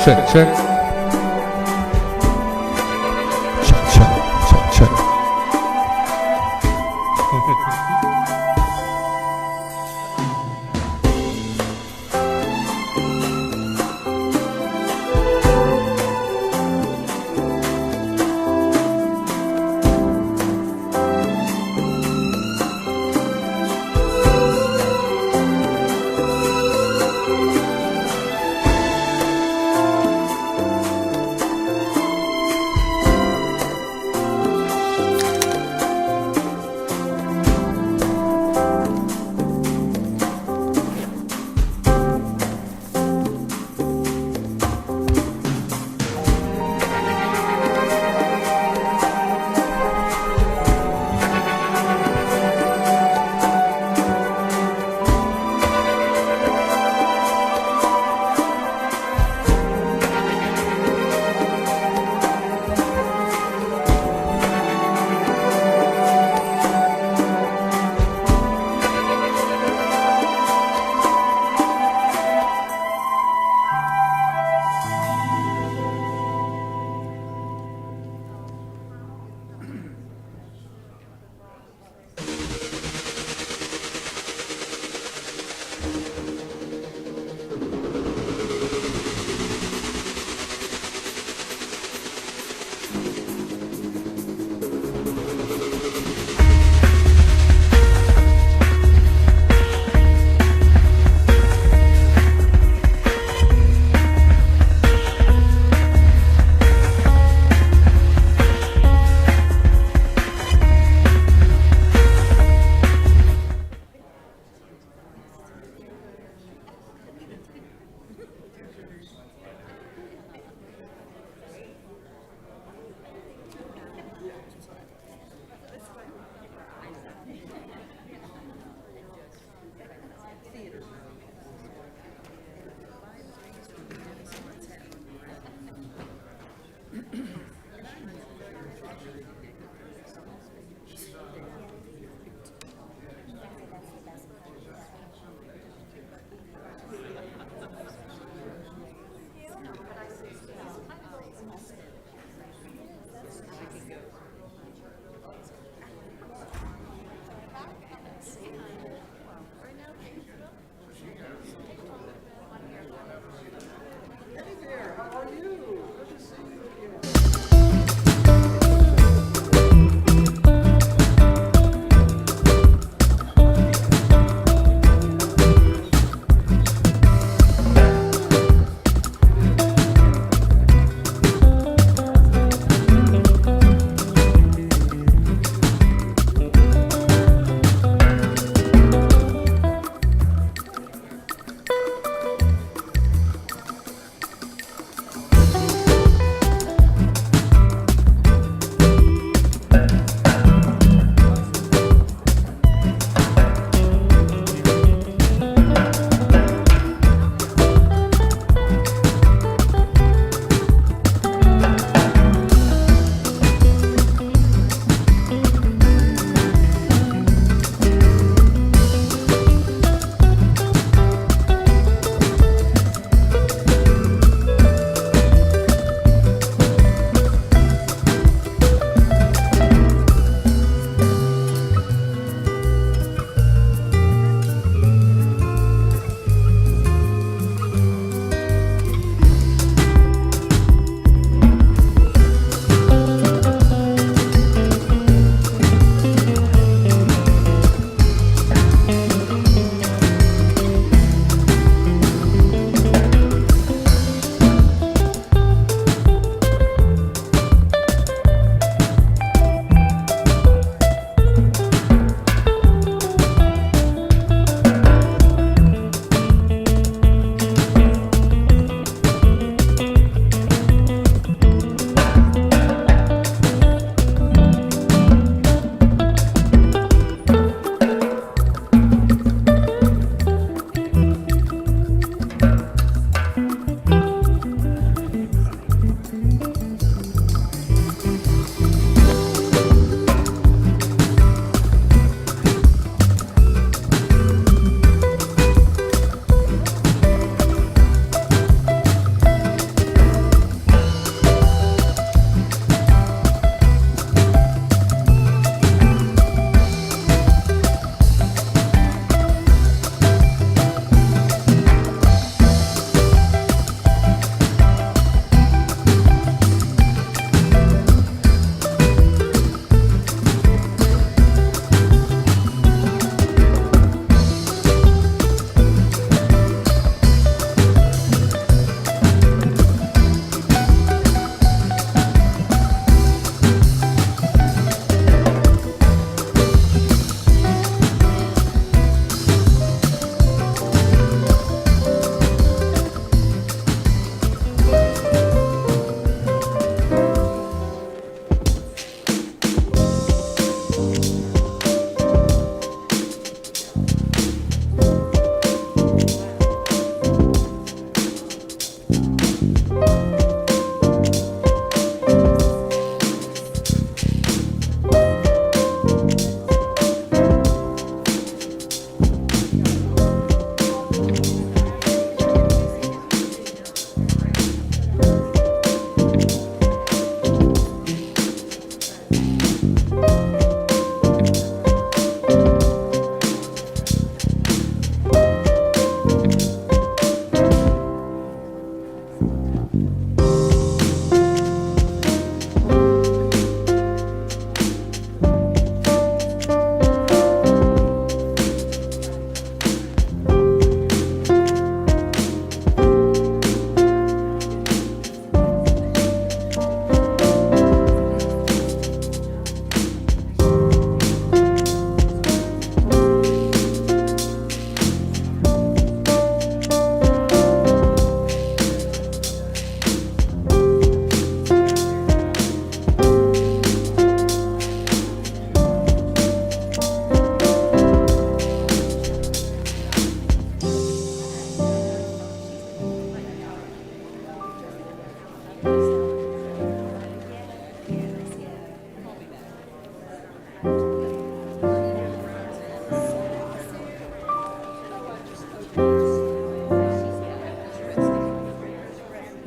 Check, check. Check, check, check, check.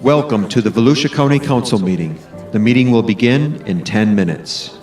Welcome to the Volusia County Council meeting. The meeting will begin in 10 minutes.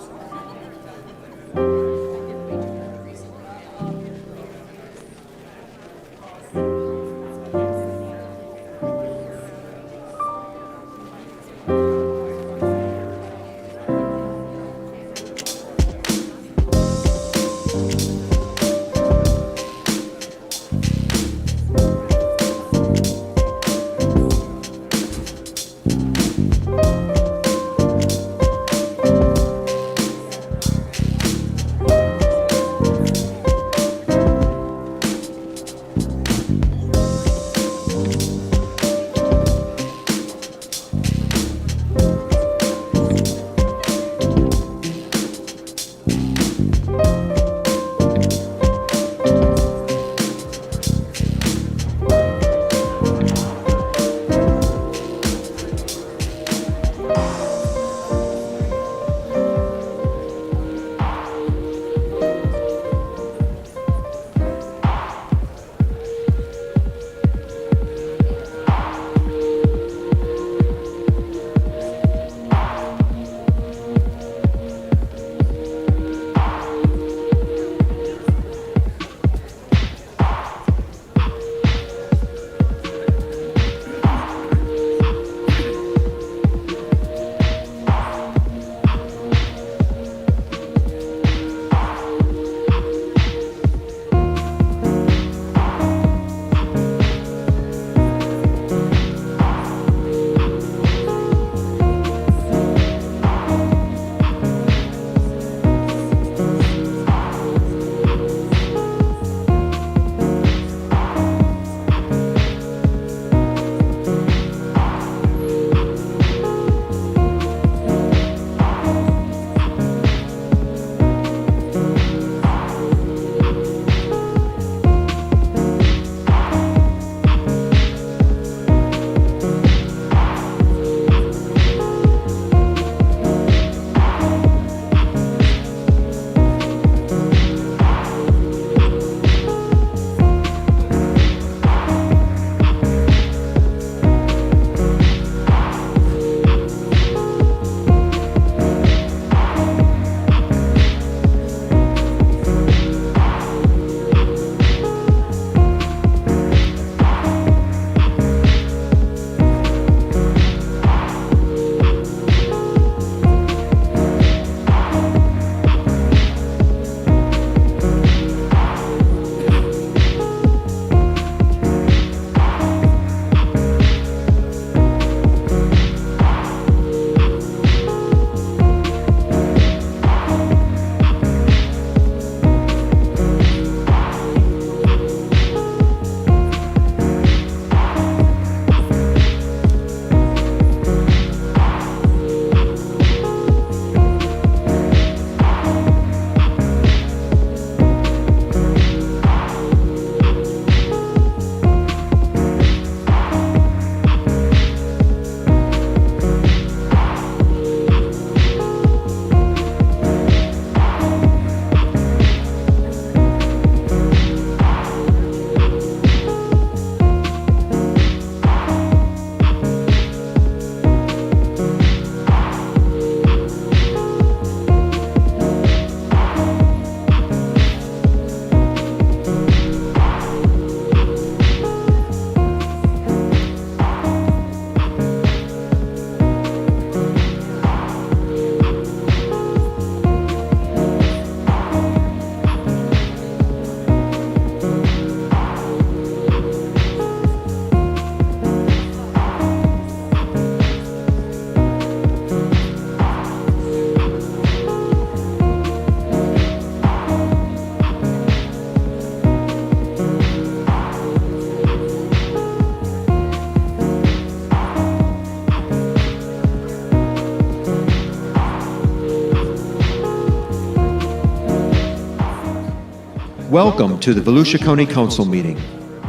Welcome to the Volusia County Council meeting.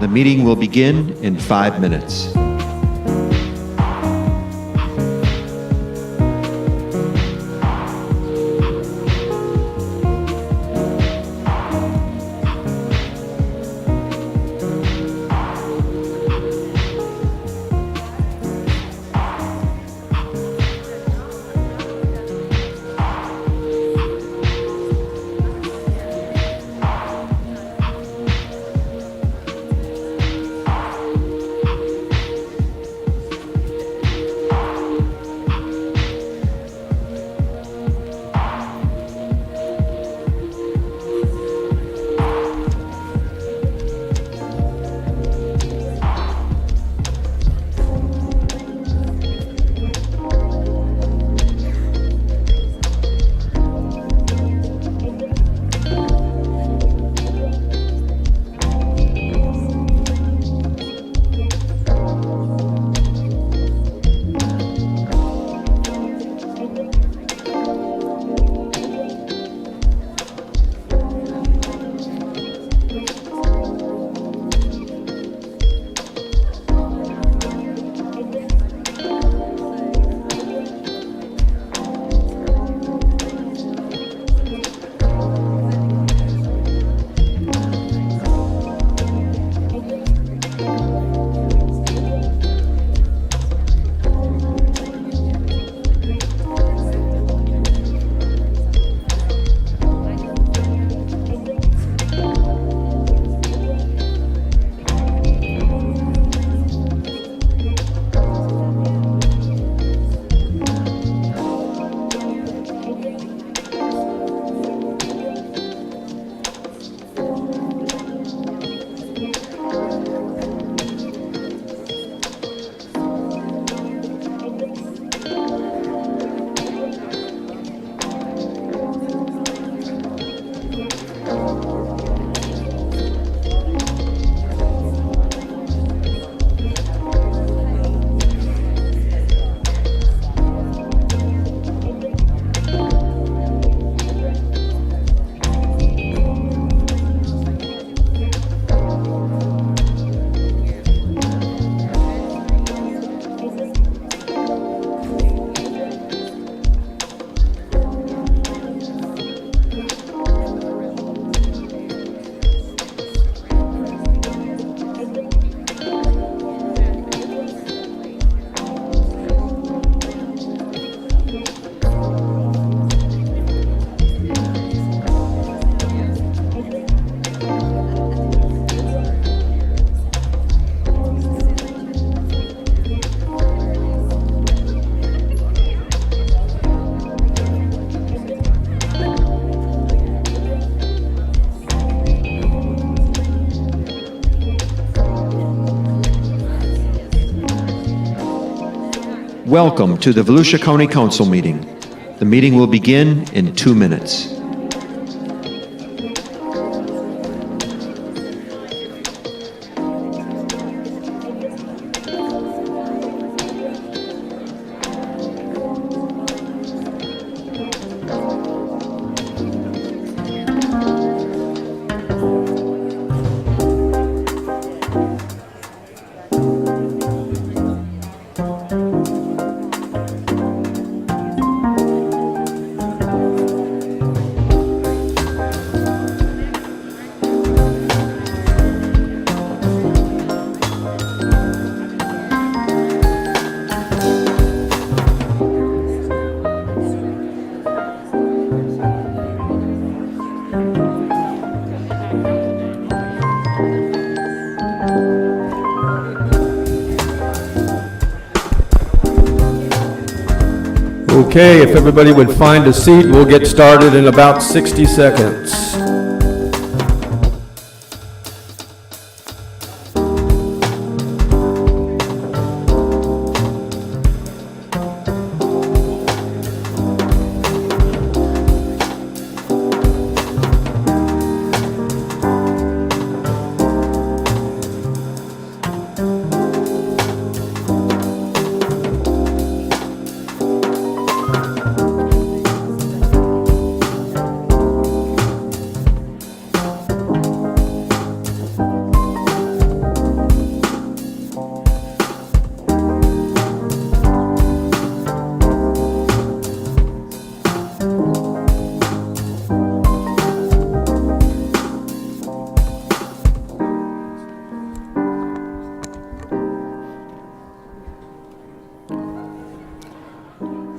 The meeting will begin in 5 minutes. Welcome to the Volusia County Council meeting. The meeting will begin in 2 minutes. Okay, if everybody would find a seat, we'll get started in about 60 seconds.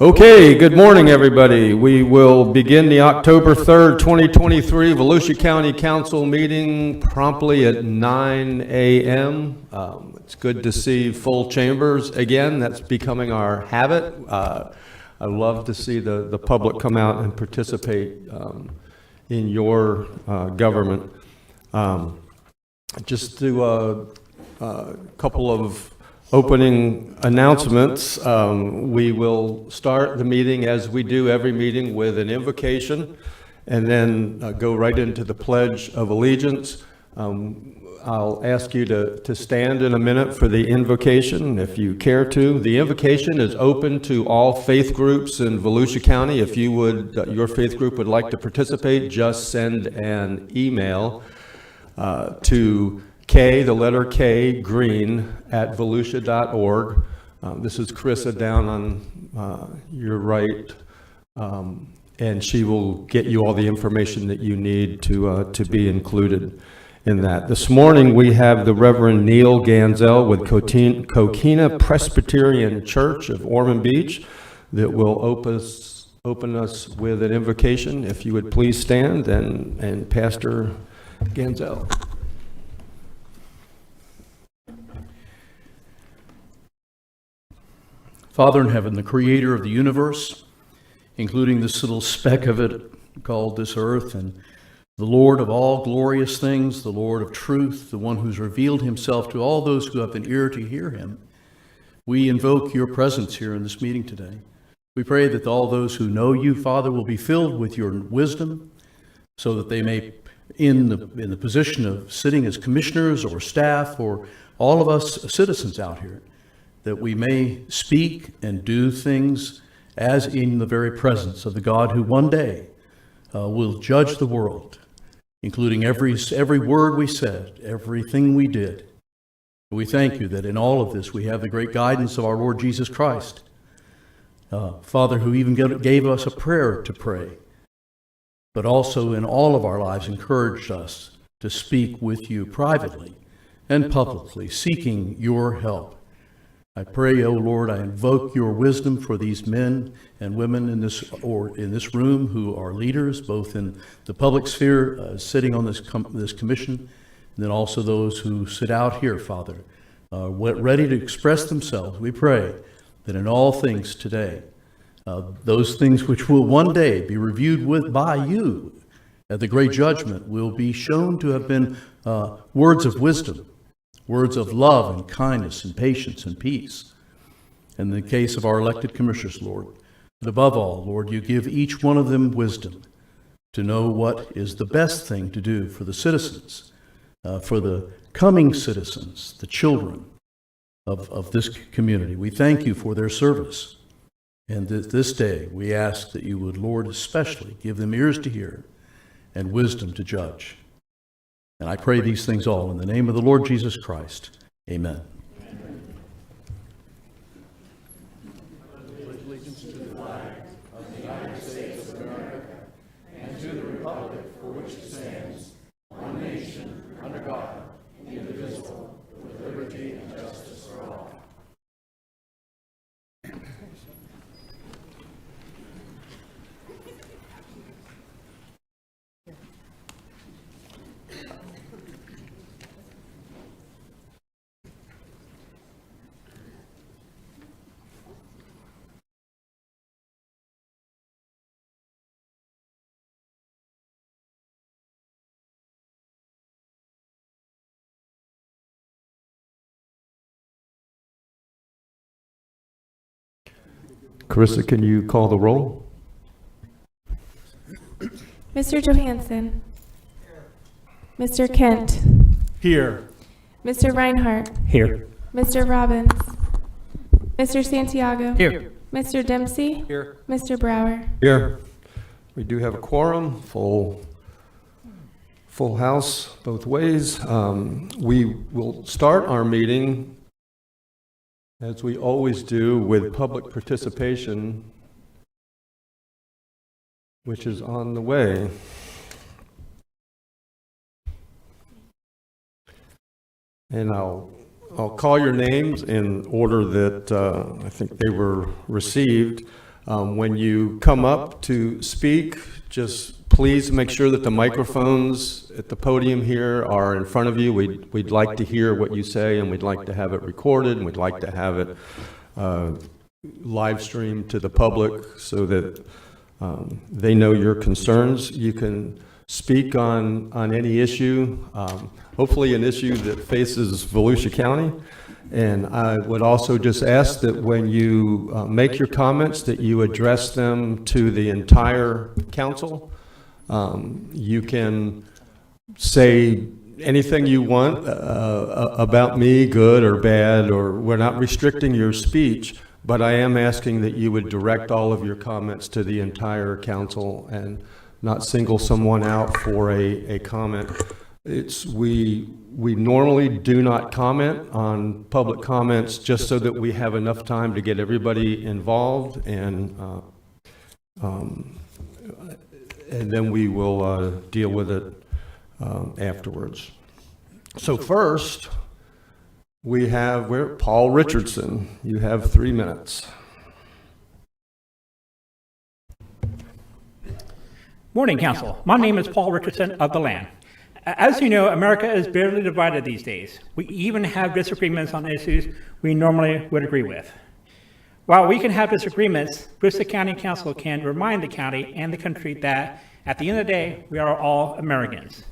Okay, good morning, everybody. We will begin the October 3rd, 2023 Volusia County Council meeting promptly at 9 a.m. It's good to see full chambers again. That's becoming our habit. I love to see the public come out and participate in your government. Just do a couple of opening announcements. We will start the meeting as we do every meeting with an invocation and then go right into the Pledge of Allegiance. I'll ask you to stand in a minute for the invocation if you care to. The invocation is open to all faith groups in Volusia County. If you would, your faith group would like to participate, just send an email to K, the letter K, Green, at volusia.org. This is Carissa down on your right, and she will get you all the information that you need to be included in that. This morning we have the Reverend Neil Ganzel with Coquina Presbyterian Church of Ormond Beach that will open us with an invocation. If you would please stand, and Pastor Ganzel. Father in heaven, the creator of the universe, including this little speck of it called this earth, and the Lord of all glorious things, the Lord of truth, the one who's revealed himself to all those who have an ear to hear him, we invoke your presence here in this meeting today. We pray that all those who know you, Father, will be filled with your wisdom so that they may, in the position of sitting as commissioners or staff or all of us citizens out here, that we may speak and do things as in the very presence of the God who one day will judge the world, including every word we said, everything we did. We thank you that in all of this we have the great guidance of our Lord Jesus Christ, Father, who even gave us a prayer to pray, but also in all of our lives encouraged us to speak with you privately and publicly, seeking your help. I pray, O Lord, I invoke your wisdom for these men and women in this room who are leaders, both in the public sphere, sitting on this commission, and then also those who sit out here, Father, ready to express themselves. We pray that in all things today, those things which will one day be reviewed by you at the great judgment will be shown to have been words of wisdom, words of love and kindness and patience and peace. In the case of our elected commissioners, Lord, but above all, Lord, you give each one of them wisdom to know what is the best thing to do for the citizens, for the coming citizens, the children of this community. We thank you for their service. And this day, we ask that you would, Lord, especially give them ears to hear and wisdom to judge. And I pray these things all in the name of the Lord Jesus Christ. Amen. Carissa, can you call the roll? Mr. Johansson. Mr. Kent. Here. Mr. Reinhardt. Here. Mr. Robbins. Mr. Santiago. Here. Mr. Dempsey. Here. Mr. Brower. Here. We do have a quorum, full house both ways. We will start our meeting, as we always do, with public participation, which is on the way. And I'll call your names in order that I think they were received. When you come up to speak, just please make sure that the microphones at the podium here are in front of you. We'd like to hear what you say, and we'd like to have it recorded, and we'd like to have it live streamed to the public so that they know your concerns. You can speak on any issue, hopefully an issue that faces Volusia County. And I would also just ask that when you make your comments, that you address them to the entire council. You can say anything you want about me, good or bad, or we're not restricting your speech, but I am asking that you would direct all of your comments to the entire council and not single someone out for a comment. We normally do not comment on public comments just so that we have enough time to get everybody involved, and then we will deal with it afterwards. So first, we're Paul Richardson. You have 3 minutes. Morning, Council. My name is Paul Richardson of the Land. As you know, America is bitterly divided these days. We even have disagreements on issues we normally would agree with. While we can have disagreements, Volusia County Council can remind the county and the country that at the end of the day, we are all Americans.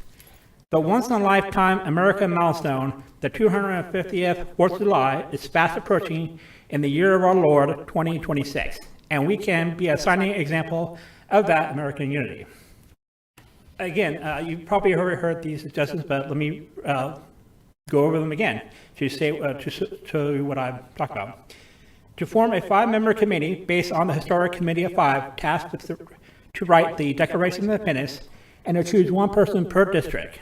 The once-in-a-lifetime American milestone, the 250th 4th of July, is fast approaching in the year of our Lord, 2026, and we can be a shining example of that American unity. Again, you've probably already heard these suggestions, but let me go over them again to show you what I'm talking about. To form a 5-member committee based on the Historic Committee of 5, tasked with to write the Declaration of Independence, and to choose one person per district.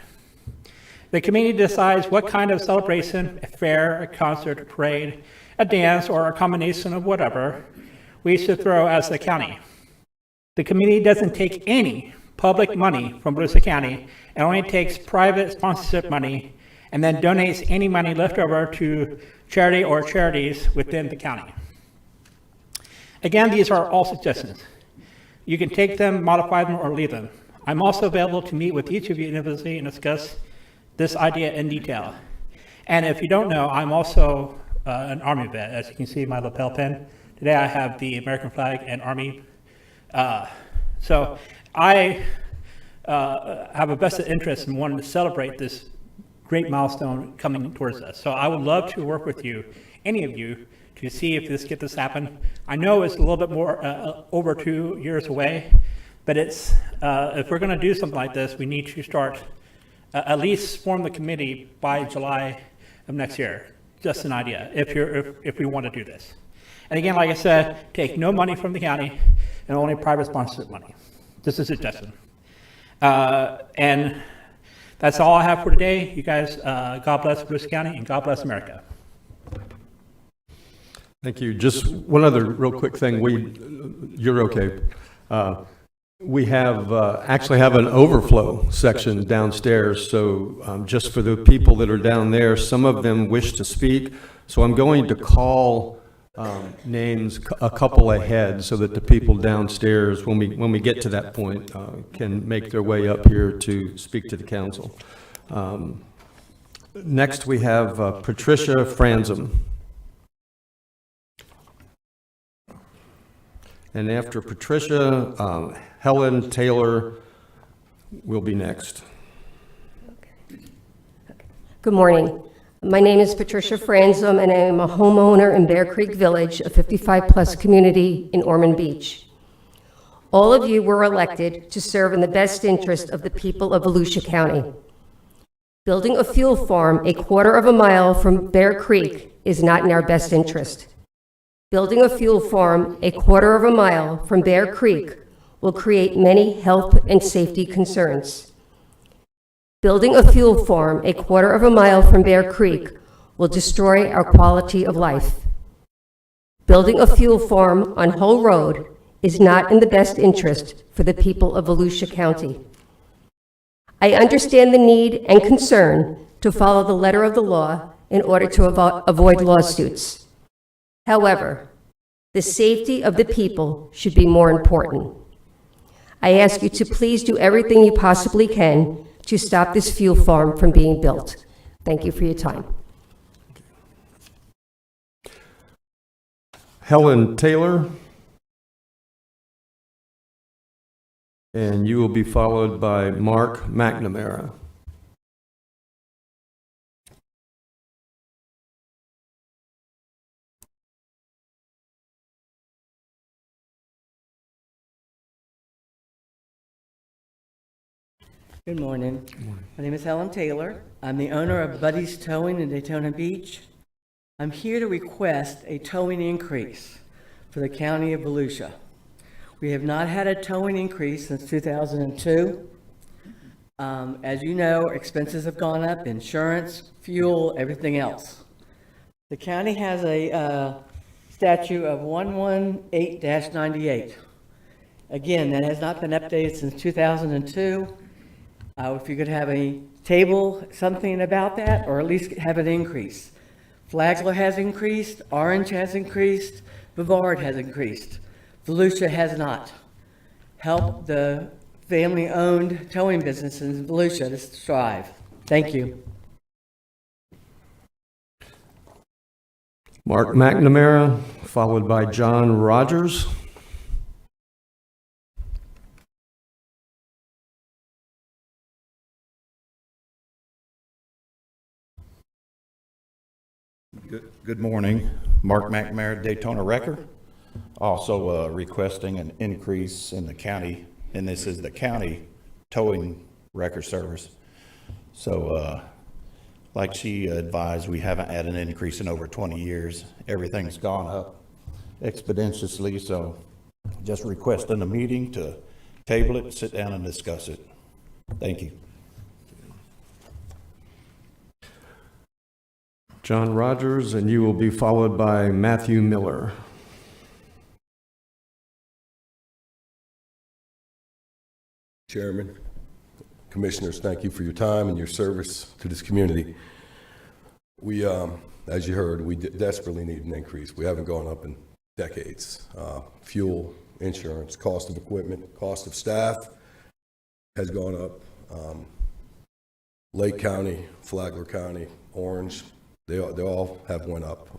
The committee decides what kind of celebration, a fair, a concert, a parade, a dance, or a combination of whatever we should throw as the county. The committee doesn't take any public money from Volusia County and only takes private sponsorship money and then donates any money left over to charity or charities within the county. Again, these are all suggestions. You can take them, modify them, or leave them. I'm also available to meet with each of you individually and discuss this idea in detail. And if you don't know, I'm also an Army vet. As you can see my lapel pin. Today I have the American flag and Army. So I have a vested interest in wanting to celebrate this great milestone coming towards us. So I would love to work with you, any of you, to see if get this happen. I know it's a little bit more over 2 years away, but it's if we're going to do something like this, we need to start at least form the committee by July of next year. Just an idea, if we want to do this. And again, like I said, take no money from the county and only private sponsorship money. Just a suggestion. And that's all I have for today. You guys, God bless Volusia County and God bless America. Thank you. Just one other real quick thing. You're okay. We have actually have an overflow section downstairs. So just for the people that are down there, some of them wish to speak. So I'm going to call names a couple ahead so that the people downstairs, when we get to that point, can make their way up here to speak to the council. Next, we have Patricia Franzem. And after Patricia, Helen Taylor will be next. Good morning. My name is Patricia Franzem, and I am a homeowner in Bear Creek Village, a 55-plus community in Ormond Beach. All of you were elected to serve in the best interest of the people of Volusia County. Building a fuel farm a quarter of a mile from Bear Creek is not in our best interest. Building a fuel farm a quarter of a mile from Bear Creek will create many health and safety concerns. Building a fuel farm a quarter of a mile from Bear Creek will destroy our quality of life. Building a fuel farm on Hull Road is not in the best interest for the people of Volusia County. I understand the need and concern to follow the letter of the law in order to avoid lawsuits. However, the safety of the people should be more important. I ask you to please do everything you possibly can to stop this fuel farm from being built. Thank you for your time. Helen Taylor. And you will be followed by Mark McNamara. Good morning. My name is Helen Taylor. I'm the owner of Buddy's Towing in Daytona Beach. I'm here to request a towing increase for the county of Volusia. We have not had a towing increase since 2002. As you know, expenses have gone up, insurance, fuel, everything else. The county has a statute of 118-98. Again, that has not been updated since 2002. If you could have a table, something about that, or at least have an increase. Flagler has increased, Orange has increased, Brevard has increased. Volusia has not. Help the family-owned towing businesses in Volusia to strive. Thank you. Mark McNamara, followed by John Rogers. Good morning. Mark McNamara, Daytona Wrecker. Also requesting an increase in the county, and this is the county towing wrecker service. So like she advised, we haven't had an increase in over 20 years. Everything's gone up exponentially, so just requesting a meeting to table it, sit down and discuss it. Thank you. John Rogers, and you will be followed by Matthew Miller. Chairman, Commissioners, thank you for your time and your service to this community. We, as you heard, we desperately need an increase. We haven't gone up in decades. Fuel, insurance, cost of equipment, cost of staff has gone up. Lake County, Flagler County, Orange, they all have went up.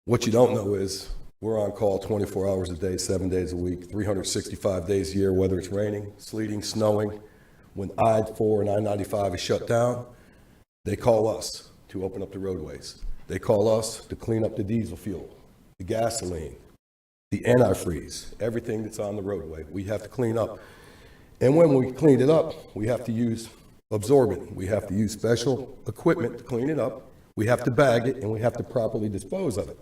What you don't know is we're on call 24 hours a day, 7 days a week, 365 days a year, whether it's raining, sleeting, snowing. when I-4 and I-95 is shut down, they call us to open up the roadways. They call us to clean up the diesel fuel, the gasoline, the antifreeze, everything that's on the roadway. We have to clean up. And when we clean it up, we have to use absorbent. We have to use special equipment to clean it up. We have to bag it, and we have to properly dispose of it.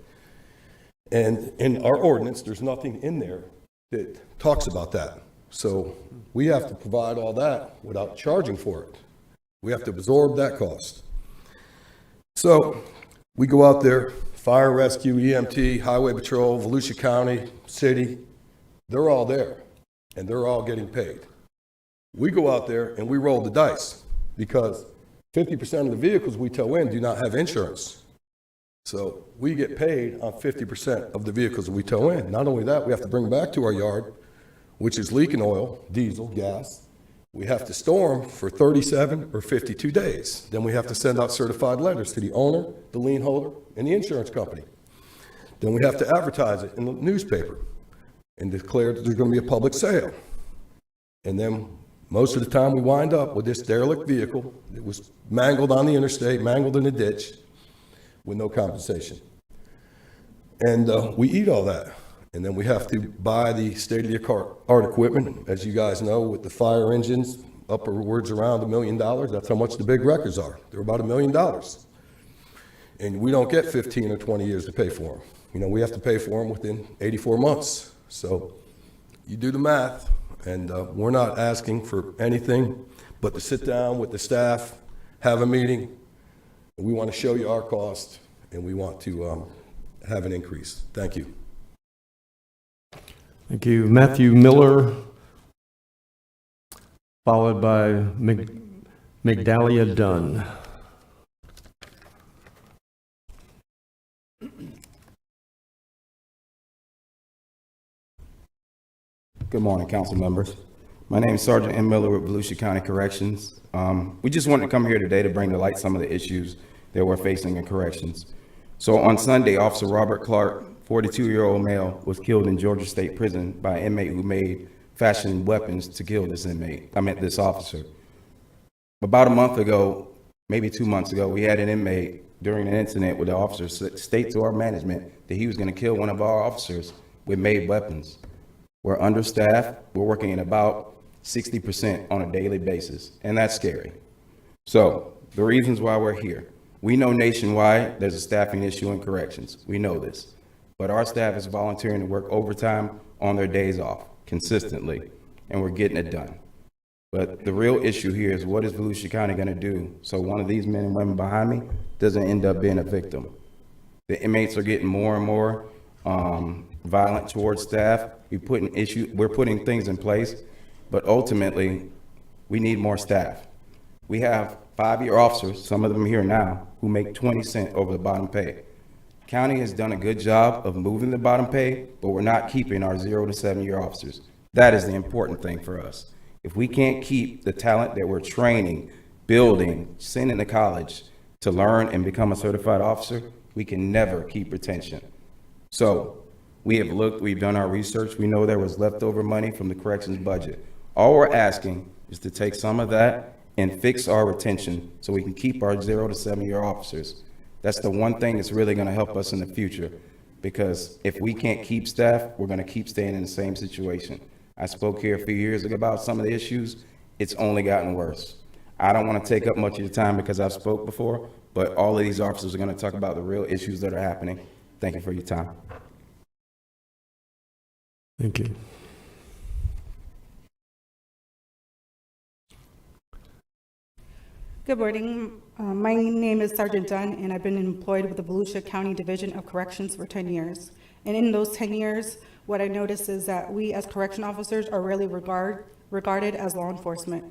And in our ordinance, there's nothing in there that talks about that. So we have to provide all that without charging for it. We have to absorb that cost. So we go out there, fire rescue, EMT, highway patrol, Volusia County, city, they're all there, and they're all getting paid. We go out there and we roll the dice because 50% of the vehicles we tow in do not have insurance. So we get paid on 50% of the vehicles that we tow in. Not only that, we have to bring them back to our yard, which is leaking oil, diesel, gas. We have to store them for 37 or 52 days. Then we have to send out certified letters to the owner, the lien holder, and the insurance company. Then we have to advertise it in the newspaper and declare that there's going to be a public sale. And then most of the time we wind up with this derelict vehicle that was mangled on the interstate, mangled in a ditch with no compensation. And we eat all that. And then we have to buy the state-of-the-art equipment, as you guys know, with the fire engines, upwards around $1 million. That's how much the big wreckers are. They're about $1 million. And we don't get 15 or 20 years to pay for them. You know, we have to pay for them within 84 months. So you do the math, and we're not asking for anything but to sit down with the staff, have a meeting. We want to show you our cost, and we want to have an increase. Thank you. Thank you. Matthew Miller, followed by Migdalia Dunn. Good morning, council members. My name is Sergeant M. Miller with Volusia County Corrections. We just wanted to come here today to bring to light some of the issues that we're facing in corrections. So on Sunday, Officer Robert Clark, 42-year-old male, was killed in Georgia State Prison by an inmate who fashioned weapons to kill this officer. About a month ago, maybe 2 months ago, we had an inmate during an incident with the officer state to our management that he was going to kill one of our officers with made weapons. We're understaffed. We're working at about 60% on a daily basis, and that's scary. So the reasons why we're here. We know nationwide there's a staffing issue in corrections. We know this. But our staff is volunteering to work overtime on their days off consistently, and we're getting it done. But the real issue here is, what is Volusia County going to do so one of these men and women behind me doesn't end up being a victim? The inmates are getting more and more violent towards staff. We're putting things in place, but ultimately, we need more staff. We have 5-year officers, some of them here now, who make 20 cents over the bottom pay. County has done a good job of moving the bottom pay, but we're not keeping our 0 to 7-year officers. That is the important thing for us. If we can't keep the talent that we're training, building, sending to college to learn and become a certified officer, we can never keep retention. So we have looked, we've done our research. We know there was leftover money from the corrections budget. All we're asking is to take some of that and fix our retention so we can keep our 0 to 7-year officers. That's the one thing that's really going to help us in the future, because if we can't keep staff, we're going to keep staying in the same situation. I spoke here a few years ago about some of the issues. It's only gotten worse. I don't want to take up much of your time because I've spoke before, but all of these officers are going to talk about the real issues that are happening. Thank you for your time. Thank you. Good morning. My name is Sergeant Dunn, and I've been employed with the Volusia County Division of Corrections for 10 years. And in those 10 years, what I noticed is that we as correction officers are really regarded as law enforcement.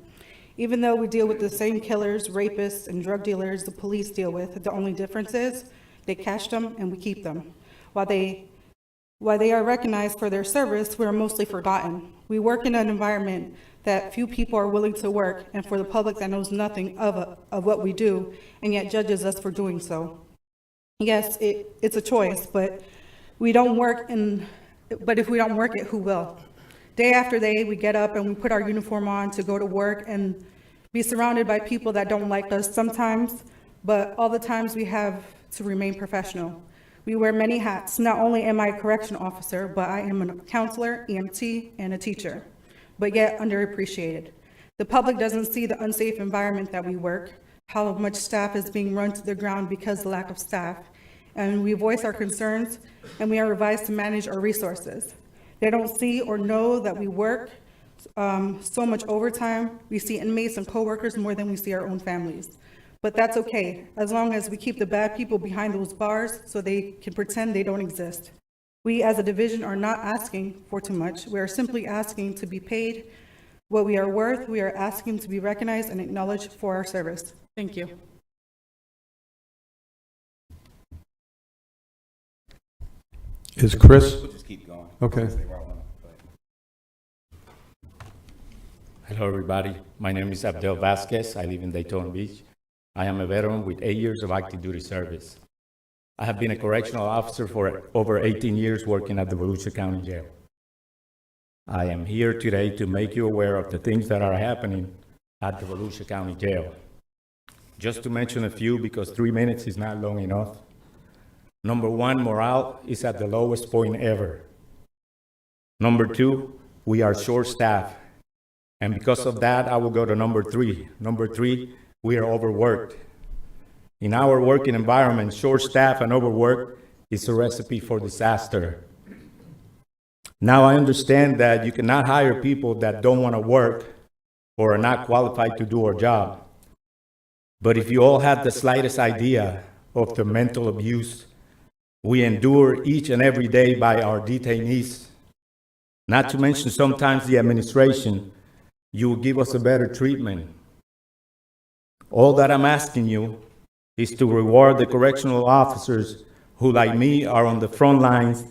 Even though we deal with the same killers, rapists, and drug dealers the police deal with, the only difference is they catch them and we keep them. While they are recognized for their service, we're mostly forgotten. We work in an environment that few people are willing to work, and for the public that knows nothing of what we do, and yet judges us for doing so. Yes, it's a choice, but we don't work but if we don't work it, who will? Day after day, we get up and we put our uniform on to go to work, and be surrounded by people that don't like us sometimes, but all the times we have to remain professional. We wear many hats. Not only am I a correction officer, but I am a counselor, EMT, and a teacher, but yet underappreciated. The public doesn't see the unsafe environment that we work, how much staff is being run to the ground because of lack of staff, and we voice our concerns, and we are advised to manage our resources. They don't see or know that we work so much overtime. We see inmates and coworkers more than we see our own families. But that's okay, as long as we keep the bad people behind those bars so they can pretend they don't exist. We as a division are not asking for too much. We are simply asking to be paid what we are worth. We are asking to be recognized and acknowledged for our service. Thank you. Is Chris? We'll just keep going. Okay. Hello, everybody. My name is Abdel Vasquez. I live in Daytona Beach. I am a veteran with 8 years of active duty service. I have been a correctional officer for over 18 years working at the Volusia County Jail. I am here today to make you aware of the things that are happening at the Volusia County Jail. Just to mention a few, because 3 minutes is not long enough. Number one, morale is at the lowest point ever. Number two, we are short-staffed. And because of that, I will go to number three. Number three, we are overworked. In our working environment, short staff and overwork is a recipe for disaster. Now I understand that you cannot hire people that don't want to work or are not qualified to do our job. But if you all had the slightest idea of the mental abuse we endure each and every day by our detainees, not to mention sometimes the administration, you will give us a better treatment. All that I'm asking you is to reward the correctional officers who, like me, are on the front lines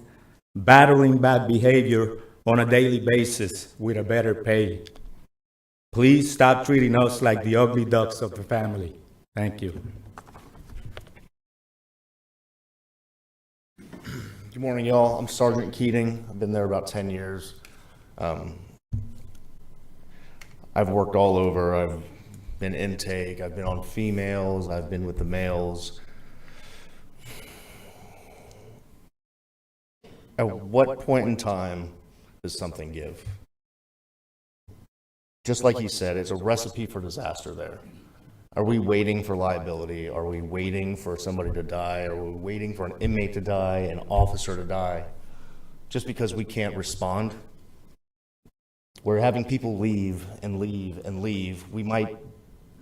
battling bad behavior on a daily basis with a better pay. Please stop treating us like the ugly ducks of the family. Thank you. Good morning, y'all. I'm Sergeant Keating. I've been there about 10 years. I've worked all over. I've been intake, I've been on females, I've been with the males. At what point in time does something give? Just like you said, it's a recipe for disaster there. Are we waiting for liability? Are we waiting for somebody to die? Are we waiting for an inmate to die, an officer to die? Just because we can't respond? We're having people leave and leave and leave. We might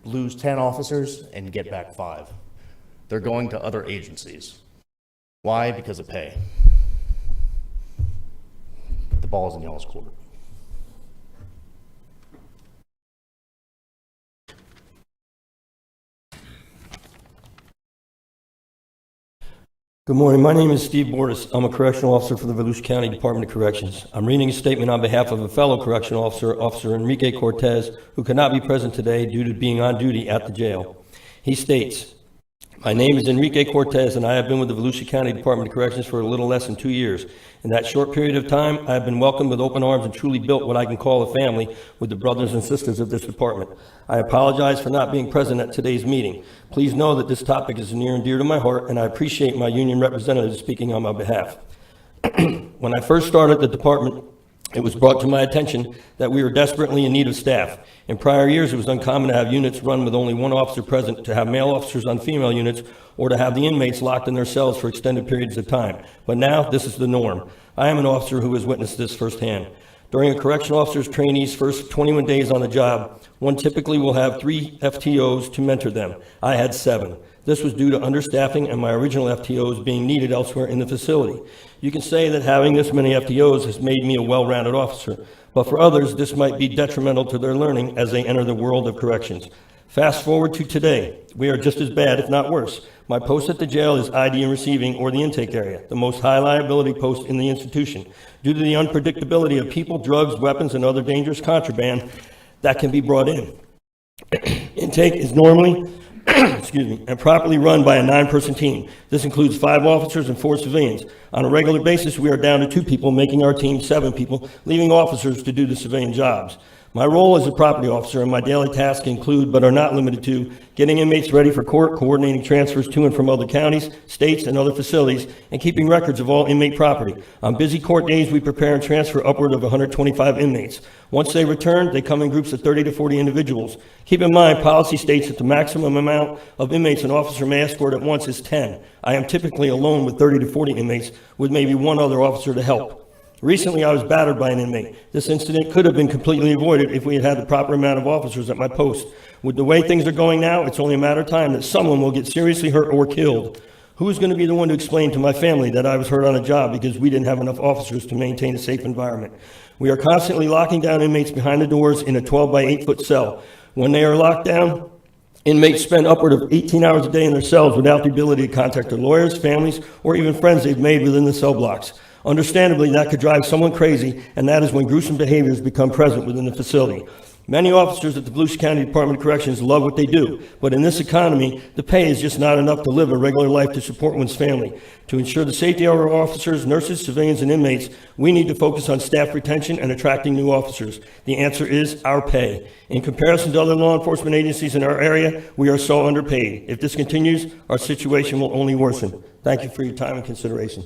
lose 10 officers and get back 5. They're going to other agencies. Why? Because of pay. The ball's in y'all's court. Good morning. My name is Steve Bordas. I'm a correctional officer for the Volusia County Department of Corrections. I'm reading a statement on behalf of a fellow correctional officer, Officer Enrique Cortez, who could not be present today due to being on duty at the jail. He states, "My name is Enrique Cortez, and I have been with the Volusia County Department of Corrections for a little less than 2 years. In that short period of time, I have been welcomed with open arms and truly built what I can call a family with the brothers and sisters of this department. I apologize for not being present at today's meeting. Please know that this topic is near and dear to my heart, and I appreciate my union representatives speaking on my behalf. When I first started the department, it was brought to my attention that we were desperately in need of staff. In prior years, it was uncommon to have units run with only one officer present, to have male officers on female units, or to have the inmates locked in their cells for extended periods of time. But now, this is the norm. I am an officer who has witnessed this firsthand. During a correctional officer's trainee's first 21 days on the job, one typically will have 3 FTOs to mentor them. I had 7. This was due to understaffing and my original FTOs being needed elsewhere in the facility. You can say that having this many FTOs has made me a well-rounded officer, but for others, this might be detrimental to their learning as they enter the world of corrections. Fast forward to today. We are just as bad, if not worse. My post at the jail is ID and receiving, or the intake area, the most high liability post in the institution. Due to the unpredictability of people, drugs, weapons, and other dangerous contraband that can be brought in. Intake is normally and properly run by a 9-person team. This includes 5 officers and 4 civilians. On a regular basis, we are down to 2 people, making our team 7 people, leaving officers to do the civilian jobs. My role as a property officer and my daily tasks include, but are not limited to, getting inmates ready for court, coordinating transfers to and from other counties, states, and other facilities, and keeping records of all inmate property. On busy court days, we prepare and transfer upward of 125 inmates. Once they return, they come in groups of 30 to 40 individuals. Keep in mind, policy states that the maximum amount of inmates an officer may escort at once is 10. I am typically alone with 30 to 40 inmates, with maybe one other officer to help. Recently, I was battered by an inmate. This incident could have been completely avoided if we had had the proper amount of officers at my post. With the way things are going now, it's only a matter of time that someone will get seriously hurt or killed. Who is going to be the one to explain to my family that I was hurt on a job because we didn't have enough officers to maintain a safe environment? We are constantly locking down inmates behind the doors in a 12 by 8-foot cell. When they are locked down, inmates spend upward of 18 hours a day in their cells without the ability to contact their lawyers, families, or even friends they've made within the cell blocks. Understandably, that could drive someone crazy, and that is when gruesome behaviors become present within the facility. Many officers at the Volusia County Department of Corrections love what they do, but in this economy, the pay is just not enough to live a regular life to support one's family. To ensure the safety of our officers, nurses, civilians, and inmates, we need to focus on staff retention and attracting new officers. The answer is our pay. In comparison to other law enforcement agencies in our area, we are so underpaid. If this continues, our situation will only worsen. Thank you for your time and consideration.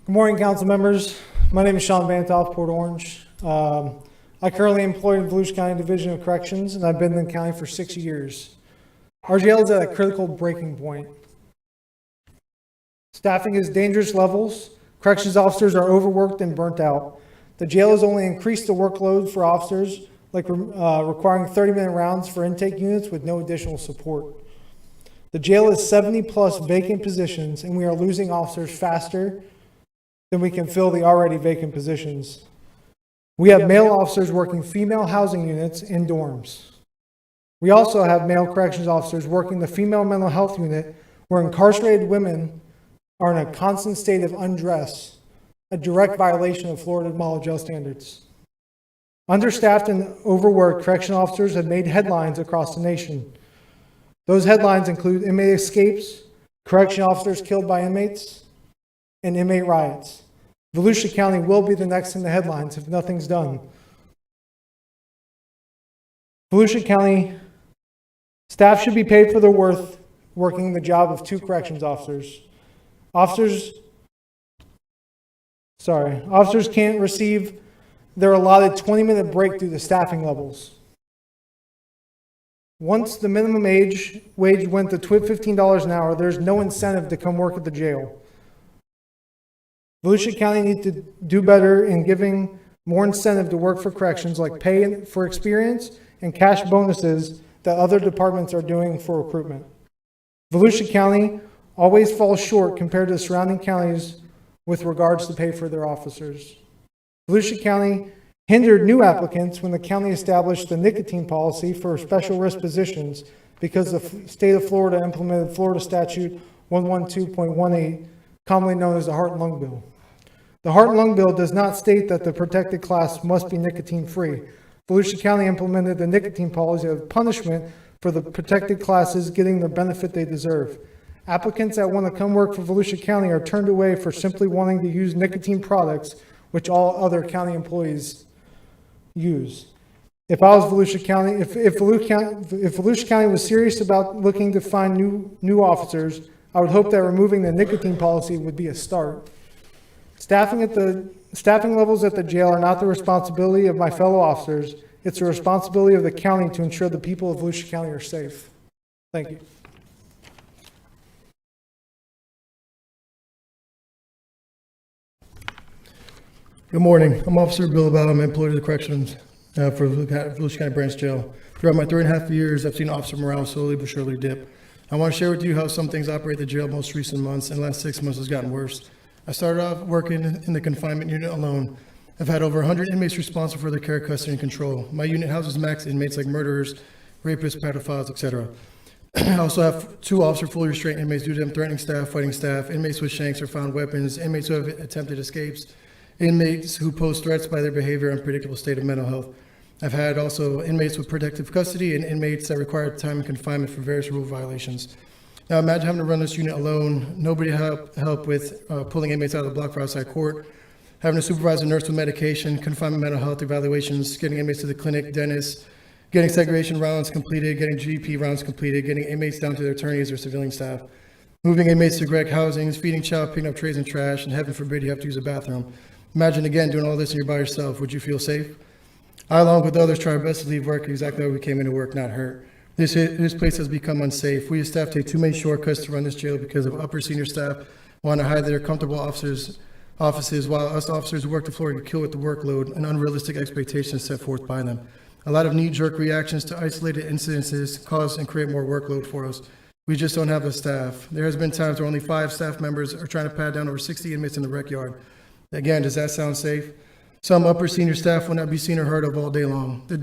Good morning, council members. My name is Sean Bantoff, Port Orange. I currently employed in Volusia County Division of Corrections, and I've been in the county for 6 years. Our jail is at a critical breaking point. Staffing is dangerous levels. Corrections officers are overworked and burnt out. The jail has only increased the workload for officers, like requiring 30-minute rounds for intake units with no additional support. The jail is 70 plus vacant positions, and we are losing officers faster than we can fill the already vacant positions. We have male officers working female housing units in dorms. We also have male corrections officers working the female mental health unit, where incarcerated women are in a constant state of undress, a direct violation of Florida model jail standards. Understaffed and overworked correctional officers have made headlines across the nation. Those headlines include inmate escapes, correctional officers killed by inmates, and inmate riots. Volusia County will be the next in the headlines if nothing's done. Volusia County staff should be paid for their worth working the job of 2 corrections officers. Officers can't receive their allotted 20-minute break due to staffing levels. Once the minimum wage went to $15 an hour, there's no incentive to come work at the jail. Volusia County needs to do better in giving more incentive to work for corrections, like pay for experience and cash bonuses that other departments are doing for recruitment. Volusia County always falls short compared to the surrounding counties with regards to pay for their officers. Volusia County hindered new applicants when the county established the nicotine policy for special risk positions because the state of Florida implemented Florida Statute 112.18, commonly known as the Heart and Lung Bill. The Heart and Lung Bill does not state that the protected class must be nicotine-free. Volusia County implemented the nicotine policy as punishment for the protected classes getting the benefit they deserve. Applicants that want to come work for Volusia County are turned away for simply wanting to use nicotine products, which all other county employees use. If I was Volusia County, if Volusia County was serious about looking to find new officers, I would hope that removing the nicotine policy would be a start. Staffing levels at the jail are not the responsibility of my fellow officers. It's the responsibility of the county to ensure the people of Volusia County are safe. Thank you. Good morning. I'm Officer Bill About. I'm employed at the Corrections for Volusia County Branch Jail. Throughout my 3.5 years, I've seen officer morale slowly but surely dip. I want to share with you how some things operate at the jail most recent months, and the last 6 months has gotten worse. I started off working in the confinement unit alone. I've had over 100 inmates responsible for their care, custody, and control. My unit houses max inmates like murderers, rapists, pedophiles, etc. I also have 2 officer fully restrained inmates due to them threatening staff, fighting staff, inmates with shanks or found weapons, inmates who have attempted escapes, inmates who pose threats by their behavior and unpredictable state of mental health. I've had also inmates with protective custody and inmates that require time in confinement for various rule violations. Now imagine having to run this unit alone, nobody to help with pulling inmates out of the block for outside court. having to supervise a nurse with medication, confinement mental health evaluations, getting inmates to the clinic, dentist, getting segregation rounds completed, getting GP rounds completed, getting inmates down to their attorneys or civilian staff, moving inmates to correct housings, feeding child, picking up trays and trash, and heaven forbid you have to use a bathroom. Imagine again doing all this and you're by yourself. Would you feel safe? I, along with others, try our best to leave work exactly how we came into work, not hurt. This place has become unsafe. We as staff take too many shortcuts to run this jail because of upper senior staff want to hide their comfortable offices, while us officers who work the floor get killed with the workload and unrealistic expectations set forth by them. A lot of knee-jerk reactions to isolated incidences cause and create more workload for us. We just don't have the staff. There has been times where only 5 staff members are trying to pad down over 60 inmates in the rec yard. Again, does that sound safe? Some upper senior staff will not be seen or heard of all day long. The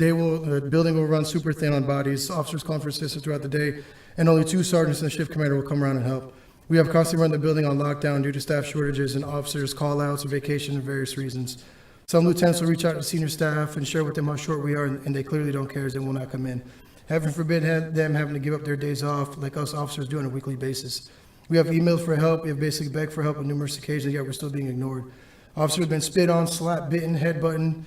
building will run super thin on bodies, officers calling for assistance throughout the day, and only 2 sergeants and a shift commander will come around and help. We have constantly run the building on lockdown due to staff shortages and officers' call-outs or vacation and various reasons. Some lieutenants will reach out to senior staff and share with them how short we are, and they clearly don't care as they will not come in. Heaven forbid them having to give up their days off like us officers do on a weekly basis. We have emails for help, we have basically begged for help on numerous occasions, yet we're still being ignored. Officers have been spit on, slapped, bitten, headbutted,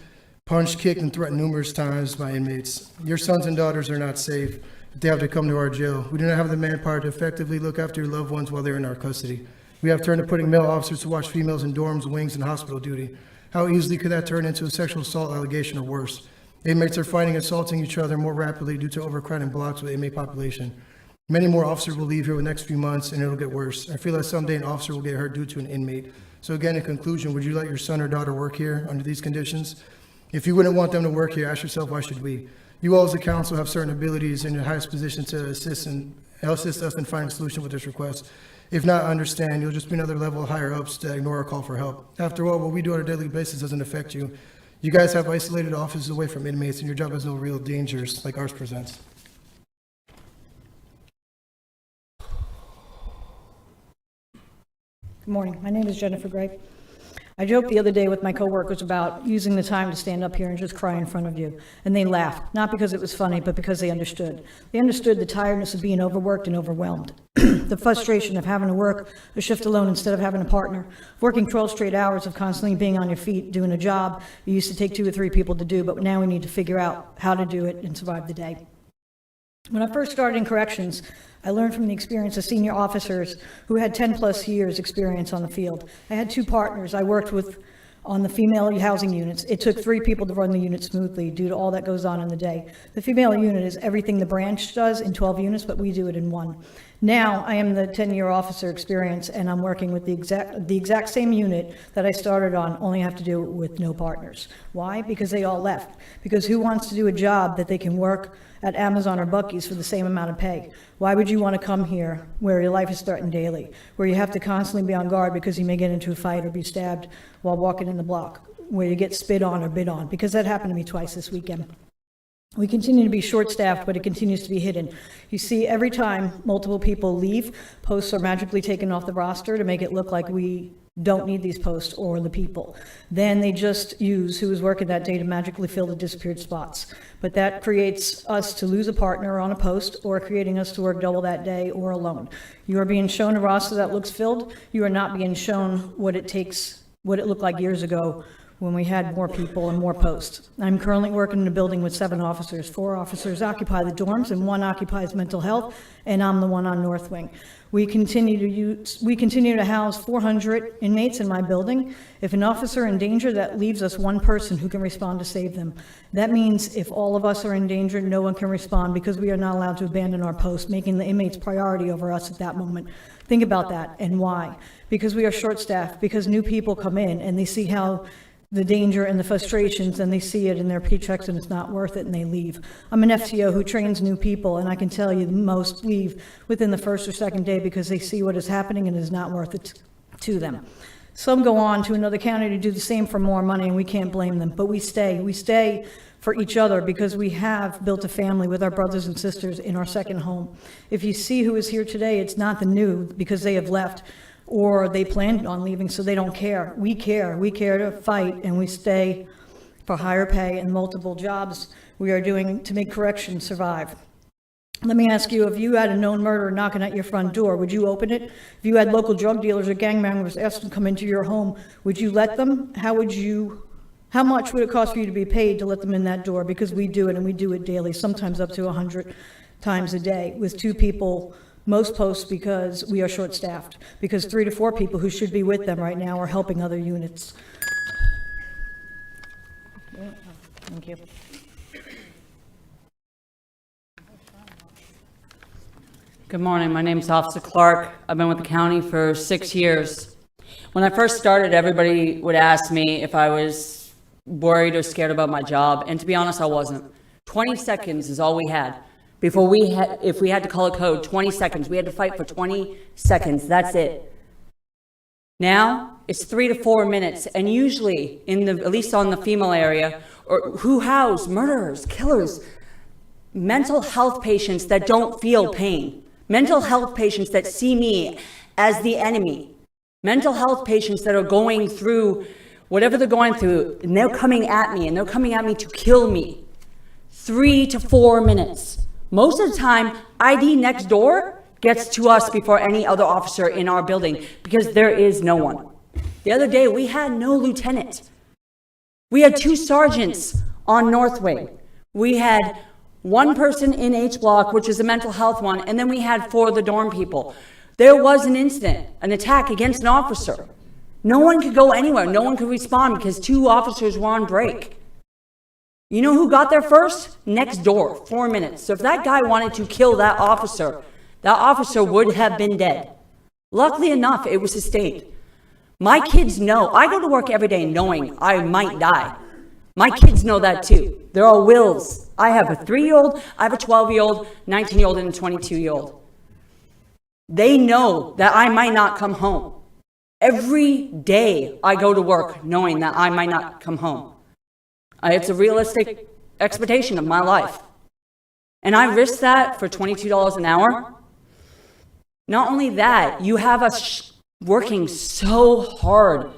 punched, kicked, and threatened numerous times by inmates. Your sons and daughters are not safe if they have to come to our jail. We do not have the manpower to effectively look after your loved ones while they're in our custody. We have turned to putting male officers to watch females in dorms, wings, and hospital duty. How easily could that turn into a sexual assault allegation or worse? Inmates are fighting and assaulting each other more rapidly due to overcrowding blocks with inmate population. Many more officers will leave here in the next few months, and it'll get worse. I feel like someday an officer will get hurt due to an inmate. So again, in conclusion, would you let your son or daughter work here under these conditions? If you wouldn't want them to work here, ask yourself, why should we? You all as a council have certain abilities in your highest position to assist us in finding a solution with this request. If not, understand, you'll just be another level higher ups to ignore our call for help. After all, what we do on a daily basis doesn't affect you. You guys have isolated offices away from inmates, and your job has no real dangers like ours presents. Good morning. My name is Jennifer Gray. I joked the other day with my coworkers about using the time to stand up here and just cry in front of you. And they laughed, not because it was funny, but because they understood. They understood the tiredness of being overworked and overwhelmed. The frustration of having to work a shift alone instead of having a partner. Working 12 straight hours of constantly being on your feet, doing a job you used to take 2 or 3 people to do, but now we need to figure out how to do it and survive the day. When I first started in corrections, I learned from the experience of senior officers who had 10 plus years experience on the field. I had 2 partners I worked with on the female housing units. It took 3 people to run the unit smoothly due to all that goes on in the day. The female unit is everything the branch does in 12 units, but we do it in 1. Now I am the 10-year officer experience, and I'm working with the exact same unit that I started on, only have to do it with no partners. Why? Because they all left. Because who wants to do a job that they can work at Amazon or Buc-ee's for the same amount of pay? Why would you want to come here where your life is threatened daily, where you have to constantly be on guard because you may get into a fight or be stabbed while walking in the block, where you get spit on or bit on? Because that happened to me twice this weekend. We continue to be short-staffed, but it continues to be hidden. You see, every time multiple people leave, posts are magically taken off the roster to make it look like we don't need these posts or the people. Then they just use who was working that day to magically fill the disappeared spots. But that creates us to lose a partner on a post, or creating us to work double that day or alone. You are being shown a roster that looks filled. You are not being shown what it looked like years ago when we had more people and more posts. I'm currently working in a building with 7 officers. 4 officers occupy the dorms and 1 occupies mental health, and I'm the one on North Wing. We continue to house 400 inmates in my building. If an officer in danger, that leaves us 1 person who can respond to save them. That means if all of us are in danger, no one can respond because we are not allowed to abandon our post, making the inmates priority over us at that moment. Think about that, and why? Because we are short-staffed, because new people come in and they see how the danger and the frustrations, and they see it in their paychecks and it's not worth it, and they leave. I'm an FTO who trains new people, and I can tell you most leave within the 1st or 2nd day because they see what is happening and it is not worth it to them. Some go on to another county to do the same for more money, and we can't blame them, but we stay for each other because we have built a family with our brothers and sisters in our second home. If you see who is here today, it's not the new because they have left, or they planned on leaving, so they don't care. We care to fight, and we stay for higher pay and multiple jobs we are doing to make corrections survive. Let me ask you, if you had a known murderer knocking at your front door, would you open it? If you had local drug dealers or gang members ask to come into your home, would you let them? How much would it cost for you to be paid to let them in that door? Because we do it, and we do it daily, sometimes up to 100 times a day with 2 people, most posts, because we are short-staffed, because 3 to 4 people who should be with them right now are helping other units. Thank you. Good morning. My name is Officer Clark. I've been with the county for 6 years. When I first started, everybody would ask me if I was worried or scared about my job, and to be honest, I wasn't. 20 seconds is all we had. Before if we had to call a code, 20 seconds. We had to fight for 20 seconds. That's it. Now, it's 3 to 4 minutes, and usually, at least on the female area, or who house murderers, killers, mental health patients that don't feel pain. Mental health patients that see me as the enemy. Mental health patients that are going through whatever they're going through, and they're coming at me, and they're coming at me to kill me. 3 to 4 minutes. Most of the time, ID next door gets to us before any other officer in our building, because there is no one. The other day, we had no lieutenant. We had 2 sergeants on North Wing. We had 1 person in H block, which is a mental health one, and then we had 4 of the dorm people. There was an incident, an attack against an officer. No one could go anywhere. No one could respond because 2 officers were on break. You know who got there first? Next door, 4 minutes. So if that guy wanted to kill that officer would have been dead. Luckily enough, it was sustained. My kids know. I go to work every day knowing I might die. My kids know that too. There are wills. I have a 3-year-old, I have a 12-year-old, 19-year-old, and a 22-year-old. They know that I might not come home. Every day I go to work knowing that I might not come home. It's a realistic expectation of my life. And I risk that for $22 an hour. Not only that, you have us working so hard.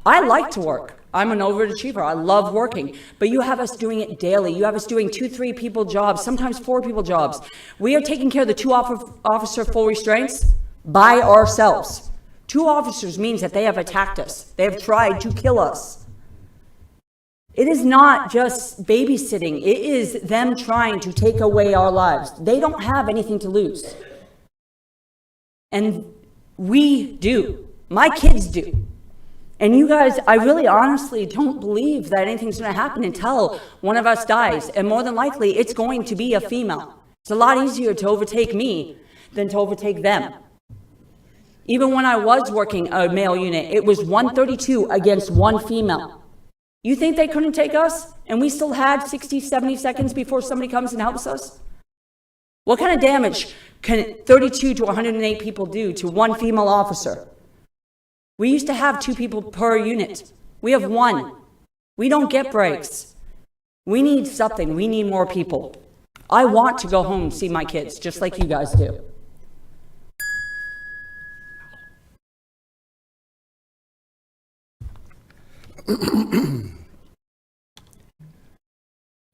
I like to work. I'm an overachiever. I love working. But you have us doing it daily. You have us doing 2-3 people jobs, sometimes 4 people jobs. We are taking care of the 2 officer full restraints by ourselves. 2 officers means that they have attacked us. They have tried to kill us. It is not just babysitting. It is them trying to take away our lives. They don't have anything to lose. And we do. My kids do. And you guys, I really honestly don't believe that anything's going to happen until one of us dies. And more than likely, it's going to be a female. It's a lot easier to overtake me than to overtake them. Even when I was working a male unit, it was 132 against 1 female. You think they couldn't take us? And we still had 60, 70 seconds before somebody comes and helps us? What kind of damage can 32 to 108 people do to 1 female officer? We used to have 2 people per unit. We have 1. We don't get breaks. We need something. We need more people. I want to go home and see my kids, just like you guys do.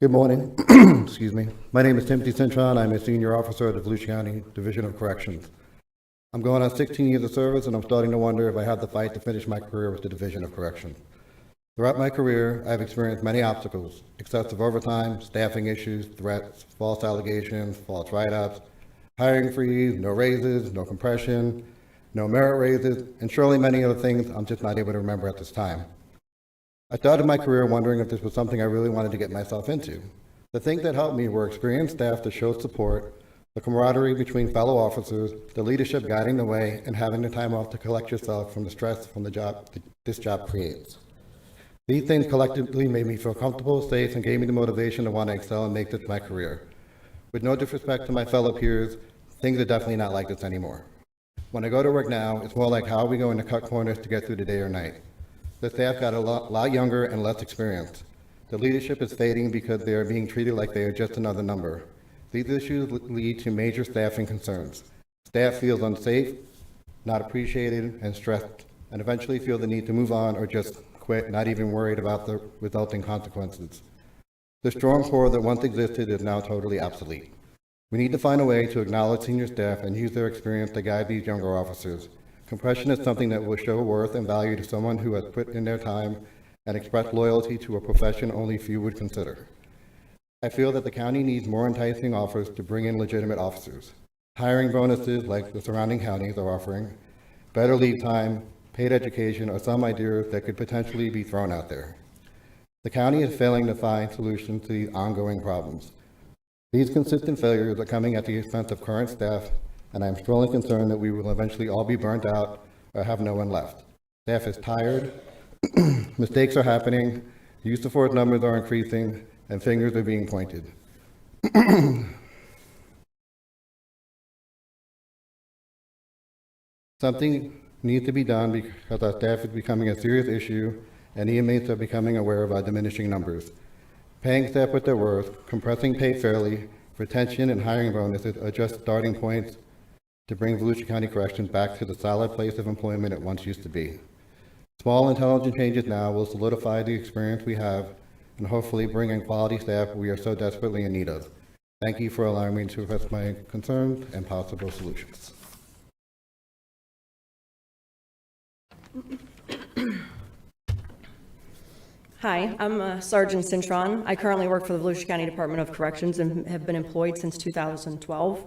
Good morning. Excuse me. My name is Timothy Cintron. I'm a senior officer at the Volusia County Division of Corrections. I'm going on 16 years of service, and I'm starting to wonder if I have the fight to finish my career with the Division of Corrections. Throughout my career, I've experienced many obstacles: excessive overtime, staffing issues, threats, false allegations, false write-ups, hiring freeze, no raises, no compression, no merit raises, and surely many other things I'm just not able to remember at this time. I started my career wondering if this was something I really wanted to get myself into. The things that helped me were experienced staff that showed support, the camaraderie between fellow officers, the leadership guiding the way, and having the time off to collect yourself from the stress from the job this job creates. These things collectively made me feel comfortable, safe, and gave me the motivation to want to excel and make this my career. With no disrespect to my fellow peers, things are definitely not like this anymore. When I go to work now, it's more like, how are we going to cut corners to get through the day or night? The staff got a lot younger and less experienced. The leadership is fading because they are being treated like they are just another number. These issues lead to major staffing concerns. Staff feels unsafe, not appreciated, and stressed, and eventually feel the need to move on or just quit, not even worried about the resulting consequences. The strong core that once existed is now totally obsolete. We need to find a way to acknowledge senior staff and use their experience to guide these younger officers. Compression is something that will show worth and value to someone who has put in their time and expressed loyalty to a profession only few would consider. I feel that the county needs more enticing offers to bring in legitimate officers. Hiring bonuses like the surrounding counties are offering, better leave time, paid education are some ideas that could potentially be thrown out there. The county is failing to find solutions to these ongoing problems. These consistent failures are coming at the expense of current staff, and I am strongly concerned that we will eventually all be burnt out or have no one left. Staff is tired, mistakes are happening, use of force numbers are increasing, and fingers are being pointed. Something needs to be done because our staff is becoming a serious issue and inmates are becoming aware of our diminishing numbers. Paying staff what they're worth, compressing pay fairly, retention and hiring bonuses are just starting points to bring Volusia County Corrections back to the solid place of employment it once used to be. Small intelligent changes now will solidify the experience we have and hopefully bring in quality staff we are so desperately in need of. Thank you for allowing me to express my concerns and possible solutions. Hi, I'm Sergeant Cintron. I currently work for the Volusia County Department of Corrections and have been employed since 2012.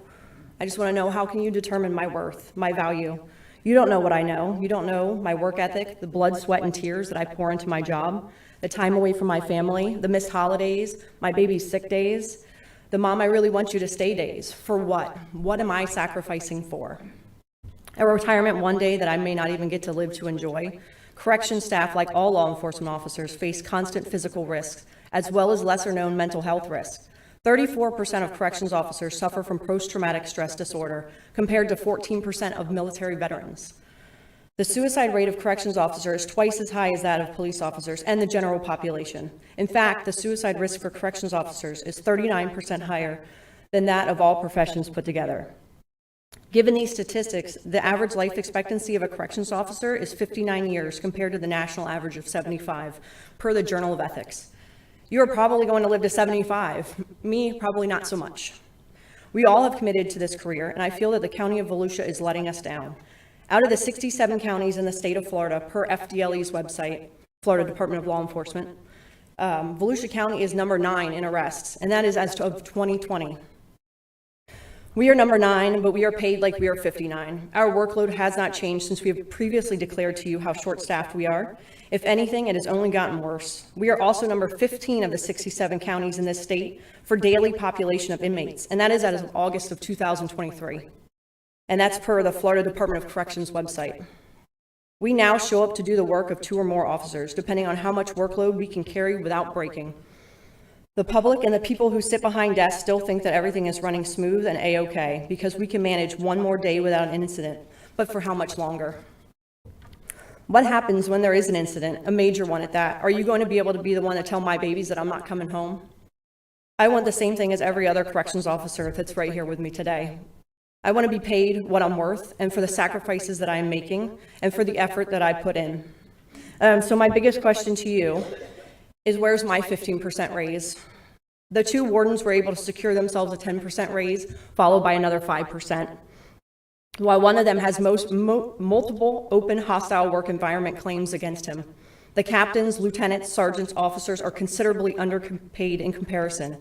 I just want to know, how can you determine my worth, my value? You don't know what I know. You don't know my work ethic, the blood, sweat, and tears that I pour into my job, the time away from my family, the missed holidays, my baby's sick days, the mom I really want you to stay days. For what? What am I sacrificing for? A retirement one day that I may not even get to live to enjoy. Correction staff, like all law enforcement officers, face constant physical risks, as well as lesser-known mental health risks. 34% of corrections officers suffer from post-traumatic stress disorder, compared to 14% of military veterans. The suicide rate of corrections officers is twice as high as that of police officers and the general population. In fact, the suicide risk for corrections officers is 39% higher than that of all professions put together. Given these statistics, the average life expectancy of a corrections officer is 59 years compared to the national average of 75, per the Journal of Ethics. You are probably going to live to 75. Me, probably not so much. We all have committed to this career, and I feel that the County of Volusia is letting us down. Out of the 67 counties in the state of Florida, per FDLE's website, Florida Department of Law Enforcement, Volusia County is number 9 in arrests, and that is as of 2020. We are number 9, but we are paid like we are 59. Our workload has not changed since we have previously declared to you how short-staffed we are. If anything, it has only gotten worse. We are also number 15 of the 67 counties in this state for daily population of inmates, and that is as of August of 2023. And that's per the Florida Department of Corrections website. We now show up to do the work of 2 or more officers, depending on how much workload we can carry without breaking. The public and the people who sit behind desks still think that everything is running smooth and A-OK because we can manage one more day without an incident, but for how much longer? What happens when there is an incident, a major one at that? Are you going to be able to be the one to tell my babies that I'm not coming home? I want the same thing as every other corrections officer that's right here with me today. I want to be paid what I'm worth and for the sacrifices that I am making and for the effort that I put in. So my biggest question to you is, where's my 15% raise? The 2 wardens were able to secure themselves a 10% raise, followed by another 5%, while one of them has multiple open hostile work environment claims against him. The captains, lieutenants, sergeants, officers are considerably underpaid in comparison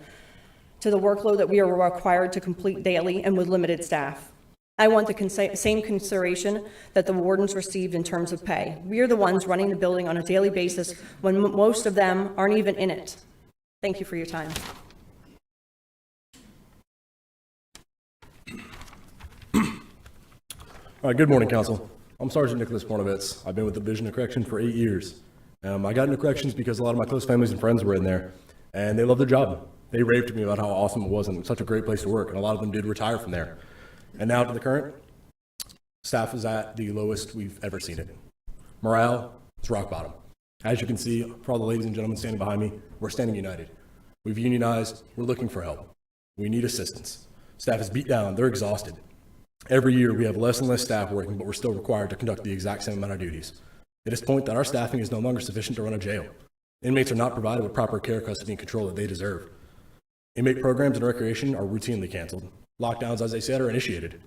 to the workload that we are required to complete daily and with limited staff. I want the same consideration that the wardens received in terms of pay. We are the ones running the building on a daily basis when most of them aren't even in it. Thank you for your time. Good morning, Council. I'm Sergeant Nicholas Pornovitz. I've been with the Division of Corrections for 8 years. I got into corrections because a lot of my close families and friends were in there, and they loved their job. They raved to me about how awesome it was and such a great place to work, and a lot of them did retire from there. And now to the current, staff is at the lowest we've ever seen it. Morale is rock bottom. As you can see, for all the ladies and gentlemen standing behind me, we're standing united. We've unionized, we're looking for help. We need assistance. Staff is beat down, they're exhausted. Every year we have less and less staff working, but we're still required to conduct the exact same amount of duties. It is the point that our staffing is no longer sufficient to run a jail. Inmates are not provided with proper care, custody, and control that they deserve. Inmate programs and recreation are routinely canceled. Lockdowns, as they said, are initiated.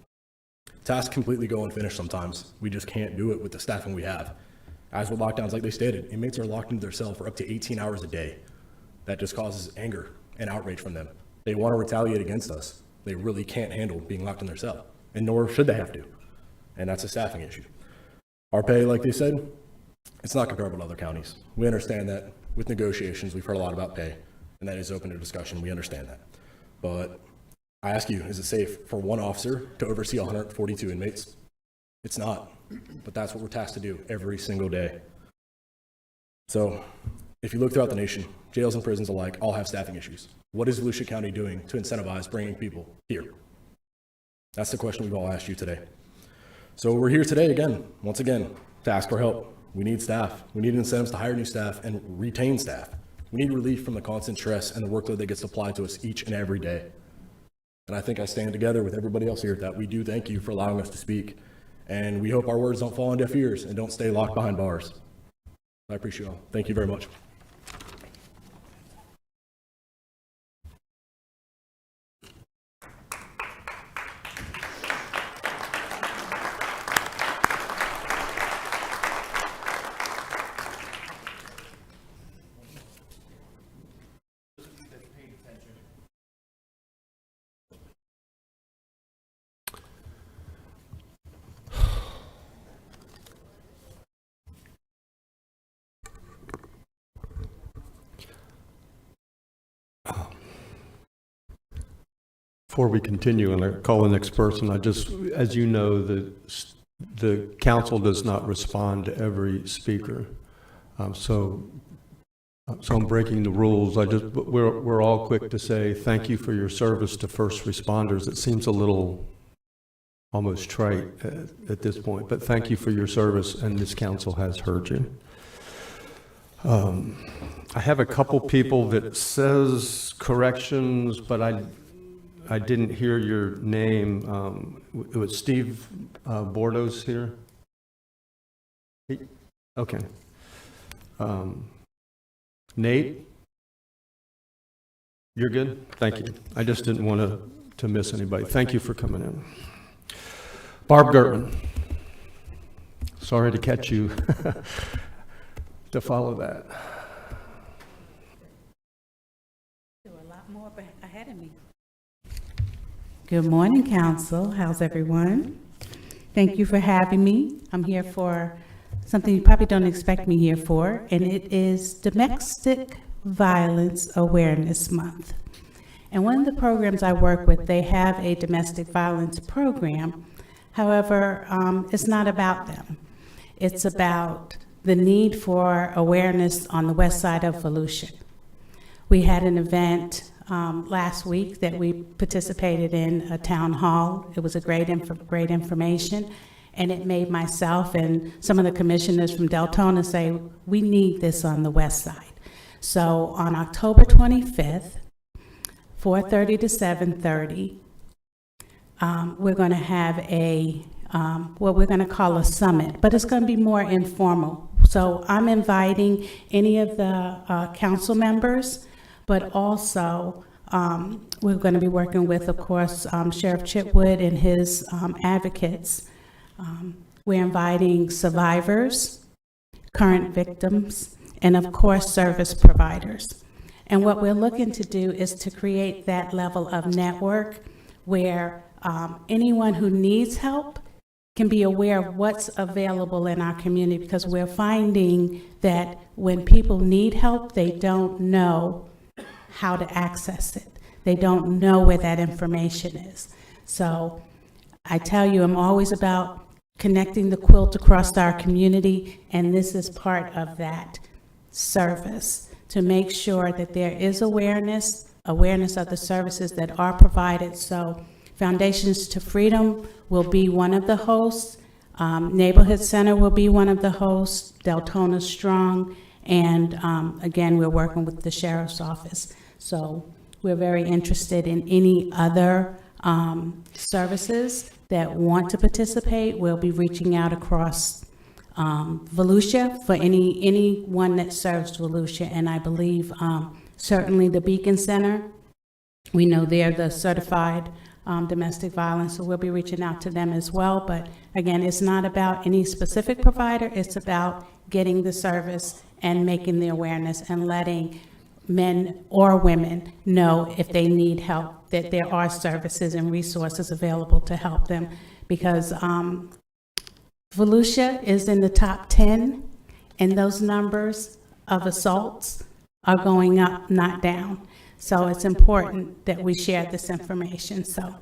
Tasks completely go unfinished sometimes. We just can't do it with the staffing we have. As with lockdowns, like they stated, inmates are locked into their cell for up to 18 hours a day. That just causes anger and outrage from them. They want to retaliate against us. They really can't handle being locked in their cell, and nor should they have to. And that's a staffing issue. Our pay, like they said, it's not comparable to other counties. We understand that with negotiations, we've heard a lot about pay, and that is open to discussion. We understand that. But I ask you, is it safe for one officer to oversee 142 inmates? It's not, but that's what we're tasked to do every single day. So if you look throughout the nation, jails and prisons alike all have staffing issues. What is Volusia County doing to incentivize bringing people here? That's the question we've all asked you today. So we're here today once again, to ask for help. We need staff. We need incentives to hire new staff and retain staff. We need relief from the constant stress and the workload that gets applied to us each and every day. And I think I stand together with everybody else here that we do thank you for allowing us to speak. And we hope our words don't fall on deaf ears and don't stay locked behind bars. I appreciate you all. Thank you very much. Before we continue and I call the next person, I just, as you know, the council does not respond to every speaker. So I'm breaking the rules. We're all quick to say thank you for your service to first responders. It seems a little almost trite at this point, but thank you for your service, and this council has heard you. I have a couple people that says corrections, but I didn't hear your name. It was Steve Bordeaux's here? Okay. Nate? You're good? Thank you. I just didn't want to miss anybody. Thank you for coming in. Barb Gertman. Sorry to catch you to follow that. There were a lot more ahead of me. Good morning, Council. How's everyone? Thank you for having me. I'm here for something you probably don't expect me here for, and it is Domestic Violence Awareness Month. And one of the programs I work with, they have a domestic violence program. However, it's not about them. It's about the need for awareness on the west side of Volusia. We had an event last week that we participated in, a town hall. It was a great information, and it made myself and some of the commissioners from Deltona say, we need this on the west side. So on October 25th, 4:30 to 7:30, we're going to have what we're going to call a summit, but it's going to be more informal. So I'm inviting any of the council members, but also we're going to be working with, of course, Sheriff Chitwood and his advocates. We're inviting survivors, current victims, and of course, service providers. And what we're looking to do is to create that level of network where anyone who needs help can be aware of what's available in our community, because we're finding that when people need help, they don't know how to access it. They don't know where that information is. So I tell you, I'm always about connecting the quilt across our community, and this is part of that service, to make sure that there is awareness of the services that are provided. So Foundations to Freedom will be one of the hosts. Neighborhood Center will be one of the hosts, Deltona Strong, and again, we're working with the Sheriff's Office. So we're very interested in any other services that want to participate. We'll be reaching out across Volusia for anyone that serves Volusia, and I believe certainly the Beacon Center. We know they're the certified domestic violence, so we'll be reaching out to them as well. But again, it's not about any specific provider, it's about getting the service and making the awareness and letting men or women know if they need help, that there are services and resources available to help them. Because Volusia is in the top 10, and those numbers of assaults are going up, not down. So it's important that we share this information. So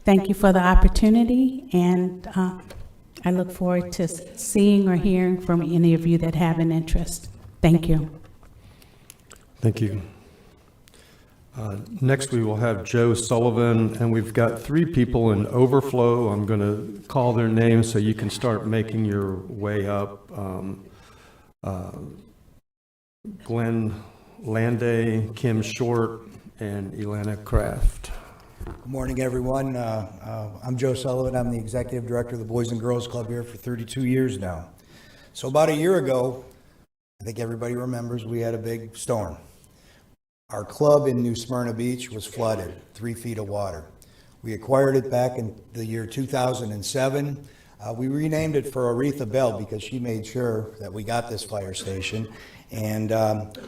thank you for the opportunity, and I look forward to seeing or hearing from any of you that have an interest. Thank you. Thank you. Next, we will have Joe Sullivan, and we've got 3 people in overflow. I'm going to call their names so you can start making your way up. Glenn Landay, Kim Short, and Elena Kraft. Good morning, everyone. I'm Joe Sullivan. I'm the Executive Director of the Boys and Girls Club here for 32 years now. So about a year ago, I think everybody remembers, we had a big storm. Our club in New Smyrna Beach was flooded, 3 feet of water. We acquired it back in the year 2007. We renamed it for Aretha Bell because she made sure that we got this fire station. And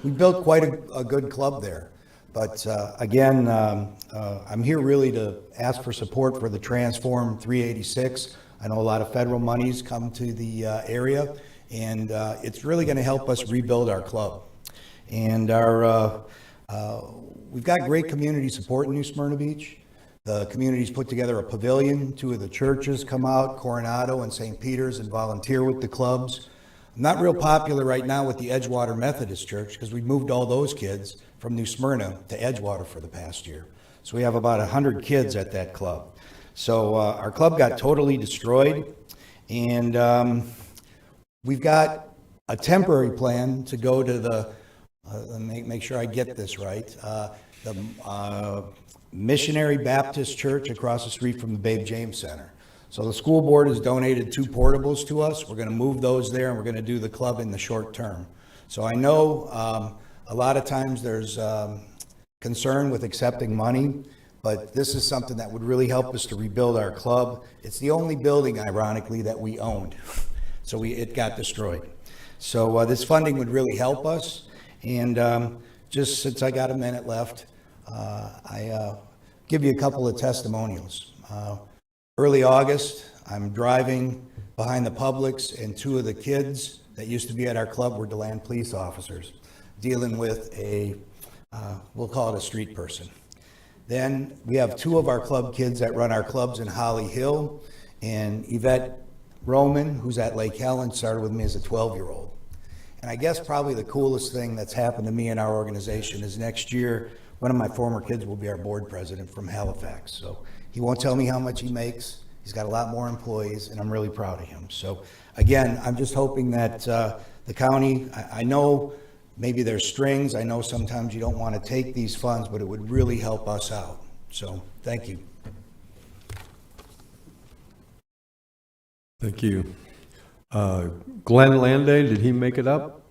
we built quite a good club there. But again, I'm here really to ask for support for the Transform 386. I know a lot of federal monies come to the area, and it's really going to help us rebuild our club. And we've got great community support in New Smyrna Beach. The community's put together a pavilion. 2 of the churches come out, Coronado and St. Peter's, and volunteer with the clubs. I'm not real popular right now with the Edgewater Methodist Church because we moved all those kids from New Smyrna to Edgewater for the past year. So we have about 100 kids at that club. So our club got totally destroyed, and we've got a temporary plan to go to the, make sure I get this right, the Missionary Baptist Church across the street from the Babe James Center. So the school board has donated 2 portables to us. We're going to move those there, and we're going to do the club in the short term. So I know a lot of times there's concern with accepting money, but this is something that would really help us to rebuild our club. It's the only building, ironically, that we owned. So it got destroyed. So this funding would really help us. And just since I got a minute left, I give you a couple of testimonials. Early August, I'm driving behind the Publix, and 2 of the kids that used to be at our club were DeLand police officers dealing with a, we'll call it a street person. Then we have 2 of our club kids that run our clubs in Holly Hill, and Yvette Roman, who's at Lake Helen, started with me as a 12-year-old. And I guess probably the coolest thing that's happened to me in our organization is next year, one of my former kids will be our board president from Halifax. So he won't tell me how much he makes. He's got a lot more employees, and I'm really proud of him. So again, I'm just hoping that the county, I know maybe there's strings. I know sometimes you don't want to take these funds, but it would really help us out. So thank you. Thank you. Glenn Landay, did he make it up?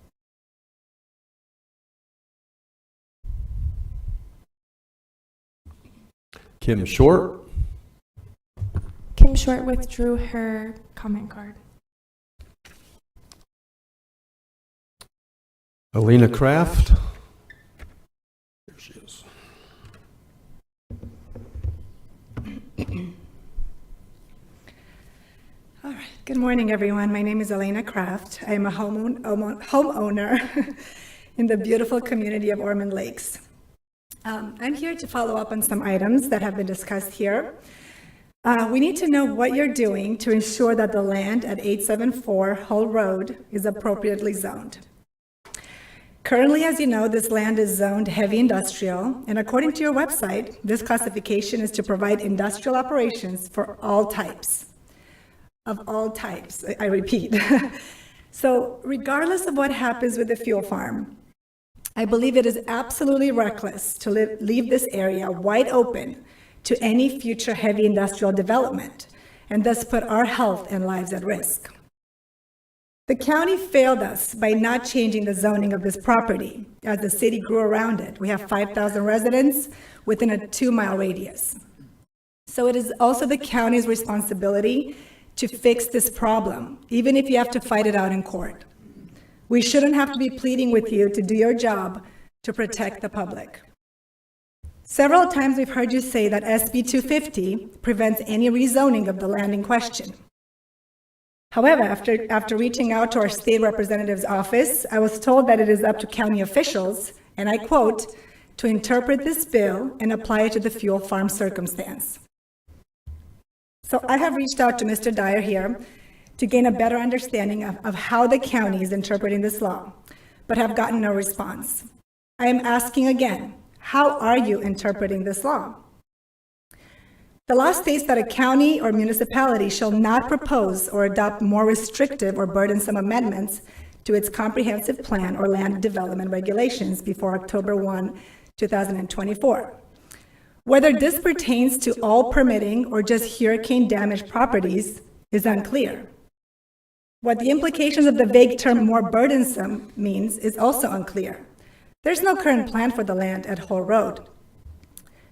Kim Short? Kim Short withdrew her comment card. Elena Kraft? There she is. All right. Good morning, everyone. My name is Elena Kraft. I am a homeowner in the beautiful community of Ormond Lakes. I'm here to follow up on some items that have been discussed here. We need to know what you're doing to ensure that the land at 874 Hull Road is appropriately zoned. Currently, as you know, this land is zoned heavy industrial, and according to your website, this classification is to provide industrial operations for all types. Of all types, I repeat. So regardless of what happens with the fuel farm, I believe it is absolutely reckless to leave this area wide open to any future heavy industrial development, and thus put our health and lives at risk. The county failed us by not changing the zoning of this property as the city grew around it. We have 5,000 residents within a 2-mile radius. So it is also the county's responsibility to fix this problem, even if you have to fight it out in court. We shouldn't have to be pleading with you to do your job to protect the public. Several times we've heard you say that SB 250 prevents any rezoning of the land in question. However, after reaching out to our state representative's office, I was told that it is up to county officials, and I quote, to interpret this bill and apply it to the fuel farm circumstance. So I have reached out to Mr. Dyer here to gain a better understanding of how the county is interpreting this law, but have gotten no response. I am asking again, how are you interpreting this law? The law states that a county or municipality shall not propose or adopt more restrictive or burdensome amendments to its comprehensive plan or land development regulations before October 1, 2024. Whether this pertains to all permitting or just hurricane-damaged properties is unclear. What the implications of the vague term more burdensome means is also unclear. There's no current plan for the land at Whole Road.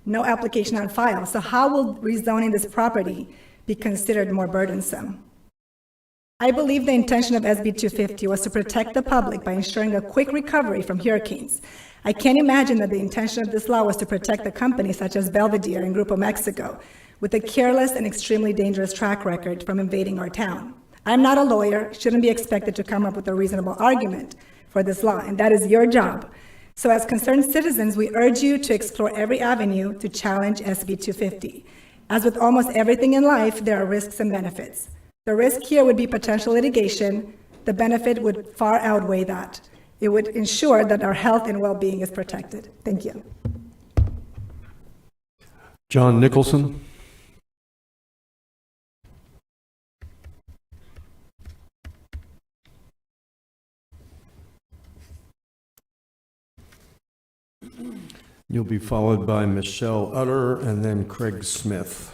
No application on file, so how will rezoning this property be considered more burdensome? I believe the intention of SB 250 was to protect the public by ensuring a quick recovery from hurricanes. I can't imagine that the intention of this law was to protect the companies such as Belvedere and Grupo Mexico, with a careless and extremely dangerous track record from invading our town. I'm not a lawyer, shouldn't be expected to come up with a reasonable argument for this law, and that is your job. So as concerned citizens, we urge you to explore every avenue to challenge SB 250. As with almost everything in life, there are risks and benefits. The risk here would be potential litigation. The benefit would far outweigh that. It would ensure that our health and well-being is protected. Thank you. John Nicholson. You'll be followed by Michelle Utter and then Craig Smith.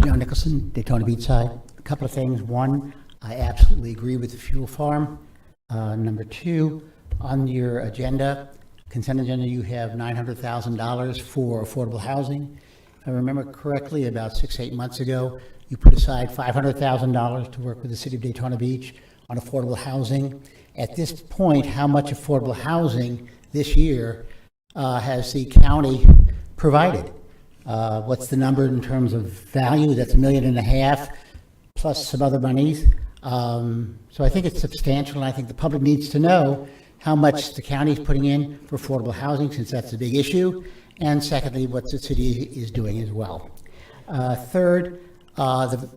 John Nicholson, Daytona Beachside. A couple of things. One, I absolutely agree with the fuel farm. Number two, on your agenda, consent agenda, you have $900,000 for affordable housing. If I remember correctly, about 6-8 months ago, you put aside $500,000 to work with the city of Daytona Beach on affordable housing. At this point, how much affordable housing this year has the county provided? What's the number in terms of value? That's $1.5 million plus some other monies. So I think it's substantial, and I think the public needs to know how much the county is putting in for affordable housing, since that's a big issue. And secondly, what the city is doing as well. Third, the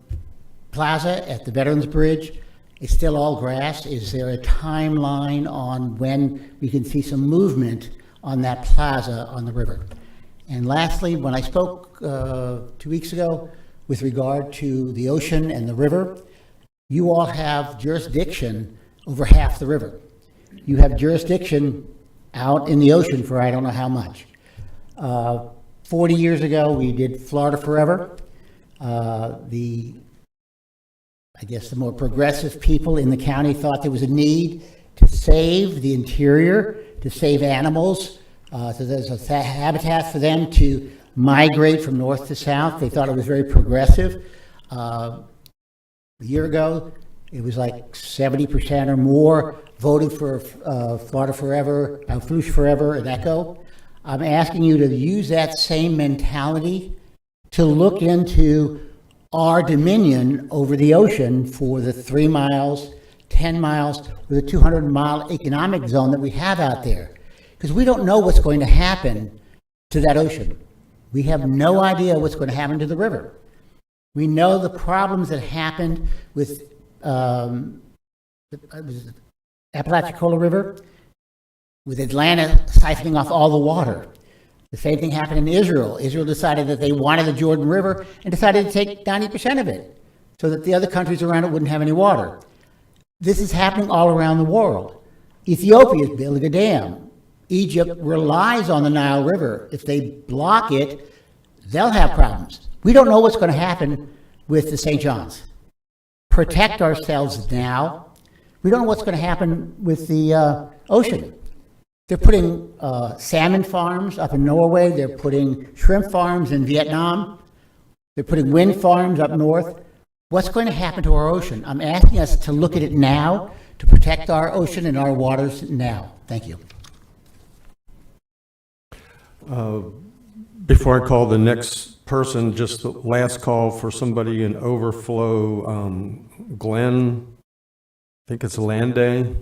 plaza at the Veterans Bridge is still all grass. Is there a timeline on when we can see some movement on that plaza on the river? And lastly, when I spoke 2 weeks ago with regard to the ocean and the river, you all have jurisdiction over half the river. You have jurisdiction out in the ocean for I don't know how much. 40 years ago, we did Florida Forever. I guess the more progressive people in the county thought there was a need to save the interior, to save animals, so there's a habitat for them to migrate from north to south. They thought it was very progressive. A year ago, it was like 70% or more voted for Florida Forever, Volusia Forever, and Echo. I'm asking you to use that same mentality to look into our dominion over the ocean for the 3 miles, 10 miles, or the 200-mile economic zone that we have out there. Because we don't know what's going to happen to that ocean. We have no idea what's going to happen to the river. We know the problems that happened with Apalachicola River, with Atlanta siphoning off all the water. The same thing happened in Israel. Israel decided that they wanted the Jordan River and decided to take 90% of it so that the other countries around it wouldn't have any water. This is happening all around the world. Ethiopia is building a dam. Egypt relies on the Nile River. If they block it, they'll have problems. We don't know what's going to happen with the St. John's. Protect ourselves now. We don't know what's going to happen with the ocean. They're putting salmon farms up in Norway. They're putting shrimp farms in Vietnam. They're putting wind farms up north. What's going to happen to our ocean? I'm asking us to look at it now, to protect our ocean and our waters now. Thank you. Before I call the next person, just the last call for somebody in overflow, Glenn, I think it's Land Day.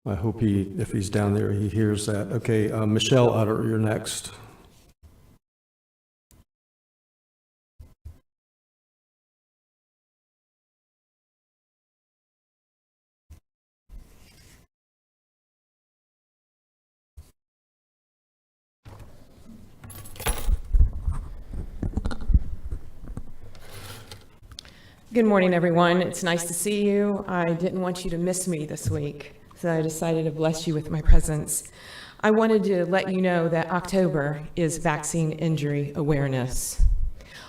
I hope if he's down there, he hears that. Okay, Michelle Utter, you're next. Good morning, everyone. It's nice to see you. I didn't want you to miss me this week, so I decided to bless you with my presence. I wanted to let you know that October is Vaccine Injury Awareness.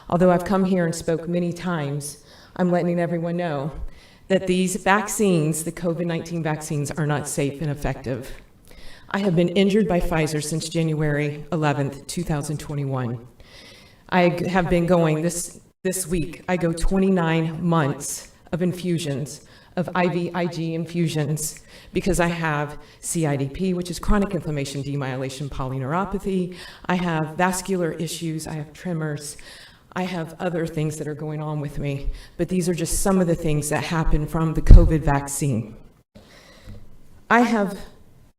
Although I've come here and spoke many times, I'm letting everyone know that these vaccines, the COVID-19 vaccines, are not safe and effective. I have been injured by Pfizer since January 11th, 2021. I have been going this week, I go 29 months of infusions, of IVIG infusions, because I have CIDP, which is chronic inflammation, demyelation, polyneuropathy. I have vascular issues. I have tremors. I have other things that are going on with me. But these are just some of the things that happen from the COVID vaccine. I have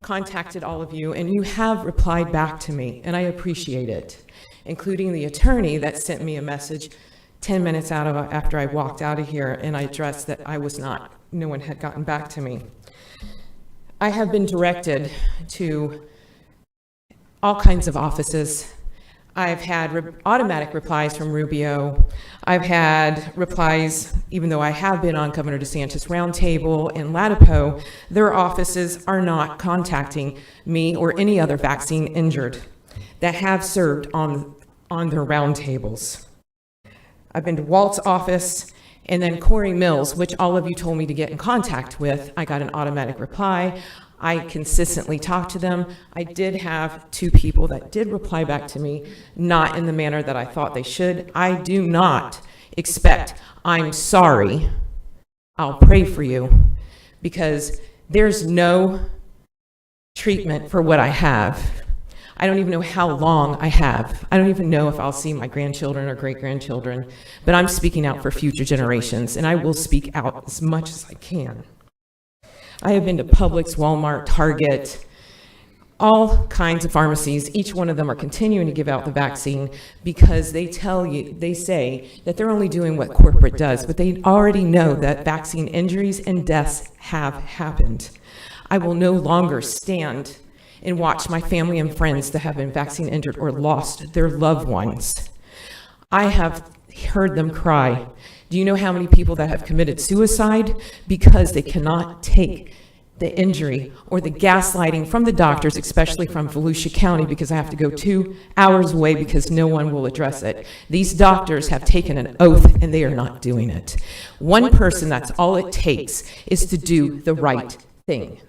contacted all of you, and you have replied back to me, and I appreciate it, including the attorney that sent me a message 10 minutes after I walked out of here, and I addressed that no one had gotten back to me. I have been directed to all kinds of offices. I've had automatic replies from Rubio. I've had replies, even though I have been on Governor DeSantis' roundtable in Latipo, their offices are not contacting me or any other vaccine injured that have served on their roundtables. I've been to Walt's office, and then Corey Mills, which all of you told me to get in contact with. I got an automatic reply. I consistently talked to them. I did have 2 people that did reply back to me, not in the manner that I thought they should. I do not expect, I'm sorry, I'll pray for you, because there's no treatment for what I have. I don't even know how long I have. I don't even know if I'll see my grandchildren or great-grandchildren, but I'm speaking out for future generations, and I will speak out as much as I can. I have been to Publix, Walmart, Target, all kinds of pharmacies. Each one of them are continuing to give out the vaccine because they say that they're only doing what corporate does, but they already know that vaccine injuries and deaths have happened. I will no longer stand and watch my family and friends that have been vaccine injured or lost their loved ones. I have heard them cry. Do you know how many people that have committed suicide because they cannot take the injury or the gaslighting from the doctors, especially from Volusia County, because I have to go 2 hours away because no one will address it. These doctors have taken an oath and they are not doing it. One person, that's all it takes, is to do the right thing.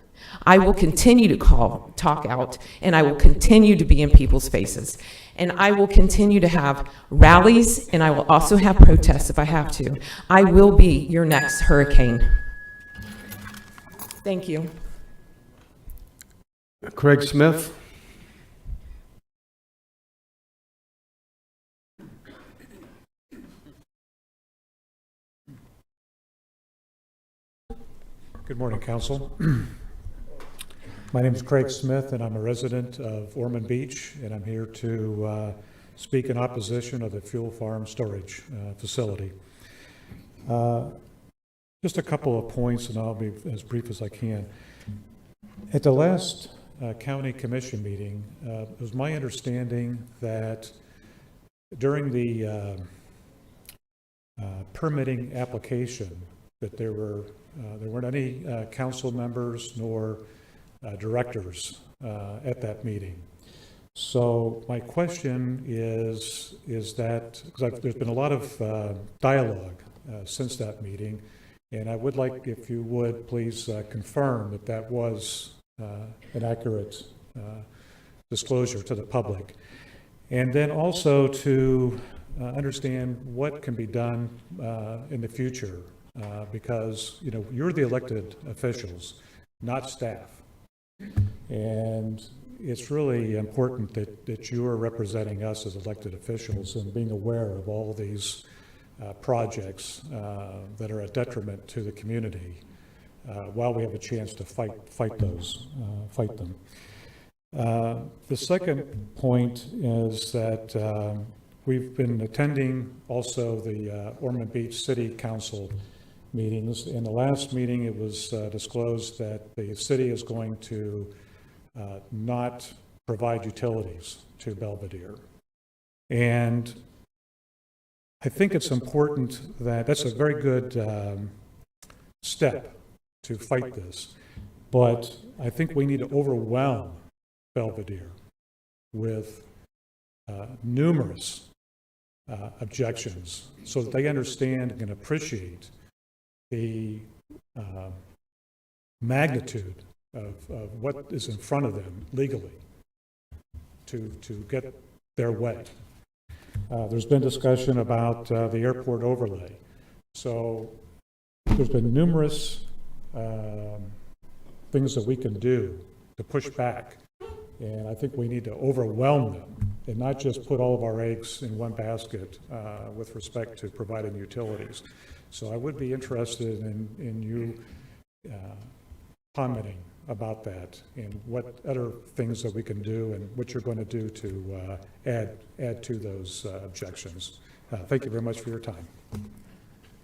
I will continue to talk out, and I will continue to be in people's faces. And I will continue to have rallies, and I will also have protests if I have to. I will be your next hurricane. Thank you. Craig Smith. Good morning, Council. My name is Craig Smith, and I'm a resident of Ormond Beach, and I'm here to speak in opposition of the fuel farm storage facility. Just a couple of points, and I'll be as brief as I can. At the last county commission meeting, it was my understanding that during the permitting application that there weren't any council members nor directors at that meeting. So my question is that, because there's been a lot of dialogue since that meeting, And I would like, if you would, please confirm that that was an accurate disclosure to the public. And then also to understand what can be done in the future, because, you know, you're the elected officials, not staff. And it's really important that you are representing us as elected officials and being aware of all these projects that are a detriment to the community while we have a chance to fight them. The second point is that we've been attending also the Ormond Beach City Council meetings. In the last meeting, it was disclosed that the city is going to not provide utilities to Belvedere. And I think it's important that's a very good step to fight this. But I think we need to overwhelm Belvedere with numerous objections so that they understand and can appreciate the magnitude of what is in front of them legally to get their way. There's been discussion about the airport overlay. So there's been numerous things that we can do to push back. And I think we need to overwhelm them and not just put all of our eggs in one basket with respect to providing utilities. So I would be interested in you commenting about that and what other things that we can do and what you're going to do to add to those objections. Thank you very much for your time.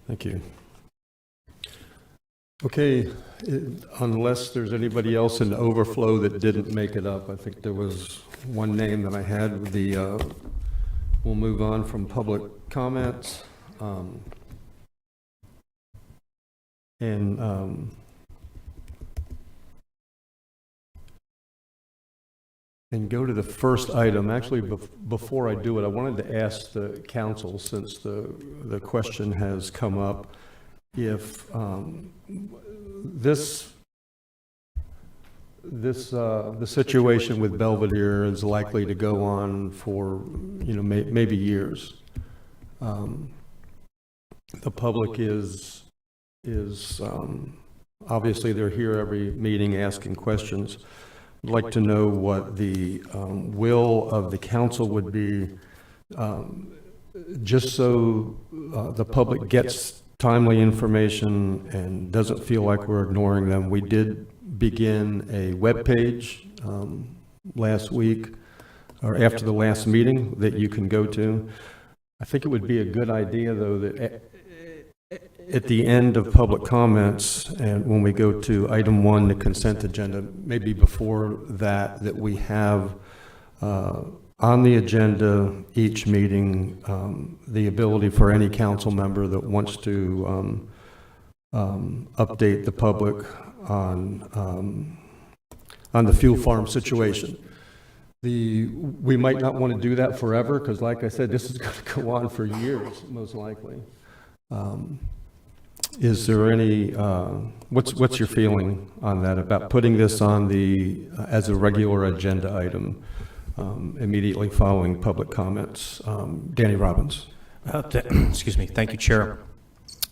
Thank you. Okay, unless there's anybody else in the overflow that didn't make it up, I think there was one name that I had. We'll move on from public comments. And go to the first item. Actually, before I do it, I wanted to ask the council, since the question has come up, if the situation with Belvedere is likely to go on for, you know, maybe years. The public is obviously they're here every meeting asking questions. I'd like to know what the will of the council would be, just so the public gets timely information and doesn't feel like we're ignoring them. We did begin a web page last week, or after the last meeting, that you can go to. I think it would be a good idea, though, that at the end of public comments, and when we go to item 1, the consent agenda, maybe before that, that we have on the agenda each meeting the ability for any council member that wants to update the public on the fuel farm situation. We might not want to do that forever, because like I said, this is going to go on for years, most likely. Is there any, what's your feeling on that, about putting this on as a regular agenda item immediately following public comments? Danny Robbins. Excuse me. Thank you, Chair.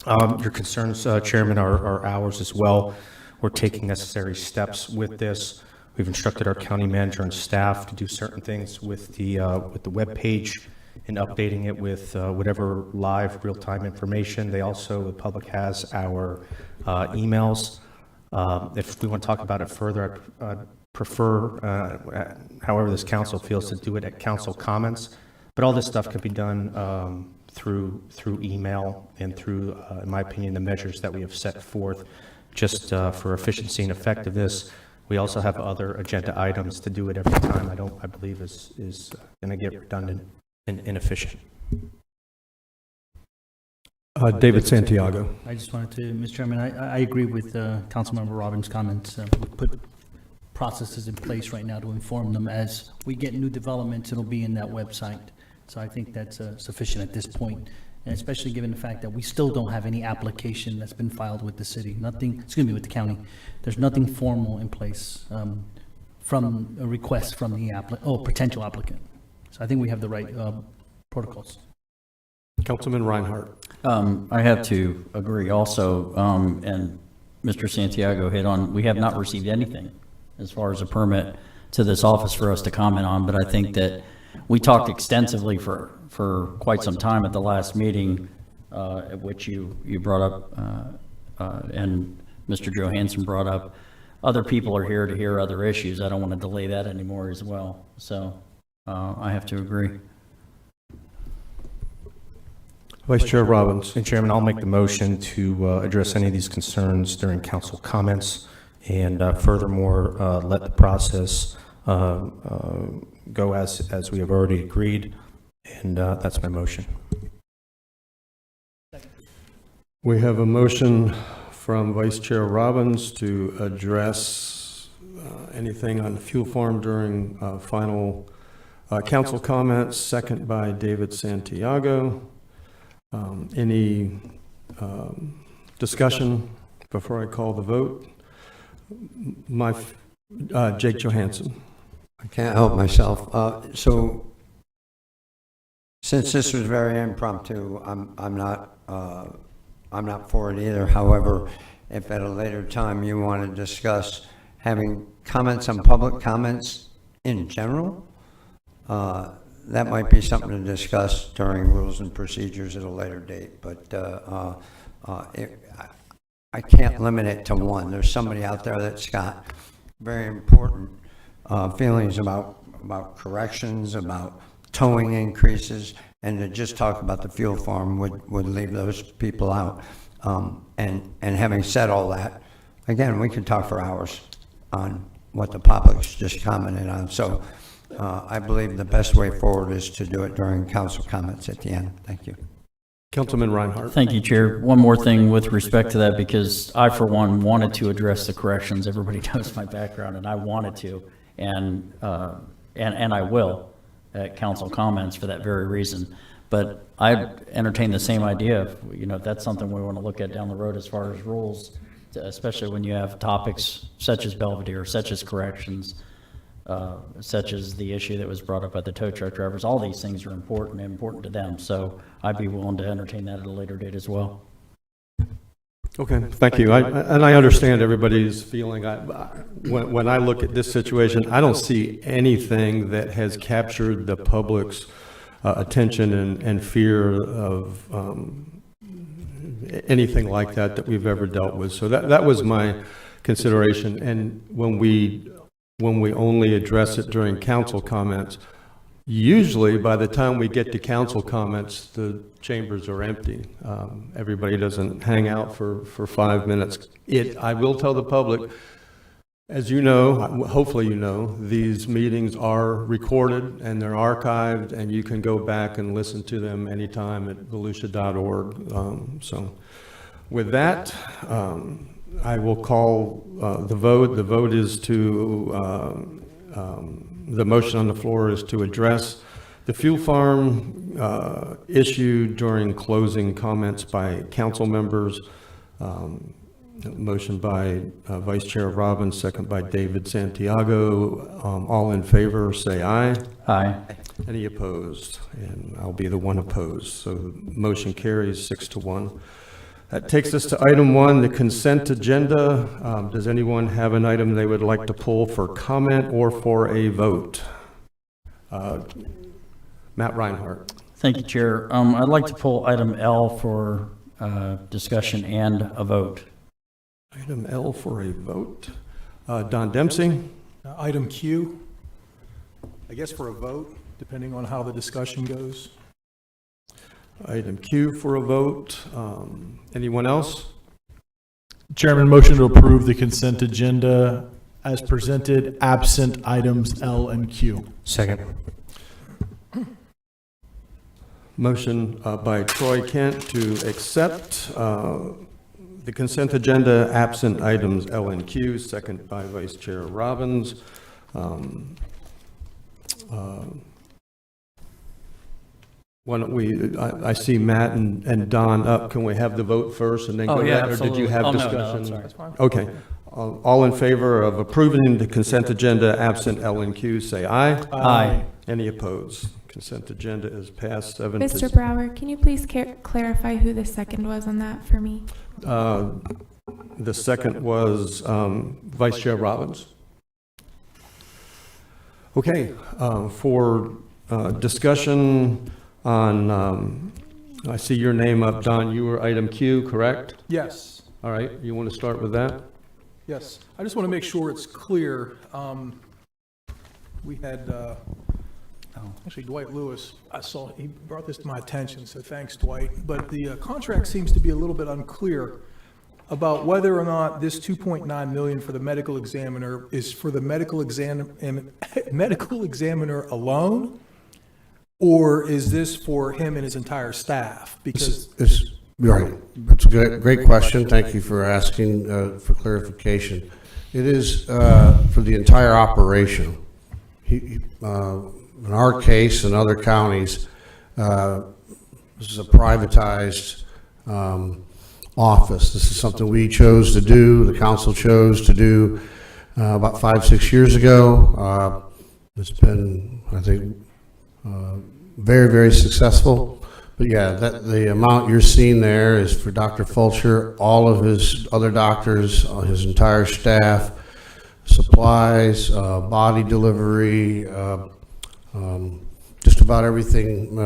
Your concerns, Chairman, are ours as well. We're taking necessary steps with this. We've instructed our county manager and staff to do certain things with the web page and updating it with whatever live real-time information. The public has our emails. If we want to talk about it further, I'd prefer, however this council feels, to do it at council comments. But all this stuff can be done through email and through, in my opinion, the measures that we have set forth just for efficiency and effectiveness. We also have other agenda items to do it every time. I believe is going to get redundant and inefficient. David Santiago. I just wanted to, Mr. Chairman, I agree with Councilmember Robbins' comments. We put processes in place right now to inform them. As we get new developments, it'll be in that website. So I think that's sufficient at this point. and especially given the fact that we still don't have any application that's been filed with the city, nothing, excuse me, with the county. There's nothing formal in place from a request from the potential applicant. So I think we have the right protocols. Councilman Reinhardt. I have to agree also, and Mr. Santiago hit on, we have not received anything as far as a permit to this office for us to comment on, but I think that we talked extensively for quite some time at the last meeting, at which you brought up, and Mr. Johansson brought up, other people are here to hear other issues. I don't want to delay that anymore as well. So I have to agree. Vice Chair Robbins. And Chairman, I'll make the motion to address any of these concerns during council comments, and furthermore, let the process go as we have already agreed, and that's my motion. We have a motion from Vice Chair Robbins to address anything on the fuel farm during final council comments, second by David Santiago. Any discussion before I call the vote? Jake Johansson. I can't help myself. So, since this was very impromptu, I'm not for it either. However, if at a later time you want to discuss having comments on public comments in general, that might be something to discuss during rules and procedures at a later date. But I can't limit it to one. There's somebody out there that's got very important feelings about corrections, about towing increases, and to just talk about the fuel farm would leave those people out. And having said all that, again, we could talk for hours on what the public's just commented on. So I believe the best way forward is to do it during council comments at the end. Thank you. Councilman Reinhardt. Thank you, Chair. One more thing with respect to that, because I, for one, wanted to address the corrections. Everybody knows my background, and I wanted to, and I will at council comments for that very reason. But I entertain the same idea. If that's something we want to look at down the road as far as rules, especially when you have topics such as Belvedere, such as corrections, such as the issue that was brought up by the tow truck drivers. All these things are important to them. So I'd be willing to entertain that at a later date as well. Okay, thank you. I understand everybody's feeling. When I look at this situation, I don't see anything that has captured the public's attention and fear of anything like that we've ever dealt with. So that was my consideration. And when we only address it during council comments, usually by the time we get to council comments, the chambers are empty. Everybody doesn't hang out for 5 minutes. I will tell the public, as you know, hopefully you know, these meetings are recorded and they're archived, and you can go back and listen to them anytime at volusia.org. So with that, I will call the vote. The vote is to, the motion on the floor is to address the fuel farm issue during closing comments by council members. Motion by Vice Chair Robbins, second by David Santiago. All in favor, say aye. Aye. Any opposed? And I'll be the one opposed. So motion carries 6-1. That takes us to item 1, the consent agenda. Does anyone have an item they would like to pull for comment or for a vote? Matt Reinhardt. Thank you, Chair. I'd like to pull item L for discussion and a vote. Item L for a vote. Don Dempsey. Item Q, I guess for a vote, depending on how the discussion goes. Item Q for a vote. Anyone else? Chairman, motion to approve the consent agenda as presented, absent items L and Q. Second. Motion by Troy Kent to accept the consent agenda, absent items L and Q, second by Vice Chair Robbins. Why don't we, I see Matt and Don up. Can we have the vote first and then go yeah, that? Or did you absolutely. have Oh, no, discussion? no, I'm sorry. That's fine. Okay. All in favor of approving the consent agenda absent L and Q, say aye. Aye. Any opposed? Consent agenda is passed 7 to Mr. Brower, can you please clarify who the second was on that for me? The second was Vice Chair Robbins. Okay, for discussion on, I see your name up, Don. You were item Q, correct? Yes. All right, you want to start with that? Yes. I just want to make sure it's clear. We had, actually Dwight Lewis, I saw, he brought this to my attention, so thanks, Dwight. But the contract seems to be a little bit unclear about whether or not this 2.9 million for the medical examiner is for the medical examiner alone, or is this for him and his entire staff? Because right, it's a great question. Thank you for asking for clarification. It is for the entire operation. In our case and other counties, this is a privatized office. This is something we chose to do, the council chose to do about 5-6 years ago. It's been, I think, very, very successful. But yeah, the amount you're seeing there is for Dr. Fulcher, all of his other doctors, his entire staff, supplies, body delivery, just about everything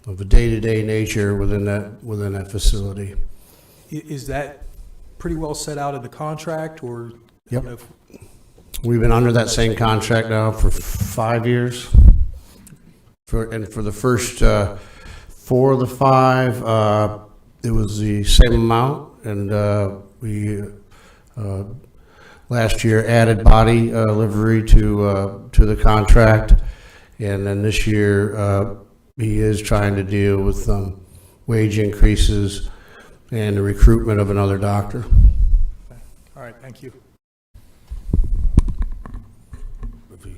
of a day-to-day nature within that facility. is that pretty well set out in the contract, or? Yep. We've been under that same contract now for 5 years. For the first 4 of the 5, it was the same amount, and we last year added body livery to the contract, and then this year he is trying to deal with wage increases and the recruitment of another doctor. Okay. All right, thank you.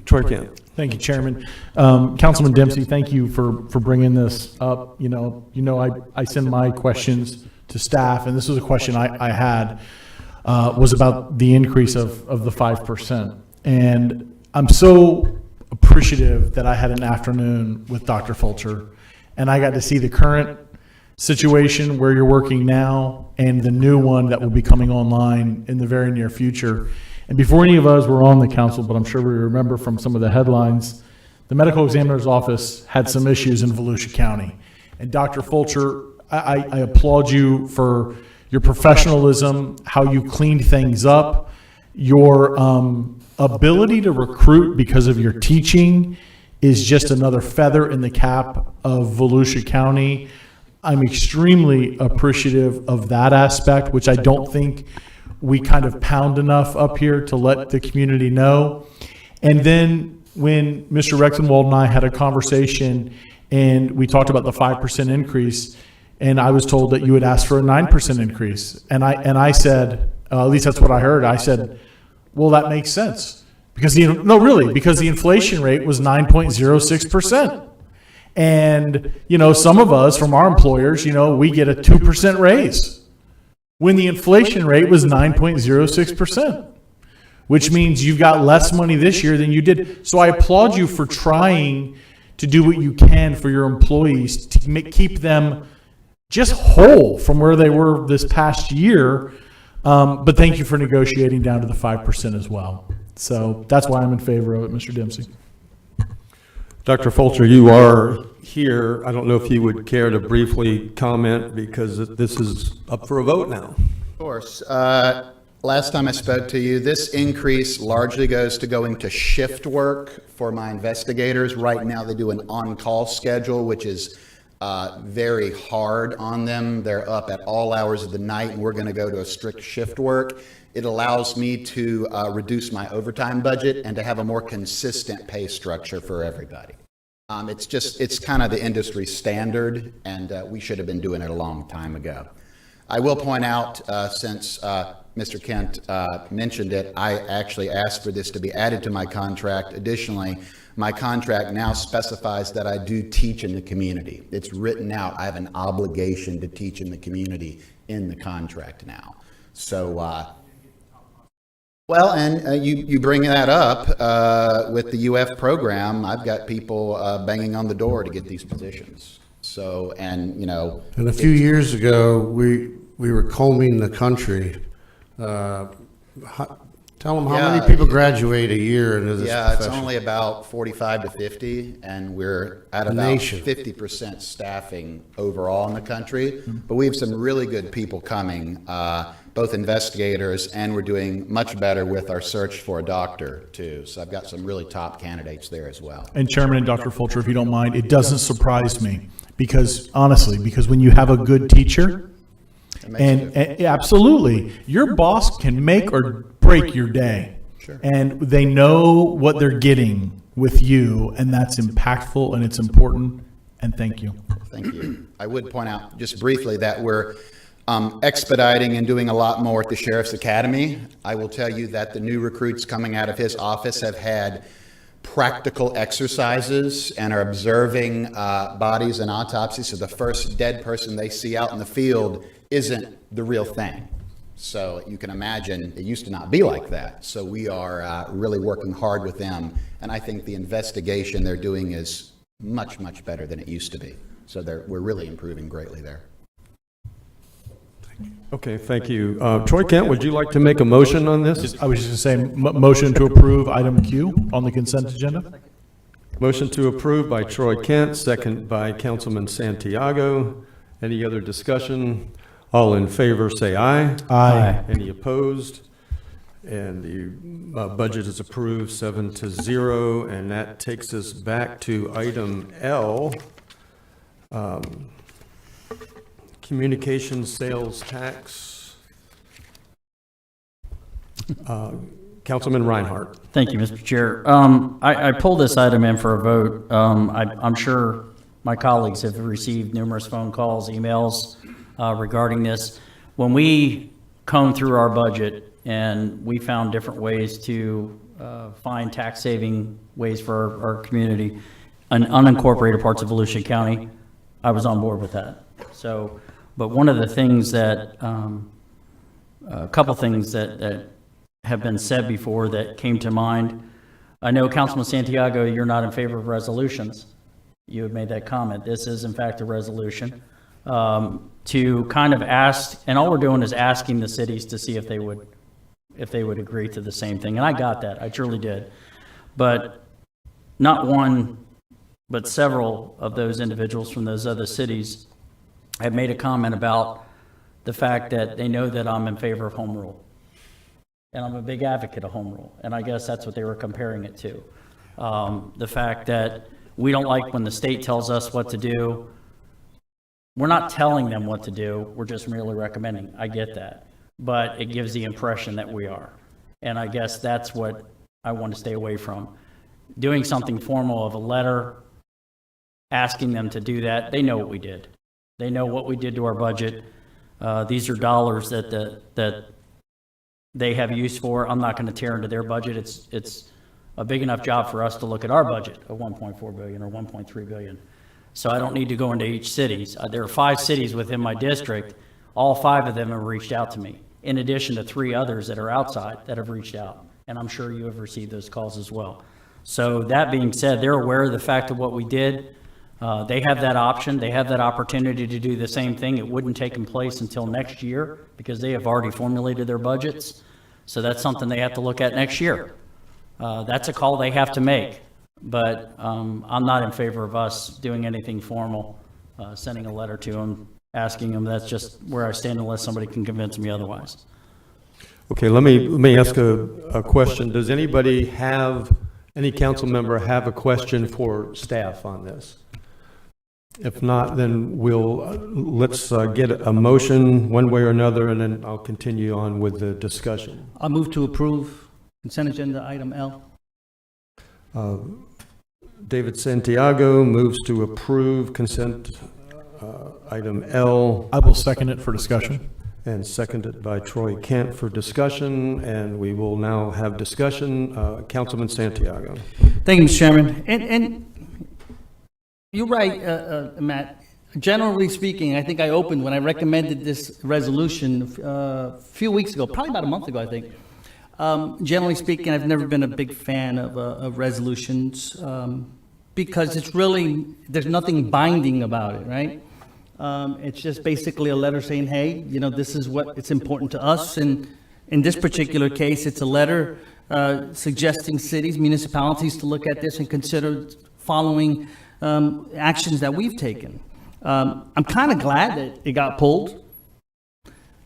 Troy Kent. Thank you, Chairman. Councilman Dempsey, thank you for bringing this up. I send my questions to staff, and this was a question I had, was about the increase of the 5%. And I'm so appreciative that I had an afternoon with Dr. Fulcher, and I got to see the current situation where you're working now and the new one that will be coming online in the very near future. And before any of us were on the council, but I'm sure we remember from some of the headlines, the medical examiner's office had some issues in Volusia County. And Dr. Fulcher, I applaud you for your professionalism, how you cleaned things up, your ability to recruit because of your teaching is just another feather in the cap of Volusia County. I'm extremely appreciative of that aspect, which I don't think we kind of pound enough up here to let the community know. And then when Mr. Rexenwald and I had a conversation and we talked about the 5% increase, and I was told that you had asked for a 9% increase. And I said, at least that's what I heard. I said, well, that makes sense. Because because the inflation rate was 9.06%. And, some of us from our employers, we get a 2% raise when the inflation rate was 9.06%, which means you've got less money this year than you did. So I applaud you for trying to do what you can for your employees to keep them just whole from where they were this past year. But thank you for negotiating down to the 5% as well. So that's why I'm in favor of it, Mr. Dempsey. Dr. Fulcher, you are here. I don't know if you would care to briefly comment because this is up for a vote now. Of course. Last time I spoke to you, this increase largely goes to going to shift work for my investigators. Right now they do an on-call schedule, which is very hard on them. They're up at all hours of the night, and we're going to go to a strict shift work. It allows me to reduce my overtime budget and to have a more consistent pay structure for everybody. It's kind of the industry standard, and we should have been doing it a long time ago. I will point out, since Mr. Kent mentioned it, I actually asked for this to be added to my contract. Additionally, my contract now specifies that I do teach in the community. It's written out. I have an obligation to teach in the community in the contract now. So, well, and you bring that up with the UF program. I've got people banging on the door to get these positions. So, and you know, and a few years ago, we were combing the country. Tell them how many people graduate a year into this profession. profession. It's only about 45 to 50, and we're at about 50% staffing overall in the country. But we have some really good people coming, both investigators, and we're doing much better with our search for a doctor too. So I've got some really top candidates there as well. And Chairman and Dr. Fulcher, if you don't mind, it doesn't surprise me because honestly, because when you have a good teacher, and absolutely, your boss can make or break your day. Sure. And they know what they're getting with you, and that's impactful and it's important. And thank you. Thank you. I would point out just briefly that we're expediting and doing a lot more at the Sheriff's Academy. I will tell you that the new recruits coming out of his office have had practical exercises and are observing bodies and autopsies. So the first dead person they see out in the field isn't the real thing. So you can imagine it used to not be like that. So we are really working hard with them. And I think the investigation they're doing is much, much better than it used to be. So we're really improving greatly there. Okay, thank you. Troy Kent, would you like to make a motion on this? I was just going to say, motion to approve item Q on the consent agenda. Motion to approve by Troy Kent, second by Councilman Santiago. Any other discussion? All in favor, say aye. Aye. Any opposed? And the budget is approved 7-0, and that takes us back to item L, communication sales tax. Councilman Reinhardt. Thank you, Mr. Chair. I pulled this item in for a vote. I'm sure my colleagues have received numerous phone calls, emails regarding this. When we combed through our budget and we found different ways to find tax saving ways for our community and unincorporated parts of Volusia County, I was on board with that. So, but one of the things that, a couple things that have been said before that came to mind. I know, Councilman Santiago, you're not in favor of resolutions. You have made that comment. This is in fact a resolution to kind of ask, and all we're doing is asking the cities to see if they would agree to the same thing. And I got that, I truly did. But not one, but several of those individuals from those other cities have made a comment about the fact that they know that I'm in favor of home rule. And I'm a big advocate of home rule. And I guess that's what they were comparing it to. The fact that we don't like when the state tells us what to do. We're not telling them what to do. We're just merely recommending. I get that. But it gives the impression that we are. And I guess that's what I want to stay away from. Doing something formal of a letter, asking them to do that. They know what we did. They know what we did to our budget. These are dollars that they have use for. I'm not going to tear into their budget. It's a big enough job for us to look at our budget of $1.4 billion or $1.3 billion. So I don't need to go into each cities. There are 5 cities within my district. All 5 of them have reached out to me, in addition to 3 others that are outside that have reached out. And I'm sure you have received those calls as well. So that being said, they're aware of the fact of what we did. They have that option. They have that opportunity to do the same thing. It wouldn't take place until next year because they have already formulated their budgets. So that's something they have to look at next year. That's a call they have to make. But I'm not in favor of us doing anything formal, sending a letter to them, asking them. That's just where I stand unless somebody can convince me otherwise. Okay, let me ask a question. Does anybody have, any council member have a question for staff on this? If not, then let's get a motion one way or another, and then I'll continue on with the discussion. I'll move to approve consent agenda item L. David Santiago moves to approve consent item L. I will second it for discussion. and seconded by Troy Kent for discussion, and we will now have discussion. Councilman Santiago. Thank you, Mr. Chairman. And you're right, Matt. Generally speaking, I think I opened when I recommended this resolution a few weeks ago, probably about a month ago, I think. Generally speaking, I've never been a big fan of resolutions because it's really, there's nothing binding about it, right? It's just basically a letter saying, hey, you know, this is what it's important to us. And in this particular case, it's a letter suggesting cities, municipalities to look at this and consider following actions that we've taken. I'm kind of glad that it got pulled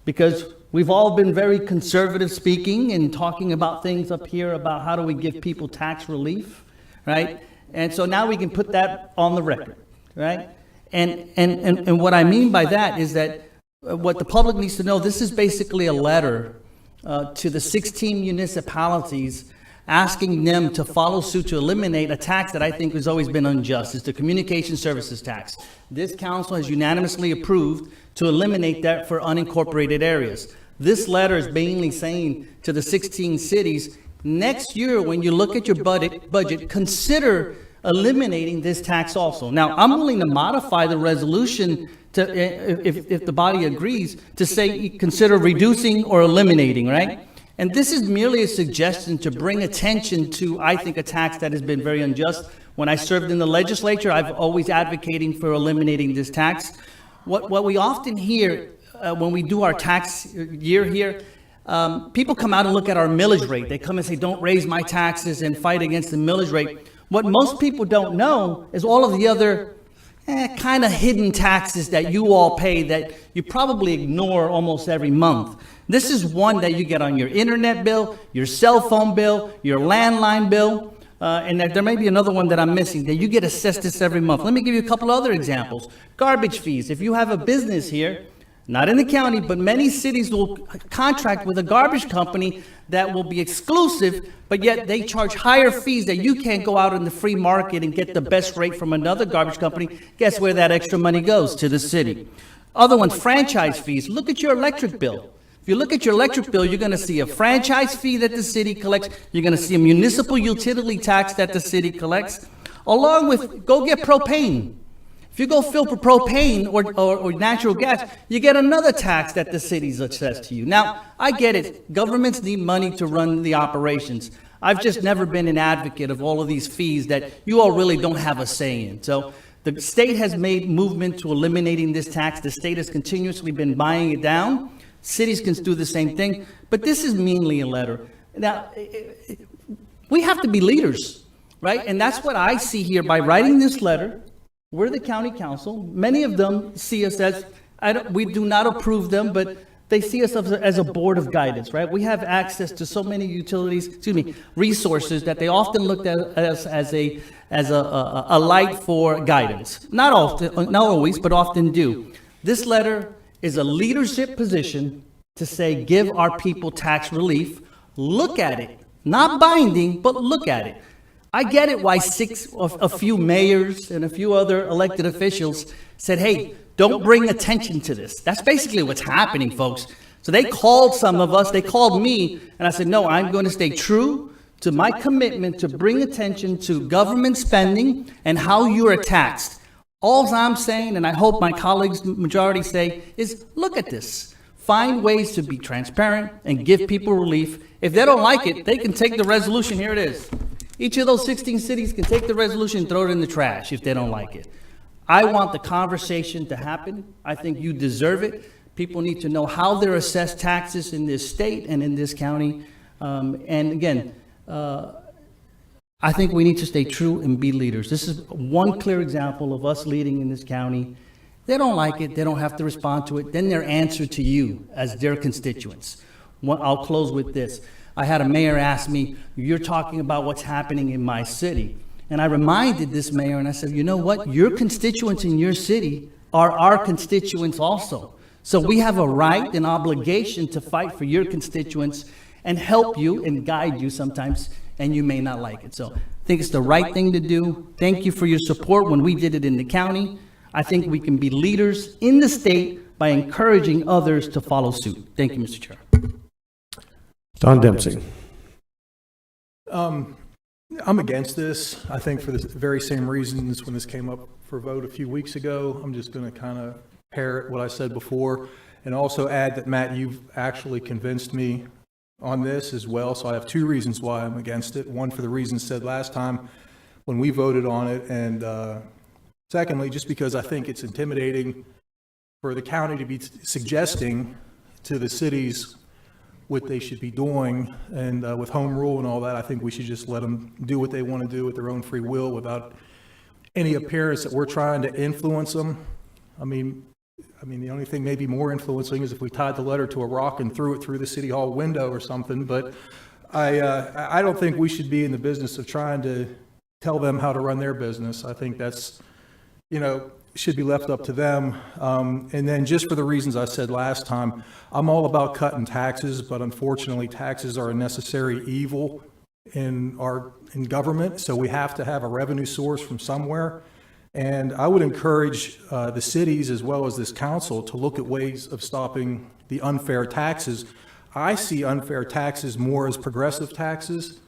because we've all been very conservative speaking and talking about things up here about how do we give people tax relief, right? And so now we can put that on the record, right? And what I mean by that is that what the public needs to know, this is basically a letter to the 16 municipalities asking them to follow suit to eliminate a tax that I think has always been unjust. It's the communication services tax. This council has unanimously approved to eliminate that for unincorporated areas. This letter is mainly saying to the 16 cities, next year when you look at your budget, consider eliminating this tax also. Now, I'm willing to modify the resolution to, if the body agrees, to say consider reducing or eliminating, right? And this is merely a suggestion to bring attention to, I think, a tax that has been very unjust. When I served in the legislature, I've always advocating for eliminating this tax. What we often hear when we do our tax year here, people come out and look at our millage rate. They come and say, don't raise my taxes and fight against the millage rate. What most people don't know is all of the other kind of hidden taxes that you all pay that you probably ignore almost every month. This is one that you get on your internet bill, your cell phone bill, your landline bill, and there may be another one that I'm missing that you get assessed this every month. Let me give you a couple other examples. Garbage fees. If you have a business here, not in the county, but many cities will contract with a garbage company that will be exclusive, but yet they charge higher fees that you can't go out in the free market and get the best rate from another garbage company. Guess where that extra money goes? To the city. Other ones, franchise fees. Look at your electric bill. If you look at your electric bill, you're going to see a franchise fee that the city collects. You're going to see a municipal utility tax that the city collects, along with go get propane. If you go fill for propane or natural gas, you get another tax that the city's assessed to you. Now, I get it. Governments need money to run the operations. I've just never been an advocate of all of these fees that you all really don't have a say in. So the state has made movement to eliminating this tax. The state has continuously been buying it down. Cities can do the same thing, but this is mainly a letter. Now, we have to be leaders, right? And that's what I see here by writing this letter. We're the county council. Many of them see us as, we do not approve them, but they see us as a board of guidance, right? We have access to so many resources that they often look at us as a light for guidance. Not often, not always, but often do. This letter is a leadership position to say, give our people tax relief. Look at it, not binding, but look at it. I get it why a few mayors and a few other elected officials said, hey, don't bring attention to this. That's basically what's happening, folks. So they called some of us, they called me, and I said, no, I'm going to stay true to my commitment to bring attention to government spending and how you are taxed. All I'm saying, and I hope my colleagues majority say, is look at this. Find ways to be transparent and give people relief. If they don't like it, they can take the resolution. Here it is. Each of those 16 cities can take the resolution and throw it in the trash if they don't like it. I want the conversation to happen. I think you deserve it. People need to know how they're assessed taxes in this state and in this county. And again, I think we need to stay true and be leaders. This is one clear example of us leading in this county. They don't like it. They don't have to respond to it. Then their answer to you as their constituents. I'll close with this. I had a mayor ask me, you're talking about what's happening in my city. And I reminded this mayor and I said, you know what? Your constituents in your city are our constituents also. So we have a right and obligation to fight for your constituents and help you and guide you sometimes, and you may not like it. So I think it's the right thing to do. Thank you for your support when we did it in the county. I think we can be leaders in the state, by encouraging others to follow suit. Thank you, Mr. Chair. Don Dempsey. I'm against this. I think for the very same reasons when this came up for vote a few weeks ago. I'm just going to kind of parrot what I said before and also add that, Matt, you've actually convinced me on this as well. So I have two reasons why I'm against it. One, for the reasons said last time when we voted on it. And secondly, just because I think it's intimidating for the county to be suggesting to the cities what they should be doing, and with home rule and all that, I think we should just let them do what they want to do with their own free will without any appearance that we're trying to influence them. I mean, the only thing maybe more influencing is if we tied the letter to a rock and threw it through the city hall window or something. But I don't think we should be in the business of trying to tell them how to run their business. I think that's, should be left up to them. And then just for the reasons I said last time, I'm all about cutting taxes, but unfortunately taxes are a necessary evil in government. So we have to have a revenue source from somewhere. And I would encourage the cities as well as this council to look at ways of stopping the unfair taxes. I see unfair taxes more as progressive taxes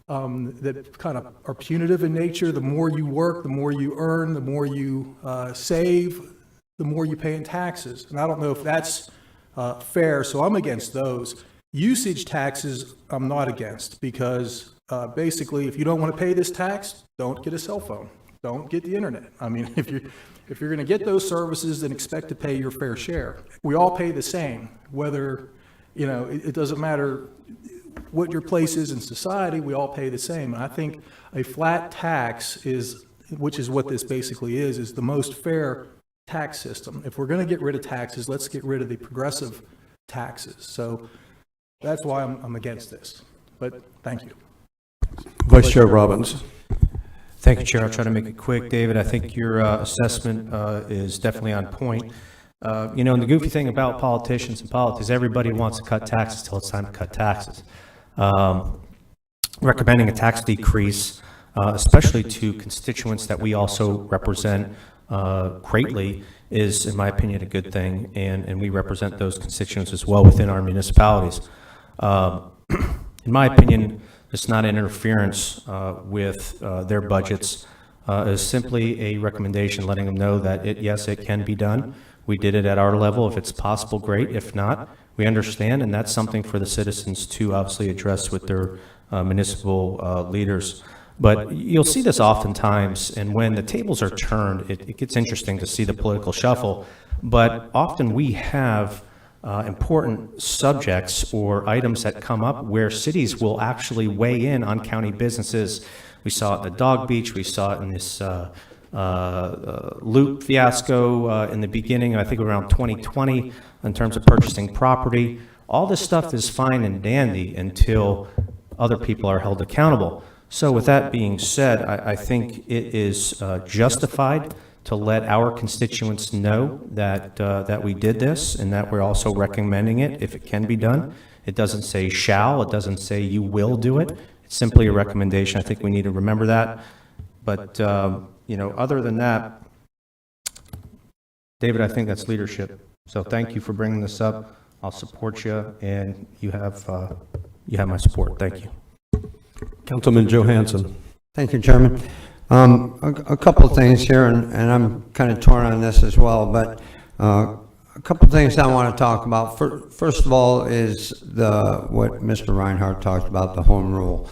that kind of are punitive in nature. The more you work, the more you earn, the more you save, the more you pay in taxes. And I don't know if that's fair, so I'm against those. Usage taxes, I'm not against, because basically, if you don't want to pay this tax, don't get a cell phone. Don't get the internet. I mean, if you're going to get those services, then expect to pay your fair share. We all pay the same, whether, it doesn't matter what your place is in society, we all pay the same. And I think a flat tax which is what this basically is the most fair tax system. If we're going to get rid of taxes, let's get rid of the progressive taxes. So that's why I'm against this. But thank you. Vice Chair Robbins. Thank you, Chair. I'll try to make it quick. David, I think your assessment is definitely on point. And the goofy thing about politicians and politics, everybody wants to cut taxes till it's time to cut taxes. Recommending a tax decrease, especially to constituents that we also represent greatly, is, in my opinion, a good thing, and we represent those constituents as well within our municipalities. In my opinion, it's not an interference with their budgets. It's simply a recommendation letting them know that, yes, it can be done. We did it at our level. If it's possible, great. If not, we understand, and that's something for the citizens to obviously address with their municipal leaders. But you'll see this oftentimes, and when the tables are turned, it gets interesting to see the political shuffle. But often we have important subjects or items that come up where cities will actually weigh in on county businesses. We saw it in the dog beach. We saw it in this loop fiasco in the beginning, I think around 2020, in terms of purchasing property. All this stuff is fine and dandy until other people are held accountable. So with that being said, I think it is justified to let our constituents know that we did this and that we're also recommending it if it can be done. It doesn't say shall, it doesn't say you will do it. It's simply a recommendation. I think we need to remember that. But, other than that, David, I think that's leadership. So thank you for bringing this up. I'll support you, and you have my support. Thank you. Councilman Johansson. Thank you, Chairman. A couple of things here, and I'm kind of torn on this as well, but a couple of things I want to talk about. First of all is what Mr. Reinhardt talked about, the home rule.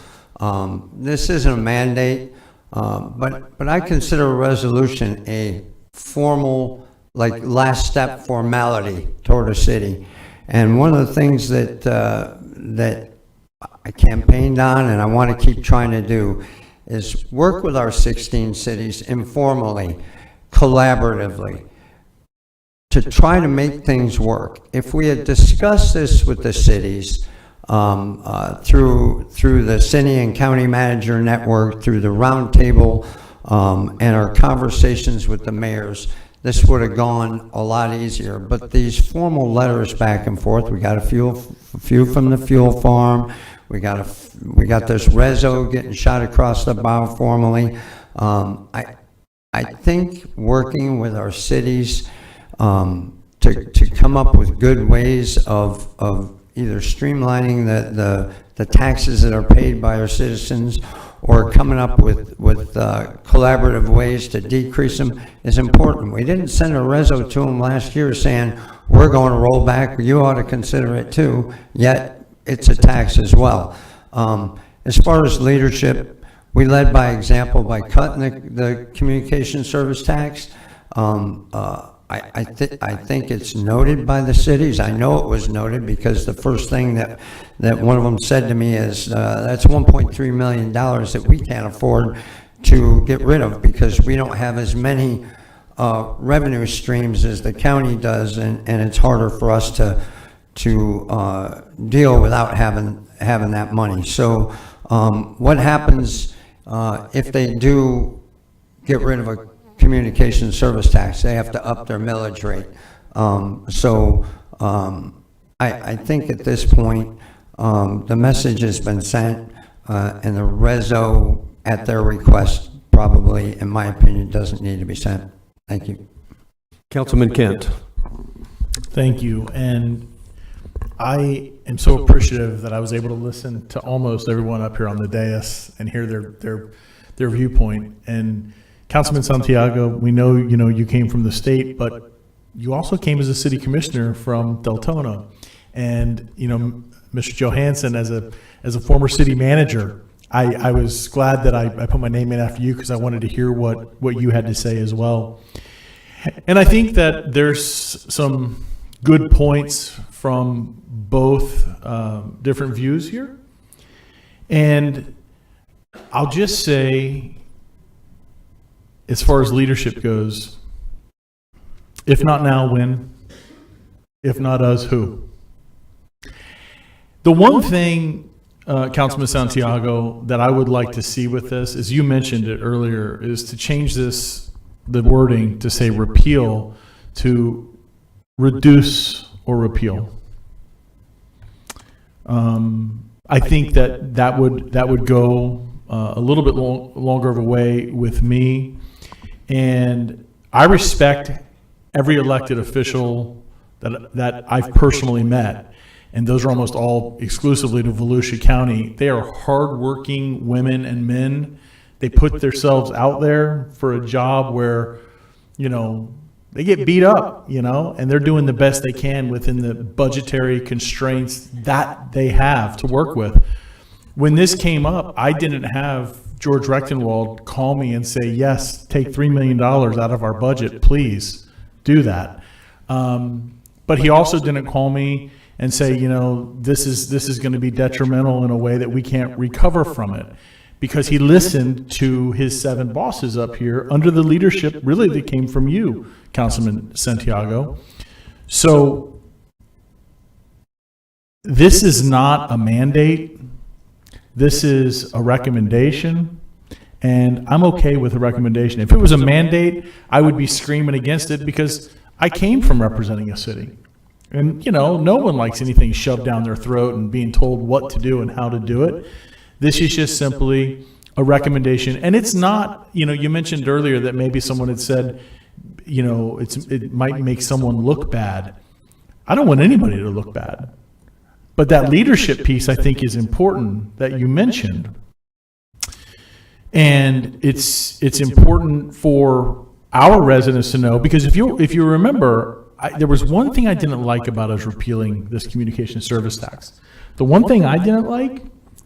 This isn't a mandate, but I consider a resolution a formal, last step formality toward a city. And one of the things that I campaigned on and I want to keep trying to do is work with our 16 cities informally, collaboratively, to try to make things work. If we had discussed this with the cities through the city and county manager network, through the roundtable, and our conversations with the mayors, this would have gone a lot easier. But these formal letters back and forth, we got a few from the fuel farm. We got this rezo getting shot across the bow formally. I think working with our cities to to come up with good ways of either streamlining the taxes that are paid by our citizens or coming up with collaborative ways to decrease them is important. We didn't send a reso to them last year saying, we're going to roll back, you ought to consider it too, yet it's a tax as well. As far as leadership, we led by example by cutting the communication service tax. I think it's noted by the cities. I know it was noted because the first thing that one of them said to me is, that's $1.3 million that we can't afford to get rid of because we don't have as many revenue streams as the county does, and it's harder for us to deal without having that money. So what happens if they do get rid of a communication service tax? They have to up their millage rate. I think at this point the message has been sent, and the reso at their request probably, in my opinion, doesn't need to be sent. Thank you. Councilman Kent. Thank you. And I am so appreciative that I was able to listen to almost everyone up here on the dais and hear their viewpoint. And Councilman Santiago, we know, you came from the state, but you also came as a city commissioner from Deltona. And, Mr. Johansson, as a former city manager, I was glad that I put my name in after you because I wanted to hear what you had to say as well. And I think that there's some good points from both different views here. And I'll just say, as far as leadership goes, if not now, when? If not us, who? The one thing, Councilman Santiago, that I would like to see with this, as you mentioned it earlier, is to change the wording to say repeal to reduce or repeal. I think that would go a little bit longer of a way with me, and I respect every elected official that I've personally met, and those are almost all exclusively to Volusia County. They are hardworking women and men. They put themselves out there for a job where, they get beat up, and they're doing the best they can within the budgetary constraints that they have to work with. When this came up, I didn't have George Rechtenwald call me and say, yes, take $3 million out of our budget, please do that. But he also didn't call me and say, this is going to be detrimental in a way that we can't recover from it. Because he listened to his 7 bosses up here under the leadership really that came from you, Councilman Santiago. So this is not a mandate. This is a recommendation, and I'm okay with a recommendation. If it was a mandate, I would be screaming against it because I came from representing a city. And, no one likes anything shoved down their throat and being told what to do and how to do it. This is just simply a recommendation. And it's not, you mentioned earlier that maybe someone had said, it might make someone look bad. I don't want anybody to look bad. But that leadership piece, I think, is important that you mentioned. And it's important for our residents to know, because if you remember, there was one thing I didn't like about us repealing this communication service tax. The one thing I didn't like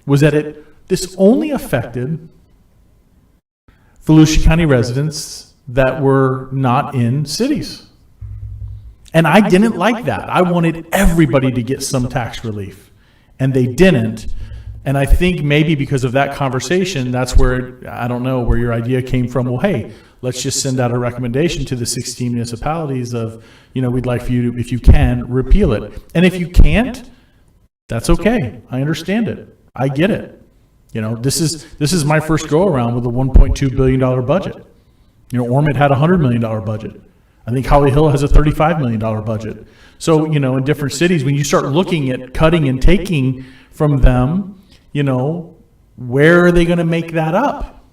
was that this only affected Volusia County residents that were not in cities. And I didn't like that. I wanted everybody to get some tax relief, and they didn't. And I think maybe because of that conversation, that's where, I don't know, where your idea came from. Well, hey, let's just send out a recommendation to the 16 municipalities of, we'd like for you to, if you can, repeal it. And if you can't, that's okay. I understand it. I get it. This is my first go around with a $1.2 billion budget. Ormond had a $100 million budget. I think Holly Hill has a $35 million budget. So, in different cities, when you start looking at cutting and taking from them, where are they going to make that up?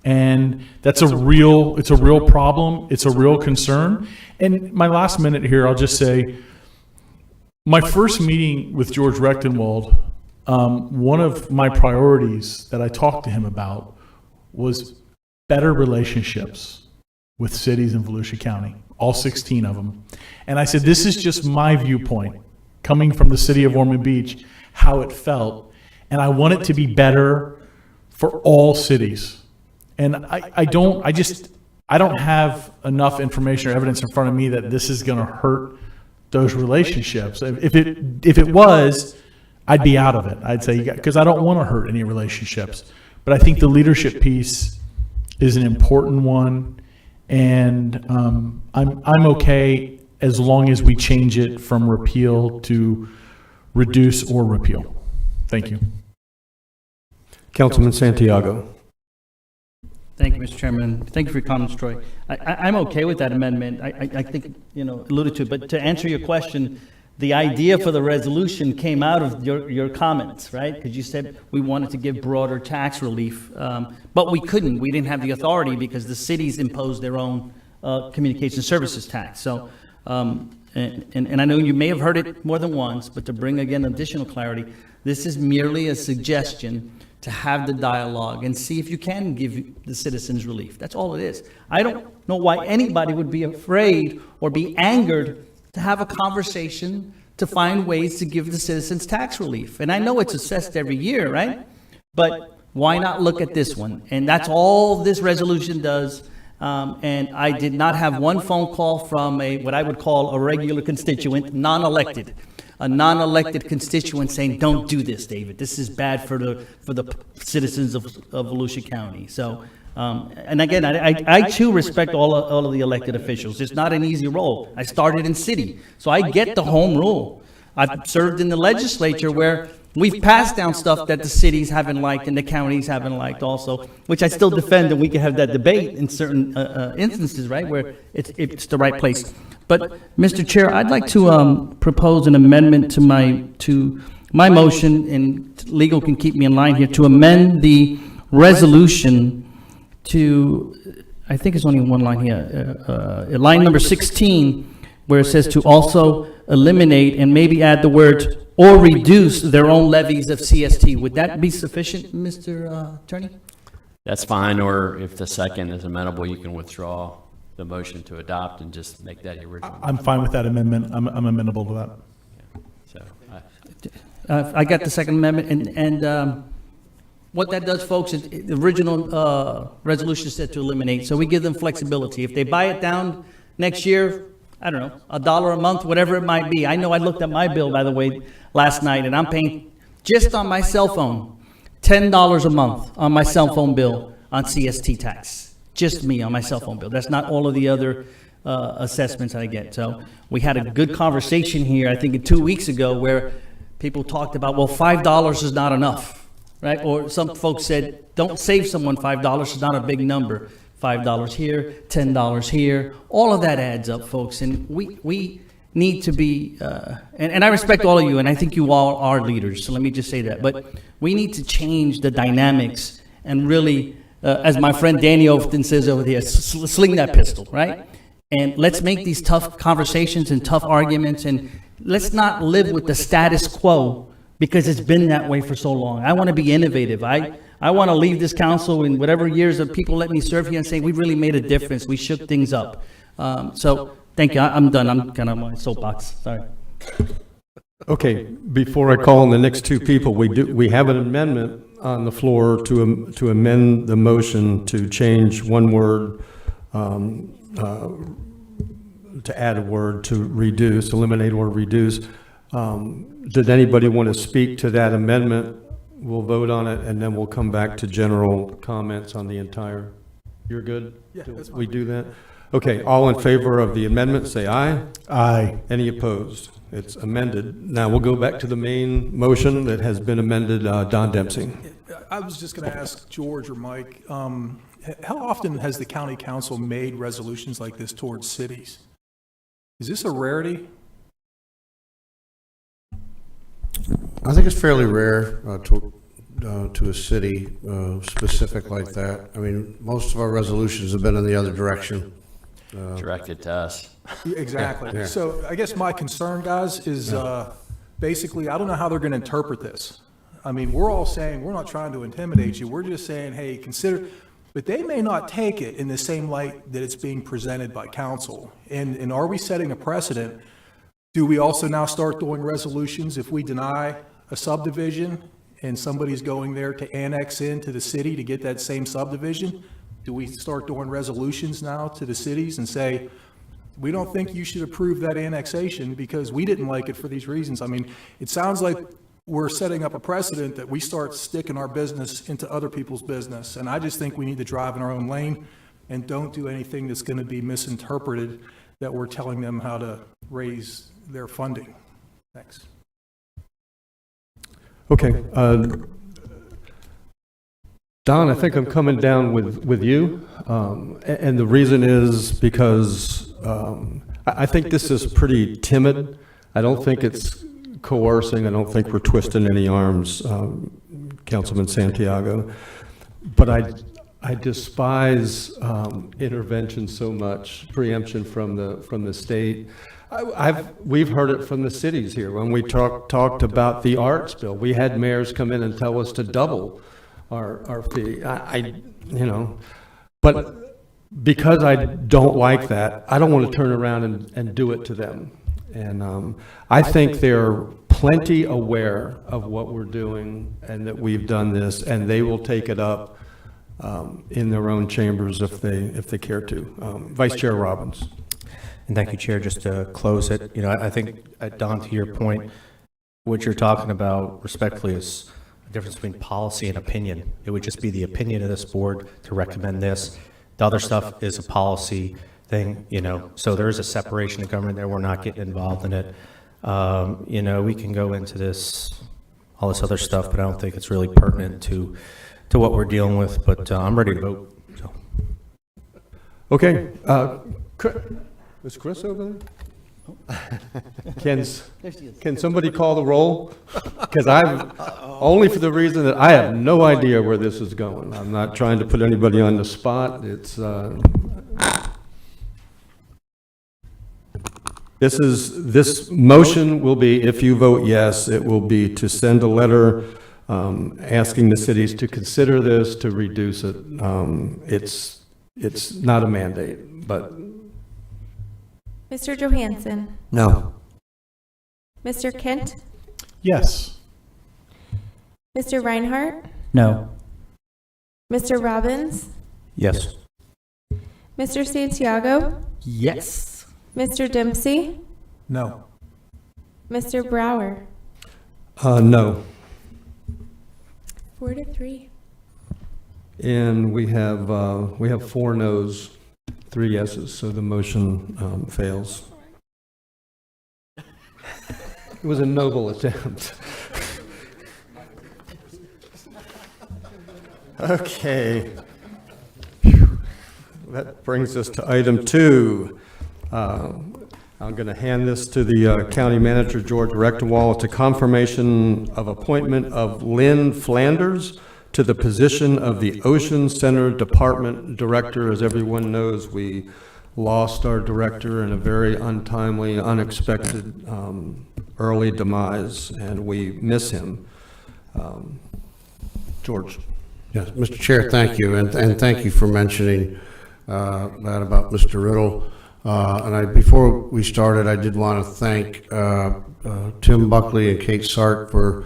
And it's a real problem. It's a real concern. And my last minute here, I'll just say, my first meeting with George Rechtenwald, one of my priorities that I talked to him about was better relationships with cities in Volusia County, all 16 of them. And I said, this is just my viewpoint, coming from the city of Ormond Beach, how it felt. And I want it to be better for all cities. And I don't have enough information or evidence in front of me that this is going to hurt those relationships. If it was, I'd be out of it. I'd say, because I don't want to hurt any relationships. But I think the leadership piece is an important one, and I'm okay as long as we change it from repeal to reduce or repeal. Thank you. Councilman Santiago. Thank you, Mr. Chairman. Thank you for your comments, Troy. I'm okay with that amendment. I think, alluded to it. But to answer your question, the idea for the resolution came out of your comments, right? Because you said we wanted to give broader tax relief, but we couldn't. We didn't have the authority because the cities imposed their own communication services tax. So, and I know you may have heard it more than once, but to bring again additional clarity, this is merely a suggestion to have the dialogue and see if you can give the citizens relief. That's all it is. I don't know why anybody would be afraid or be angered to have a conversation to find ways to give the citizens tax relief. And I know it's assessed every year, right? But why not look at this one? And that's all this resolution does. And I did not have one phone call from what I would call a regular constituent, a non-elected constituent saying, don't do this, David. This is bad for the citizens of Volusia County. So, and again, I too respect all of the elected officials. It's not an easy role. I started in city, so I get the home rule. I've served in the legislature where we've passed down stuff that the cities haven't liked and the counties haven't liked also, which I still defend, and we can have that debate in certain instances, right, where it's the right place. But, Mr. Chair, I'd like to propose an amendment to my motion, and legal can keep me in line here, to amend the resolution to, I think it's only one line here, line number 16, where it says to also eliminate and maybe add the words or reduce their own levies of CST. Would that be sufficient, Mr. Attorney? That's fine, or if the second is amenable, you can withdraw the motion to adopt and just make that the original. I'm fine with that amendment. I'm amenable to that. So I got the second amendment, and what that does, folks, is the original resolution said to eliminate, so we give them flexibility. If they buy it down next year, I don't know, $1 a month, whatever it might be. I know I looked at my bill, by the way, last night, and I'm paying just on my cell phone $10 a month on my cell phone bill on CST tax. Just me on my cell phone bill. That's not all of the other assessments I get. So we had a good conversation here, I think 2 weeks ago, where people talked about, well, $5 is not enough, right? Or some folks said, don't save someone $5, it's not a big number. $5 here, $10 here, all of that adds up, folks. And we need to be, and I respect all of you, and I think you all are leaders, so let me just say that. But we need to change the dynamics and really, as my friend Danny often says over here, sling that pistol, right? And let's make these tough conversations and tough arguments, and let's not live with the status quo because it's been that way for so long. I want to be innovative. I want to leave this council in whatever years of people let me serve here and say we really made a difference. We shook things up. So thank you. I'm done. I'm kind of on my soapbox. Sorry. Okay, before I call on the next two people, we have an amendment on the floor to amend the motion to change one word, to add a word to reduce, eliminate or reduce. Did anybody want to speak to that amendment? We'll vote on it, and then we'll come back to general comments on the entire. You're good? Yeah, that's fine. We do that? Okay, all in favor of the amendment, say aye. Aye. Any opposed? It's amended. Now we'll go back to the main motion that has been amended. Don Dempsey. I was just going to ask George or Mike, how often has the county council made resolutions like this towards cities? Is this a rarity? I think it's fairly rare to a city specific like that. I mean, most of our resolutions have been in the other direction. Directed to us. Exactly. Yeah. So I guess my concern, guys, is basically, I don't know how they're going to interpret this. I mean, we're all saying, we're not trying to intimidate you. We're just saying, hey, consider, but they may not take it in the same light that it's being presented by council. And are we setting a precedent? Do we also now start doing resolutions if we deny a subdivision and somebody's going there to annex into the city to get that same subdivision? Do we start doing resolutions now to the cities and say, we don't think you should approve that annexation because we didn't like it for these reasons? I mean, it sounds like we're setting up a precedent that we start sticking our business into other people's business. And I just think we need to drive in our own lane and don't do anything that's going to be misinterpreted that we're telling them how to raise their funding. Thanks. Okay. Don, I think I'm coming down with you. And the reason is because I think this is pretty timid. I don't think it's coercing. I don't think we're twisting any arms, Councilman Santiago. But I despise intervention so much, preemption from the state. We've heard it from the cities here. When we talked about the arts bill, we had mayors come in and tell us to double our fee. But because I don't like that, I don't want to turn around and do it to them. And I think they're plenty aware of what we're doing and that we've done this, and they will take it up in their own chambers if they care to. Vice Chair Robbins. And thank you, Chair. Just to close it, I think, Don, to your point, what you're talking about respectfully is the difference between policy and opinion. It would just be the opinion of this board to recommend this. The other stuff is a policy thing, so there is a separation of government there. We're not getting involved in it. We can go into all this other stuff, but I don't think it's really pertinent to what we're dealing with, but I'm ready to vote. So. Okay. Is Chris over there? Can somebody call the roll? Because only for the reason that I have no idea where this is going. I'm not trying to put anybody on the spot. It's this motion will be, if you vote yes, it will be to send a letter asking the cities to consider this, to reduce it. It's not a mandate, but. Mr. Johansson? No. Mr. Kent? Yes. Mr. Reinhardt? No. Mr. Robbins? Yes. Mr. Santiago? Yes. Mr. Dempsey? No. Mr. Brower? No. 4-3. And we have 4 noes, 3 yeses, so the motion fails. It was a noble attempt. Okay. That brings us to item 2. I'm going to hand this to the county manager, George Rectenwall. It's a confirmation of appointment of Lynn Flanders to the position of the Ocean Center Department Director. As everyone knows, we lost our director in a very untimely, unexpected early demise, and we miss him. George. Yes, Mr. Chair, thank you, and thank you for mentioning that about Mr. Riddle. Before we started, I did want to thank Tim Buckley and Kate Sart for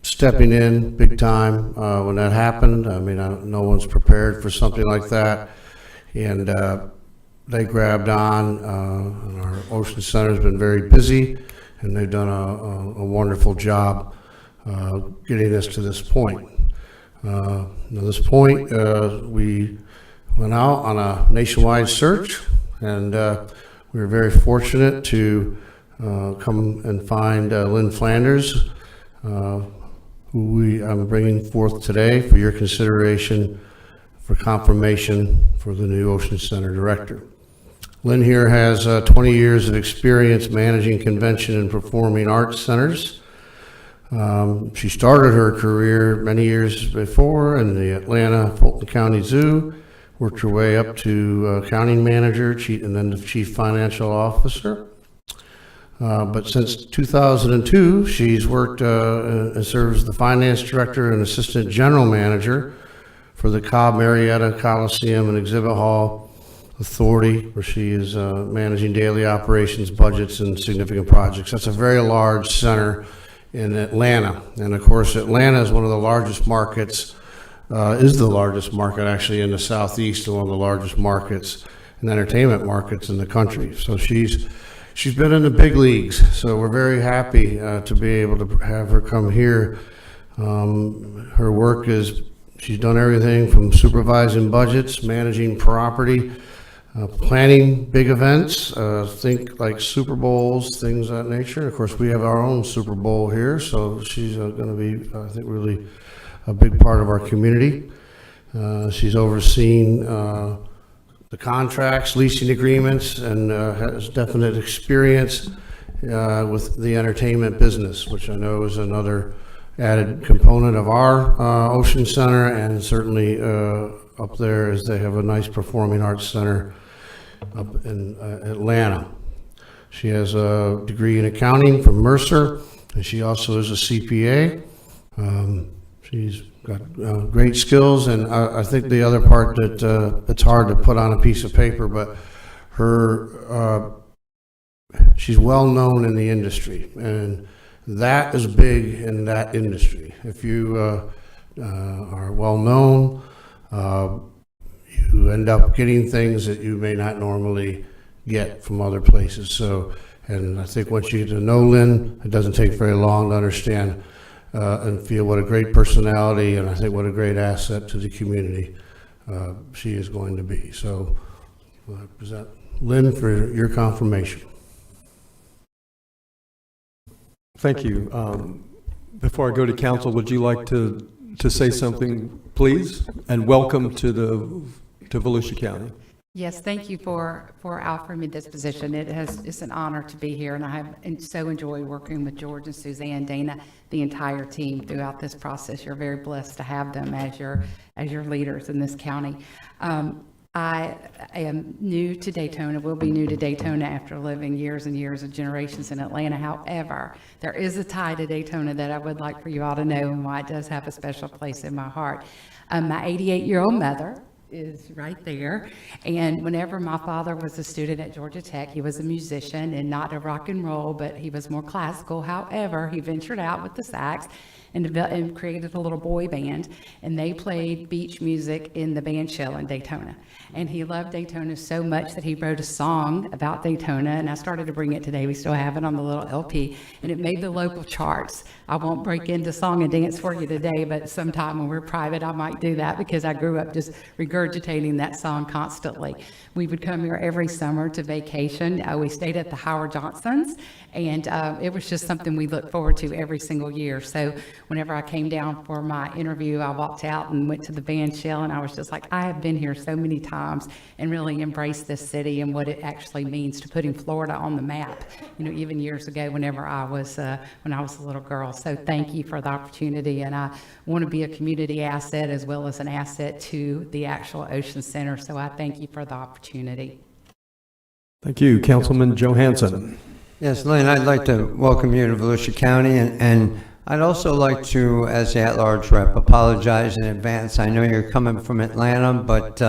stepping in big time when that happened. I mean, no one's prepared for something like that, and they grabbed on. And our Ocean Center has been very busy, and they've done a wonderful job getting us to this point. At this point, we went out on a nationwide search, and we were very fortunate to come and find Lynn Flanders, who I'm bringing forth today for your consideration for confirmation for the new Ocean Center Director. Lynn here has 20 years of experience managing convention and performing arts centers. She started her career many years before in the Atlanta Fulton County Zoo, worked her way up to accounting manager, and then the chief financial officer. But since 2002, she's worked and serves as the finance director and assistant general manager for the Cobb Marietta Coliseum and Exhibit Hall Authority, where she is managing daily operations, budgets, and significant projects. That's a very large center in Atlanta. And of course, Atlanta is one of the largest markets, is the largest market actually in the Southeast, and one of the largest markets and entertainment markets in the country. So she's been in the big leagues. So we're very happy to be able to have her come here. Her work is, she's done everything from supervising budgets, managing property, planning big events, think like Super Bowls, things of that nature. Of course, we have our own Super Bowl here, so she's going to be, I think, really a big part of our community. She's overseen the contracts, leasing agreements, and has definite experience with the entertainment business, which I know is another added component of our Ocean Center, and certainly up there as they have a nice performing arts center up in Atlanta. She has a degree in accounting from Mercer, and she also is a CPA. She's got great skills, and I think the other part that it's hard to put on a piece of paper, but she's well known in the industry, and that is big in that industry. If you are well known, you end up getting things that you may not normally get from other places. So, and I think once you get to know Lynn, it doesn't take very long to understand and feel what a great personality, and I think what a great asset to the community she is going to be. So, present Lynn for your confirmation. Thank you. Before I go to council, would you like to say something, please? And welcome to Volusia County. Yes, thank you for offering me this position. It's an honor to be here, and I have so enjoyed working with George and Suzanne, Dana, the entire team throughout this process. You're very blessed to have them as your leaders in this county. I am new to Daytona, will be new to Daytona after living years and years of generations in Atlanta. However, there is a tie to Daytona that I would like for you all to know, and why it does have a special place in my heart. My 88-year-old mother is right there, and whenever my father was a student at Georgia Tech, he was a musician, and not a rock and roll, but he was more classical. However, he ventured out with the sax and created a little boy band, and they played beach music in the band shell in Daytona. And he loved Daytona so much that he wrote a song about Daytona, and I started to bring it today. We still have it on the little LP, and it made the local charts. I won't break into song and dance for you today, but sometime when we're private, I might do that, because I grew up just regurgitating that song constantly. We would come here every summer to vacation. We stayed at the Howard Johnson's, and it was just something we looked forward to every single year. So whenever I came down for my interview, I walked out and went to the band shell, and I was just like, I have been here so many times and really embraced this city and what it actually means to putting Florida on the map, even years ago whenever I was a little girl. So thank you for the opportunity, and I want to be a community asset as well as an asset to the actual Ocean Center. So I thank you for the opportunity. Thank you. Councilman Johansson. Yes, Lynn, I'd like to welcome you to Volusia County, and I'd also like to, as the at-large rep, apologize in advance. I know you're coming from Atlanta, but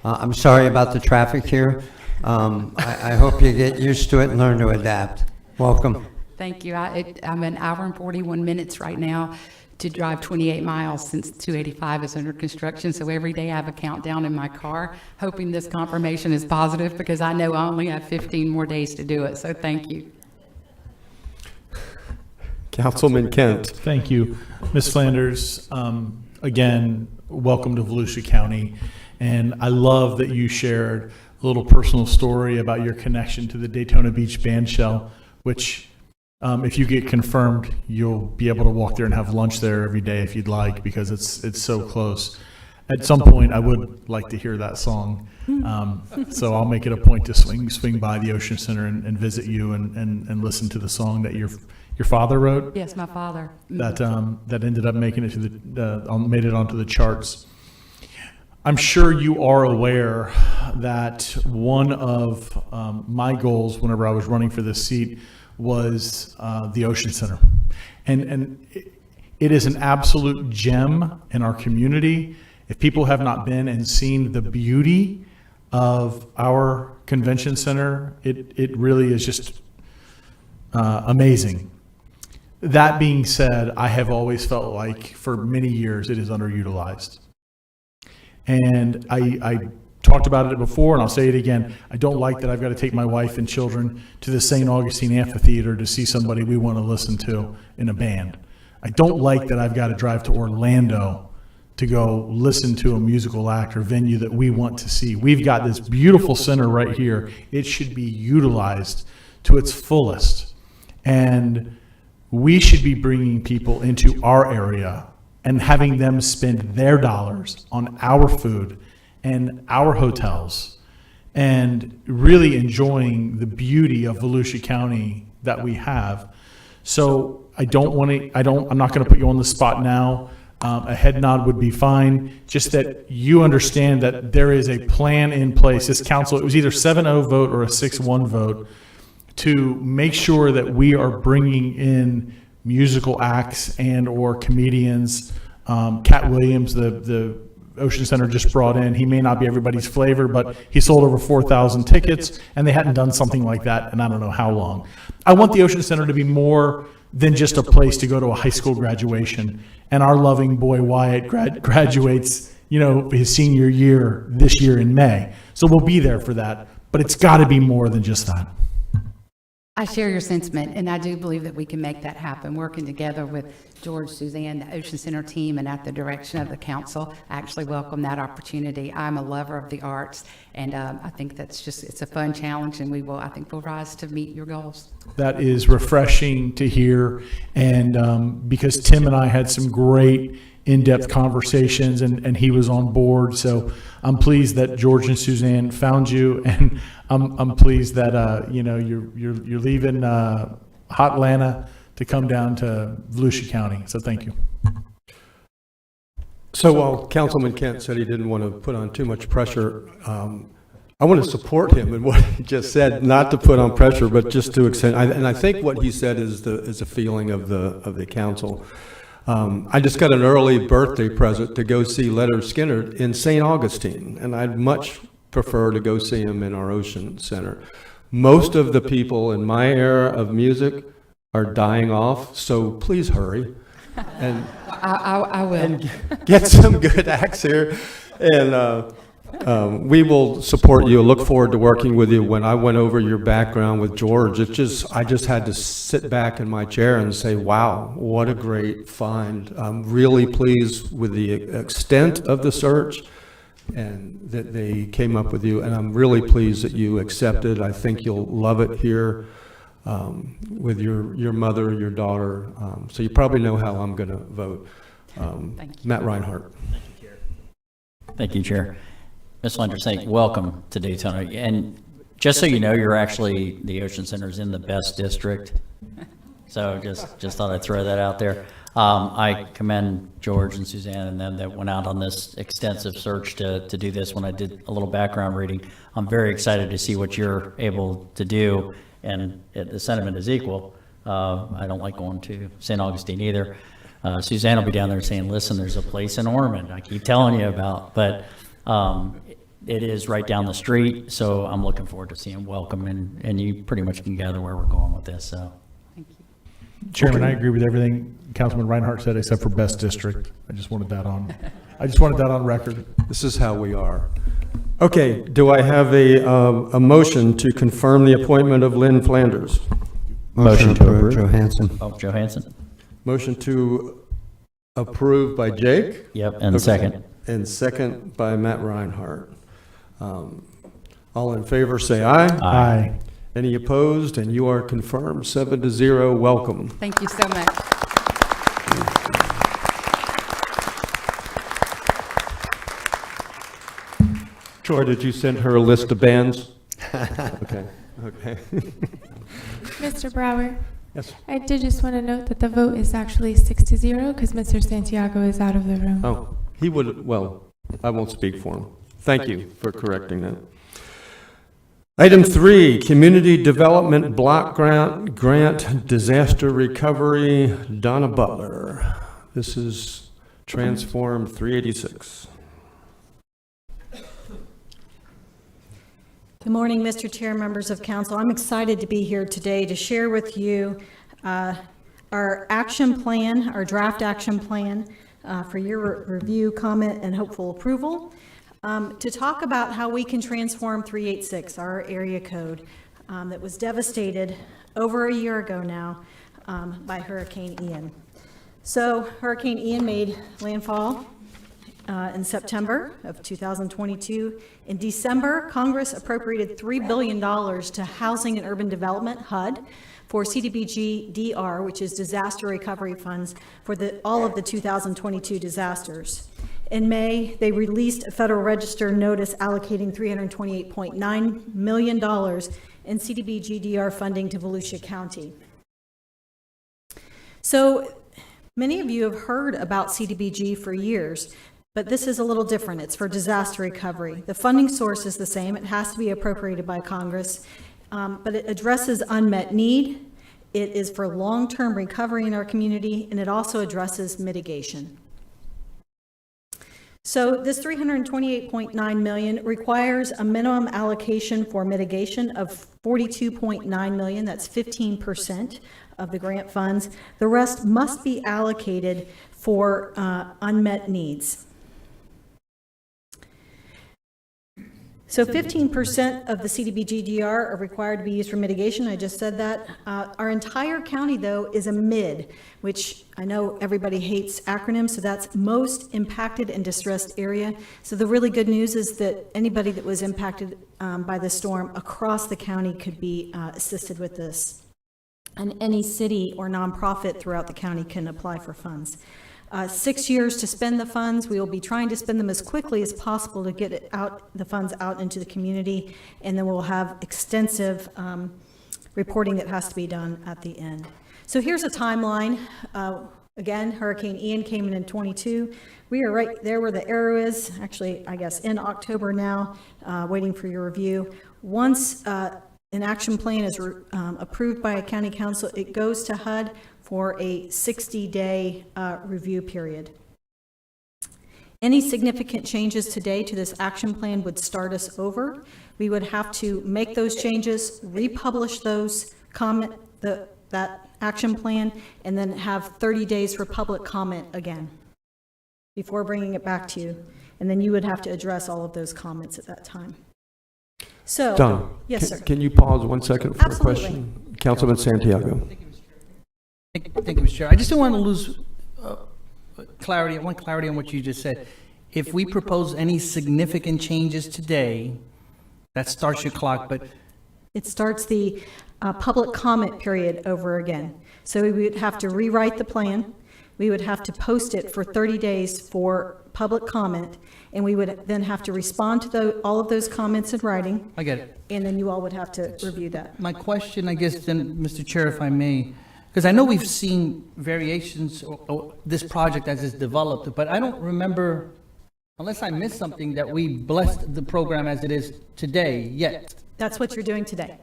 I'm sorry about the traffic here. I hope you get used to it and learn to adapt. Welcome. Thank you. I'm an hour and 41 minutes right now to drive 28 miles since 285 is under construction. So every day I have a countdown in my car, hoping this confirmation is positive, because I know I only have 15 more days to do it. So thank you. Councilman Kent. Thank you. Ms. Flanders, again, welcome to Volusia County. And I love that you shared a little personal story about your connection to the Daytona Beach band shell, which if you get confirmed, you'll be able to walk there and have lunch there every day if you'd like, because it's so close. at some point, I would like to hear that song. So I'll make it a point to swing by the Ocean Center and visit you and listen to the song that your father wrote. Yes, my father. That ended up making it to made it onto the charts. I'm sure you are aware that one of my goals whenever I was running for this seat was the Ocean Center. And it is an absolute gem in our community. If people have not been and seen the beauty of our convention center, it really is just amazing. That being said, I have always felt like for many years it is underutilized. And I talked about it before, and I'll say it again. I don't like that I've got to take my wife and children to the St. Augustine Amphitheater to see somebody we want to listen to in a band. I don't like that I've got to drive to Orlando to go listen to a musical act or venue that we want to see. We've got this beautiful center right here. It should be utilized to its fullest. And we should be bringing people into our area and having them spend their dollars on our food and our hotels and really enjoying the beauty of Volusia County that we have. So I'm not going to put you on the spot now. A head nod would be fine. Just that you understand that there is a plan in place. This council, it was either 7-0 vote or a 6-1 vote to make sure that we are bringing in musical acts and or comedians. Cat Williams, the Ocean Center just brought in. He may not be everybody's flavor, but he sold over 4,000 tickets, and they hadn't done something like that in I don't know how long. I want the Ocean Center to be more than just a place to go to a high school graduation. And our loving boy Wyatt graduates, his senior year this year in May. So we'll be there for that, but it's got to be more than just that. I share your sentiment, and I do believe that we can make that happen, working together with George, Suzanne, the Ocean Center team, and at the direction of the council. I actually welcome that opportunity. I'm a lover of the arts, and I think it's a fun challenge, and I think we'll rise to meet your goals. That is refreshing to hear, and because Tim and I had some great in-depth conversations, and he was on board. So I'm pleased that George and Suzanne found you, and I'm pleased that you're leaving hot Atlanta to come down to Volusia County. So thank you. So while Councilman Kent said he didn't want to put on too much pressure, I want to support him in what he just said, not to put on pressure, but just to extend. And I think what he said is a feeling of the council. I just got an early birthday present to go see Leonard Skinner in St. Augustine, and I'd much prefer to go see him in our Ocean Center. Most of the people in my era of music are dying off, so please hurry. And I will. And get some good acts here. And we will support you. Look forward to working with you. When I went over your background with George, I just had to sit back in my chair and say, wow, what a great find. I'm really pleased with the extent of the search and that they came up with you. And I'm really pleased that you accepted. I think you'll love it here with your mother, your daughter. So you probably know how I'm going to vote. Matt Reinhardt. Thank you, Chair. Ms. Lendersink, welcome to Daytona. And just so you know, the Ocean Center is in the best district. So just thought I'd throw that out there. I commend George and Suzanne and them that went out on this extensive search to do this. When I did a little background reading, I'm very excited to see what you're able to do. And the sentiment is equal. I don't like going to St. Augustine either. Suzanne will be down there saying, listen, there's a place in Ormond I keep telling you about. But it is right down the street, so I'm looking forward to seeing welcome, and you pretty much can gather where we're going with this. So, thank you. Chairman, I agree with everything Councilman Reinhardt said, except for best district. I just wanted that on record. This is how we are. Okay, do I have a motion to confirm the appointment of Lynn Flanders? Motion to approve. Johansson. Oh, Johansson. Motion to approve by Jake? Yep, and second. And second by Matt Reinhardt. All in favor, say aye. Aye. Any opposed? And you are confirmed, 7-0. Welcome. Thank you so much. Troy, did you send her a list of bands? Okay, okay. Mr. Brower? Yes. I did just want to note that the vote is actually 6-0 because Mr. Santiago is out of the room. Oh, he would, well, I won't speak for him. Thank you for correcting that. Item 3, Community Development Block Grant Disaster Recovery, Donna Butler. This is Transform 386. Good morning, Mr. Chair, members of council. I'm excited to be here today to share with you our action plan, our draft action plan for your review, comment, and hopeful approval, to talk about how we can transform 386, our area code that was devastated over a year ago now by Hurricane Ian. So Hurricane Ian made landfall in September of 2022. In December, Congress appropriated $3 billion to Housing and Urban Development, HUD, for CDBG DR, which is disaster recovery funds for all of the 2022 disasters. In May, they released a Federal Register notice allocating $328.9 million in CDBG DR funding to Volusia County. So many of you have heard about CDBG for years, but this is a little different. It's for disaster recovery. The funding source is the same. It has to be appropriated by Congress, but it addresses unmet need. It is for long-term recovery in our community, and it also addresses mitigation. So this $328.9 million requires a minimum allocation for mitigation of $42.9 million. That's 15% of the grant funds. The rest must be allocated for unmet needs. So 15% of the CDBG DR are required to be used for mitigation. I just said that. Our entire county, though, is a MID, which I know everybody hates acronyms, so that's most impacted and distressed area. So the really good news is that anybody that was impacted by the storm across the county could be assisted with this. And any city or nonprofit throughout the county can apply for funds. 6 years to spend the funds. We will be trying to spend them as quickly as possible to get the funds out into the community, and then we'll have extensive reporting that has to be done at the end. So here's a timeline. Again, Hurricane Ian came in 22. We are right there where the arrow is, actually, I guess, in October now, waiting for your review. Once an action plan is approved by a county council, it goes to HUD for a 60-day review period. Any significant changes today to this action plan would start us over. We would have to make those changes, republish those, that action plan, and then have 30 days for public comment again before bringing it back to you. And then you would have to address all of those comments at that time. So, Don, yes, sir. Can you pause 1 second for Absolutely. a question? Councilman Santiago. Thank you, Mr. Chair. I just don't want to lose clarity. I want clarity on what you just said. If we propose any significant changes today, that starts your clock, but it starts the public comment period over again. So we would have to rewrite the plan. We would have to post it for 30 days for public comment, and we would then have to respond to all of those comments in writing. I get it. And then you all would have to review that. My question, I guess, then, Mr. Chair, if I may, because I know we've seen variations of this project as it's developed, but I don't remember, unless I missed something, that we blessed the program as it is today yet. That's what you're doing today.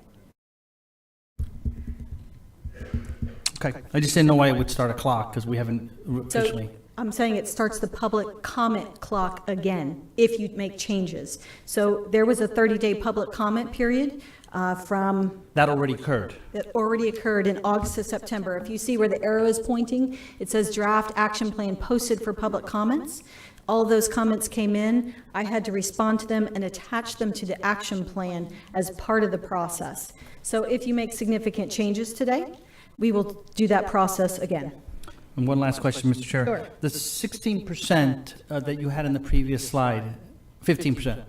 Okay. I just didn't know why it would start a clock, because we haven't officially. So I'm saying it starts the public comment clock again if you make changes. So there was a 30-day public comment period from... That already occurred. That already occurred in August to September. If you see where the arrow is pointing, it says draft action plan posted for public comments. All of those comments came in. I had to respond to them and attach them to the action plan as part of the process. So if you make significant changes today, we will do that process again. And one last question, Mr. Chair. Sure. The 16% that you had in the previous slide, 15%,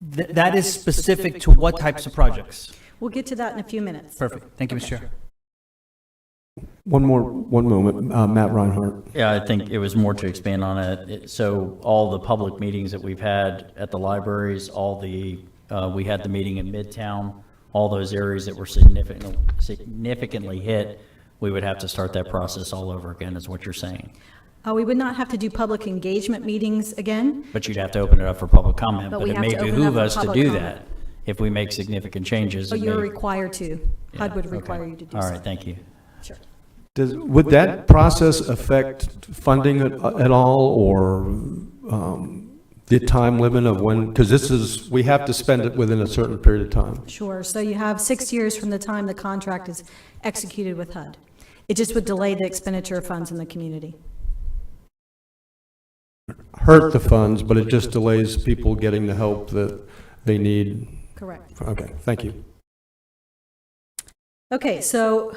that is specific to what types of projects? We'll get to that in a few minutes. Perfect. Thank you, Mr. Chair. One moment, Matt Reinhardt. Yeah, I think it was more to expand on it. So all the public meetings that we've had at the libraries, we had the meeting in Midtown, all those areas that were significantly hit, we would have to start that process all over again, is what you're saying. We would not have to do public engagement meetings again. But you'd have to open it up for public comment, But but we it have may to open up behoove for us to public do comment. that if we make significant changes. But it you're may- required to. HUD would require Okay. you to do All so. right, thank you. Sure. Would that process affect funding at all, or the time limit of when, because we have to spend it within a certain period of time? Sure. So you have 6 years from the time the contract is executed with HUD. It just would delay the expenditure of funds in the community. Hurt the funds, but it just delays people getting the help that they need. Correct. Okay, thank you. Okay, so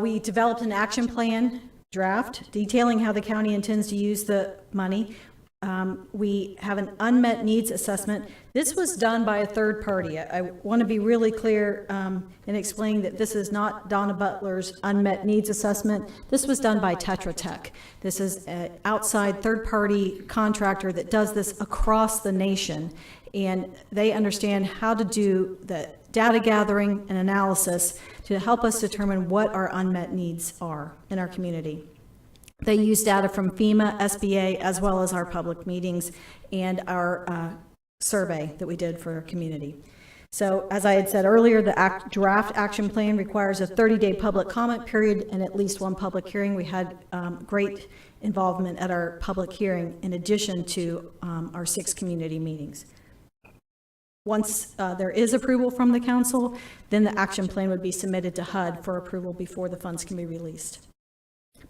we developed an action plan draft detailing how the county intends to use the money. We have an unmet needs assessment. This was done by a third party. I want to be really clear in explaining that this is not Donna Butler's unmet needs assessment. This was done by Tetra Tech. This is an outside third party contractor that does this across the nation, and they understand how to do the data gathering and analysis to help us determine what our unmet needs are in our community. They use data from FEMA, SBA, as well as our public meetings and our survey that we did for our community. So as I had said earlier, the draft action plan requires a 30-day public comment period and at least one public hearing. We had great involvement at our public hearing in addition to our 6 community meetings. Once there is approval from the council, then the action plan would be submitted to HUD for approval before the funds can be released.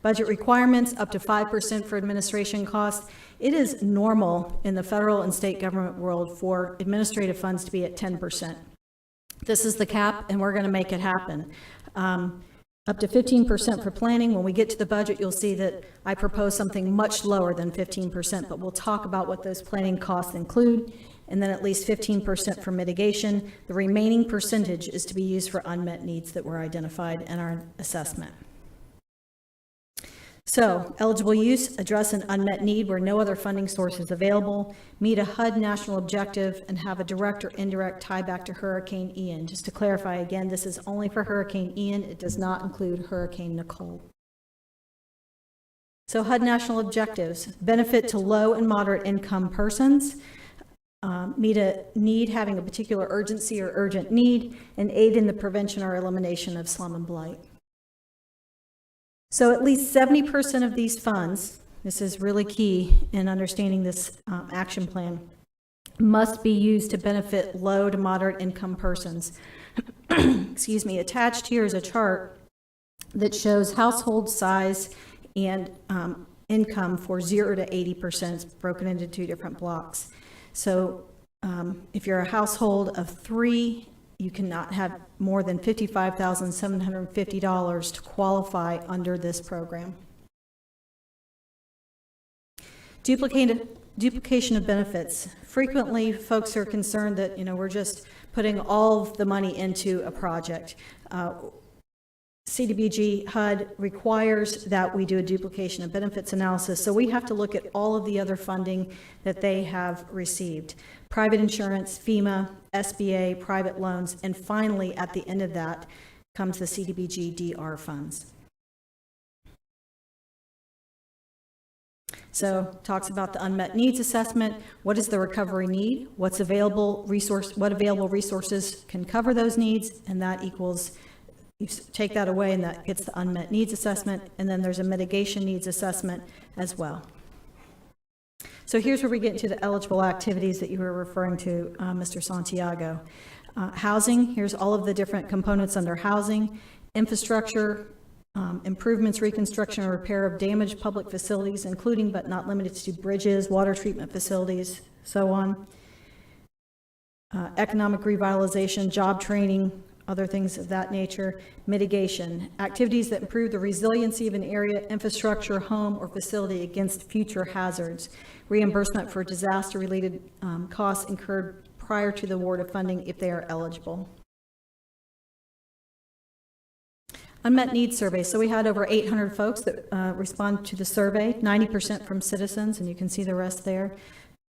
Budget requirements, up to 5% for administration costs. It is normal in the federal and state government world for administrative funds to be at 10%. This is the cap, and we're going to make it happen. Up to 15% for planning. When we get to the budget, you'll see that I propose something much lower than 15%, but we'll talk about what those planning costs include, and then at least 15% for mitigation. The remaining percentage is to be used for unmet needs that were identified in our assessment. So, eligible use, address an unmet need where no other funding source is available, meet a HUD national objective, and have a direct or indirect tie back to Hurricane Ian. Just to clarify again, this is only for Hurricane Ian. It does not include Hurricane Nicole. So, HUD national objectives, benefit to low and moderate income persons, meet a need having a particular urgency or urgent need, and aid in the prevention or elimination of slum and blight. So at least 70% of these funds, this is really key in understanding this action plan, must be used to benefit low to moderate income persons. Excuse me. Attached here is a chart that shows household size and income for 0 to 80%. It's broken into 2 different blocks. So if you're a household of 3, you cannot have more than $55,750 to qualify under this program. Duplication of benefits. Frequently, folks are concerned that, we're just putting all of the money into a project. CDBG HUD requires that we do a duplication of benefits analysis, so we have to look at all of the other funding that they have received. Private insurance, FEMA, SBA, private loans, and finally, at the end of that, comes the CDBG DR funds. So, talks about the unmet needs assessment. What is the recovery need? What available resources can cover those needs? And that equals, you take that away and that gets the unmet needs assessment. And then there's a mitigation needs assessment as well. So here's where we get into the eligible activities that you were referring to, Mr. Santiago. Housing, here's all of the different components under housing. Infrastructure, improvements, reconstruction, or repair of damaged public facilities, including but not limited to bridges, water treatment facilities, so on. Economic revitalization, job training, other things of that nature. Mitigation, activities that improve the resiliency of an area, infrastructure, home, or facility against future hazards. Reimbursement for disaster-related costs incurred prior to the award of funding if they are eligible. Unmet needs survey. So we had over 800 folks that responded to the survey, 90% from citizens, and you can see the rest there.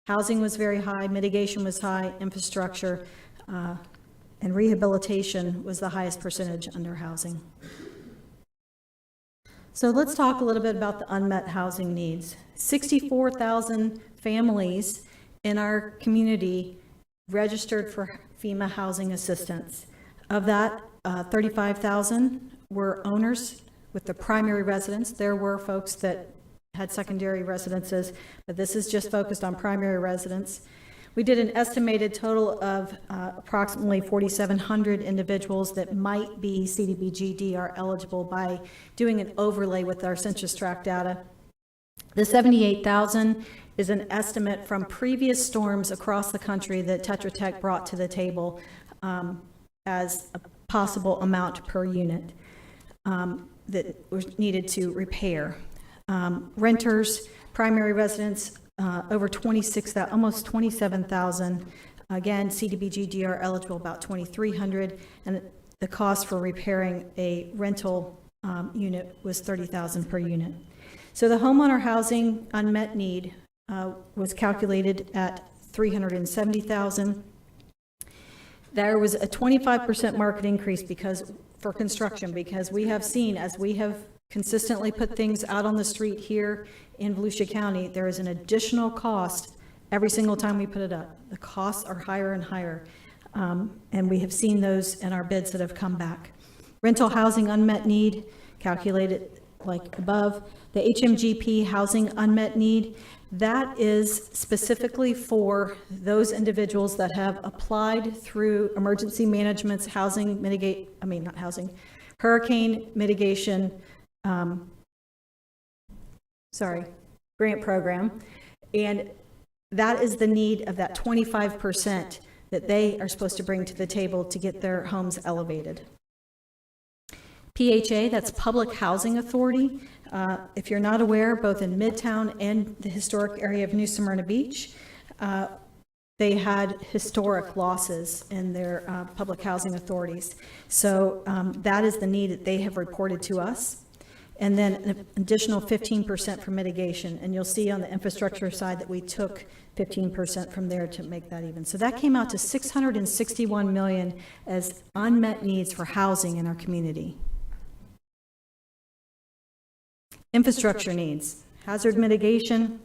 Housing was very high, mitigation was high, infrastructure and rehabilitation was the highest percentage under housing. So let's talk a little bit about the unmet housing needs. 64,000 families in our community registered for FEMA housing assistance. Of that, 35,000 were owners with the primary residence. There were folks that had secondary residences, but this is just focused on primary residence. We did an estimated total of approximately 4,700 individuals that might be CDBG-DR eligible by doing an overlay with our census tract data. The 78,000 is an estimate from previous storms across the country that Tetra Tech brought to the table as a possible amount per unit that was needed to repair. Renters, primary residents, over 26,000, almost 27,000. Again, CDBG-DR eligible, about 2,300, and the cost for repairing a rental unit was 30,000 per unit. So the homeowner housing unmet need was calculated at 370,000. There was a 25% market increase for construction, because we have seen, as we have consistently put things out on the street here in Volusia County, there is an additional cost every single time we put it up. The costs are higher and higher, and we have seen those in our bids that have come back. Rental housing unmet need, calculated like above. The HMGP housing unmet need, that is specifically for those individuals that have applied through emergency management's hurricane mitigation grant program, and that is the need of that 25% that they are supposed to bring to the table to get their homes elevated. PHA, that's Public Housing Authority. If you're not aware, both in Midtown and the historic area of New Smyrna Beach, they had historic losses in their public housing authorities. So that is the need that they have reported to us. And then an additional 15% for mitigation. And you'll see on the infrastructure side that we took 15% from there to make that even. So that came out to $661 million as unmet needs for housing in our community. Infrastructure needs, hazard mitigation,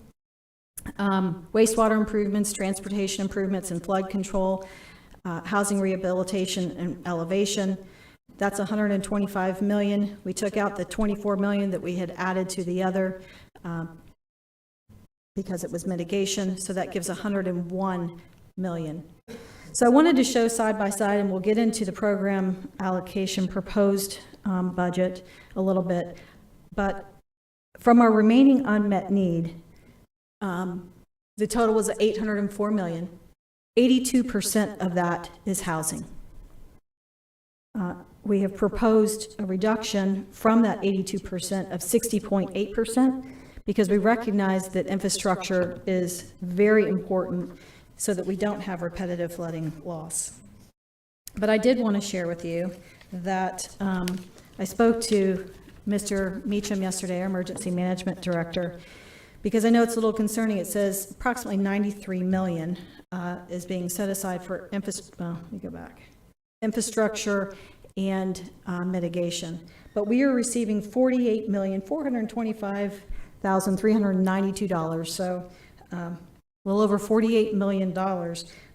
wastewater improvements, transportation improvements, and flood control, housing rehabilitation and elevation. That's $125 million. We took out the $24 million that we had added to the other because it was mitigation, so that gives $101 million. So I wanted to show side by side, and we'll get into the program allocation proposed budget a little bit, but from our remaining unmet need, the total was $804 million. 82% of that is housing. We have proposed a reduction from that 82% of 60.8% because we recognize that infrastructure is very important so that we don't have repetitive flooding loss. But I did want to share with you that I spoke to Mr. Meacham yesterday, our emergency management director, because I know it's a little concerning. It says approximately $93 million is being set aside for infrastructure and mitigation. But we are receiving $48,425,392, so a little over $48 million,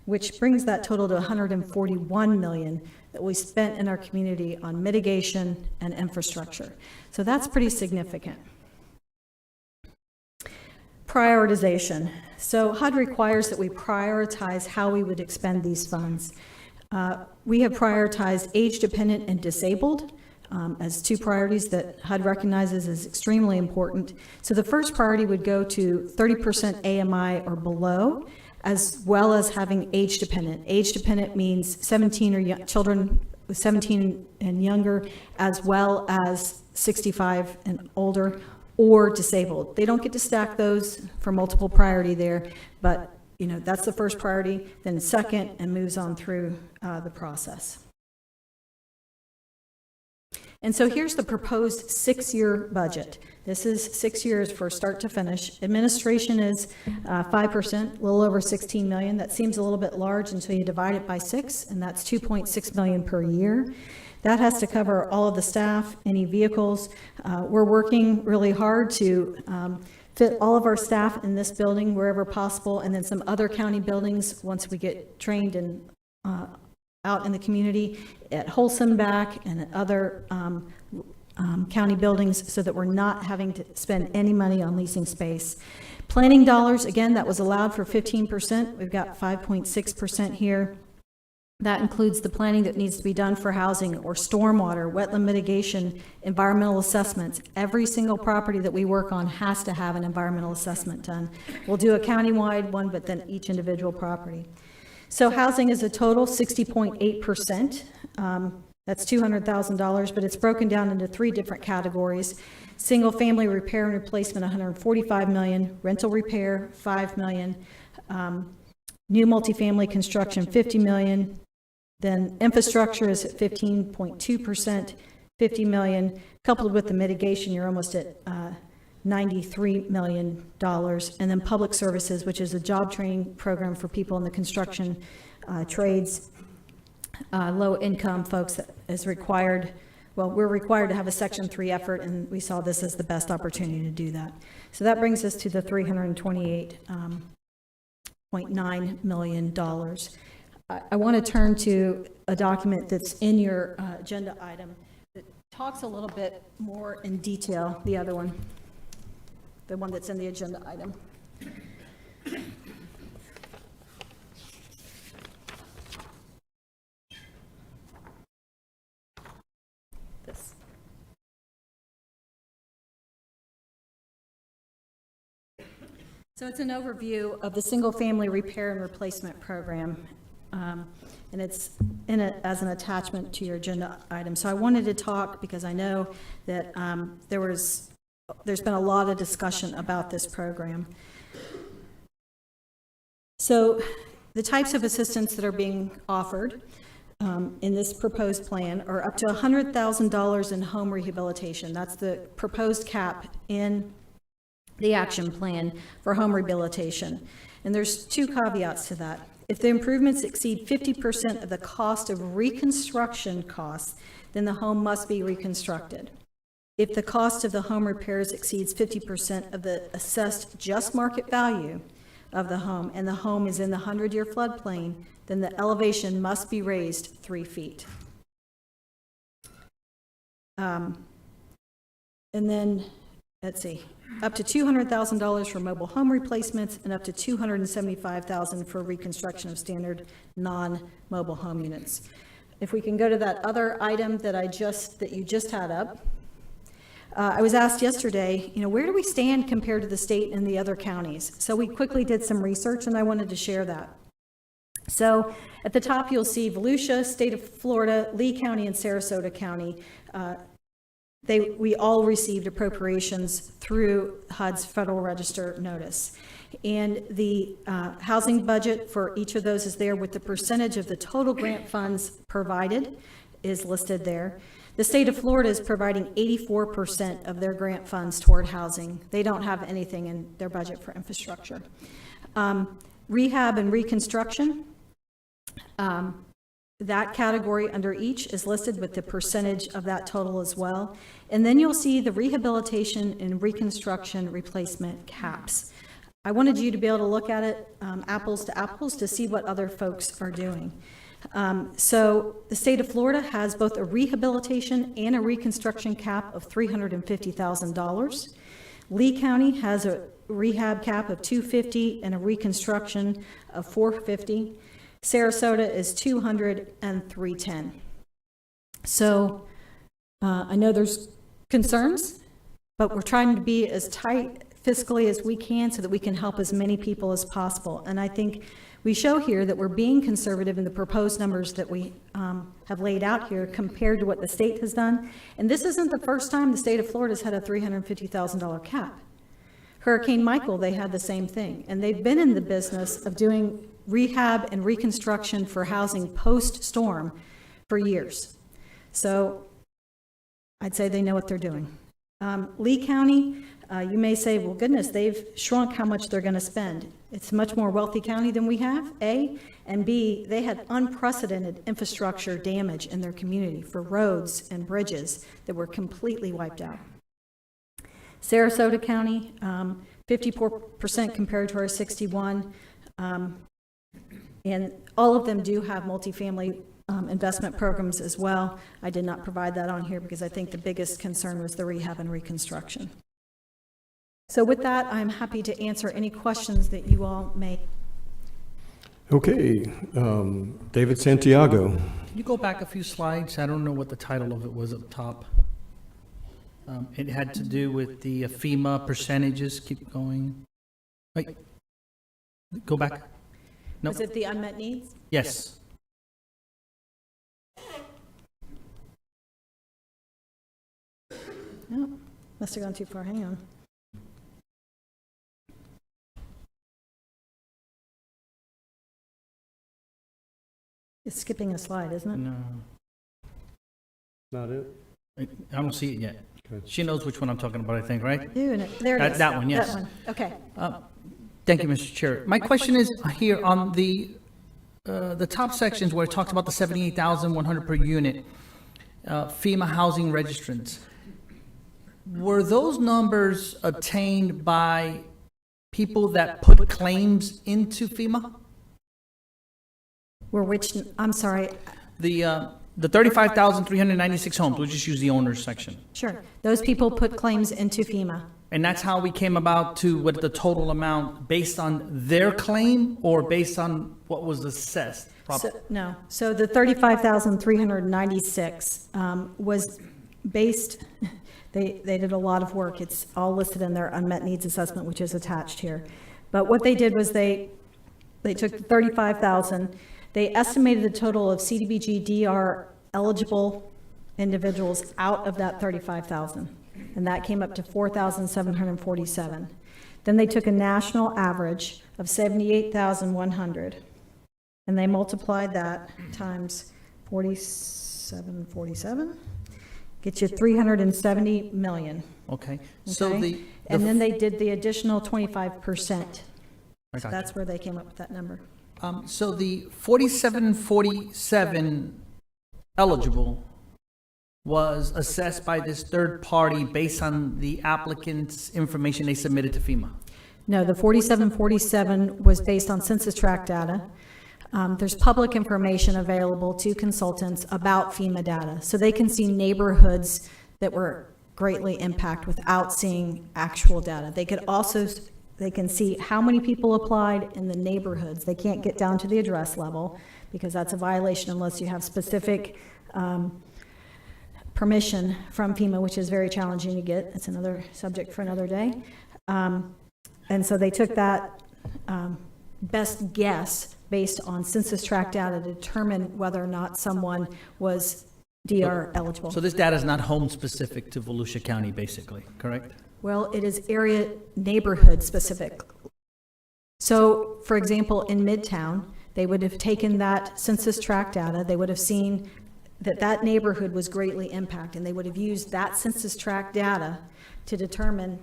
which brings that total to $141 million that we spent in our community on mitigation and infrastructure. So that's pretty significant. Prioritization. So HUD requires that we prioritize how we would expend these funds. We have prioritized age-dependent and disabled as two priorities that HUD recognizes as extremely important. So the first priority would go to 30% AMI or below, as well as having age-dependent. Age-dependent means 17 or children with 17 and younger, as well as 65 and older, or disabled. They don't get to stack those for multiple priority there, but that's the first priority, then second, and moves on through the process. And so here's the proposed 6-year budget. This is 6 years for start to finish. Administration is 5%, a little over 16 million. That seems a little bit large until you divide it by 6, and that's 2.6 million per year. That has to cover all of the staff, any vehicles. We're working really hard to fit all of our staff in this building wherever possible, and then some other county buildings once we get trained and out in the community at Wholesome back and at other county buildings, so that we're not having to spend any money on leasing space. Planning dollars, again, that was allowed for 15%. We've got 5.6% here. That includes the planning that needs to be done for housing or stormwater, wetland mitigation, environmental assessments. Every single property that we work on has to have an environmental assessment done. We'll do a countywide one, but then each individual property. So housing is a total 60.8%. That's $200,000, but it's broken down into 3 different categories. Single family repair and replacement, $145 million. Rental repair, $5 million. New multifamily construction, $50 million. Then infrastructure is at 15.2%, $50 million. Coupled with the mitigation, you're almost at $93 million. And then public services, which is a job training program for people in the construction trades, low income folks, that is required. Well, we're required to have a Section 3 effort, and we saw this as the best opportunity to do that. So that brings us to the $328.9 million. I want to turn to a document that's in your agenda item that talks a little bit more in detail, the other one, the one that's in the agenda item. This. So it's an overview of the single-family repair and replacement program, and it's in it as an attachment to your agenda item. So I wanted to talk because I know that there's been a lot of discussion about this program. So the types of assistance that are being offered in this proposed plan are up to $100,000 in home rehabilitation. That's the proposed cap in the action plan for home rehabilitation. And there's 2 caveats to that. If the improvements exceed 50% of the cost of reconstruction costs, then the home must be reconstructed. If the cost of the home repairs exceeds 50% of the assessed just market value of the home, and the home is in the 100-year floodplain, then the elevation must be raised 3 feet. And then, let's see, up to $200,000 for mobile home replacements and up to $275,000 for reconstruction of standard non-mobile home units. If we can go to that other item that you just had up. I was asked yesterday, where do we stand compared to the state and the other counties? So we quickly did some research, and I wanted to share that. So at the top, you'll see Volusia, state of Florida, Lee County, and Sarasota County. We all received appropriations through HUD's Federal Register notice. And the housing budget for each of those is there with the percentage of the total grant funds provided is listed there. The state of Florida is providing 84% of their grant funds toward housing. They don't have anything in their budget for infrastructure. Rehab and reconstruction, that category under each is listed with the percentage of that total as well. And then you'll see the rehabilitation and reconstruction replacement caps. I wanted you to be able to look at it apples to apples to see what other folks are doing. So the state of Florida has both a rehabilitation and a reconstruction cap of $350,000. Lee County has a rehab cap of $250,000 and a reconstruction of $450,000. Sarasota is $200,000 and $310,000. So I know there's concerns, but we're trying to be as tight fiscally as we can so that we can help as many people as possible. And I think we show here that we're being conservative in the proposed numbers that we have laid out here compared to what the state has done. And this isn't the first time the state of Florida has had a $350,000 cap. Hurricane Michael, they had the same thing. And they've been in the business of doing rehab and reconstruction for housing post-storm for years. So I'd say they know what they're doing. Lee County, you may say, well, goodness, they've shrunk how much they're going to spend. It's a much more wealthy county than we have, A, and B, they had unprecedented infrastructure damage in their community for roads and bridges that were completely wiped out. Sarasota County, 54% compared to our 61, and all of them do have multifamily investment programs as well. I did not provide that on here because I think the biggest concern was the rehab and reconstruction. So with that, I'm happy to answer any questions that you all may. Okay, David Santiago. Can you go back a few slides? I don't know what the title of it was up top. It had to do with the FEMA percentages. Keep going. Wait, go back. No. Was it the unmet needs? Yes. No, must have gone too far. Hang on. It's skipping a slide, isn't it? No. Not it? I don't see it yet. She knows which one I'm talking about, I think, right? There it is. That one, yes. That one. Okay. Thank you, Mr. Chair. My question is here on the top sections where it talks about the 78,100 per unit, FEMA housing registrants. Were those numbers obtained by people that put claims into FEMA? I'm sorry. The 35,396 homes, we'll just use the owners section. Sure. Those people put claims into FEMA. And that's how we came about to what the total amount based on their claim or based on what was assessed? No. So the 35,396 was based, they did a lot of work. It's all listed in their unmet needs assessment, which is attached here. But what they did was they took the 35,000, they estimated the total of CDBG DR eligible individuals out of that 35,000, and that came up to 4,747. Then they took a national average of 78,100, and they multiplied that times 47, get you 370 million. Okay. So and then they did the additional 25%. So that's where they came up with that number. So the 4747 eligible was assessed by this third party based on the applicant's information they submitted to FEMA? No, the 4747 was based on census tract data. There's public information available to consultants about FEMA data, so they can see neighborhoods that were greatly impacted without seeing actual data. They could also They can see how many people applied in the neighborhoods. They can't get down to the address level because that's a violation unless you have specific permission from FEMA, which is very challenging to get. It's another subject for another day. And so they took that best guess based on census tract data to determine whether or not someone was DR eligible. So this data is not home specific to Volusia County, basically, correct? Well, it is area neighborhood specific. So, for example, in Midtown, they would have taken that census tract data, they would have seen that that neighborhood was greatly impacted, and they would have used that census tract data to determine,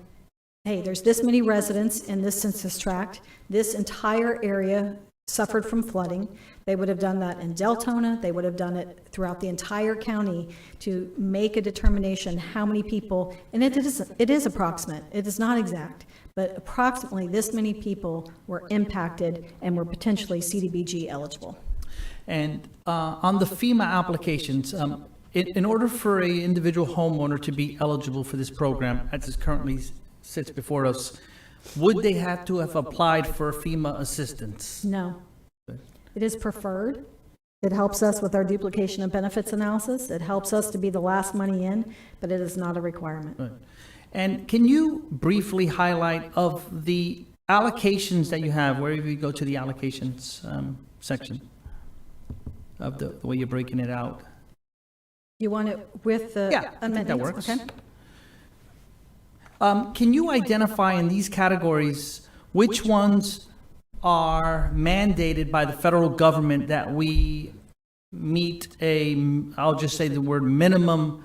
hey, there's this many residents in this census tract, this entire area suffered from flooding. They would have done that in Deltona, they would have done it throughout the entire county to make a determination how many people, and it is approximate, it is not exact, but approximately this many people were impacted and were potentially CDBG eligible. And on the FEMA applications, in order for an individual homeowner to be eligible for this program, as it currently sits before us, would they have to have applied for FEMA assistance? No. It is preferred. It helps us with our duplication of benefits analysis. It helps us to be the last money in, but it is not a requirement. Right. And can you briefly highlight of the allocations that you have, wherever you go to the allocations section of the way you're breaking it out? You want it with the I think that works. Okay. Can you identify in these categories which ones are mandated by the federal government that we meet I'll just say the word minimum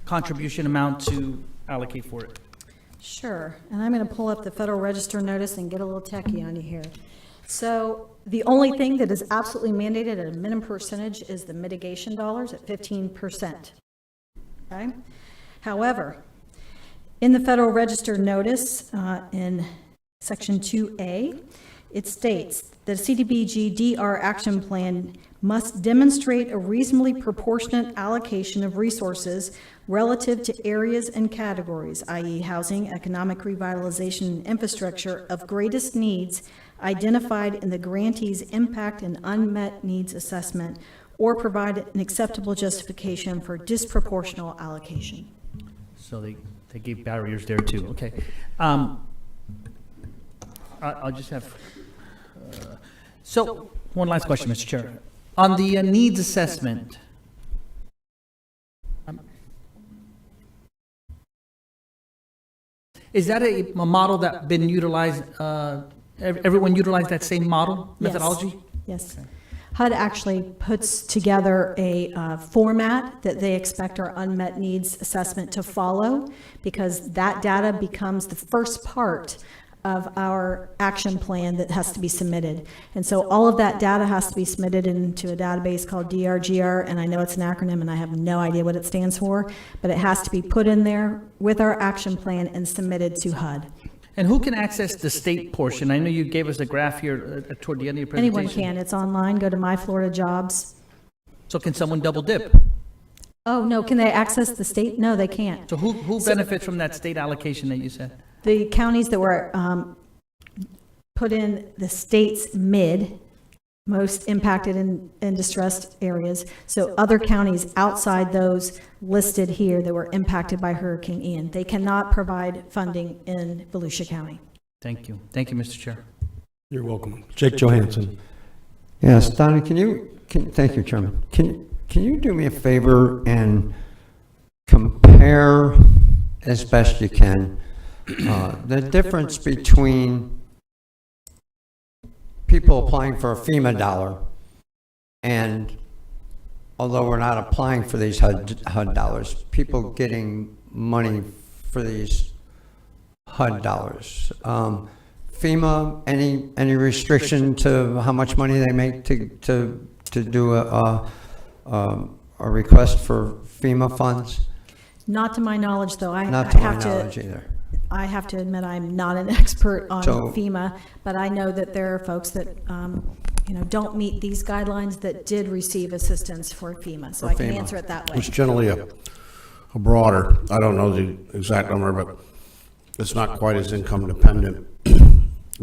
contribution amount to allocate for it? Sure, and I'm going to pull up the Federal Register notice and get a little techie on you here. So the only thing that is absolutely mandated at a minimum percentage is the mitigation dollars at 15%. Okay? However, in the Federal Register notice in Section 2A, it states that a CDBG-DR action plan must demonstrate a reasonably proportionate allocation of resources relative to areas and categories, i.e. housing, economic revitalization, and infrastructure of greatest needs identified in the grantee's impact and unmet needs assessment, or provide an acceptable justification for disproportional allocation. So they gave barriers there too, okay. I'll just have, so one last question, Mr. Chair. On the needs assessment, is that a model that's been utilized, everyone utilized that same model, methodology? Yes. HUD actually puts together a format that they expect our unmet needs assessment to follow, because that data becomes the first part of our action plan that has to be submitted. And so all of that data has to be submitted into a database called DRGR, and I know it's an acronym and I have no idea what it stands for, but it has to be put in there with our action plan and submitted to HUD. And who can access the state portion? I know you gave us a graph here toward the end of your presentation. Anyone can. It's online. Go to My Florida Jobs. So can someone double dip? Oh, no. Can they access the state? No, they can't. So who benefits from that state allocation that you said? The counties that were put in the state's most impacted and distressed areas. So other counties outside those listed here that were impacted by Hurricane Ian, they cannot provide funding in Volusia County. Thank you. Thank you, Mr. Chair. You're welcome. Jake Johansson. Yes, Donnie, thank you, Chairman. Can you do me a favor and compare as best you can the difference between people applying for a FEMA dollar, and although we're not applying for these HUD dollars, people getting money for these HUD dollars. FEMA, any restriction to how much money they make to do a request for FEMA funds? Not to my knowledge, though. Not to my knowledge either. I have to admit I'm not an expert on FEMA, but I know that there are folks that don't meet these guidelines that did receive assistance for FEMA, so I can answer it that way. It's generally a broader, I don't know the exact number, but it's not quite as income dependent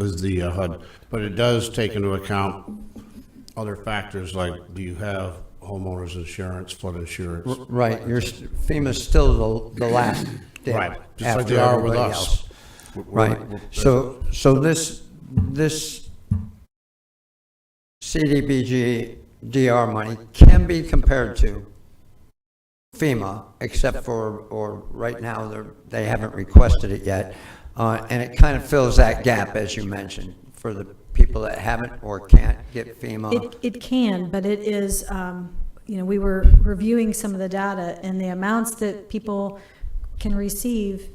as the HUD, but it does take into account other factors like, do you have homeowners insurance, flood insurance? Right, your FEMA's still the last step. Right, just like they are with us. Right, so this CDBG DR money can be compared to FEMA, except for, or right now, they haven't requested it yet. And it kind of fills that gap, as you mentioned, for the people that haven't or can't get FEMA. It can, but it is, we were reviewing some of the data, and the amounts that people can receive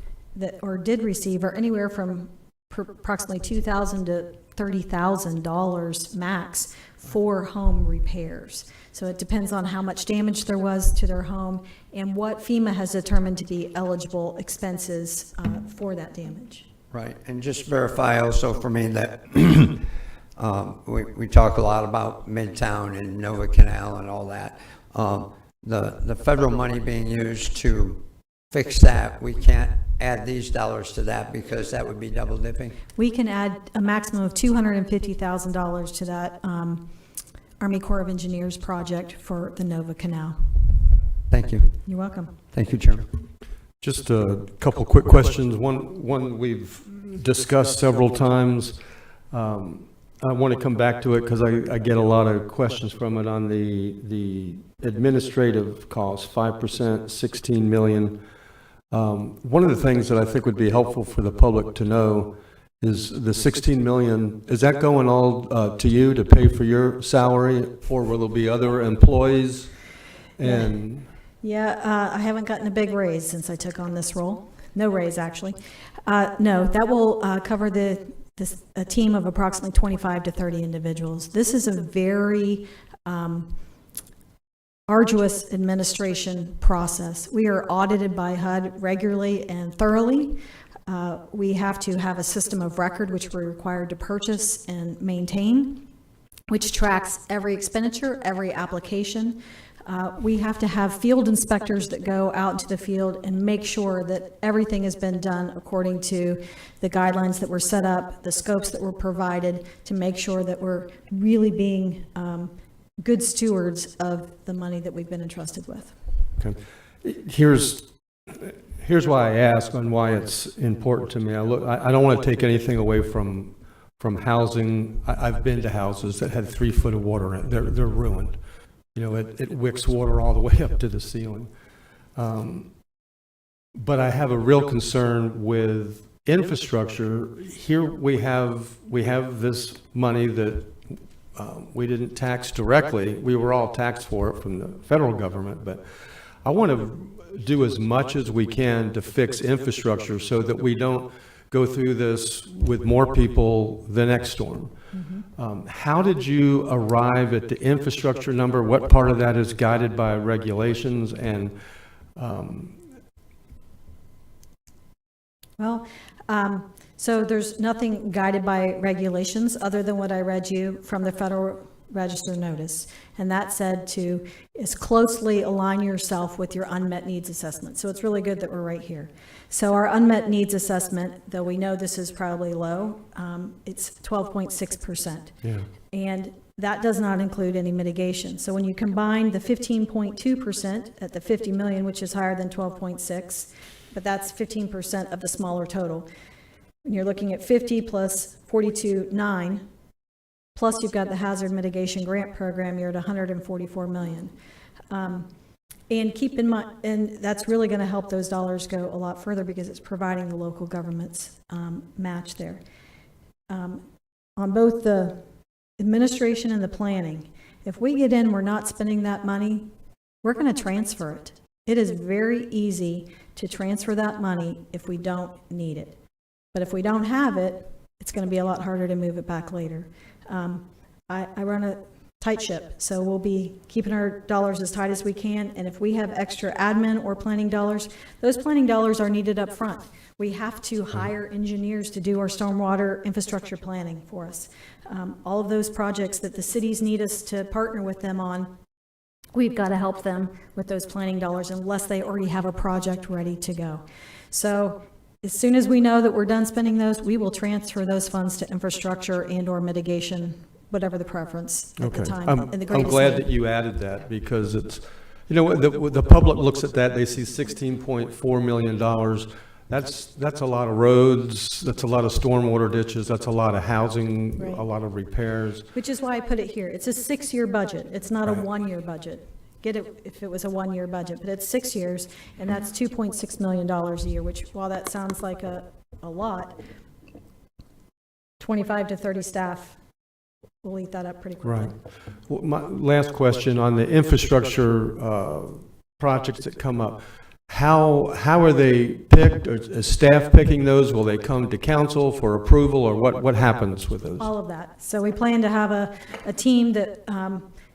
or did receive are anywhere from approximately $2,000 to $30,000 max for home repairs. So it depends on how much damage there was to their home and what FEMA has determined to be eligible expenses for that damage. Right, and just verify also for me that we talk a lot about Midtown and Nova Canal and all that. The federal money being used to fix that, we can't add these dollars to that because that would be double dipping? We can add a maximum of $250,000 to that Army Corps of Engineers project for the Nova Canal. Thank you. You're welcome. Thank you, Chairman. Just a couple quick questions. One we've discussed several times. I want to come back to it because I get a lot of questions from it on the administrative costs, 5%, $16 million. One of the things that I think would be helpful for the public to know is the $16 million, is that going all to you to pay for your salary, or will there be other employees? And Yeah, I haven't gotten a big raise since I took on this role. No raise, actually. No, that will cover a team of approximately 25 to 30 individuals. This is a very arduous administration process. We are audited by HUD regularly and thoroughly. We have to have a system of record, which we're required to purchase and maintain, which tracks every expenditure, every application. We have to have field inspectors that go out into the field and make sure that everything has been done according to the guidelines that were set up, the scopes that were provided, to make sure that we're really being good stewards of the money that we've been entrusted with. Okay. Here's why I ask on why it's important to me. I don't want to take anything away from housing. I've been to houses that had 3 foot of water in it. They're ruined. You know, it wicks water all the way up to the ceiling. But I have a real concern with infrastructure. Here we have this money that we didn't tax directly. We were all taxed for it from the federal government, but I want to do as much as we can to fix infrastructure so that we don't go through this with more people the next storm. How did you arrive at the infrastructure number? What part of that is guided by regulations? And so there's nothing guided by regulations other than what I read you from the Federal Register notice, and that said to is closely align yourself with your unmet needs assessment. So it's really good that we're right here. So our unmet needs assessment, though we know this is probably low, it's 12.6%. Yeah. And that does not include any mitigation. So when you combine the 15.2% at the 50 million, which is higher than 12.6, but that's 15% of the smaller total. When you're looking at 50 plus 42.9, plus you've got the hazard mitigation grant program, you're at 144 million. And keep in mind, and that's really going to help those dollars go a lot further because it's providing the local government's match there. On both the administration and the planning, if we get in, we're not spending that money, we're going to transfer it. It is very easy to transfer that money if we don't need it. But if we don't have it, it's going to be a lot harder to move it back later. I run a tight ship, so we'll be keeping our dollars as tight as we can, and if we have extra admin or planning dollars, those planning dollars are needed up front. We have to hire engineers to do our stormwater infrastructure planning for us. All of those projects that the cities need us to partner with them on, we've got to help them with those planning dollars unless they already have a project ready to go. So as soon as we know that we're done spending those, we will transfer those funds to infrastructure and or mitigation, whatever the preference at the time. I'm glad that you added that because it's, you know, the public looks at that, they see $16.4 million. That's a lot of roads, that's a lot of stormwater ditches, that's a lot of housing, right. A lot of repairs. Which is why I put it here. It's a 6-year budget. It's not a 1-year budget. Get it if it was a 1-year budget, but it's 6 years, and that's $2.6 million a year, which while that sounds like a lot, 25 to 30 staff will eat that up pretty quickly. Right. Well, my last question on the infrastructure projects that come up. How are they picked? Is staff picking those? Will they come to council for approval, or what happens with those? All of that. So we plan to have a team that,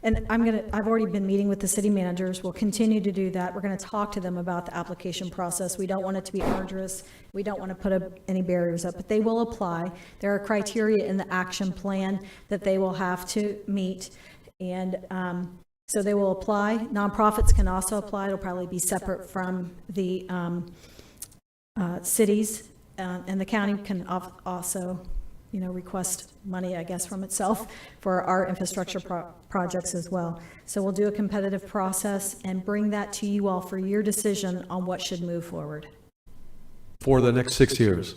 and I've already been meeting with the city managers. We'll continue to do that. We're going to talk to them about the application process. We don't want it to be arduous. We don't want to put any barriers up, but they will apply. There are criteria in the action plan that they will have to meet, and so they will apply. Nonprofits can also apply. It'll probably be separate from the cities, and the county can also, you know, request money, I guess, from itself for our infrastructure projects as well. So we'll do a competitive process and bring that to you all for your decision on what should move forward. For the next 6 years?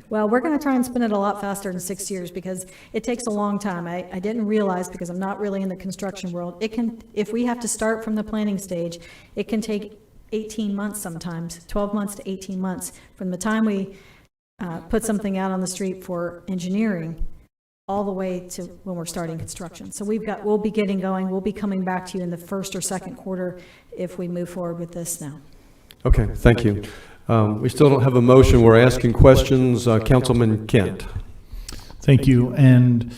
Well, we're going to try and spin it a lot faster than 6 years because it takes a long time. I didn't realize, because I'm not really in the construction world, it can, if we have to start from the planning stage, it can take 18 months sometimes, 12 months to 18 months from the time we put something out on the street for engineering all the way to when we're starting construction. So we'll be getting going. We'll be coming back to you in the first or second quarter if we move forward with this now. Okay, thank you. We still don't have a motion. We're asking questions. Councilman Kent. Thank you. And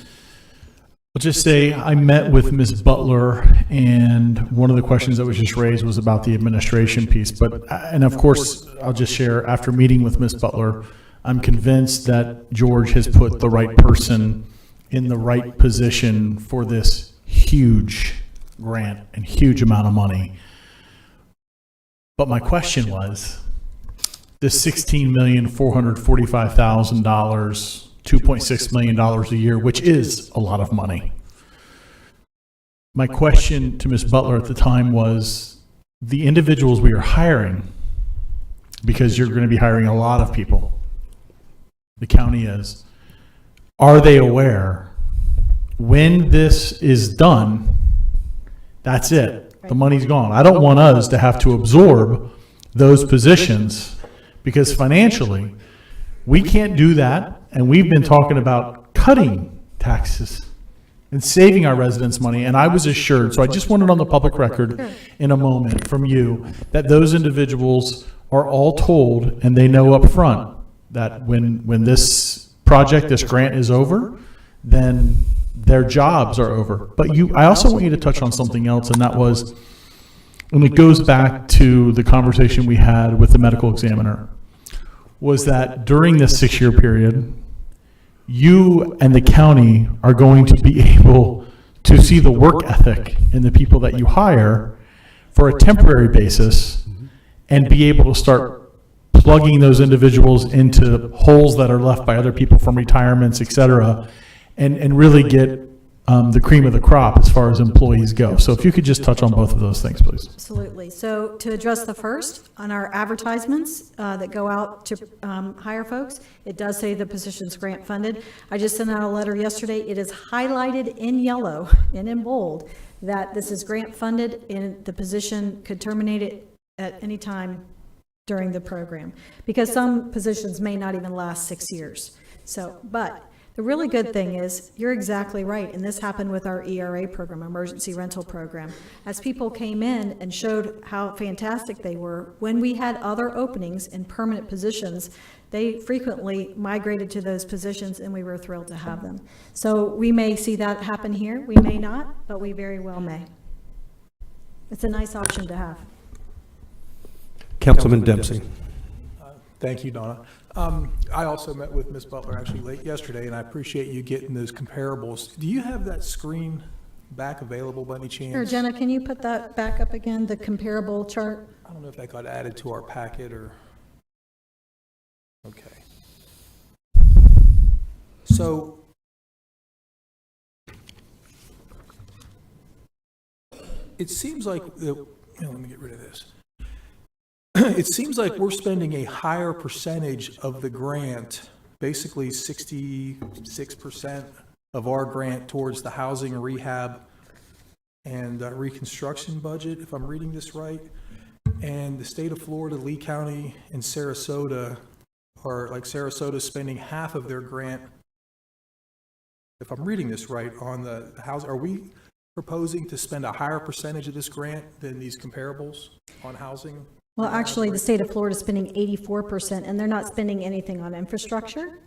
I'll just say I met with Ms. Butler, and one of the questions that was just raised was about the administration piece. And of course, I'll just share, after meeting with Ms. Butler, I'm convinced that George has put the right person in the right position for this huge grant and huge amount of money. But my question was, this $16,445,000, $2.6 million a year, which is a lot of money. My question to Ms. Butler at the time was, the individuals we are hiring, because you're going to be hiring a lot of people, the county is, are they aware when this is done, that's it, the money's gone? I don't want us to have to absorb those positions, because financially, we can't do that. And we've been talking about cutting taxes and saving our residents money. And I was assured, so I just wanted on the public record in a moment from you, that those individuals are all told, and they know up front, that when this project, this grant is over, then their jobs are over. But I also want you to touch on something else, and that was, and it goes back to the conversation we had with the medical examiner, was that during this 6-year period, you and the county are going to be able to see the work ethic in the people that you hire for a temporary basis, and be able to start plugging those individuals into holes that are left by other people from retirements, et cetera, and really get the cream of the crop as far as employees go. So if you could just touch on both of those things, please. Absolutely. So to address the first, on our advertisements that go out to hire folks, it does say the position's grant funded. I just sent out a letter yesterday. It is highlighted in yellow and in bold that this is grant funded, and the position could terminate it at any time during the program, because some positions may not even last 6 years. So, but the really good thing is, you're exactly right, and this happened with our ERA program, emergency rental program. As people came in and showed how fantastic they were, when we had other openings in permanent positions, they frequently migrated to those positions, and we were thrilled to have them. So we may see that happen here, we may not, but we very well may. It's a nice option to have. Councilman Dempsey. Thank you, Donna. I also met with Ms. Butler actually late yesterday, and I appreciate you getting those comparables. Do you have that screen back available by any chance? Sure, Jenna, can you put that back up again, the comparable chart? I don't know if that got added to our packet or... Okay. So... it seems like... let me get rid of this. It seems like we're spending a higher percentage of the grant, basically 66% of our grant towards the housing, rehab, and reconstruction budget, if I'm reading this right. And the state of Florida, Lee County, and Sarasota are, like Sarasota, spending half of their grant, if I'm reading this right, on the housing. Are we proposing to spend a higher percentage of this grant than these comparables on housing? Well, actually, the state of Florida is spending 84%, and they're not spending anything on infrastructure.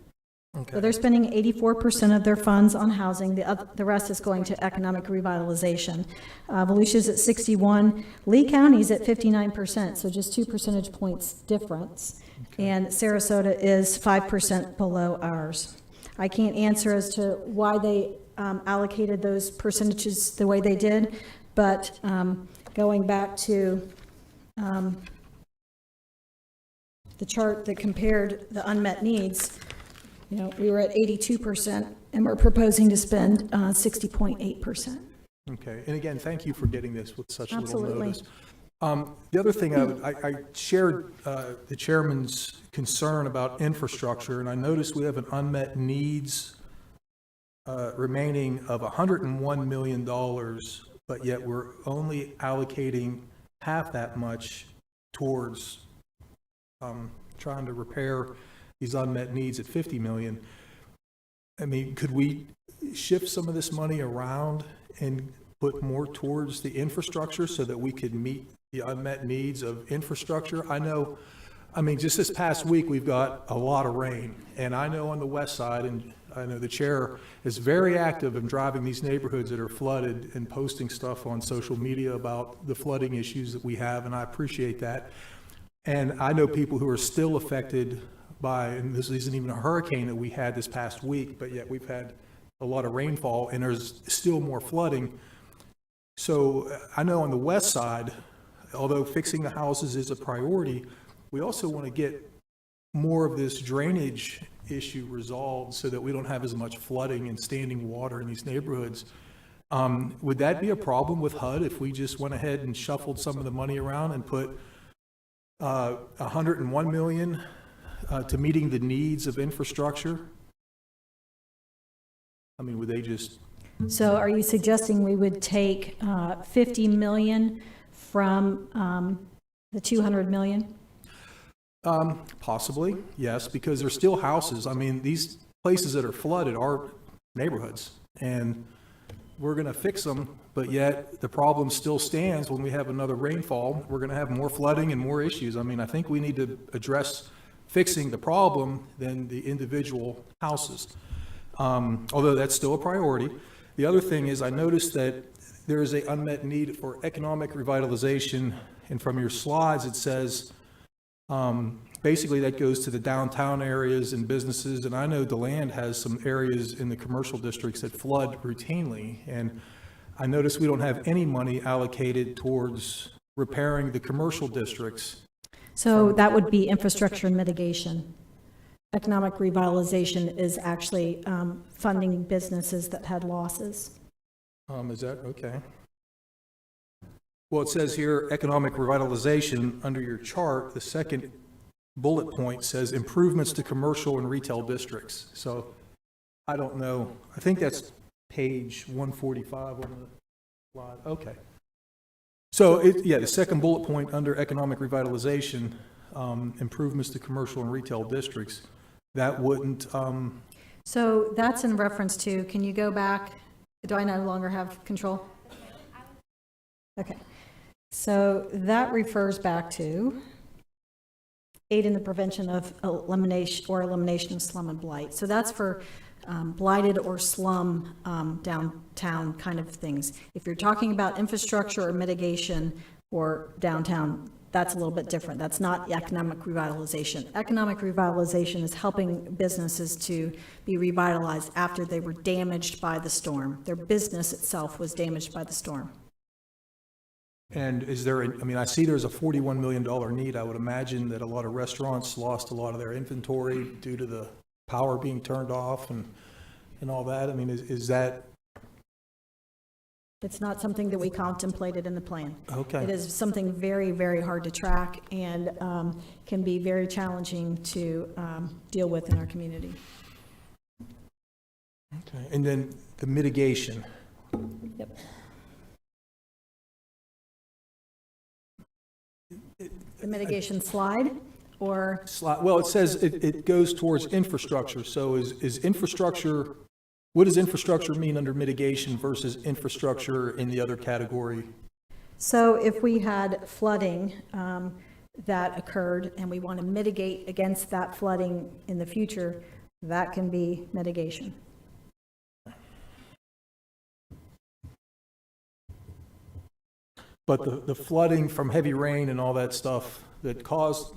Okay. So they're spending 84% of their funds on housing. The rest is going to economic revitalization. Volusia's at 61. Lee County's at 59%, so just 2 percentage points difference. Okay. And Sarasota is 5% below ours. I can't answer as to why they allocated those percentages the way they did, but going back to the chart that compared the unmet needs, we were at 82%, and we're proposing to spend 60.8%. Okay, and again, thank you for getting this with such Absolutely. little notice. The other thing, I shared the chairman's concern about infrastructure, and I noticed we have an unmet needs remaining of $101 million, but yet we're only allocating half that much towards trying to repair these unmet needs at $50 million. I mean, could we shift some of this money around and put more towards the infrastructure so that we could meet the unmet needs of infrastructure? I mean, just this past week, we've got a lot of rain, and I know on the west side, and I know the chair is very active in driving these neighborhoods that are flooded and posting stuff on social media about the flooding issues that we have, and I appreciate that. And I know people who are still affected by, and this isn't even a hurricane that we had this past week, but yet we've had a lot of rainfall, and there's still more flooding. So I know on the west side, although fixing the houses is a priority, we also want to get more of this drainage issue resolved so that we don't have as much flooding and standing water in these neighborhoods. Would that be a problem with HUD if we just went ahead and shuffled some of the money around and put $101 million to meeting the needs of infrastructure? I mean, would they just... So are you suggesting we would take $50 million from the $200 million? Possibly, yes, because there's still houses. I mean, these places that are flooded are neighborhoods, and we're going to fix them, but yet the problem still stands when we have another rainfall. We're going to have more flooding and more issues. I mean, I think we need to address fixing the problem than the individual houses, although that's still a priority. The other thing is I noticed that there is an unmet need for economic revitalization, and from your slides it says basically that goes to the downtown areas and businesses, and I know DeLand has some areas in the commercial districts that flood routinely, and I noticed we don't have any money allocated towards repairing the commercial districts. So that would be infrastructure and mitigation. Economic revitalization is actually funding businesses that had losses. Is that okay? Well, it says here, economic revitalization, under your chart, the second bullet point says improvements to commercial and retail districts. So I don't know. I think that's page 145 on the slide. Okay. So, the second bullet point under economic revitalization, improvements to commercial and retail districts, that wouldn't... So that's in reference to, can you go back? Do I no longer have control? Okay. So that refers back to aid in the prevention of elimination of slum and blight. So that's for blighted or slum downtown kind of things. If you're talking about infrastructure or mitigation or downtown, that's a little bit different. That's not economic revitalization. Economic revitalization is helping businesses to be revitalized after they were damaged by the storm. Their business itself was damaged by the storm. And is there, I see there's a $41 million need. I would imagine that a lot of restaurants lost a lot of their inventory due to the power being turned off and all that. I mean, is that... It's not something that we contemplated in the plan. Okay. It is something very, very hard to track and can be very challenging to deal with in our community. Okay. And then the mitigation. Yep. The mitigation slide or? Well, it says it goes towards infrastructure. So is infrastructure, what does infrastructure mean under mitigation versus infrastructure in the other category? So if we had flooding that occurred and we want to mitigate against that flooding in the future, that can be mitigation. But the flooding from heavy rain and all that stuff that caused,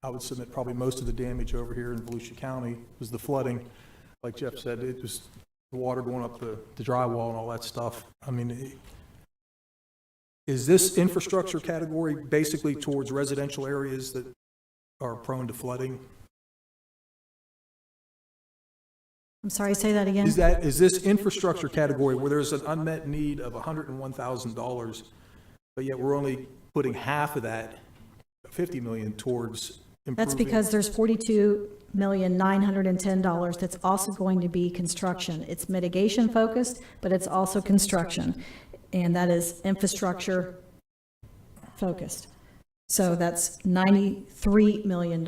I would submit, probably most of the damage over here in Volusia County was the flooding. Like Jeff said, it was the water going up the drywall and all that stuff. I mean, is this infrastructure category basically towards residential areas that are prone to flooding? I'm sorry, say that again. Is this infrastructure category where there's an unmet need of $101,000, but yet we're only putting half of that, $50 million, towards improving? That's because there's $42,910 that's also going to be construction. It's mitigation focused, but it's also construction, and that is infrastructure focused. So that's $93 million.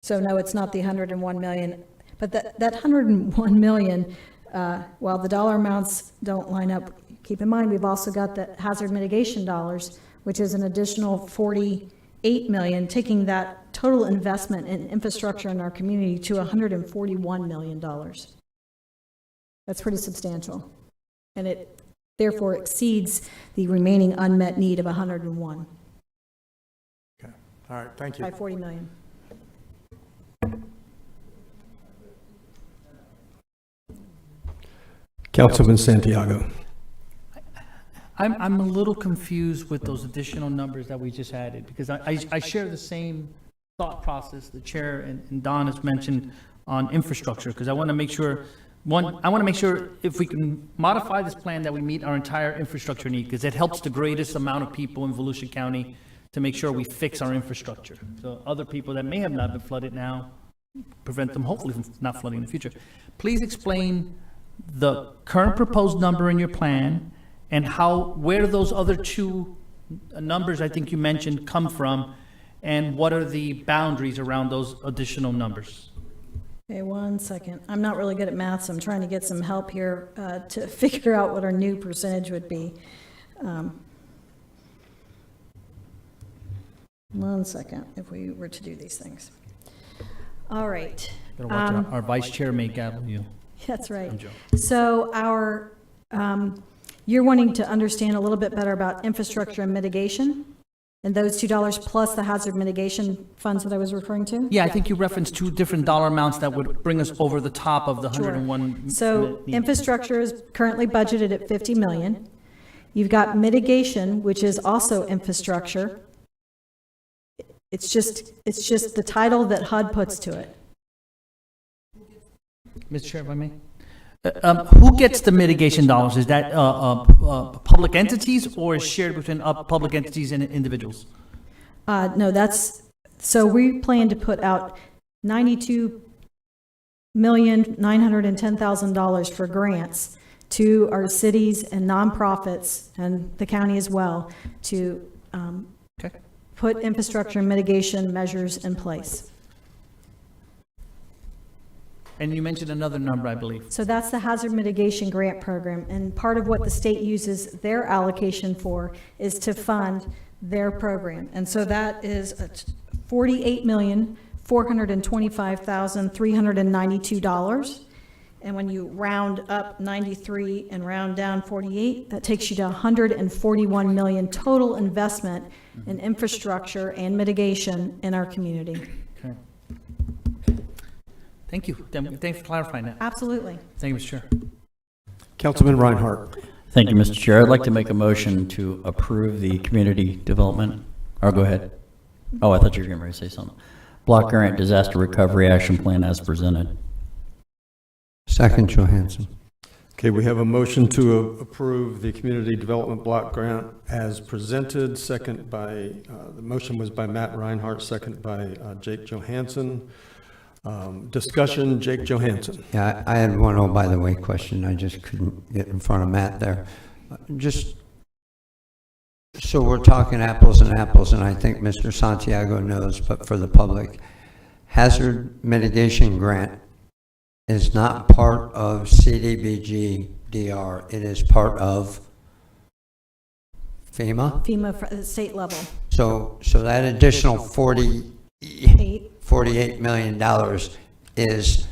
So no, it's not the $101 million, But that 101 million, while the dollar amounts don't line up, keep in mind, we've also got the hazard mitigation dollars, which is an additional 48 million, taking that total investment in infrastructure in our community to $141 million. That's pretty substantial. And it therefore exceeds the remaining unmet need of 101 Okay, all right, thank you. by 40 million. Councilman Santiago. I'm a little confused with those additional numbers that we just added, because I share the same thought process the chair and Don has mentioned on infrastructure, because I want to make sure, I want to make sure if we can modify this plan that we meet our entire infrastructure need, because it helps the greatest amount of people in Volusia County to make sure we fix our infrastructure. So other people that may have not been flooded now, prevent them hopefully from not flooding in the future. Please explain the current proposed number in your plan, and where those other two numbers I think you mentioned come from, and what are the boundaries around those additional numbers? Okay, 1 second. I'm not really good at math, so I'm trying to get some help here to figure out what our new percentage would be. 1 second, if we were to do these things. All right. Gotta watch out. Our vice chair may gavel you. That's right. I'm joking. So you're wanting to understand a little bit better about infrastructure and mitigation, and those $2 plus the hazard mitigation funds that I was referring to? Yeah, I think you referenced two different dollar amounts that would bring us over the top of the 101. So infrastructure is currently budgeted at 50 million. You've got mitigation, which is also infrastructure. It's just the title that HUD puts to it. Mr. Chair, if I may. Who gets the mitigation dollars? Is that public entities, or is shared between public entities and individuals? No, so we plan to put out $92,910,000 for grants to our cities and nonprofits and the county as well to put infrastructure and mitigation measures in place. And you mentioned another number, I believe. So that's the hazard mitigation grant program, and part of what the state uses their allocation for is to fund their program. And so that is $48,425,392. And when you round up 93 and round down 48, that takes you to 141 million total investment in infrastructure and mitigation in our community. Okay. Thank you. Thanks for clarifying that. Absolutely. Thank you, Mr. Chair. Councilman Reinhardt. Thank you, Mr. Chair. I'd like to make a motion to approve the community development. Or go ahead. Oh, I thought you were getting ready to say something. Block grant disaster recovery action plan as presented. Second, Johansson. Okay, we have a motion to approve the community development block grant as presented. Second by, the motion was by Matt Reinhardt, second by Jake Johansson. Discussion, Jake Johansson. Yeah, I had one, oh, by the way, question. I just couldn't get in front of Matt there. Just, so we're talking apples and apples, and I think Mr. Santiago knows, but for the public, hazard mitigation grant is not part of CDBG DR. It is part of FEMA? FEMA state level. So that additional $48 million is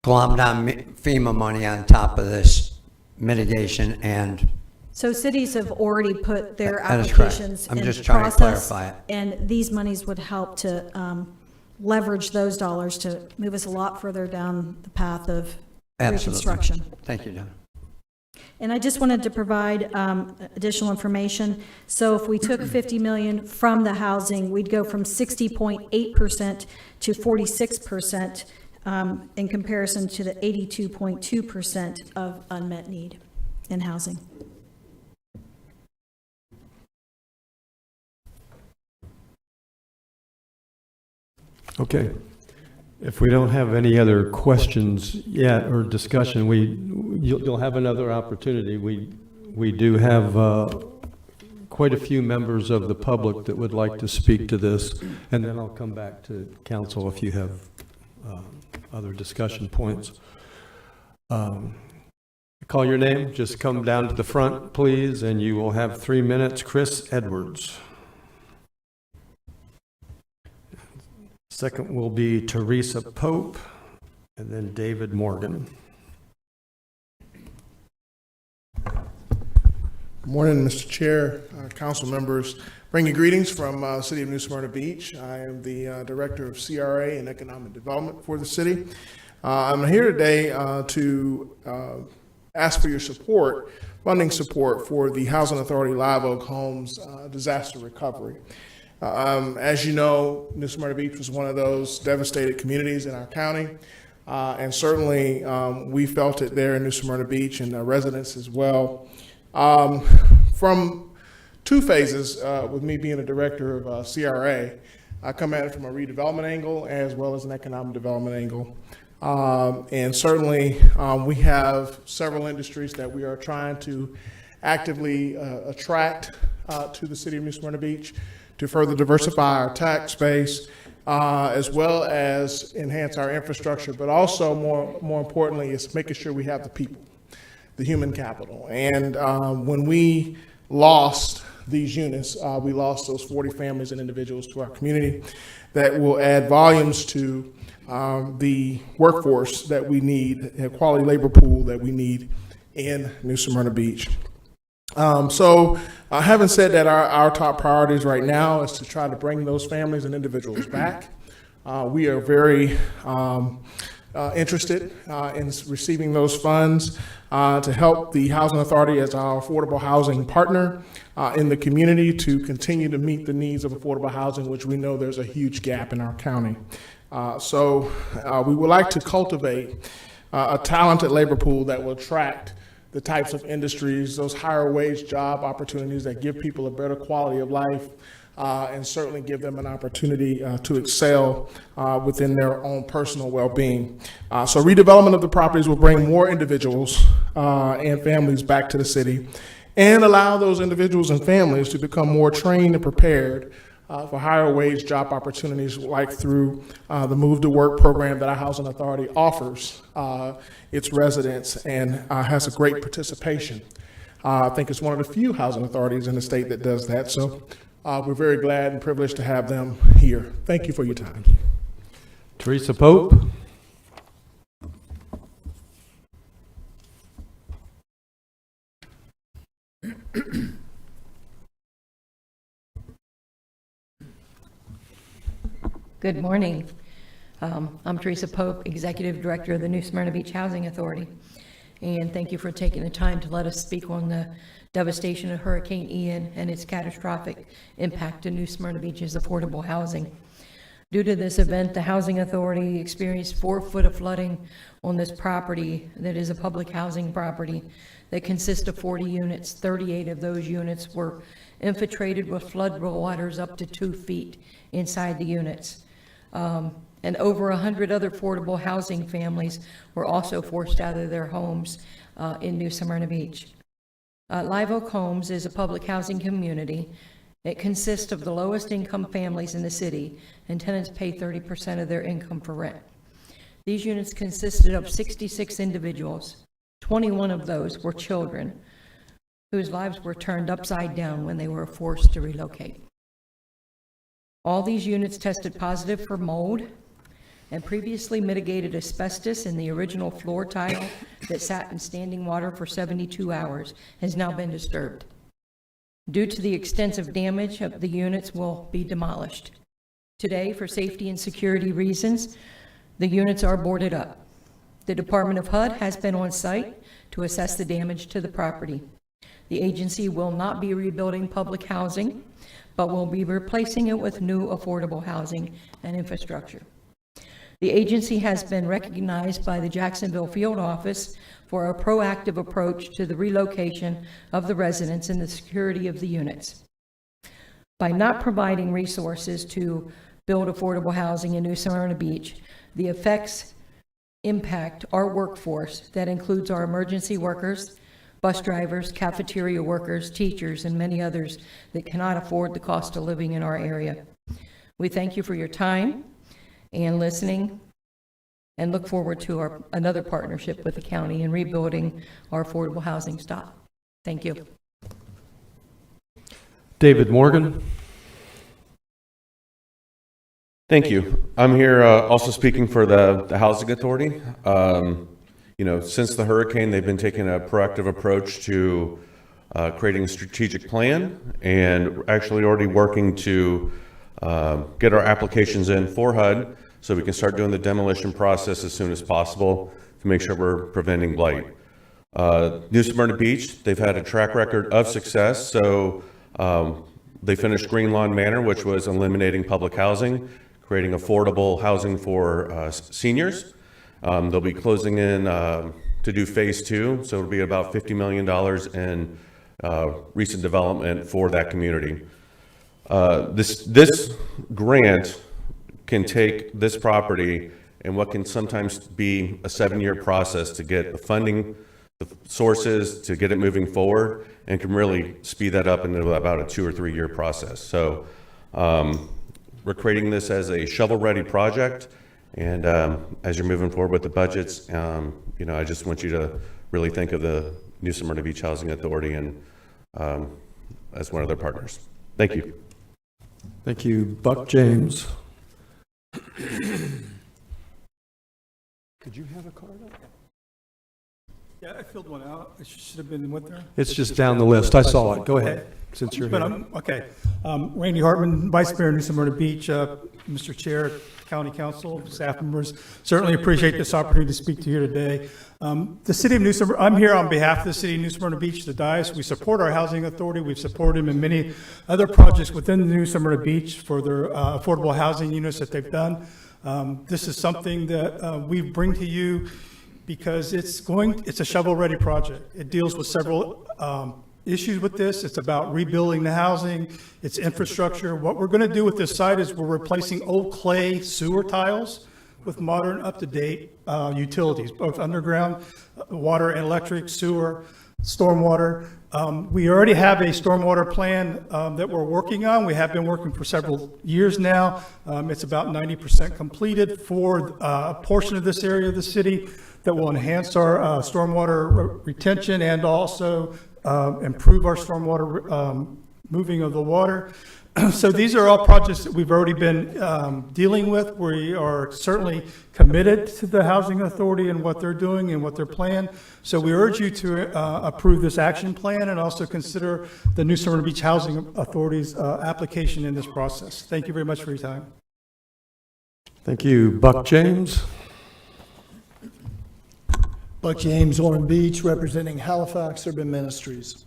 glommed on FEMA money on top of this mitigation, and So cities have already put their that is correct. applications I'm in just trying to process, clarify it. and these monies would help to leverage those dollars to move us a lot further down the path of reconstruction. Thank you, Don. And I just wanted to provide additional information. So if we took 50 million from the housing, we'd go from 60.8% to 46% in comparison to the 82.2% of unmet need in housing. Okay. If we don't have any other questions yet or discussion, you'll have another opportunity. We do have quite a few members of the public that would like to speak to this, and then I'll come back to council if you have other discussion points. Call your name, just come down to the front, please, and you will have 3 minutes. Chris Edwards. Second will be Teresa Pope, and then David Morgan. Good morning, Mr. Chair, council members. Bring you greetings from the city of New Smyrna Beach. I am the director of CRA and economic development for the city. I'm here today to ask for your support, funding support for the Housing Authority Live Oak Homes disaster recovery. As you know, New Smyrna Beach was one of those devastated communities in our county, and certainly we felt it there in New Smyrna Beach and our residents as well. From two phases, with me being a director of CRA, I come at it from a redevelopment angle as well as an economic development angle. And certainly we have several industries that we are trying to actively attract to the city of New Smyrna Beach to further diversify our tax base, as well as enhance our infrastructure, but also more importantly is making sure we have the people, the human capital. And when we lost these units, we lost those 40 families and individuals to our community that will add volumes to the workforce that we need, a quality labor pool that we need in New Smyrna Beach. So having said that, our top priorities right now is to try to bring those families and individuals back. We are very interested in receiving those funds to help the Housing Authority as our affordable housing partner in the community to continue to meet the needs of affordable housing, which we know there's a huge gap in our county. So we would like to cultivate a talented labor pool that will attract the types of industries, those higher wage job opportunities that give people a better quality of life, and certainly give them an opportunity to excel within their own personal well-being. So redevelopment of the properties will bring more individuals and families back to the city and allow those individuals and families to become more trained and prepared for higher wage job opportunities, like through the Move to Work program that our Housing Authority offers its residents and has a great participation. I think it's one of the few housing authorities in the state that does that. So we're very glad and privileged to have them here. Thank you for your time. Teresa Pope. Good morning. I'm Teresa Pope, Executive Director of the New Smyrna Beach Housing Authority. And thank you for taking the time to let us speak on the devastation of Hurricane Ian and its catastrophic impact to New Smyrna Beach's affordable housing. Due to this event, the Housing Authority experienced 4 foot of flooding on this property that is a public housing property that consists of 40 units. 38 of those units were infiltrated with flood waters up to 2 feet inside the units. And over 100 other affordable housing families were also forced out of their homes in New Smyrna Beach. Live Oak Homes is a public housing community. It consists of the lowest income families in the city, and tenants pay 30% of their income for rent. These units consisted of 66 individuals. 21 of those were children whose lives were turned upside down when they were forced to relocate. All these units tested positive for mold and previously mitigated asbestos in the original floor tile that sat in standing water for 72 hours has now been disturbed. Due to the extensive damage, the units will be demolished. Today, for safety and security reasons, the units are boarded up. The Department of HUD has been on site to assess the damage to the property. The agency will not be rebuilding public housing, but will be replacing it with new affordable housing and infrastructure. The agency has been recognized by the Jacksonville Field Office for a proactive approach to the relocation of the residents and the security of the units. By not providing resources to build affordable housing in New Smyrna Beach, the effects impact our workforce that includes our emergency workers, bus drivers, cafeteria workers, teachers, and many others that cannot afford the cost of living in our area. We thank you for your time and listening, and look forward to another partnership with the county in rebuilding our affordable housing stock. Thank you. David Morgan. Thank you. I'm here also speaking for the Housing Authority. Since the hurricane, they've been taking a proactive approach to creating a strategic plan and actually already working to get our applications in for HUD so we can start doing the demolition process as soon as possible to make sure we're preventing blight. New Smyrna Beach, they've had a track record of success. So they finished Green Lawn Manor, which was eliminating public housing, creating affordable housing for seniors. They'll be closing in to do phase 2, so it'll be about $50 million in recent development for that community. This grant can take this property and what can sometimes be a 7-year process to get the funding, the sources, to get it moving forward, and can really speed that up into about a 2 or 3 year process. So we're creating this as a shovel-ready project. And as you're moving forward with the budgets, I just want you to really think of the New Smyrna Beach Housing Authority and as one of their partners. Thank you. Thank you. Buck James. Could you have a card up? Yeah, I filled one out. It should have been with there. It's just down the list. I saw it. Go ahead, since you're But here. okay. Randy Hartman, Vice Mayor, New Smyrna Beach, Mr. Chair, County Council, staff members, certainly appreciate this opportunity to speak to you today. The City of New Smyrna, I'm here on behalf of the City of New Smyrna Beach, the DICE. We support our housing authority. We've supported them in many other projects within the New Smyrna Beach for their affordable housing units that they've done. This is something that we bring to you because it's a shovel-ready project. It deals with several issues with this. It's about rebuilding the housing, it's infrastructure. What we're going to do with this site is we're replacing old clay sewer tiles with modern, up-to-date utilities, both underground, water and electric, sewer, stormwater. We already have a stormwater plan that we're working on. We have been working for several years now. It's about 90% completed for a portion of this area of the city that will enhance our stormwater retention and also improve our stormwater moving of the water. So these are all projects that we've already been dealing with. We are certainly committed to the Housing Authority and what they're doing and what they're planning. So we urge you to approve this action plan and also consider the New Smyrna Beach Housing Authority's application in this process. Thank you very much for your time. Thank you. Buck James. Buck James, Ormond Beach, representing Halifax Urban Ministries.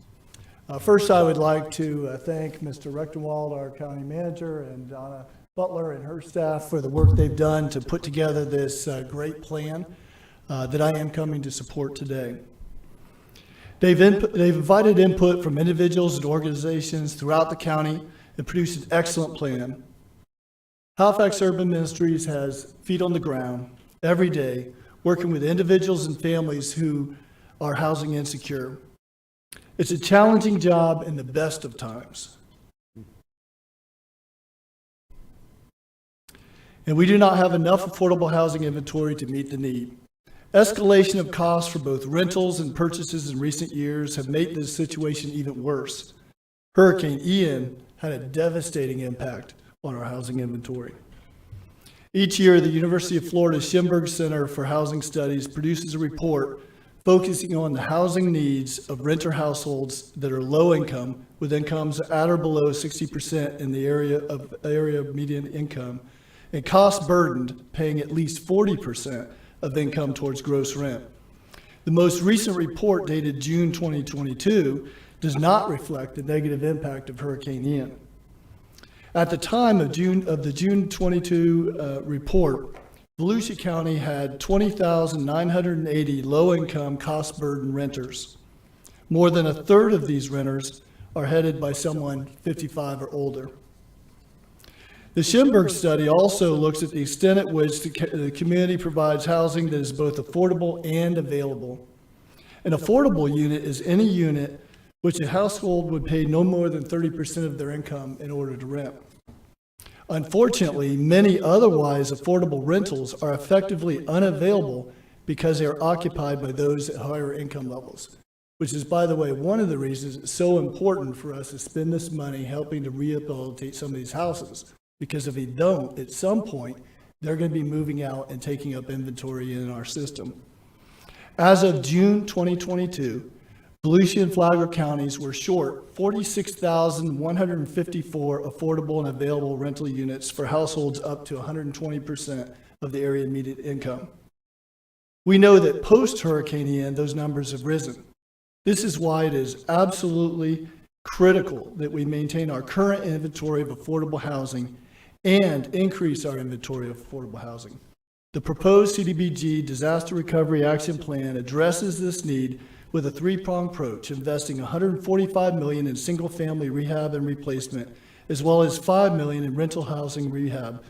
First, I would like to thank Mr. Rechtenwald, our county manager, and Donna Butler and her staff for the work they've done to put together this great plan that I am coming to support today. They've invited input from individuals and organizations throughout the county and produced an excellent plan. Halifax Urban Ministries has feet on the ground every day, working with individuals and families who are housing insecure. It's a challenging job in the best of times. And we do not have enough affordable housing inventory to meet the need. Escalation of costs for both rentals and purchases in recent years have made this situation even worse. Hurricane Ian had a devastating impact on our housing inventory. Each year, the University of Florida Schimberg Center for Housing Studies produces a report focusing on the housing needs of renter households that are low income, with incomes at or below 60% in the area of median income, and cost burdened, paying at least 40% of income towards gross rent. The most recent report, dated June 2022, does not reflect the negative impact of Hurricane Ian. At the time of the June 22 report, Volusia County had 20,980 low-income, cost-burdened renters. More than a third of these renters are headed by someone 55 or older. The Schimberg study also looks at the extent at which the community provides housing that is both affordable and available. An affordable unit is any unit which a household would pay no more than 30% of their income in order to rent. Unfortunately, many otherwise affordable rentals are effectively unavailable because they are occupied by those at higher income levels, which is, by the way, one of the reasons it's so important for us to spend this money helping to rehabilitate some of these houses. Because if we don't, at some point, they're going to be moving out and taking up inventory in our system. As of June 2022, Volusia and Flagler counties were short 46,154 affordable and available rental units for households up to 120% of the area median income. We know that post-Hurricane Ian, those numbers have risen. This is why it is absolutely critical that we maintain our current inventory of affordable housing and increase our inventory of affordable housing. The proposed CDBG Disaster Recovery Action Plan addresses this need with a three-pronged approach, investing $145 million in single-family rehab and replacement, as well as $5 million in rental housing rehab,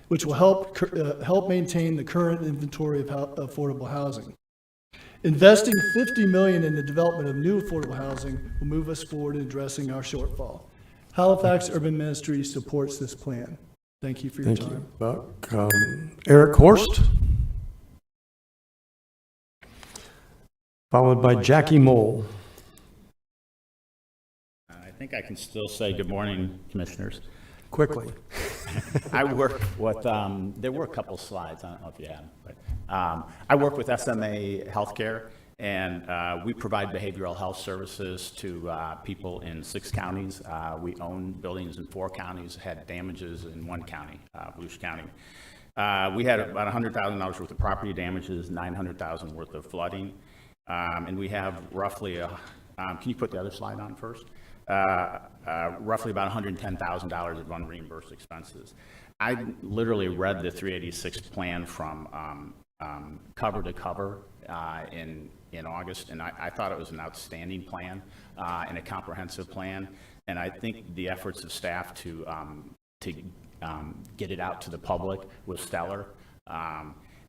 which will help maintain the current inventory of affordable housing. Investing $50 million in the development of new affordable housing will move us forward in addressing our shortfall. Halifax Urban Ministry supports this plan. Thank you for your time. Buck. Eric Horst, followed by Jackie Mole. I think I can still say good morning, commissioners. Quickly. I work with, there were a couple slides, I don't know if you have, but I work with SMA Healthcare, and we provide behavioral health services to people in 6 counties. We own buildings in 4 counties, had damages in 1 county, Volusia County. We had about $100,000 worth of property damages, $900,000 worth of flooding, and we have roughly, can you put the other slide on first? Roughly about $110,000 of unreimbursed expenses. I literally read the 386 plan from cover to cover in August, and I thought it was an outstanding plan and a comprehensive plan. And I think the efforts of staff to get it out to the public was stellar.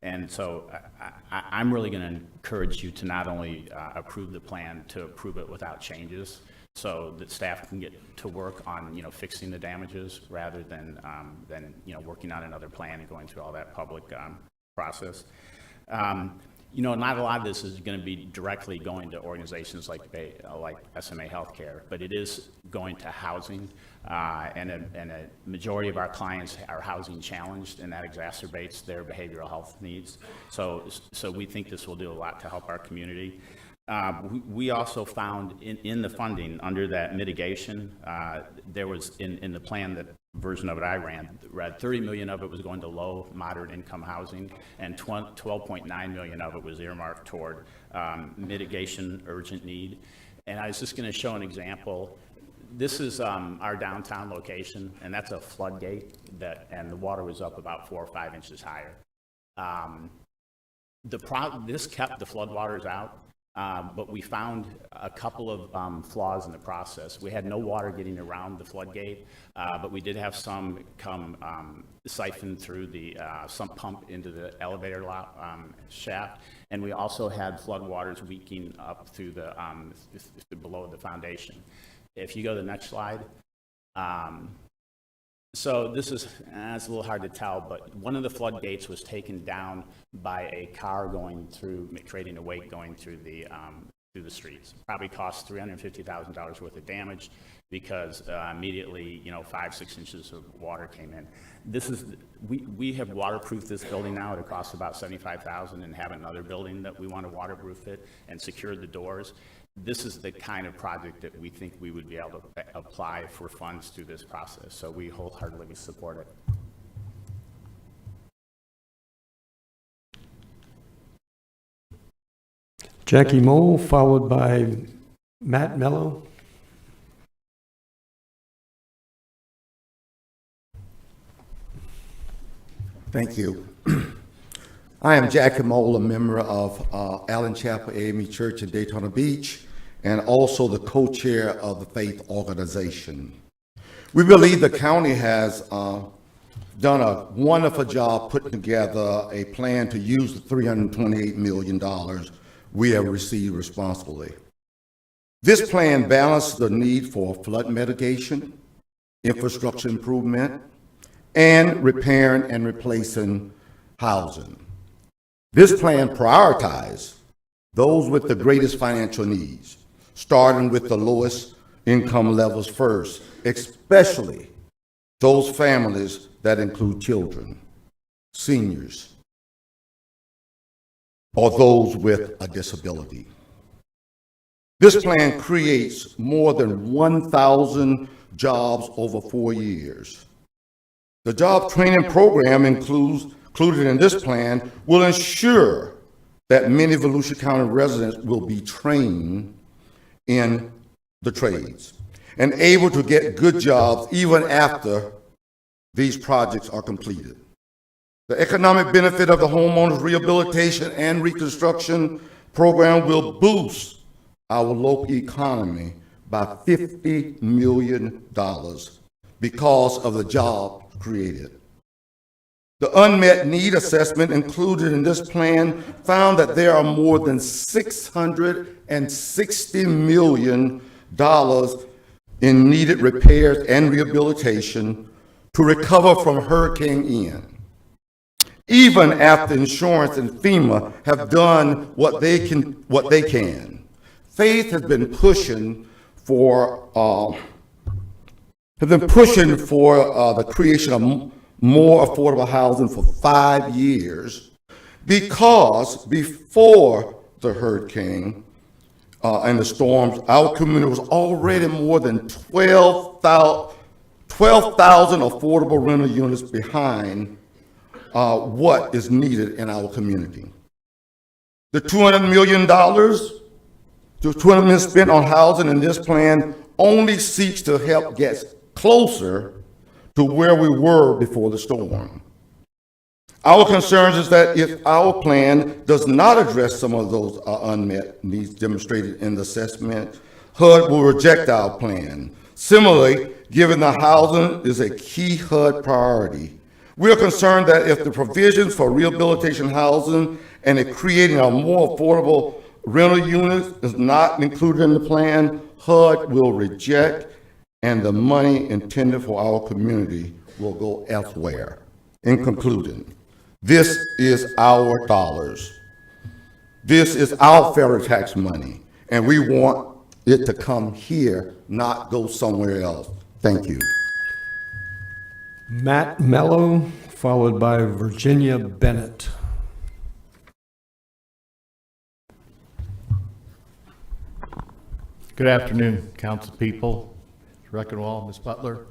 And so I'm really going to encourage you to not only approve the plan, to approve it without changes, so that staff can get to work on, fixing the damages rather than working on another plan and going through all that public process. Not a lot of this is going to be directly going to organizations like SMA Healthcare, but it is going to housing, and a majority of our clients are housing challenged, and that exacerbates their behavioral health needs. So we think this will do a lot to help our community. We also found in the funding under that mitigation, there was in the plan, that version of it I read 30 million of it was going to low, moderate income housing, and 12.9 million of it was earmarked toward mitigation urgent need. And I was just going to show an example. This is our downtown location, and that's a floodgate and the water was up about 4 or 5 inches higher. This kept the floodwaters out. But we found a couple of flaws in the process. We had no water getting around the floodgate, but we did have some come siphon through the sump pump into the elevator shaft, and we also had floodwaters leaking up through the below the foundation. If you go to the next slide. So this is, it's a little hard to tell, but one of the floodgates was taken down by a car going through, creating a wake going through the streets. Probably cost $350,000 worth of damage because immediately, 5-6 inches of water came in. We have waterproofed this building now. It costs about $75,000, and have another building that we want to waterproof it and secure the doors. This is the kind of project that we think we would be able to apply for funds through this process. So we wholeheartedly support it. Jackie Mole, followed by Matt Mello. Thank you. I am Jackie Mole, a member of Allen Chapel AME Church in Daytona Beach, and also the co-chair of the faith organization. We believe the county has done a wonderful job putting together a plan to use the $328 million we have received responsibly. This plan balances the need for flood mitigation, infrastructure improvement, and repairing and replacing housing. This plan prioritizes those with the greatest financial needs, starting with the lowest income levels first, especially those families that include children, seniors, or those with a disability. This plan creates more than 1,000 jobs over 4 years. The job training program included in this plan will ensure that many Volusia County residents will be trained in the trades and able to get good jobs even after these projects are completed. The economic benefit of the homeowners rehabilitation and reconstruction program will boost our local economy by $50 million because of the job created. The unmet need assessment included in this plan found that there are more than $660 million in needed repairs and rehabilitation to recover from Hurricane Ian. Even after insurance and FEMA have done what they can. Faith has been pushing for the creation of more affordable housing for 5 years, because before the hurricane and the storms, our community was already more than 12,000 affordable rental units behind what is needed in our community. The $200 million spent on housing in this plan only seeks to help get closer to where we were before the storm. Our concern is that if our plan does not address some of those unmet needs demonstrated in the assessment, HUD will reject our plan. Similarly, given the housing is a key HUD priority, we are concerned that if the provisions for rehabilitation housing and creating a more affordable rental units is not included in the plan, HUD will reject, and the money intended for our community will go elsewhere. In concluding, this is our dollars. This is our federal tax money, and we want it to come here, not go somewhere else. Thank you. Matt Mello, followed by Virginia Bennett. Good afternoon, council people, Reckenwall, Ms. Butler.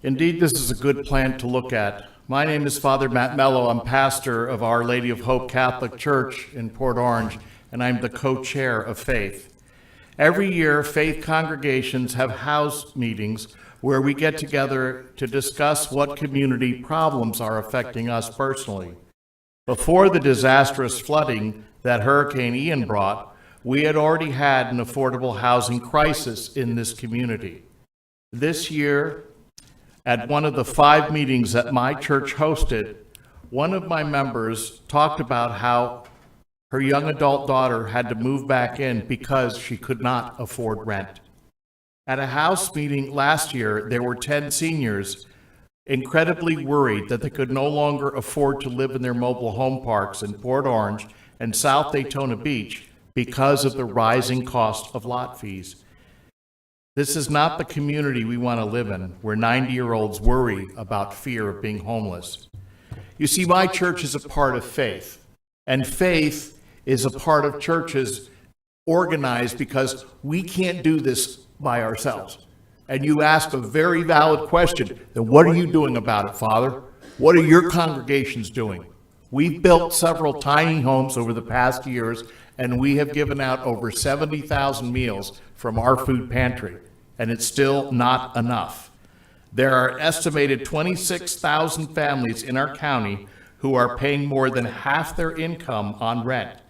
Indeed, this is a good plan to look at. My name is Father Matt Mello. I'm pastor of Our Lady of Hope Catholic Church in Port Orange, and I'm the co-chair of Faith. Every year, Faith congregations have house meetings where we get together to discuss what community problems are affecting us personally. Before the disastrous flooding that Hurricane Ian brought, we had already had an affordable housing crisis in this community. This year, at one of the 5 meetings that my church hosted, one of my members talked about how her young adult daughter had to move back in because she could not afford rent. At a house meeting last year, there were 10 seniors incredibly worried that they could no longer afford to live in their mobile home parks in Port Orange and South Daytona Beach because of the rising cost of lot fees. This is not the community we want to live in, where 90-year-olds worry about fear of being homeless. You see, my church is a part of Faith, and Faith is a part of churches organized because we can't do this by ourselves. And you ask a very valid question, then what are you doing about it, Father? What are your congregations doing? We've built several tiny homes over the past years, and we have given out over 70,000 meals from our food pantry, and it's still not enough. There are estimated 26,000 families in our county who are paying more than half their income on rent.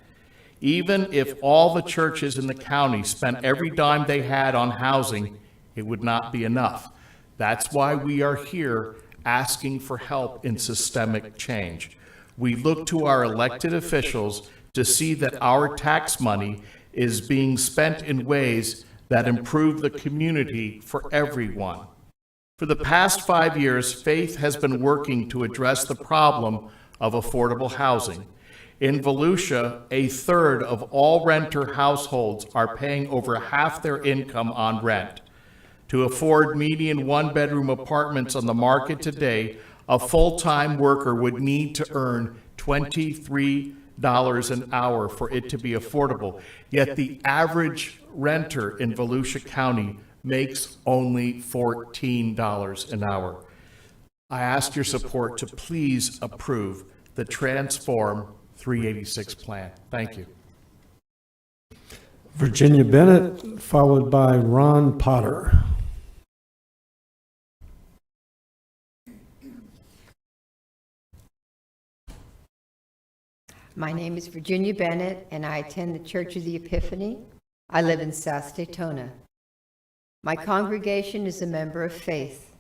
Even if all the churches in the county spent every dime they had on housing, it would not be enough. That's why we are here asking for help in systemic change. We look to our elected officials to see that our tax money is being spent in ways that improve the community for everyone. For the past 5 years, Faith has been working to address the problem of affordable housing. In Volusia, a third of all renter households are paying over half their income on rent. To afford median one-bedroom apartments on the market today, a full-time worker would need to earn $23 an hour for it to be affordable. Yet the average renter in Volusia County makes only $14 an hour. I ask your support to please approve the Transform 386 plan. Thank you. Virginia Bennett, followed by Ron Potter. My name is Virginia Bennett, and I attend the Church of the Epiphany. I live in South Daytona. My congregation is a member of Faith.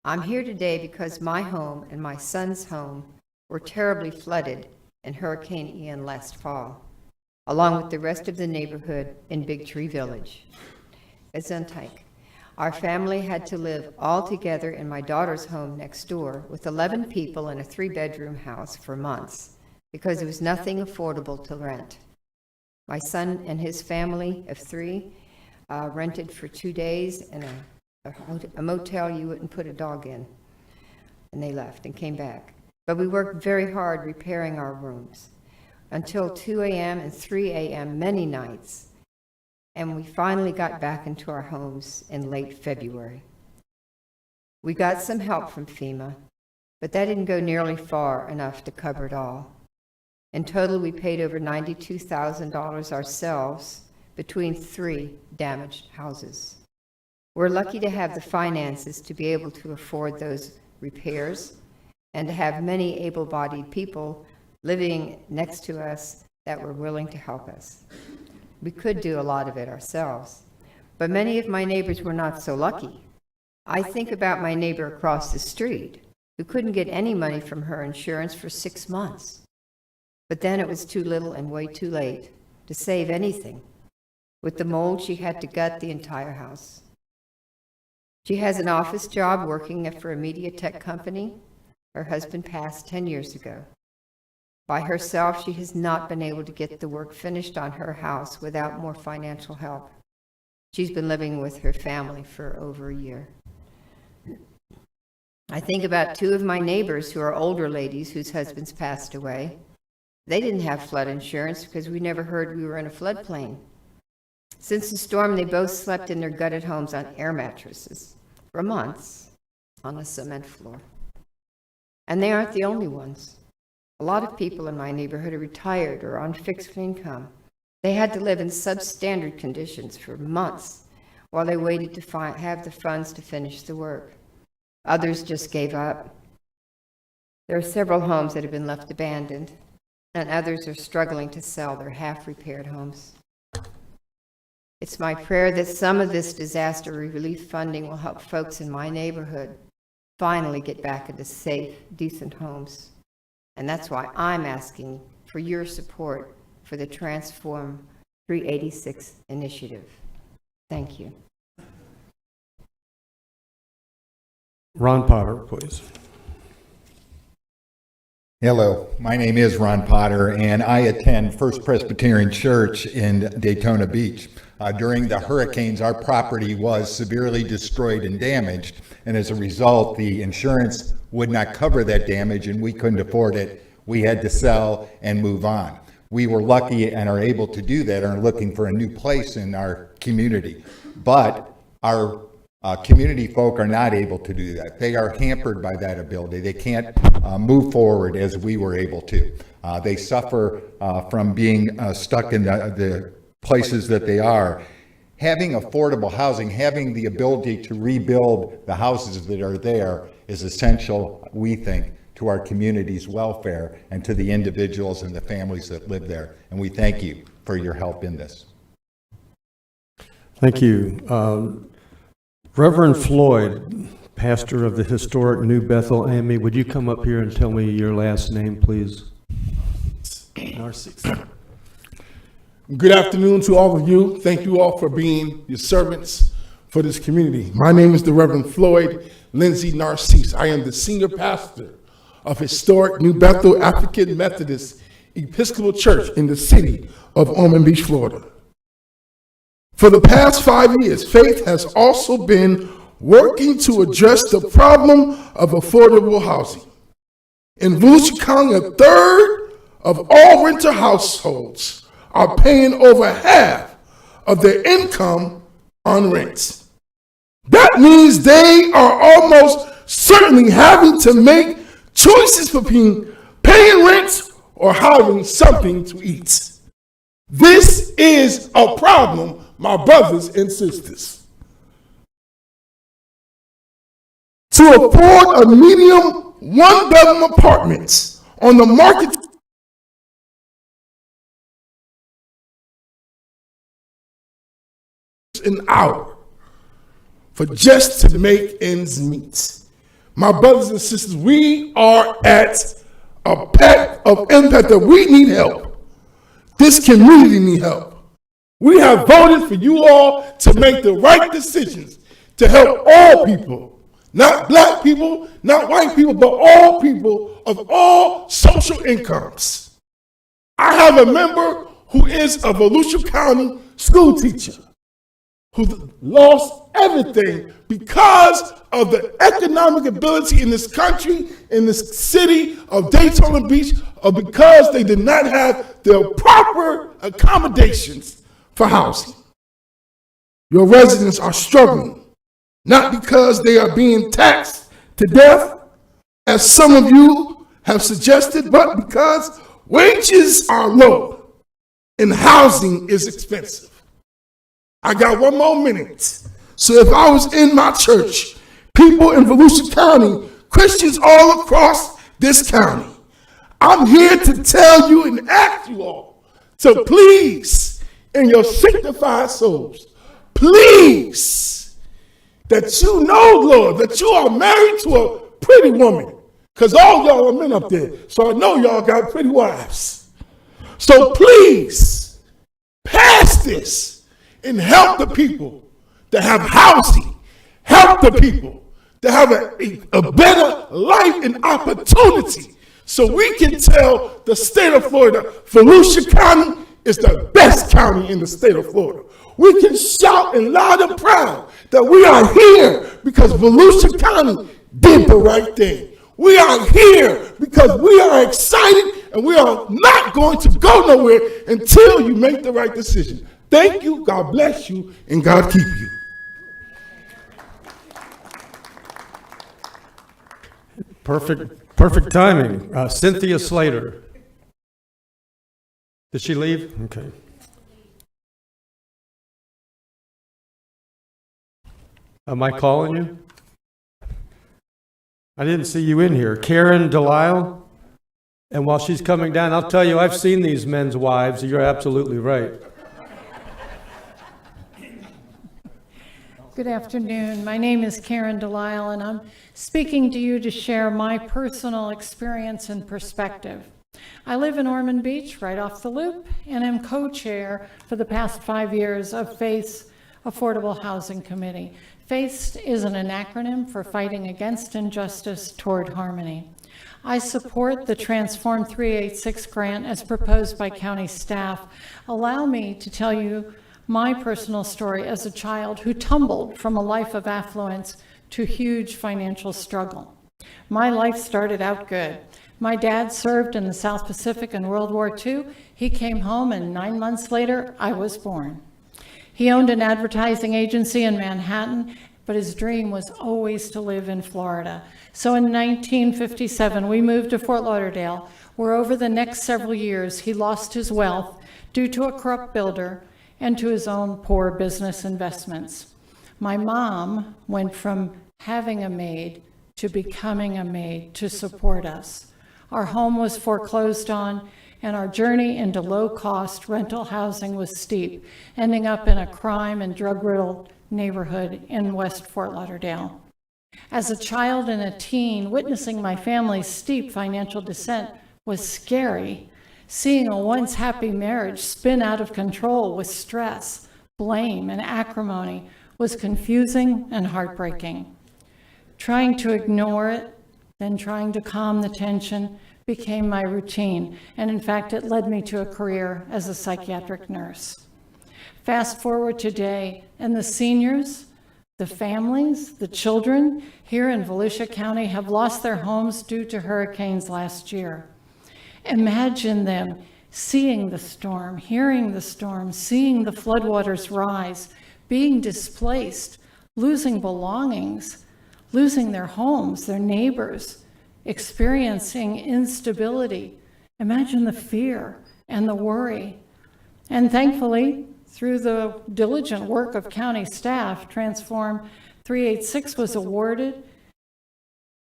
I'm here today because my home and my son's home were terribly flooded in Hurricane Ian last fall, along with the rest of the neighborhood in Big Tree Village. Gesundheit. Our family had to live all together in my daughter's home next door with 11 people in a 3-bedroom house for months, because there was nothing affordable to rent. My son and his family of 3 rented for 2 days in a motel you wouldn't put a dog in. And they left and came back. But we worked very hard repairing our rooms until 2 a.m. and 3 a.m. many nights. And we finally got back into our homes in late February. We got some help from FEMA, but that didn't go nearly far enough to cover it all. In total, we paid over $92,000 ourselves between 3 damaged houses. We're lucky to have the finances to be able to afford those repairs and to have many able-bodied people living next to us that were willing to help us. We could do a lot of it ourselves, but many of my neighbors were not so lucky. I think about my neighbor across the street who couldn't get any money from her insurance for 6 months. But then it was too little and way too late to save anything. With the mold, she had to gut the entire house. She has an office job working for a media tech company. Her husband passed 10 years ago. By herself, she has not been able to get the work finished on her house without more financial help. She's been living with her family for over a year. I think about 2 of my neighbors who are older ladies whose husbands passed away. They didn't have flood insurance because we never heard we were in a floodplain. Since the storm, they both slept in their gutted homes on air mattresses for months on a cement floor. And they aren't the only ones. A lot of people in my neighborhood are retired or on fixed income. They had to live in substandard conditions for months while they waited to have the funds to finish the work. Others just gave up. There are several homes that have been left abandoned, and others are struggling to sell their half-repaired homes. It's my prayer that some of this disaster relief funding will help folks in my neighborhood finally get back into safe, decent homes. And that's why I'm asking for your support for the Transform 386 initiative. Thank you. Ron Potter, please. Hello, my name is Ron Potter, and I attend First Presbyterian Church in Daytona Beach. During the hurricanes, our property was severely destroyed and damaged, and as a result, the insurance would not cover that damage, and we couldn't afford it. We had to sell and move on. We were lucky and are able to do that, and are looking for a new place in our community. But our community folk are not able to do that. They are hampered by that ability. They can't move forward as we were able to. They suffer from being stuck in the places that they are. Having affordable housing, having the ability to rebuild the houses that are there is essential, we think, to our community's welfare and to the individuals and the families that live there. And we thank you for your help in this. Thank you. Reverend Floyd, pastor of the historic New Bethel AME, would you come up here and tell me your last name, please? Good afternoon to all of you. Thank you all for being your servants for this community. My name is the Reverend Floyd Lindsay Narcisse. I am the senior pastor of historic New Bethel African Methodist Episcopal Church in the city of Ormond Beach, Florida. For the past 5 years, Faith has also been working to address the problem of affordable housing. In Volusia County, a third of all renter households are paying over half of their income on rent. That means they are almost certainly having to make choices between paying rent or having something to eat. This is a problem, my brothers and sisters. To afford a medium one-bedroom apartment on the market an hour for just to make ends meet. My brothers and sisters, we are at a path of impact that we need help. This community need help. We have voted for you all to make the right decisions to help all people, not black people, not white people, but all people of all social incomes. I have a member who is a Volusia County school teacher who lost everything because of the economic ability in this country, in this city of Daytona Beach, or because they did not have the proper accommodations for housing. Your residents are struggling, not because they are being taxed to death, as some of you have suggested, but because wages are low and housing is expensive. I got 1 more minute. So if I was in my church, people in Volusia County, Christians all across this county, I'm here to tell you and ask you all to please, in your sanctified souls, please, that you know, Lord, that you are married to a pretty woman, because all y'all are men up there, so I know y'all got pretty wives. So please, pass this and help the people that have housing, help the people that have a better life and opportunity, so we can tell the state of Florida, Volusia County is the best county in the state of Florida. We can shout and loud and proud that we are here because Volusia County did the right thing. We are here because we are excited and we are not going to go nowhere until you make the right decision. Thank you, God bless you, and God keep you. Perfect timing. Cynthia Slater. Did she leave? Okay. Am I calling you? I didn't see you in here. Karen Delisle? And while she's coming down, I'll tell you, I've seen these men's wives. You're absolutely right. Good afternoon. My name is Karen Delisle, and I'm speaking to you to share my personal experience and perspective. I live in Ormond Beach, right off the loop, and am co-chair for the past 5 years of FACE Affordable Housing Committee. FACE is an acronym for Fighting Against Injustice Toward Harmony. I support the Transform 386 grant as proposed by county staff. Allow me to tell you my personal story as a child who tumbled from a life of affluence to huge financial struggle. My life started out good. My dad served in the South Pacific in World War II. He came home, and 9 months later, I was born. He owned an advertising agency in Manhattan, but his dream was always to live in Florida. So in 1957, we moved to Fort Lauderdale, where over the next several years, he lost his wealth due to a corrupt builder and to his own poor business investments. My mom went from having a maid to becoming a maid to support us. Our home was foreclosed on, and our journey into low-cost rental housing was steep, ending up in a crime and drug-riddled neighborhood in West Fort Lauderdale. As a child and a teen, witnessing my family's steep financial descent was scary. Seeing a once happy marriage spin out of control with stress, blame, and acrimony was confusing and heartbreaking. Trying to ignore it, then trying to calm the tension became my routine. And in fact, it led me to a career as a psychiatric nurse. Fast forward today, and the seniors, the families, the children here in Volusia County have lost their homes due to hurricanes last year. Imagine them seeing the storm, hearing the storm, seeing the floodwaters rise, being displaced, losing belongings, losing their homes, their neighbors, experiencing instability. Imagine the fear and the worry. And thankfully, through the diligent work of county staff, Transform 386 was awarded,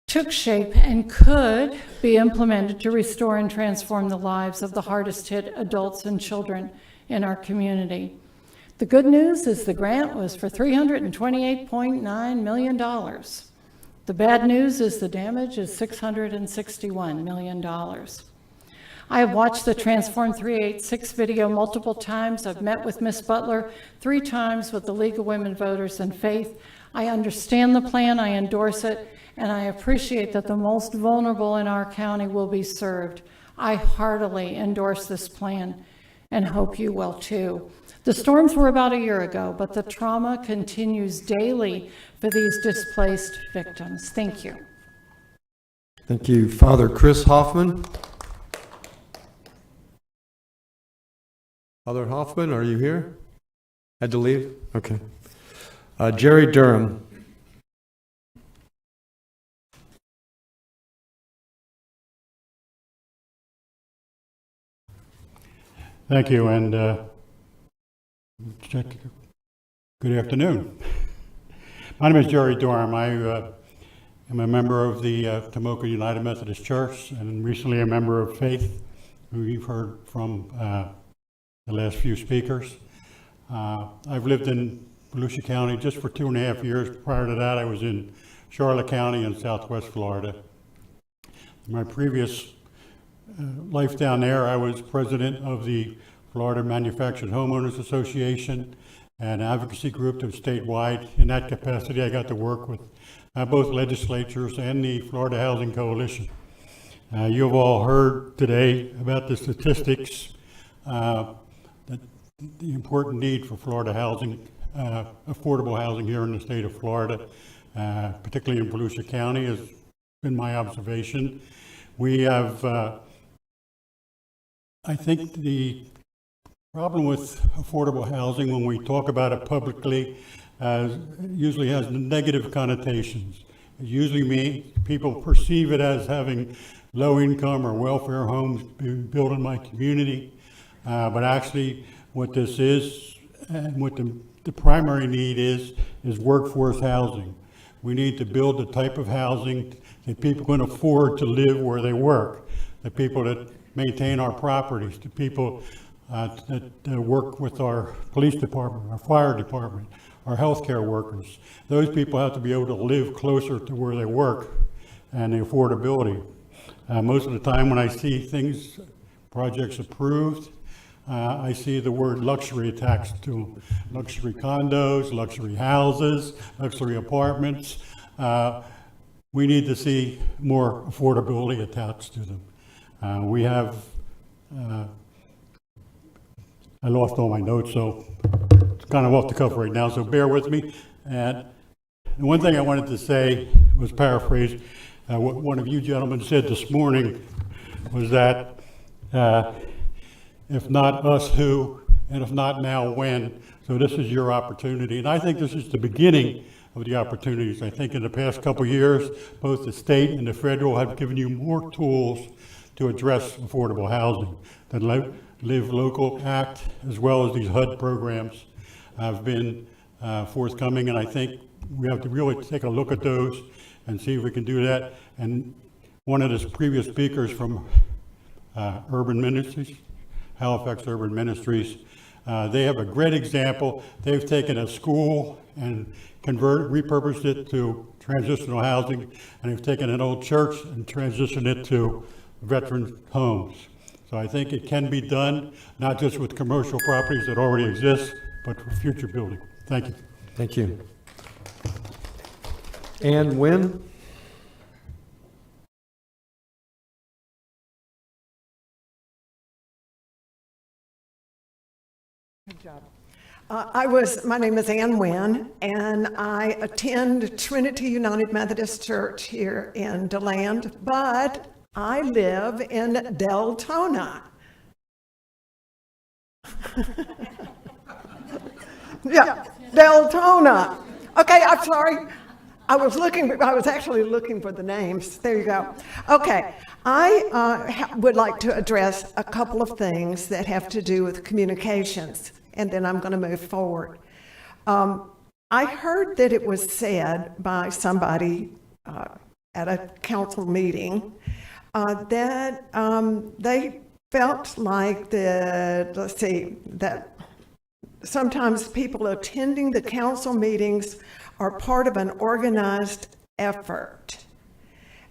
took shape, and could be implemented to restore and transform the lives of the hardest hit adults and children in our community. The good news is the grant was for $328.9 million. The bad news is the damage is $661 million. I have watched the Transform 386 video multiple times. I've met with Ms. Butler 3 times with the League of Women Voters and Faith. I understand the plan, I endorse it, and I appreciate that the most vulnerable in our county will be served. I heartily endorse this plan and hope you will too. The storms were about a year ago, but the trauma continues daily for these displaced victims. Thank you. Thank you. Father Chris Hoffman. Father Hoffman, are you here? Had to leave? Okay. Jerry Durham. Thank you, and good afternoon. My name is Jerry Durham. I am a member of the Tomoka United Methodist Church and recently a member of Faith, who you've heard from the last few speakers. I've lived in Volusia County just for 2.5 years. Prior to that, I was in Charlotte County in Southwest Florida. My previous life down there, I was president of the Florida Manufactured Homeowners Association, an advocacy group that was statewide. In that capacity, I got to work with both legislatures and the Florida Housing Coalition. You've all heard today about the statistics, that the important need for Florida housing, affordable housing here in the state of Florida, particularly in Volusia County, has been my observation. We have, I think the problem with affordable housing when we talk about it publicly usually has negative connotations. It usually means people perceive it as having low income or welfare homes being built in my community. But actually what this is and what the primary need is workforce housing. We need to build the type of housing that people can afford to live where they work, the people that maintain our properties, the people that work with our police department, our fire department, our healthcare workers. Those people have to be able to live closer to where they work and the affordability. Most of the time when I see things, projects approved, I see the word luxury attached to them. Luxury condos, luxury houses, luxury apartments. We need to see more affordability attached to them. We have, I lost all my notes, so it's kind of off the cuff right now, so bear with me. And one thing I wanted to say was paraphrase what one of you gentlemen said this morning, was that if not us, who, and if not now, when. So this is your opportunity. And I think this is the beginning of the opportunities. I think in the past couple of years, both the state and the federal have given you more tools to address affordable housing. The Live Local Act, as well as these HUD programs, have been forthcoming, and I think we have to really take a look at those and see if we can do that. And one of the previous speakers from Urban Ministries, Halifax Urban Ministries, they have a great example. They've taken a school and repurposed it to transitional housing, and they've taken an old church and transitioned it to veteran homes. So I think it can be done, not just with commercial properties that already exist, but for future building. Thank you. Thank you. Ann Wynn? Good job. My name is Ann Wynn, and I attend Trinity United Methodist Church here in DeLand, but I live in Deltona. Yeah, Deltona. Okay, I'm sorry. I was actually looking for the names. There you go. Okay, I would like to address a couple of things that have to do with communications, and then I'm going to move forward. I heard that it was said by somebody at a council meeting that they felt like that sometimes people attending the council meetings are part of an organized effort.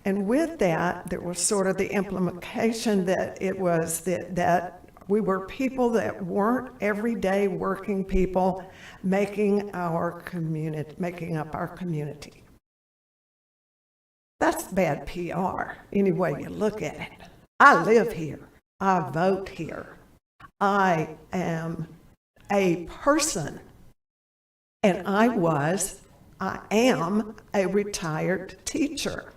And with that, there was sort of the implication that it was that we were people that weren't everyday working people making up our community. That's bad PR, any way you look at it. I live here. I vote here. I am a person, and I am a retired teacher.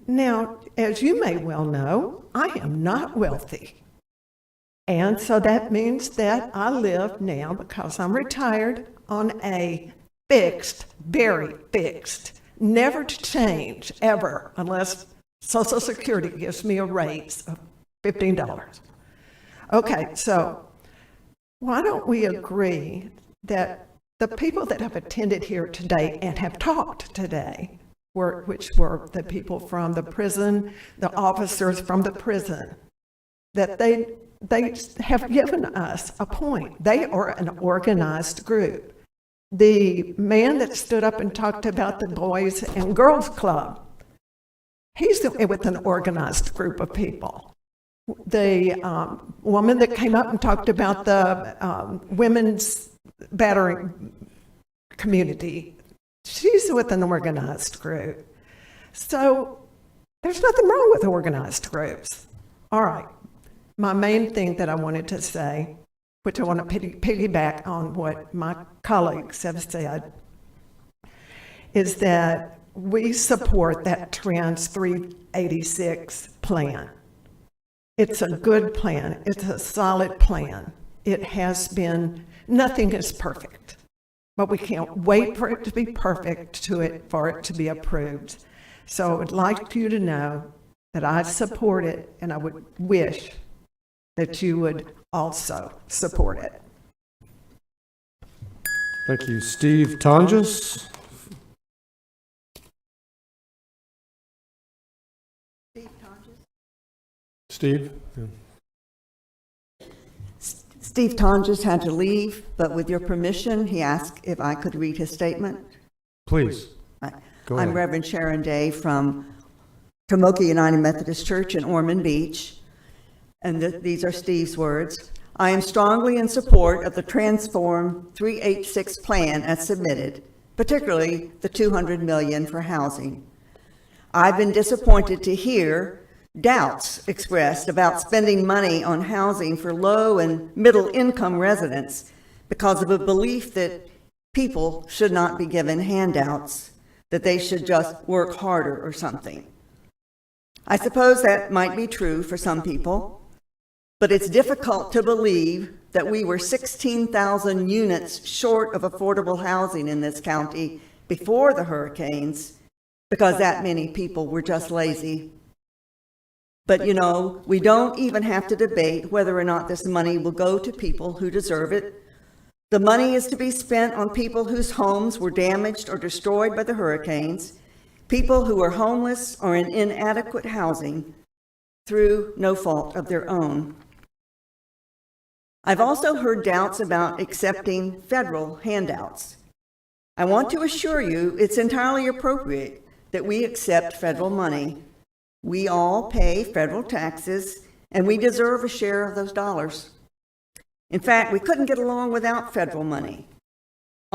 Now, as you may well know, I am not wealthy. And so that means that I live now, because I'm retired, on a fixed, very fixed, never to change ever, unless Social Security gives me a raise of $15. Okay, so why don't we agree that the people that have attended here today and have talked today, which were the people from the prison, the officers from the prison, that they have given us a point. They are an organized group. The man that stood up and talked about the Boys and Girls Club, he's with an organized group of people. The woman that came up and talked about the women's battering community, she's with an organized group. So there's nothing wrong with organized groups. All right. My main thing that I wanted to say, which I want to piggyback on what my colleagues have said, is that we support that Trans 386 plan. It's a good plan. It's a solid plan. It has been, nothing is perfect, but we can't wait for it to be perfect for it to be approved. So I would like you to know that I support it, and I would wish that you would also support it. Thank you. Steve Tonjes? Steve? Yeah. Steve Tonjes had to leave, but with your permission, he asked if I could read his statement. Please. Go ahead. I'm Reverend Sharon Day from Tomoka United Methodist Church in Ormond Beach. And these are Steve's words. I am strongly in support of the Transform 386 plan as submitted, particularly the $200 million for housing. I've been disappointed to hear doubts expressed about spending money on housing for low and middle income residents because of a belief that people should not be given handouts, that they should just work harder or something. I suppose that might be true for some people, but it's difficult to believe that we were 16,000 units short of affordable housing in this county before the hurricanes because that many people were just lazy. But you know, we don't even have to debate whether or not this money will go to people who deserve it. The money is to be spent on people whose homes were damaged or destroyed by the hurricanes, people who are homeless or in inadequate housing through no fault of their own. I've also heard doubts about accepting federal handouts. I want to assure you it's entirely appropriate that we accept federal money. We all pay federal taxes, and we deserve a share of those dollars. In fact, we couldn't get along without federal money.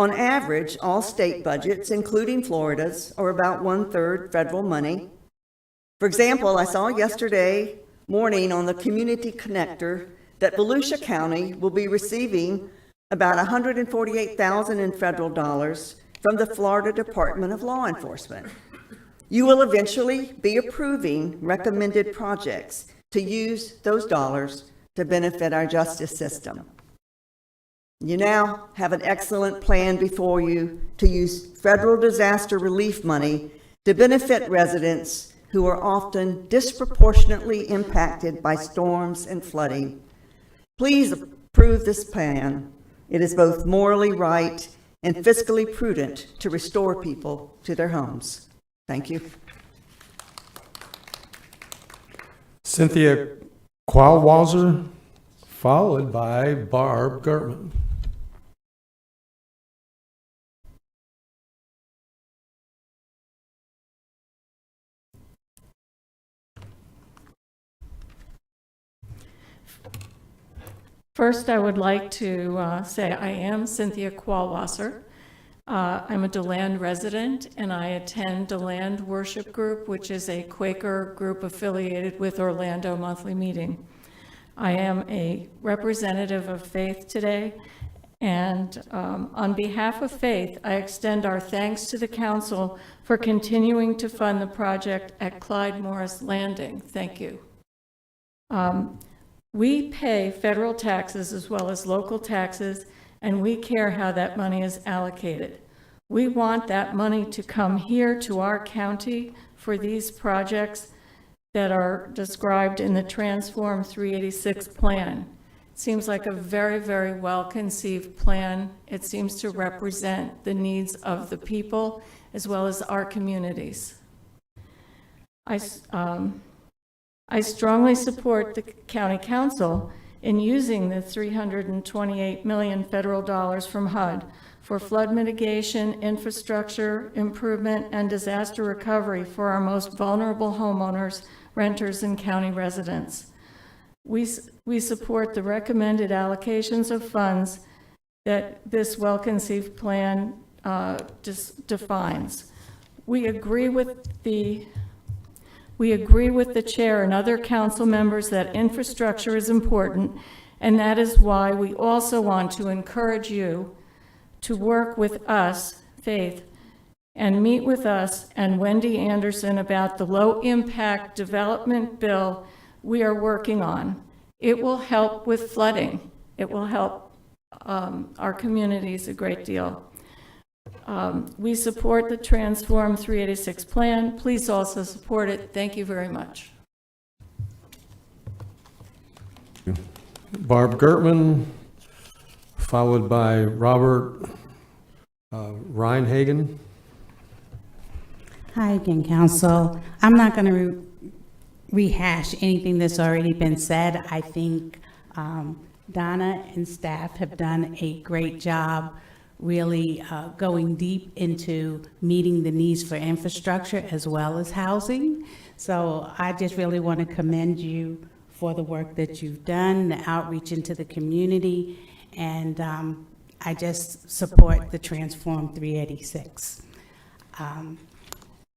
On average, all state budgets, including Florida's, are about 1/3 federal money. For example, I saw yesterday morning on the Community Connector that Volusia County will be receiving about $148,000 in federal dollars from the Florida Department of Law Enforcement. You will eventually be approving recommended projects to use those dollars to benefit our justice system. You now have an excellent plan before you to use federal disaster relief money to benefit residents who are often disproportionately impacted by storms and flooding. Please approve this plan. It is both morally right and fiscally prudent to restore people to their homes. Thank you. Cynthia Qualwasser, followed by Barb Gertman. First, I would like to say I am Cynthia Qualwasser. I'm a DeLand resident, and I attend DeLand Worship Group, which is a Quaker group affiliated with Orlando Monthly Meeting. I am a representative of Faith today, and on behalf of Faith, I extend our thanks to the council for continuing to fund the project at Clyde Morris Landing. Thank you. We pay federal taxes as well as local taxes, and we care how that money is allocated. We want that money to come here to our county for these projects that are described in the Transform 386 plan. It seems like a very, very well-conceived plan. It seems to represent the needs of the people as well as our communities. I strongly support the county council in using the $328 million federal dollars from HUD for flood mitigation, infrastructure improvement, and disaster recovery for our most vulnerable homeowners, renters, and county residents. We support the recommended allocations of funds that this well-conceived plan defines. We agree with the chair and other council members that infrastructure is important, and that is why we also want to encourage you to work with us, Faith, and meet with us and Wendy Anderson about the low-impact development bill we are working on. It will help with flooding. It will help our communities a great deal. We support the Transform 386 plan. Please also support it. Thank you very much. Barb Gertman, followed by Robert Reinhagen. Hi again, Council. I'm not going to rehash anything that's already been said. I think Donna and staff have done a great job really going deep into meeting the needs for infrastructure as well as housing. So I just really want to commend you for the work that you've done, the outreach into the community, and I just support the Transform 386.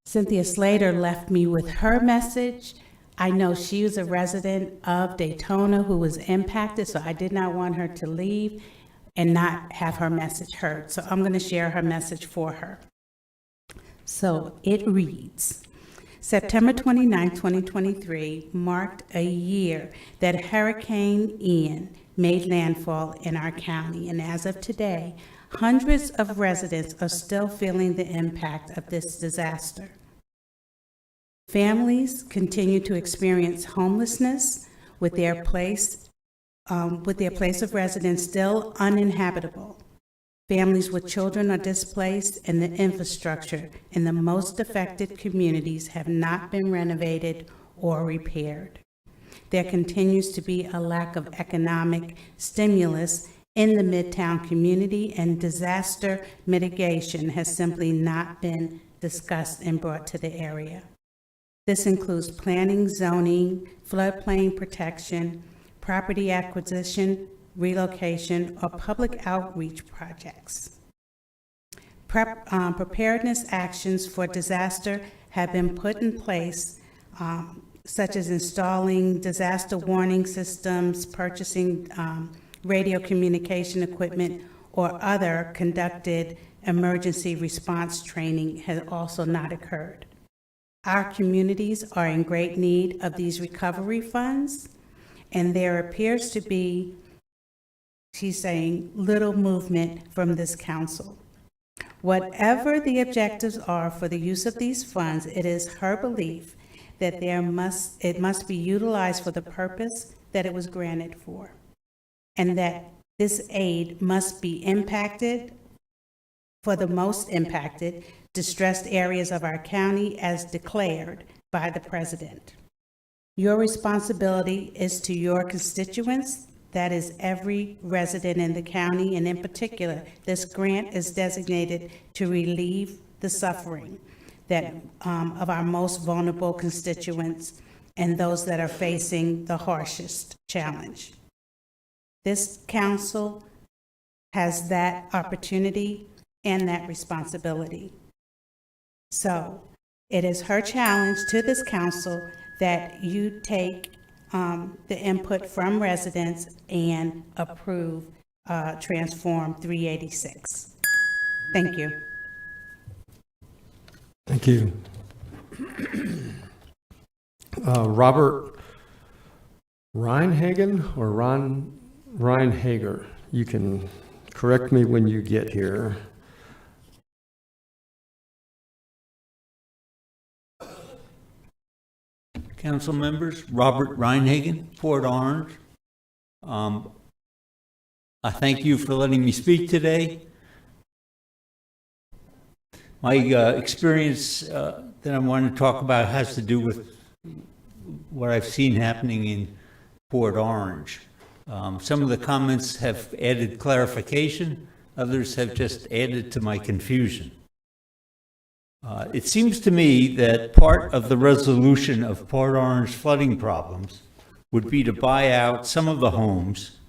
Cynthia Slater left me with her message. I know she was a resident of Daytona who was impacted, so I did not want her to leave and not have her message heard. So I'm going to share her message for her. So it reads, September 29, 2023 marked a year that Hurricane Ian made landfall in our county, and as of today, hundreds of residents are still feeling the impact of this disaster. Families continue to experience homelessness with their place of residence still uninhabitable. Families with children are displaced, and the infrastructure in the most affected communities have not been renovated or repaired. There continues to be a lack of economic stimulus in the Midtown community, and disaster mitigation has simply not been discussed and brought to the area. This includes planning, zoning, floodplain protection, property acquisition, relocation, or public outreach projects. Preparedness actions for disaster have been put in place, such as installing disaster warning systems, purchasing radio communication equipment, or other conducted emergency response training has also not occurred. Our communities are in great need of these recovery funds, and there appears to be, she's saying, little movement from this council. Whatever the objectives are for the use of these funds, it is her belief that it must be utilized for the purpose that it was granted for, and that this aid must be impacted for the most impacted, distressed areas of our county as declared by the President. Your responsibility is to your constituents, that is every resident in the county, and in particular, this grant is designated to relieve the suffering that of our most vulnerable constituents and those that are facing the harshest challenge. This council has that opportunity and that responsibility. So it is her challenge to this council that you take the input from residents and approve Transform 386. Thank you. Thank you. Robert Reinhagen or Reinhager? You can correct me when you get here. Council members, Robert Reinhagen, Port Orange. I thank you for letting me speak today. My experience that I want to talk about has to do with what I've seen happening in Port Orange. Some of the comments have added clarification, others have just added to my confusion. It seems to me that part of the resolution of Port Orange flooding problems would be to buy out some of the homes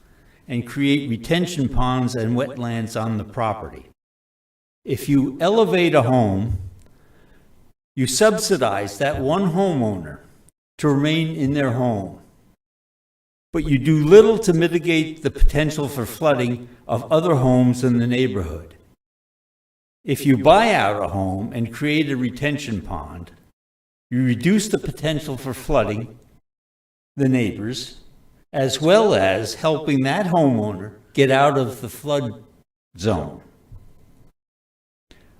and create retention ponds and wetlands on the property. If you elevate a home, you subsidize that one homeowner to remain in their home, but you do little to mitigate the potential for flooding of other homes in the neighborhood. If you buy out a home and create a retention pond, you reduce the potential for flooding the neighbors, as well as helping that homeowner get out of the flood zone.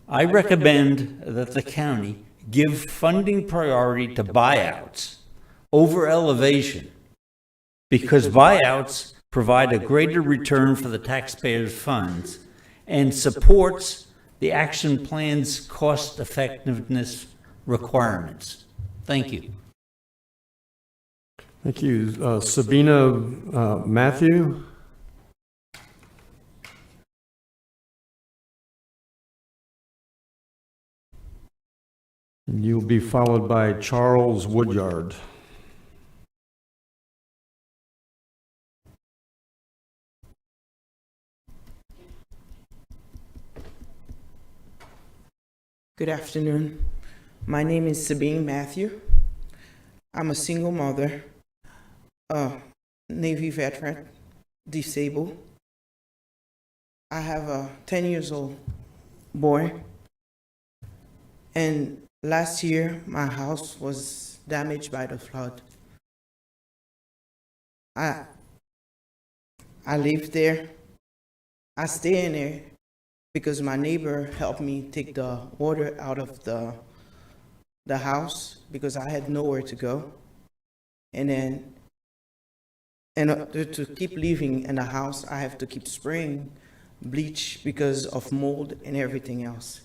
I recommend that the county give funding priority to buyouts over elevation, because buyouts provide a greater return for the taxpayers' funds and supports the action plan's cost effectiveness requirements. Thank you. Thank you. Sabina Matthew. And you'll be followed by Charles Woodyard. Good afternoon. My name is Sabine Matthew. I'm a single mother, a Navy veteran, disabled. I have a 10-year-old boy, and last year my house was damaged by the flood. I live there. I stay in there because my neighbor helped me take the water out of the house because I had nowhere to go. And then in order to keep living in the house, I have to keep spraying bleach because of mold and everything else.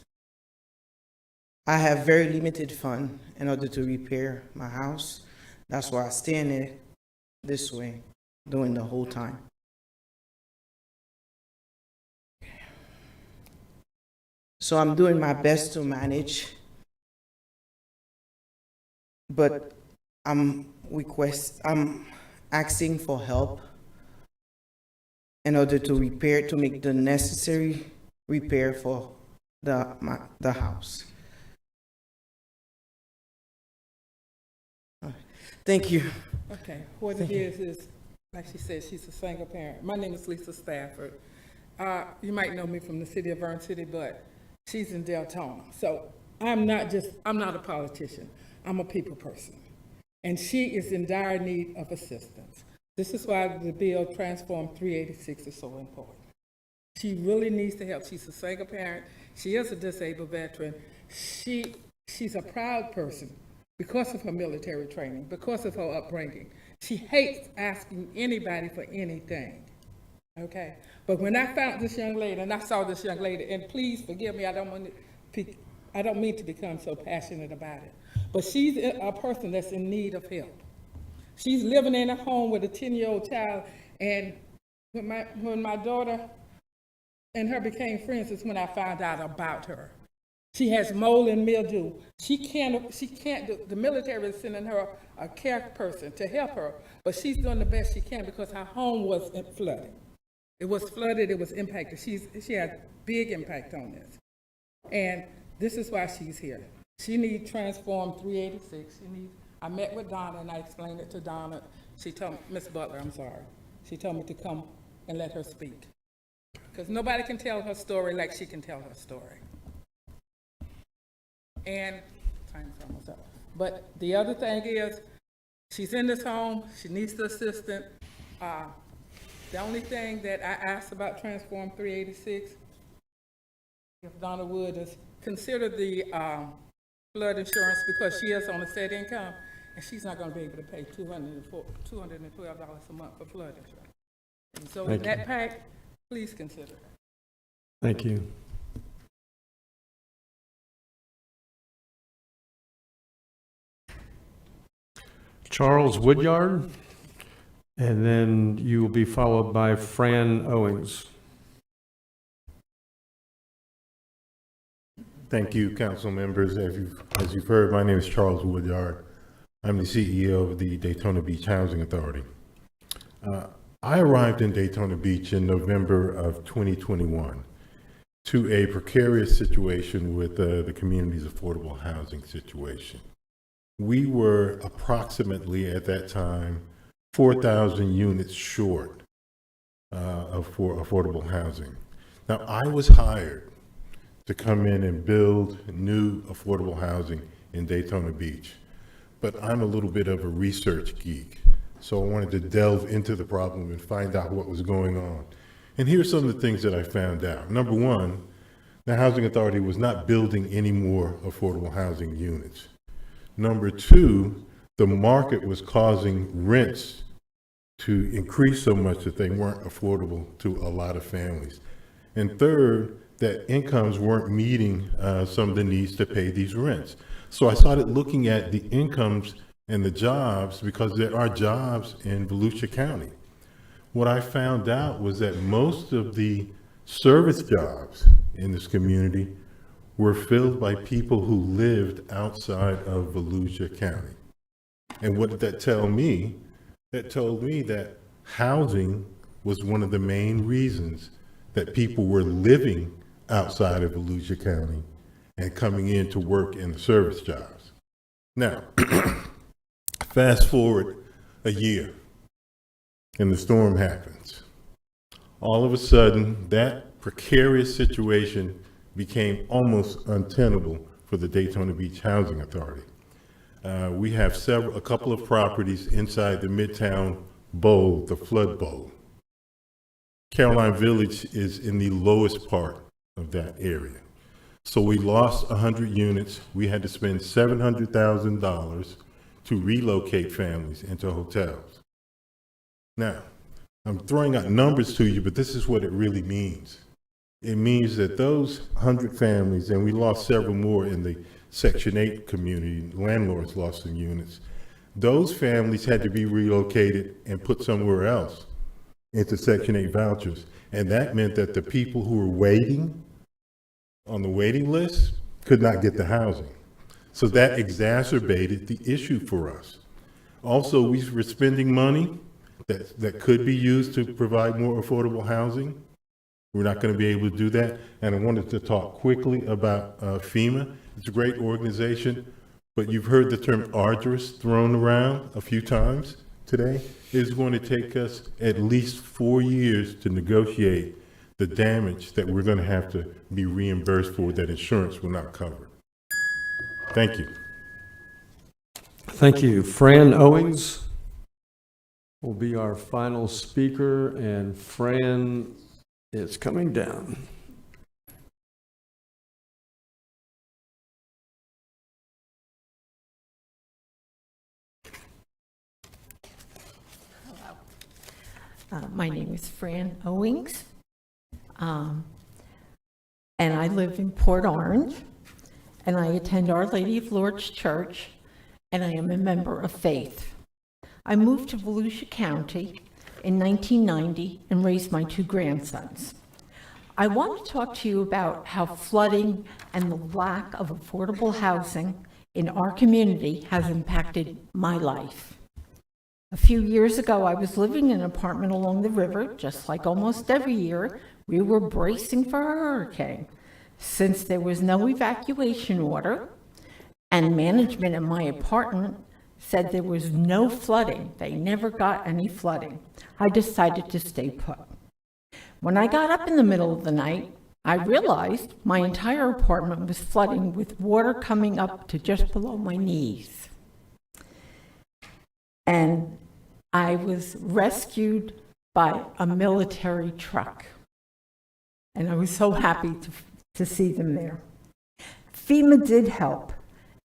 I have very limited funds in order to repair my house. That's why I stay in it this way during the whole time. So I'm doing my best to manage, but I'm asking for help in order to make the necessary repair for the house. Thank you. Okay, what it is, like she said, she's a single parent. My name is Lisa Stafford. You might know me from the city of Vern City, but she's in Deltona. So I'm not a politician. I'm a people person. And she is in dire need of assistance. This is why the bill Transform 386 is so important. She really needs the help. She's a single parent. She is a disabled veteran. She's a proud person because of her military training, because of her upbringing. She hates asking anybody for anything, okay? But when I found this young lady, and I saw this young lady, and please forgive me, I don't mean to become so passionate about it, but she's a person that's in need of help. She's living in a home with a 10-year-old child, and when my daughter and her became friends is when I found out about her. She has mold and mildew. She can't do, the military is sending her a care person to help her, but she's doing the best she can because her home was flooded. It was flooded, it was impacted. She had big impact on this. And this is why she's here. She needs Transform 386. I met with Donna and I explained it to Donna. She told me, Miss Butler, I'm sorry. She told me to come and let her speak. Because nobody can tell her story like she can tell her story. And time's almost up. But the other thing is, she's in this home, she needs the assistant. The only thing that I asked about Transform 386, if Donna would, is consider the flood insurance because she is on a set income and she's not going to be able to pay $212 a month for flood insurance. And so in that pack, please consider it. Thank you. Charles Woodyard, and then you will be followed by Fran Owings. Thank you, council members. As you've heard, my name is Charles Woodyard. I'm the CEO of the Daytona Beach Housing Authority. I arrived in Daytona Beach in November of 2021 to a precarious situation with the community's affordable housing situation. We were approximately at that time 4,000 units short for affordable housing. Now, I was hired to come in and build new affordable housing in Daytona Beach, but I'm a little bit of a research geek, so I wanted to delve into the problem and find out what was going on. And here's some of the things that I found out. Number one, the Housing Authority was not building any more affordable housing units. Number two, the market was causing rents to increase so much that they weren't affordable to a lot of families. And third, that incomes weren't meeting some of the needs to pay these rents. So I started looking at the incomes and the jobs because there are jobs in Volusia County. What I found out was that most of the service jobs in this community were filled by people who lived outside of Volusia County. And what did that tell me? That told me that housing was one of the main reasons that people were living outside of Volusia County and coming in to work in the service jobs. Now, fast forward a year and the storm happens. All of a sudden, that precarious situation became almost untenable for the Daytona Beach Housing Authority. We have a couple of properties inside the Midtown Bowl, the flood bowl. Caroline Village is in the lowest part of that area. So we lost 100 units. We had to spend $700,000 to relocate families into hotels. Now, I'm throwing out numbers to you, but this is what it really means. It means that those 100 families, and we lost several more in the Section 8 community, landlords lost some units. Those families had to be relocated and put somewhere else into Section 8 vouchers. And that meant that the people who were waiting on the waiting list could not get the housing. So that exacerbated the issue for us. Also, we were spending money that could be used to provide more affordable housing, We're not going to be able to do that. And I wanted to talk quickly about FEMA. It's a great organization, but you've heard the term arduous thrown around a few times today. It's going to take us at least 4 years to negotiate the damage that we're going to have to be reimbursed for that insurance will not cover. Thank you. Thank you. Fran Owings will be our final speaker, and Fran is coming down. My name is Fran Owings, and I live in Port Orange, and I attend Our Lady of Lourdes Church, and I am a member of Faith. I moved to Volusia County in 1990 and raised my 2 grandsons. I want to talk to you about how flooding and the lack of affordable housing in our community has impacted my life. A few years ago, I was living in an apartment along the river. Just like almost every year, we were bracing for a hurricane. Since there was no evacuation order and management in my apartment said there was no flooding, they never got any flooding, I decided to stay put. When I got up in the middle of the night, I realized my entire apartment was flooding with water coming up to just below my knees. And I was rescued by a military truck. And I was so happy to see them there. FEMA did help.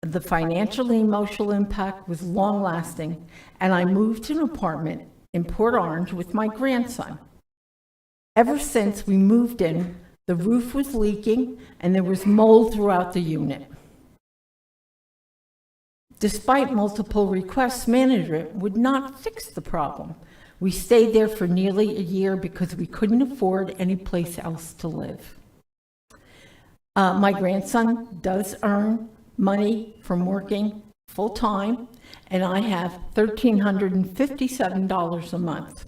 The financial and emotional impact was long-lasting, and I moved to an apartment in Port Orange with my grandson. Ever since we moved in, the roof was leaking, and there was mold throughout the unit. Despite multiple requests, management would not fix the problem. We stayed there for nearly a year because we couldn't afford any place else to live. My grandson does earn money from working full-time, and I have $1,357 a month.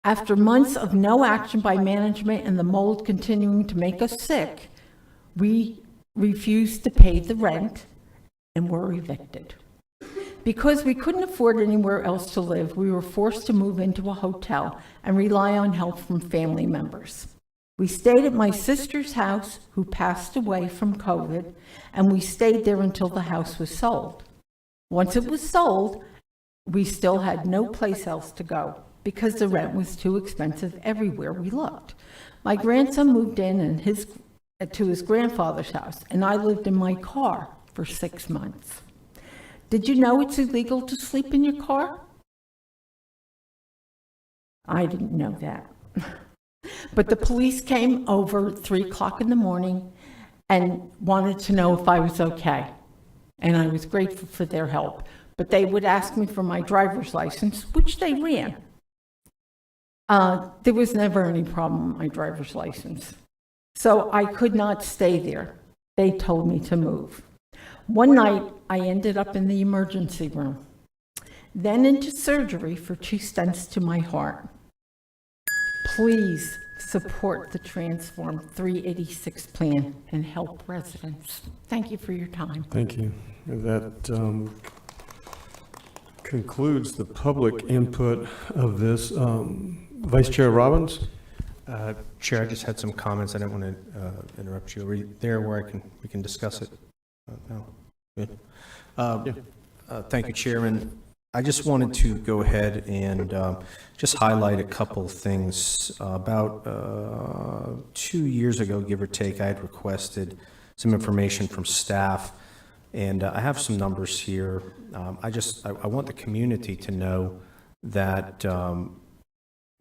After months of no action by management and the mold continuing to make us sick, we refused to pay the rent and were evicted. Because we couldn't afford anywhere else to live, we were forced to move into a hotel and rely on help from family members. We stayed at my sister's house, who passed away from COVID, and we stayed there until the house was sold. Once it was sold, we still had no place else to go because the rent was too expensive everywhere we looked. My grandson moved in and to his grandfather's house, and I lived in my car for 6 months. Did you know it's illegal to sleep in your car? I didn't know that. But the police came over at 3 o'clock in the morning and wanted to know if I was okay. And I was grateful for their help. But they would ask me for my driver's license, which they ran. There was never any problem with my driver's license. So I could not stay there. They told me to move. One night, I ended up in the emergency room, then into surgery for 2 stents to my heart. Please support the Transform 386 plan and help residents. Thank you for your time. Thank you. That concludes the public input of this. Vice Chair Robbins? Chair, I just had some comments. I didn't want to interrupt you. Are you there where we can discuss it? No. Good. Thank you, Chairman. I just wanted to go ahead and just highlight a couple of things. About 2 years ago, give or take, I had requested some information from staff, and I have some numbers here. I want the community to know that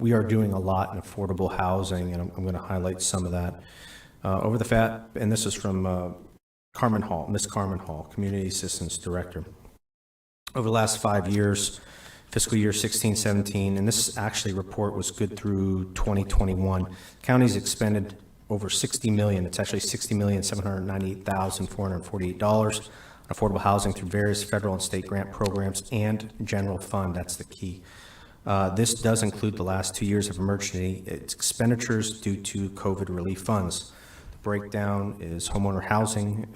we are doing a lot in affordable housing, and I'm going to highlight some of that. And this is from Carmen Hall, Ms. Carmen Hall, Community Assistance Director. Over the last 5 years, fiscal year 16-17, and this actually report was good through 2021, counties expended over $60 million. It's actually $60,798,448 on affordable housing through various federal and state grant programs and general fund. That's the key. This does include the last 2 years of emergency expenditures due to COVID relief funds. The breakdown is homeowner housing,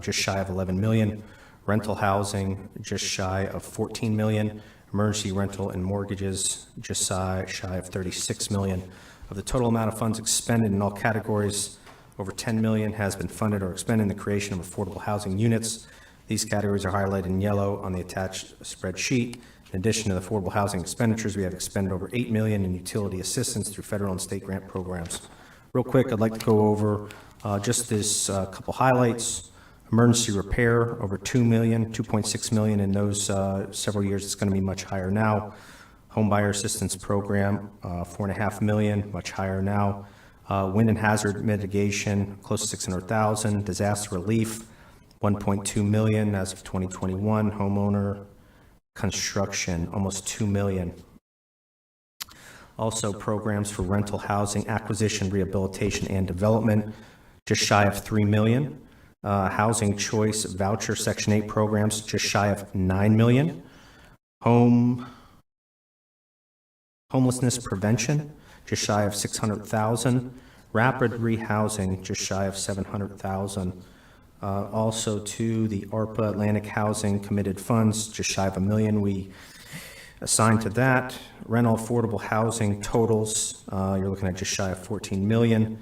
just shy of 11 million, rental housing, just shy of 14 million, emergency rental and mortgages, just shy of 36 million. Of the total amount of funds expended in all categories, over 10 million has been funded or expended in the creation of affordable housing units. These categories are highlighted in yellow on the attached spreadsheet. In addition to the affordable housing expenditures, we have expended over 8 million in utility assistance through federal and state grant programs. Real quick, I'd like to go over just this couple highlights. Emergency repair, over 2 million, 2.6 million in those several years. It's going to be much higher now. Home buyer assistance program, 4.5 million, much higher now. Wind and hazard mitigation, close to 600,000. Disaster relief, 1.2 million as of 2021. Homeowner construction, almost 2 million. Also programs for rental housing acquisition, rehabilitation, and development, just shy of 3 million. Housing choice voucher Section 8 programs, just shy of 9 million. Homelessness prevention, just shy of 600,000. Rapid rehousing, just shy of 700,000. Also to the ARPA Atlantic Housing Committed Funds, just shy of $1 million we assigned to that. Rental affordable housing totals, you're looking at just shy of 14 million.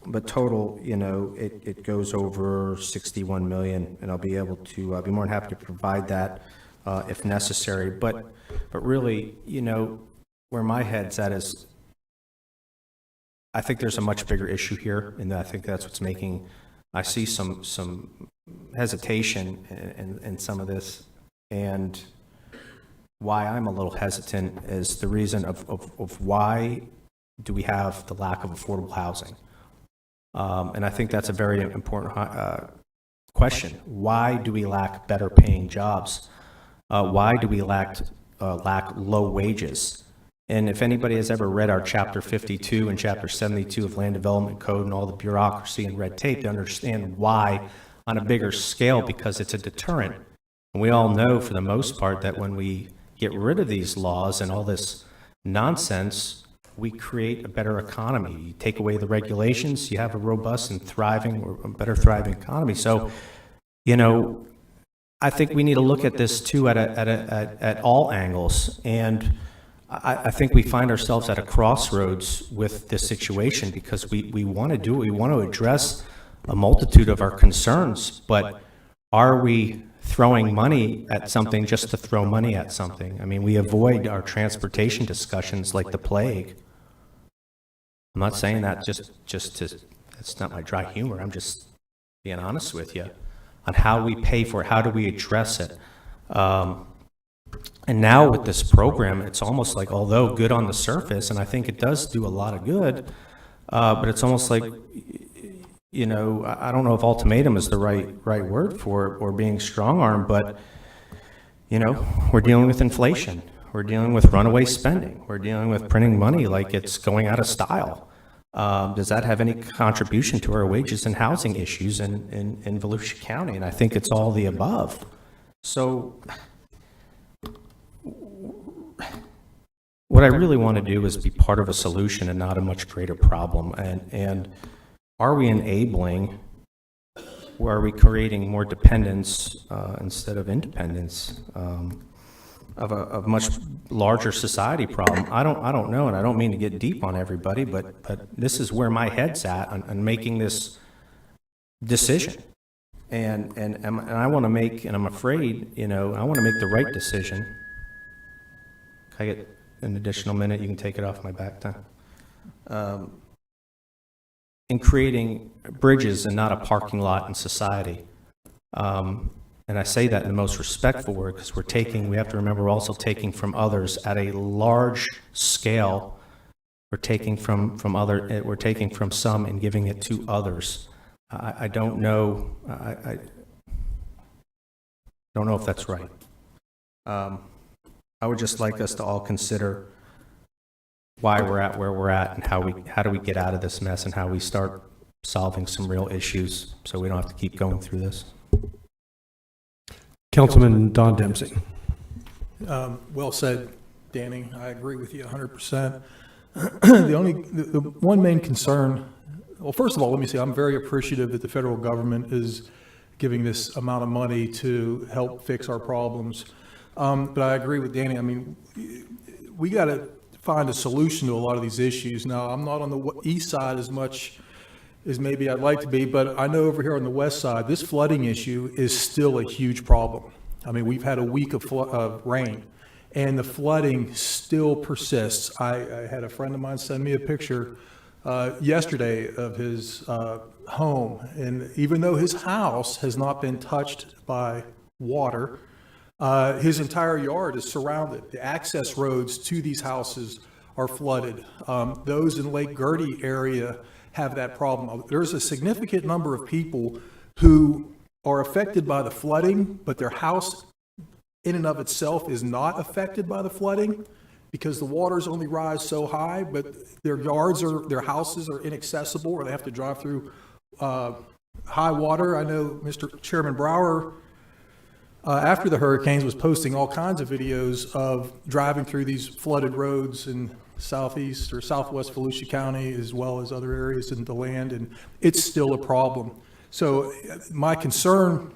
But total, you know, it goes over 61 million, and I'll be able to be more than happy to provide that if necessary. But really, you know, where my head's at is, I think there's a much bigger issue here, and I think that's what's making, I see some hesitation in some of this, and why I'm a little hesitant is the reason of why do we have the lack of affordable housing. And I think that's a very important question. Why do we lack better paying jobs? Why do we lack low wages? And if anybody has ever read our Chapter 52 and Chapter 72 of Land Development Code and all the bureaucracy and red tape, to understand why on a bigger scale, because it's a deterrent. And we all know for the most part that when we get rid of these laws and all this nonsense, we create a better economy. You take away the regulations, you have a robust and thriving, or a better thriving economy. So, you know, I think we need to look at this too at all angles. And I think we find ourselves at a crossroads with this situation, because we want to do it. We want to address a multitude of our concerns, but are we throwing money at something just to throw money at something? I mean, we avoid our transportation discussions like the plague. I'm not saying that just to, that's not my dry humor. I'm just being honest with you on how we pay for it, how do we address it. And now with this program, it's almost like, although good on the surface, and I think it does do a lot of good, but it's almost like, you know, I don't know if ultimatum is the right word for it, or being strong-armed, but, you know, we're dealing with inflation. We're dealing with runaway spending. We're dealing with printing money like it's going out of style. Does that have any contribution to our wages and housing issues in Volusia County? And I think it's all the above. So what I really want to do is be part of a solution and not a much greater problem. And are we enabling, or are we creating more dependence instead of independence of a much larger society problem? I don't know, and I don't mean to get deep on everybody, but this is where my head's at on making this decision. And I want to make, and I'm afraid, you know, I want to make the right decision. Can I get an additional minute? You can take it off my back time. In creating bridges and not a parking lot in society. And I say that in the most respectful word, because we have to remember, we're also taking from others at a large scale. We're taking from some and giving it to others. I don't know. I don't know if that's right. I would just like us to all consider why we're at where we're at, and how do we get out of this mess, and how we start solving some real issues so we don't have to keep going through this. Councilman Don Dempsey. Well said. Danny. I agree with you 100%. The one main concern, well, first of all, let me say I'm very appreciative that the federal government is giving this amount of money to help fix our problems. But I agree with Danny. I mean, we got to find a solution to a lot of these issues. Now, I'm not on the east side as much as maybe I'd like to be, but I know over here on the west side, this flooding issue is still a huge problem. I mean, we've had a week of rain, and the flooding still persists. I had a friend of mine send me a picture yesterday of his home, and even though his house has not been touched by water, his entire yard is surrounded. The access roads to these houses are flooded. Those in Lake Gertie area have that problem. There's a significant number of people who are affected by the flooding, but their house in and of itself is not affected by the flooding because the waters only rise so high, but their houses are inaccessible, or they have to drive through high water. I know Mr. Chairman Brower, after the hurricanes, was posting all kinds of videos of driving through these flooded roads in southeast or southwest Volusia County, as well as other areas in the land, and it's still a problem. So my concern,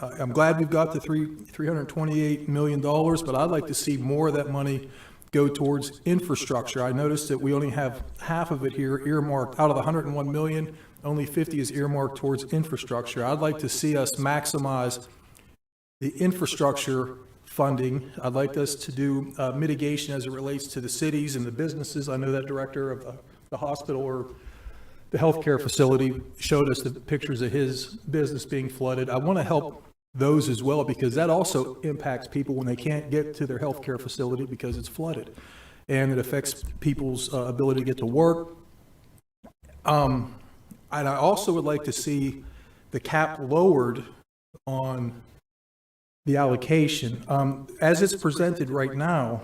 I'm glad we've got the $328 million, but I'd like to see more of that money go towards infrastructure. I noticed that we only have half of it here earmarked. Out of the $101 million, only 50 is earmarked towards infrastructure. I'd like to see us maximize the infrastructure funding. I'd like us to do mitigation as it relates to the cities and the businesses. I know that director of the hospital or the healthcare facility showed us the pictures of his business being flooded. I want to help those as well, because that also impacts people when they can't get to their healthcare facility because it's flooded, and it affects people's ability to get to work. And I also would like to see the cap lowered on the allocation. As it's presented right now,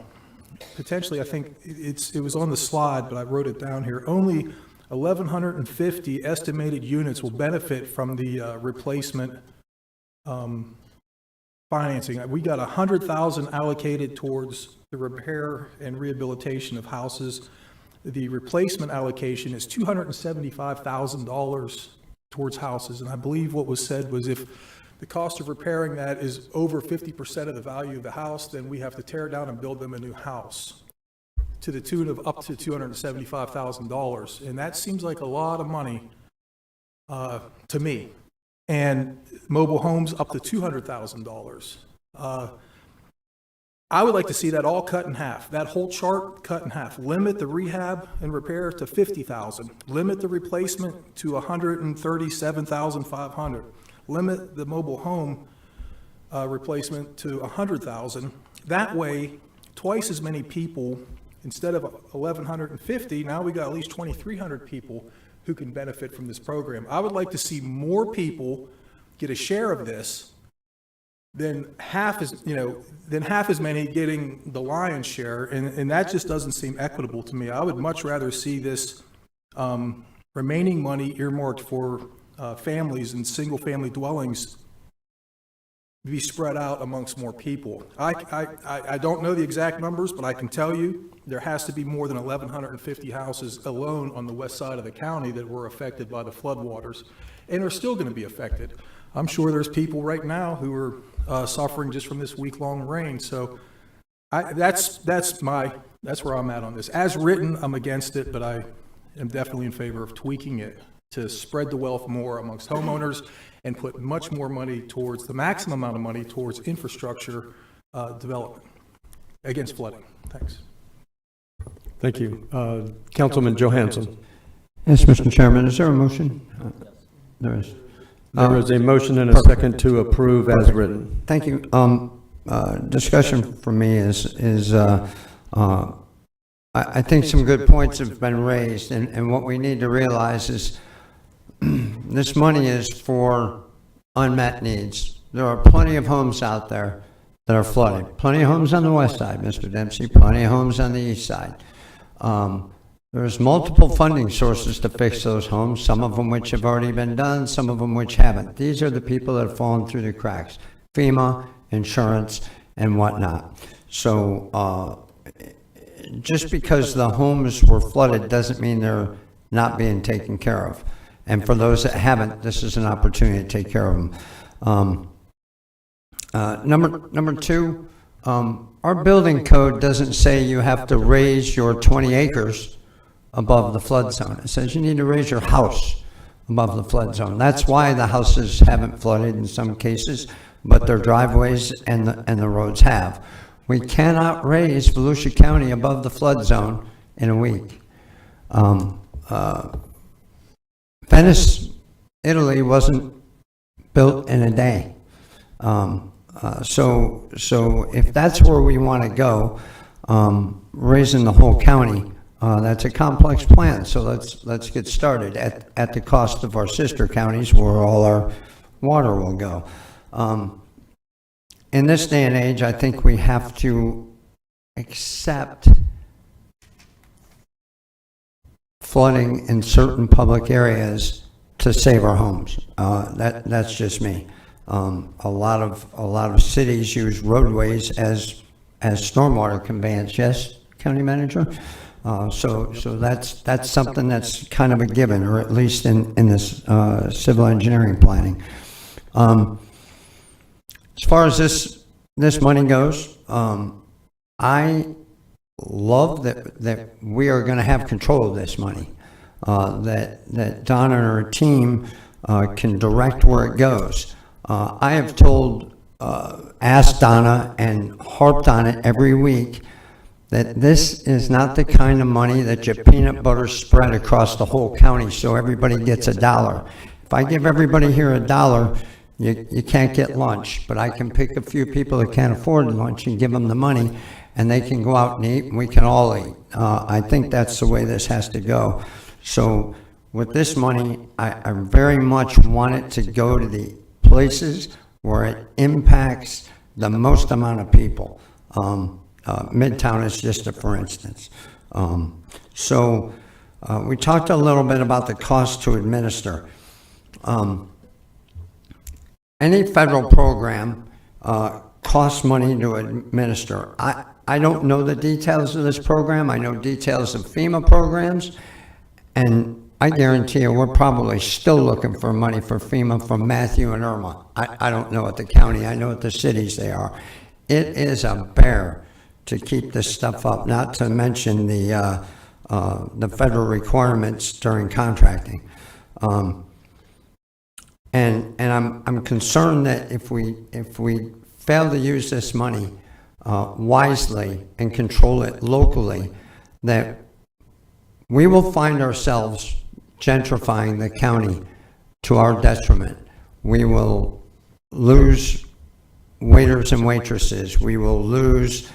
potentially, I think it was on the slide, but I wrote it down here, only 1,150 estimated units will benefit from the replacement financing. We got 100,000 allocated towards the repair and rehabilitation of houses. The replacement allocation is $275,000 towards houses, and I believe what was said was if the cost of repairing that is over 50% of the value of the house, then we have to tear down and build them a new house to the tune of up to $275,000. And that seems like a lot of money to me. And mobile homes up to $200,000. I would like to see that all cut in half, that whole chart cut in half. Limit the rehab and repair to $50,000. Limit the replacement to $137,500. Limit the mobile home replacement to $100,000. That way, twice as many people, instead of 1,150, now we got at least 2,300 people who can benefit from this program. I would like to see more people get a share of this than half as many getting the lion's share, and that just doesn't seem equitable to me. I would much rather see this remaining money earmarked for families and single-family dwellings be spread out amongst more people. I don't know the exact numbers, but I can tell you there has to be more than 1,150 houses alone on the west side of the county that were affected by the floodwaters and are still going to be affected. I'm sure there's people right now who are suffering just from this week-long rain. So that's where I'm at on this. As written, I'm against it, but I am definitely in favor of tweaking it to spread the wealth more amongst homeowners and put much more money towards the maximum amount of money towards infrastructure development against flooding. Thanks. Thank you. Councilman Johansson. Yes, Mr. Chairman. Is there a motion? There is. There is a motion and a second to approve as written. Thank you. Discussion for me is I think some good points have been raised, and what we need to realize is this money is for unmet needs. There are plenty of homes out there that are flooded. Plenty of homes on the west side, Mr. Dempsey, plenty of homes on the east side. There's multiple funding sources to fix those homes, some of them which have already been done, some of them which haven't. These are the people that have fallen through the cracks: FEMA, insurance, and whatnot. So just because the homes were flooded doesn't mean they're not being taken care of. And for those that haven't, this is an opportunity to take care of them. Number two, our building code doesn't say you have to raise your 20 acres above the flood zone. It says you need to raise your house above the flood zone. That's why the houses haven't flooded in some cases, but their driveways and the roads have. We cannot raise Volusia County above the flood zone in a week. Venice, Italy wasn't built in a day. So if that's where we want to go, raising the whole county, that's a complex plan. So let's get started at the cost of our sister counties where all our water will go. In this day and age, I think we have to accept flooding in certain public areas to save our homes. That's just me. A lot of cities use roadways as stormwater conveyance. Yes, County Manager. So that's something that's kind of a given, or at least in this civil engineering planning. As far as this money goes, I love that we are going to have control of this money. That Donna and her team can direct where it goes. I have asked Donna and harped on it every week that this is not the kind of money that you peanut butter spread across the whole county so everybody gets $1. If I give everybody here $1, you can't get lunch, but I can pick a few people that can't afford lunch and give them the money, and they can go out and eat, and we can all eat. I think that's the way this has to go. So with this money, I very much want it to go to the places where it impacts the most amount of people. Midtown is just a for instance. So we talked a little bit about the cost to administer. Any federal program costs money to administer. I don't know the details of this program. I know details of FEMA programs, and I guarantee you we're probably still looking for money for FEMA from Matthew and Irma. I don't know at the county. I know at the cities they are. It is a bear to keep this stuff up, not to mention the federal requirements during contracting. And I'm concerned that if we fail to use this money wisely and control it locally, that we will find ourselves gentrifying the county to our detriment. We will lose waiters and waitresses. We will lose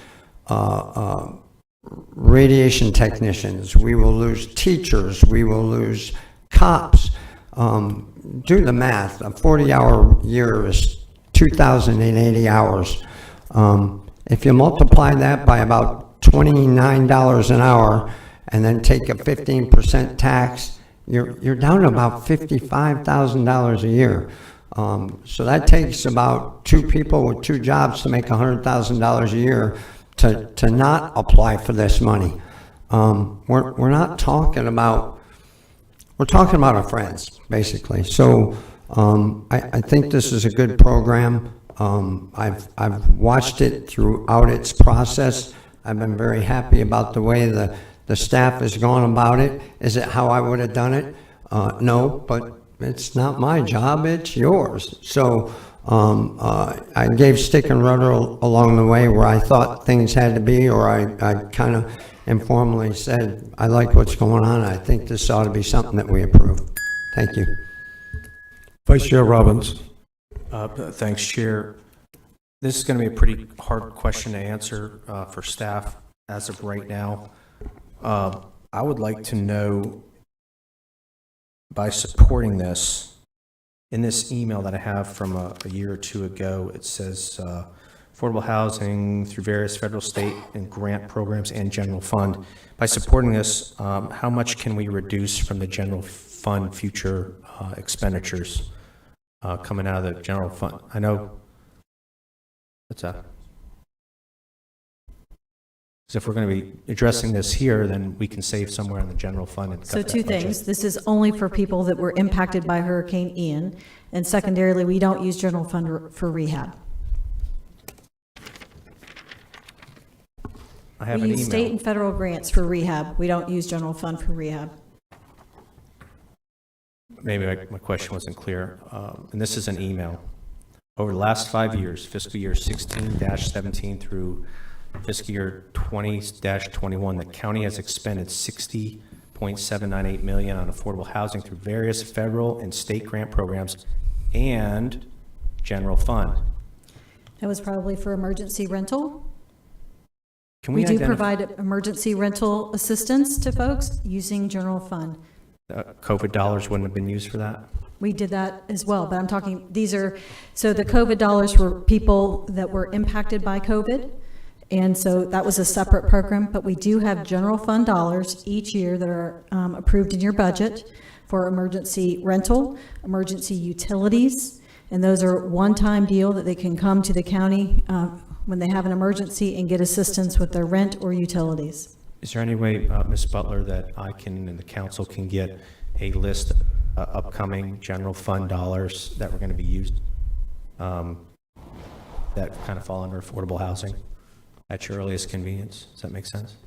radiation technicians. We will lose teachers. We will lose cops. Do the math. A 40-hour year is 2,080 hours. If you multiply that by about $29 an hour and then take a 15% tax, you're down to about $55,000 a year. So that takes about two people with two jobs to make $100,000 a year to not apply for this money. We're not talking about. We're talking about our friends, basically. So I think this is a good program. I've watched it throughout its process. I've been very happy about the way the staff has gone about it. Is it how I would have done it? No, but it's not my job, it's yours. So I gave stick and rudder along the way where I thought things had to be, or I kind of informally said, I like what's going on. I think this ought to be something that we approve. Thank you. Vice Chair Robbins. Thanks, Chair. This is going to be a pretty hard question to answer for staff as of right now. I would like to know, by supporting this, in this email that I have from a year or two ago, it says affordable housing through various federal, state, and grant programs and general fund. By supporting this, how much can we reduce from the general fund future expenditures coming out of the general fund? I know, what's that? Because if we're going to be addressing this here, then we can save somewhere in the general fund and cut So that two budget. things. This is only for people that were impacted by Hurricane Ian. And secondarily, we don't use general fund for rehab. I have We an use email. state and federal grants for rehab. We don't use general fund for rehab. Maybe my question wasn't clear. And this is an email. Over the last 5 years, fiscal year 16-17 through fiscal year 20-21, the county has expended $60.798 million on affordable housing through various federal and state grant programs and general fund. That was probably for emergency rental. Can We do identify- provide emergency rental assistance to folks using general fund. COVID dollars wouldn't have been used for that? We did that as well, but I'm talking, so the COVID dollars were people that were impacted by COVID. And so that was a separate program, but we do have general fund dollars each year that are approved in your budget for emergency rental, emergency utilities, and those are one-time deal that they can come to the county when they have an emergency and get assistance with their rent or utilities. Is there any way, Ms. Butler, that I can and the council can get a list of upcoming general fund dollars that were going to be used that kind of fall under affordable housing at your earliest convenience? Does that make sense?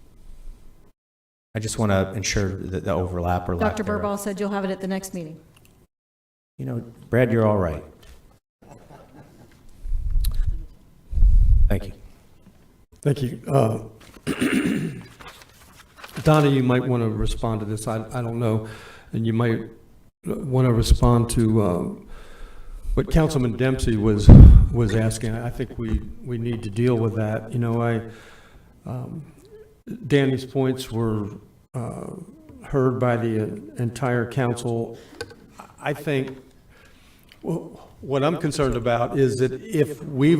I just want to ensure that the overlap or lack Dr. thereof. Burball said you'll have it at the next meeting. You know, Brad, you're all right. Thank you. Thank you. Donna, you might want to respond to this. I don't know. And you might want to respond to what Councilman Dempsey was asking. I think we need to deal with that. You know, Danny's points were heard by the entire council. I think what I'm concerned about is that if we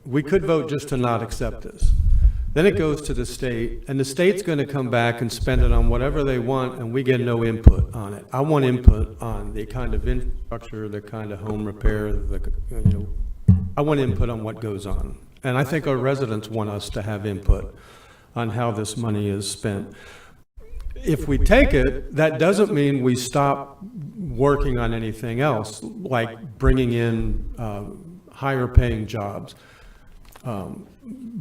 we could vote just to not accept this. Then it goes to the state, and the state's going to come back and spend it on whatever they want, and we get no input on it. I want input on the kind of infrastructure, the kind of home repair, I want input on what goes on. And I think our residents want us to have input on how this money is spent. If we take it, that doesn't mean we stop working on anything else, like bringing in higher paying jobs.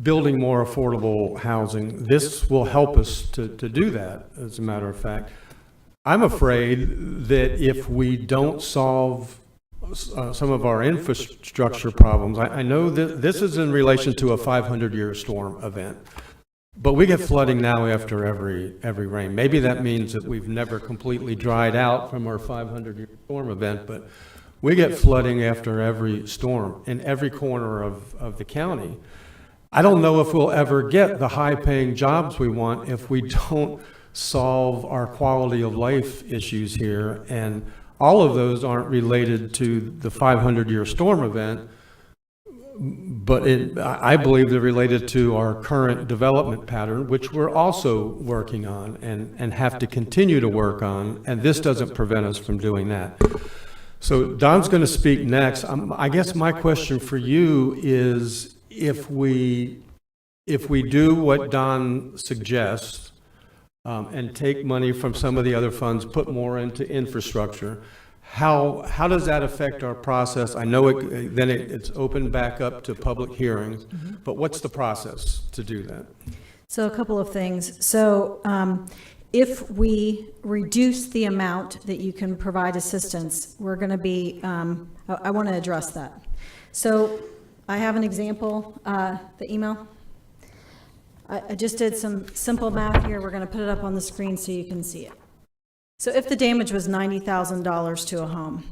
Building more affordable housing. This will help us to do that, as a matter of fact. I'm afraid that if we don't solve some of our infrastructure problems, I know that this is in relation to a 500-year storm event, but we get flooding now after every rain. Maybe that means that we've never completely dried out from our 500-year storm event, but we get flooding after every storm in every corner of the county. I don't know if we'll ever get the high-paying jobs we want if we don't solve our quality of life issues here. And all of those aren't related to the 500-year storm event, but I believe they're related to our current development pattern, which we're also working on and have to continue to work on. And this doesn't prevent us from doing that. So Don's going to speak next. I guess my question for you is, if we do what Don suggests and take money from some of the other funds, put more into infrastructure, how does that affect our process? I know it's opened back up to public hearings, but what's the process to do that? So a couple of things. So if we reduce the amount that you can provide assistance, we're going to be, I want to address that. So I have an example, the email. I just did some simple math here. We're going to put it up on the screen so you can see it. So if the damage was $90,000 to a home,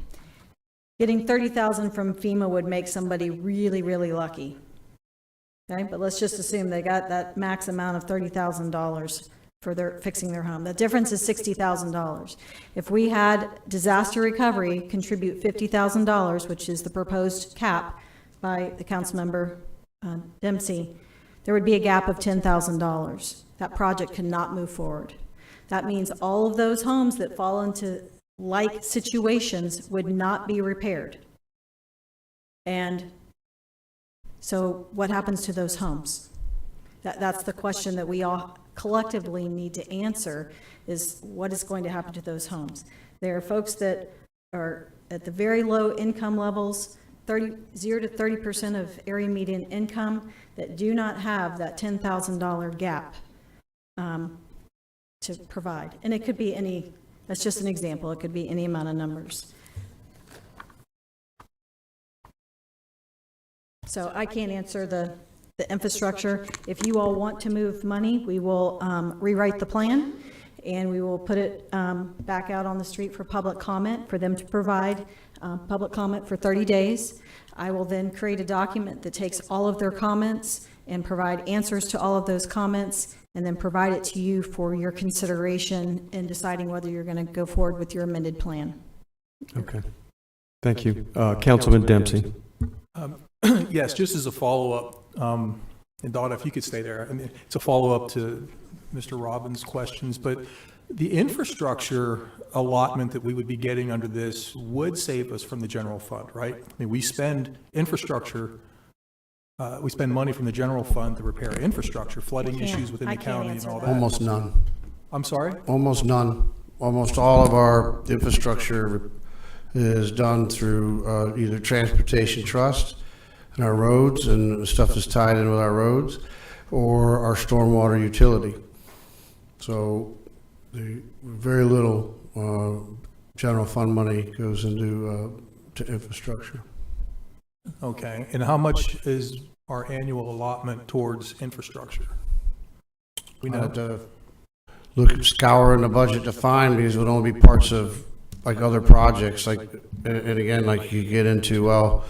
getting $30,000 from FEMA would make somebody really, really lucky. Okay, but let's just assume they got that max amount of $30,000 for fixing their home. The difference is $60,000. If we had disaster recovery contribute $50,000, which is the proposed cap by the council member Dempsey, there would be a gap of $10,000. That project cannot move forward. That means all of those homes that fall into like situations would not be repaired. And so what happens to those homes? That's the question that we all collectively need to answer, is what is going to happen to those homes? There are folks that are at the very low income levels, 0 to 30% of area median income, that do not have that $10,000 gap to provide. And it could be any, that's just an example, it could be any amount of numbers. So I can't answer the infrastructure. If you all want to move money, we will rewrite the plan, and we will put it back out on the street for public comment, for them to provide public comment for 30 days. I will then create a document that takes all of their comments and provide answers to all of those comments, and then provide it to you for your consideration in deciding whether you're going to go forward with your amended plan. Okay. Thank you. Councilman Dempsey. Yes, just as a follow-up, and Donna, if you could stay there. I mean, it's a follow-up to Mr. Robbins' questions, but the infrastructure allotment that we would be getting under this would save us from the general fund, right? I mean, we spend infrastructure, we spend money from the general fund to repair infrastructure, flooding issues within the county and all that. Almost none. I'm sorry? Almost none. Almost all of our infrastructure is done through either transportation trust and our roads, and stuff is tied in with our roads, or our stormwater utility. So very little general fund money goes into to infrastructure. Okay, and how much is our annual allotment towards infrastructure? We know. I had to scour in the budget to find, because it would only be parts of like other projects, like, and again, like you get into, well,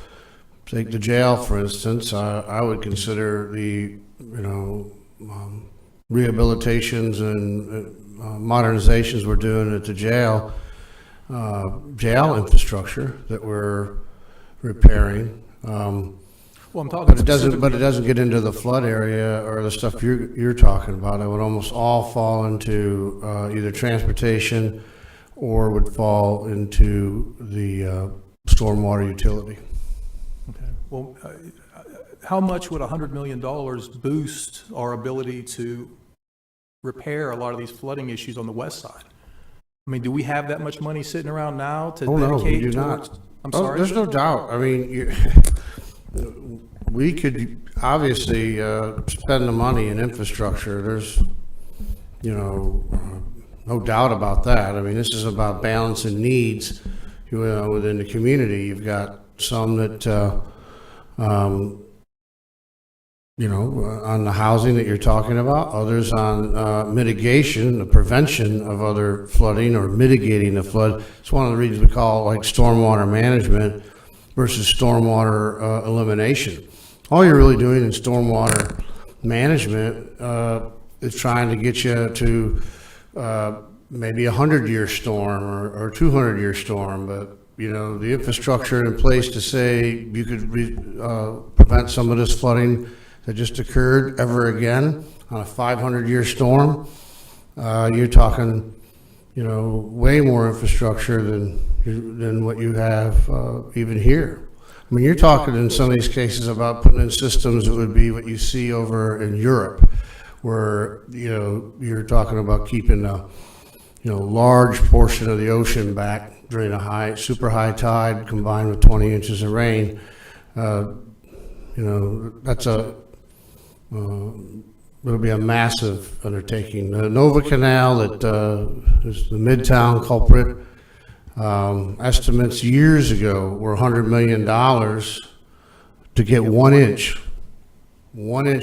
take the jail, for instance. I would consider the, rehabilitations and modernizations we're doing at the jail, jail infrastructure that we're repairing. Well, I'm talking but it doesn't get into the flood area or the stuff you're talking about. It would almost all fall into either transportation or would fall into the stormwater utility. Okay. Well, how much would $100 million boost our ability to repair a lot of these flooding issues on the west side? I mean, do we have that much money sitting around now to dedicate no, we do towards? not. I'm sorry? There's no doubt. I mean, we could obviously spend the money in infrastructure. There's, no doubt about that. I mean, this is about balancing needs within the community. You've got some that, on the housing that you're talking about, others on mitigation, the prevention of other flooding or mitigating the flood. It's one of the reasons we call like stormwater management versus stormwater elimination. All you're really doing in stormwater management is trying to get you to maybe 100-year storm or 200-year storm, but the infrastructure in place to say you could prevent some of this flooding that just occurred ever again on a 500-year storm. You're talking, way more infrastructure than what you have even here. I mean, you're talking in some of these cases about putting in systems that would be what you see over in Europe, where you're talking about keeping a large portion of the ocean back during a super high tide combined with 20 inches of rain. That's it'll be a massive undertaking. The Nova Canal that is the Midtown culprit, estimates years ago were $100 million to get 1 inch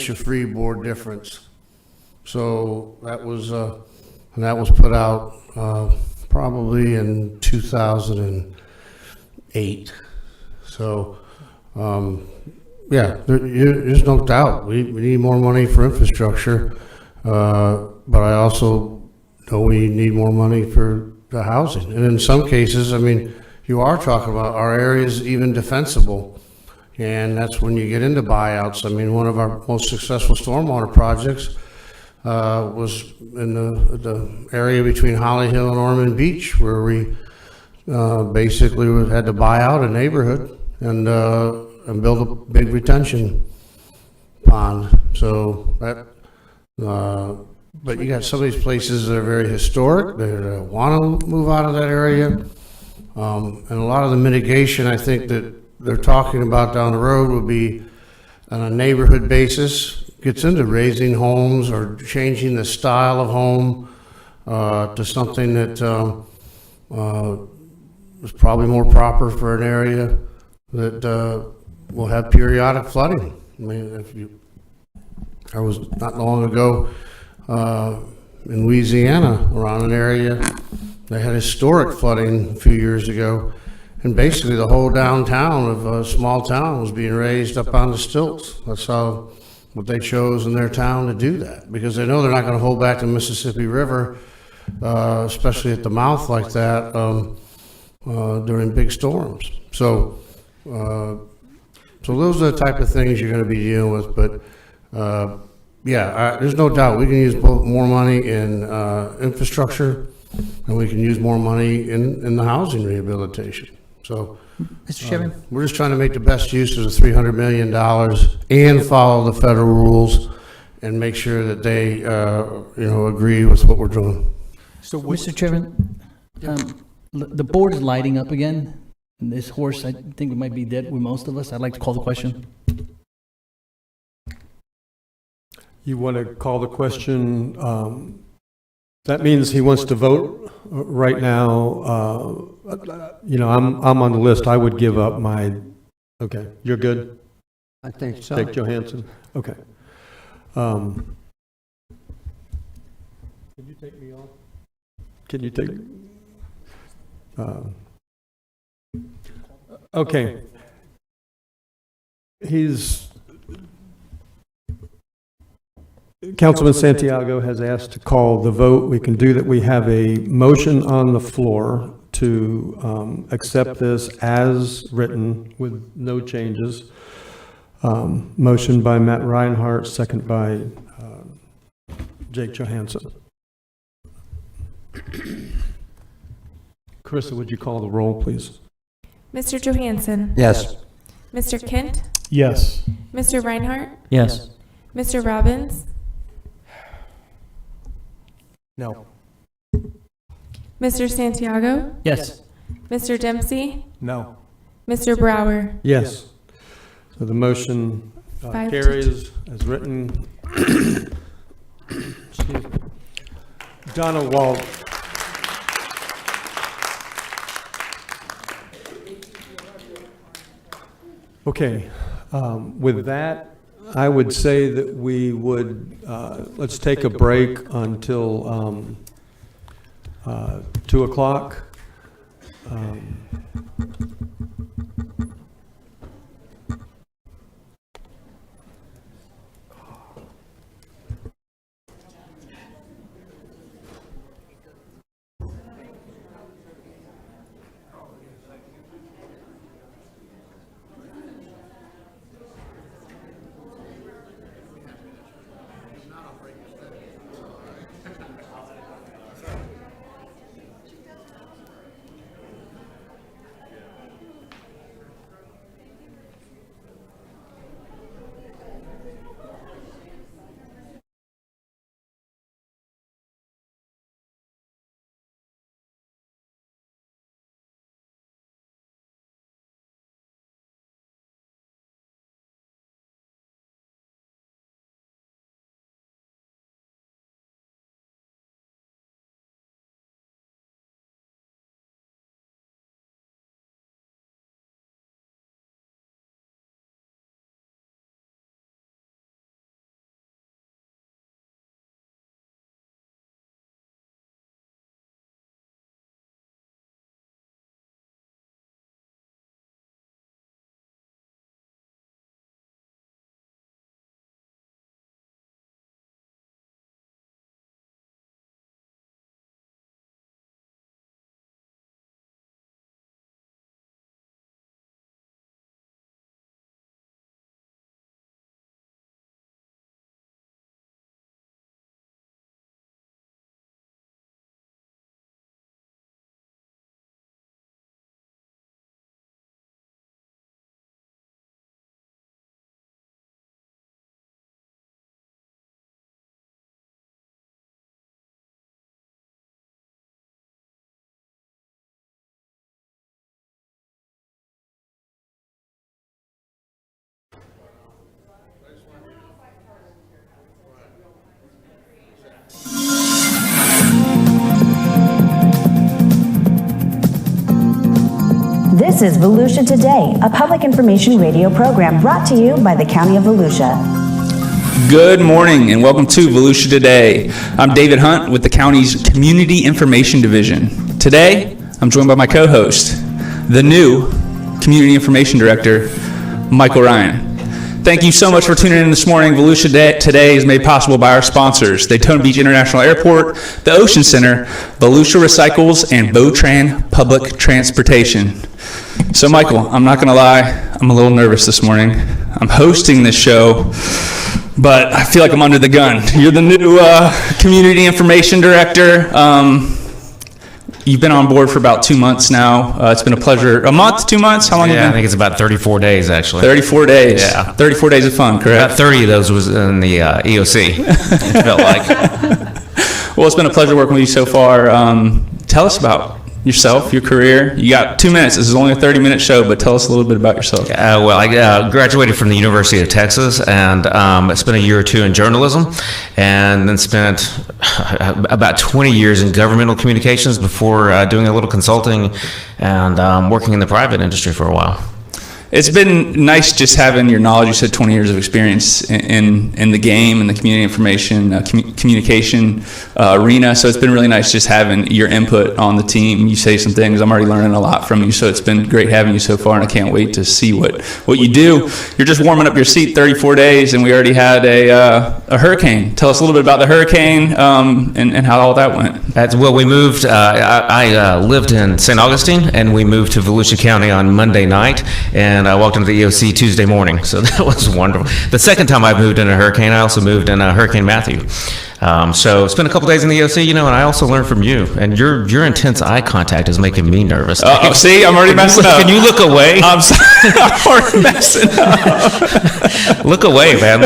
of freeboard difference. So that was put out probably in 2008. So there's no doubt we need more money for infrastructure, but I also know we need more money for the housing. And in some cases, I mean, you are talking about our areas even defensible, and that's when you get into buyouts. I mean, one of our most successful stormwater projects was in the area between Holly Hill and Ormond Beach, where we basically had to buy out a neighborhood and build a big retention pond. So But you got some of these places that are very historic, they want to move out of that area. And a lot of the mitigation, I think, that they're talking about down the road would be on a neighborhood basis, gets into raising homes or changing the style of home to something that is probably more proper for an area that will have periodic flooding. I mean, I was not long ago in Louisiana around an area that had historic flooding a few years ago, and basically the whole downtown of a small town was being raised up on the stilts. That's how what they chose in their town to do that, because they know they're not going to hold back the Mississippi River, especially at the mouth like that during big storms. So those are the type of things you're going to be dealing with. But there's no doubt we can use more money in infrastructure, and we can use more money in the housing rehabilitation. So, Mr. Chairman, we're just trying to make the best use of the $300 million and follow the federal rules and make sure that they, agree with what we're doing. So Mr. Chairman, the board is lighting up again. And this horse, I think, might be dead with most of us. I'd like to call the question. You want to call the question? That means he wants to vote right now. I'm on the list. I would give up my. Okay, you're good. I think so. Dick Johansson. Okay. Can you take me off? Can you take? Okay. Councilman Santiago has asked to call the vote. We can do that. We have a motion on the floor to accept this as written with no changes. Motion by Matt Reinhardt, second by Jake Johansson. Carissa, would you call the roll, please? Mr. Johansson? Yes. Mr. Kent? Yes. Mr. Reinhardt? Yes. Mr. Robbins? No. Mr. Santiago? Yes. Mr. Dempsey? No. Mr. Brower? Yes. So the motion 5 to carries as written. Excuse me. Donna Walt. Okay. With that, I would say that we would, let's take a break until 2 o'clock. This is Volusia Today, a public information radio program brought to you by the County of Volusia. Good morning and welcome to Volusia Today. I'm David Hunt with the county's Community Information Division. Today, I'm joined by my co-host, the new Community Information Director, Michael Ryan. Thank you so much for tuning in this morning. Volusia Today is made possible by our sponsors, Daytona Beach International Airport, the Ocean Center, Volusia Recycles, and Botran Public Transportation. So Michael, I'm not gonna lie, I'm a little nervous this morning. I'm hosting this show, but I feel like I'm under the gun. You're the new Community Information Director. You've been on board for about 2 months now. It's been a pleasure. A month, 2 months? How long have you been? I think it's about 34 days, actually. 34 days. Yeah. 34 days of fun, correct? About 30 of those was in the EOC, it felt like. Well, it's been a pleasure working with you so far. Tell us about yourself, your career. You got 2 minutes. This is only a 30-minute show, but tell us a little bit about yourself. Well, I graduated from the University of Texas, and I spent a year or two in journalism, and then spent about 20 years in governmental communications before doing a little consulting and working in the private industry for a while. It's been nice just having your knowledge. You said 20 years of experience in the game and the community information, communication arena. So it's been really nice just having your input on the team. You say some things. I'm already learning a lot from you. So it's been great having you so far, and I can't wait to see what you do. You're just warming up your seat 34 days, and we already had a hurricane. Tell us a little bit about the hurricane and how all that went. Well, we moved. I lived in St. Augustine, and we moved to Volusia County on Monday night, and I walked into the EOC Tuesday morning, so that was wonderful. The second time I moved in a hurricane, I also moved in Hurricane Matthew. So spent a couple days in the EOC, and I also learned from you. And your intense eye contact is making me nervous. See, I'm already messing up. Can you look away? I'm sorry, I'm already messing up. Look away, man.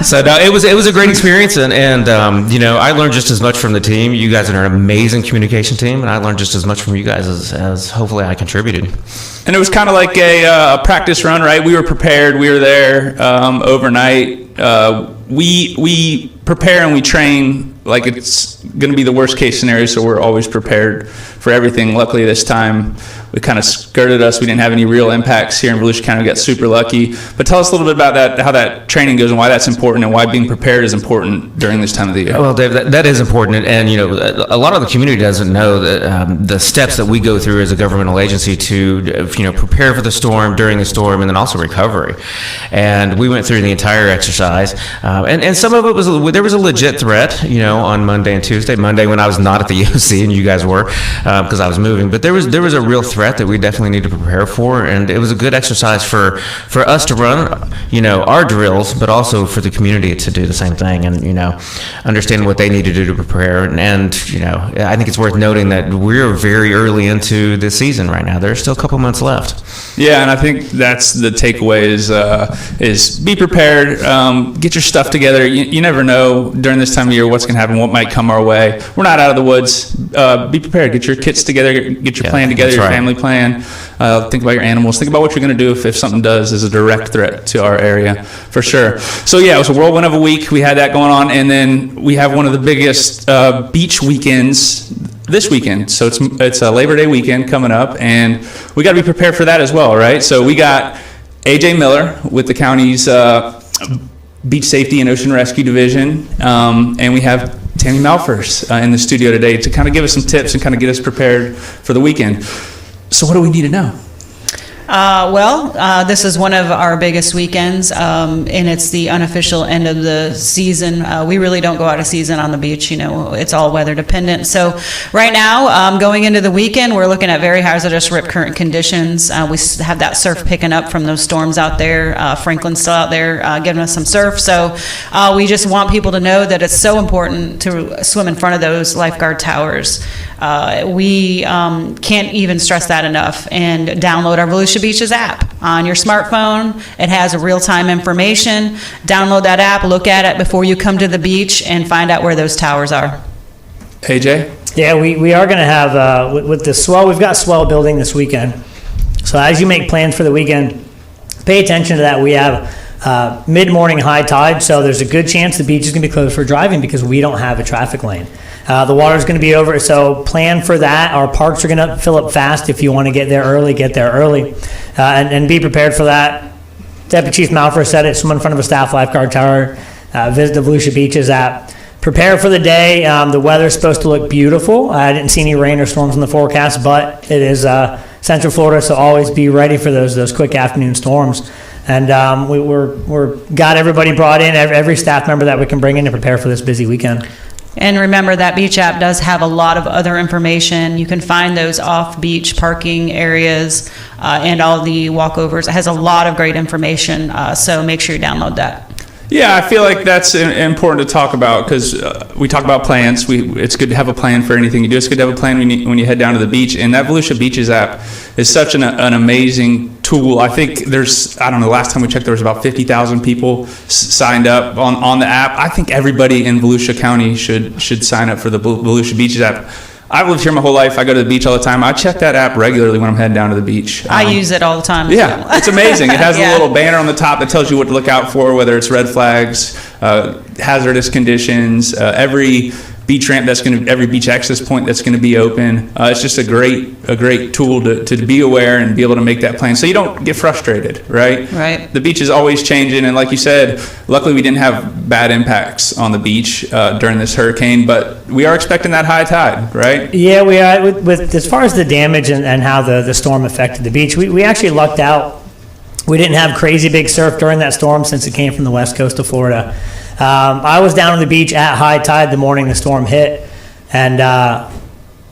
So no, it was a great experience, and I learned just as much from the team. You guys are an amazing communication team, and I learned just as much from you guys as hopefully I contributed. And it was kind of like a practice run, right? We were prepared. We were there overnight. We prepare and we train like it's going to be the worst case scenario, so we're always prepared for everything. Luckily this time it kind of skirted us. We didn't have any real impacts here in Volusia County. We got super lucky. But tell us a little bit about that, how that training goes and why that's important and why being prepared is important during this time of the year. Well, Dave, that is important. And, a lot of the community doesn't know that the steps that we go through as a governmental agency to, prepare for the storm, during the storm, and then also recovery. And we went through the entire exercise. And some of it there was a legit threat, on Monday and Tuesday. Monday when I was not at the EOC and you guys were, because I was moving. But there was a real threat that we definitely need to prepare for, and it was a good exercise for us to run, our drills, but also for the community to do the same thing and, understand what they need to do to prepare. And I think it's worth noting that we're very early into this season right now. There's still a couple months left. Yeah, and I think that's the takeaway is be prepared, get your stuff together. You never know during this time of year what's going to happen, what might come our way. We're not out of the woods. Be prepared. Get your kits together, get your plan together, your family plan. Think about your animals. Think about what you're going to do if something does is a direct threat to our area, for sure. So yeah, it was a whirlwind of a week. We had that going on, and then we have one of the biggest beach weekends this weekend. So it's a Labor Day weekend coming up, and we got to be prepared for that as well, right? So we got AJ Miller with the county's Beach Safety and Ocean Rescue Division, and we have Tammy Malfers in the studio today to kind of give us some tips and kind of get us prepared for the weekend. So what do we need to know? This is one of our biggest weekends, and it's the unofficial end of the season. We really don't go out of season on the beach. It's all weather dependent. So right now, going into the weekend, we're looking at very hazardous rip current conditions. We have that surf picking up from those storms out there. Franklin's still out there giving us some surf. So we just want people to know that it's so important to swim in front of those lifeguard towers. We can't even stress that enough. And download our Volusia Beaches app on your smartphone. It has real-time information. Download that app, look at it before you come to the beach, and find out where those towers are. AJ? Yeah, we are going to have, with the swell, we've got swell building this weekend. So as you make plans for the weekend, pay attention to that. We have mid-morning high tide, so there's a good chance the beach is going to be closed for driving because we don't have a traffic lane. The water's going to be over, so plan for that. Our parks are going to fill up fast. If you want to get there early, get there early, and be prepared for that. Deputy Chief Malfer said it, swim in front of a staff lifeguard tower, visit the Volusia Beaches app. Prepare for the day. The weather's supposed to look beautiful. I didn't see any rain or storms in the forecast, but it is Central Florida, so always be ready for those quick afternoon storms. And we're got everybody brought in, every staff member that we can bring in to prepare for this busy weekend. And remember, that beach app does have a lot of other information. You can find those off-beach parking areas and all the walkovers. It has a lot of great information, so make sure you download that. Yeah, I feel like that's important to talk about because we talk about plans. It's good to have a plan for anything you do. It's good to have a plan when you head down to the beach. And that Volusia Beaches app is such an amazing tool. I think there's, I don't know, last time we checked, there was about 50,000 people signed up on the app. I think everybody in Volusia County should sign up for the Volusia Beaches app. I've lived here my whole life. I go to the beach all the time. I check that app regularly when I'm heading down to the beach. I use it all the time. Yeah, it's amazing. It has a little banner on the top that tells you what to look out for, whether it's red flags, hazardous conditions, every beach ramp every beach access point that's going to be open. It's just a great tool to be aware and be able to make that plan so you don't get frustrated, right? Right. The beach is always changing, and like you said, luckily we didn't have bad impacts on the beach during this hurricane, but we are expecting that high tide, right? Yeah, we are. With as far as the damage and how the storm affected the beach, we actually lucked out. We didn't have crazy big surf during that storm since it came from the west coast of Florida. I was down on the beach at high tide the morning the storm hit, and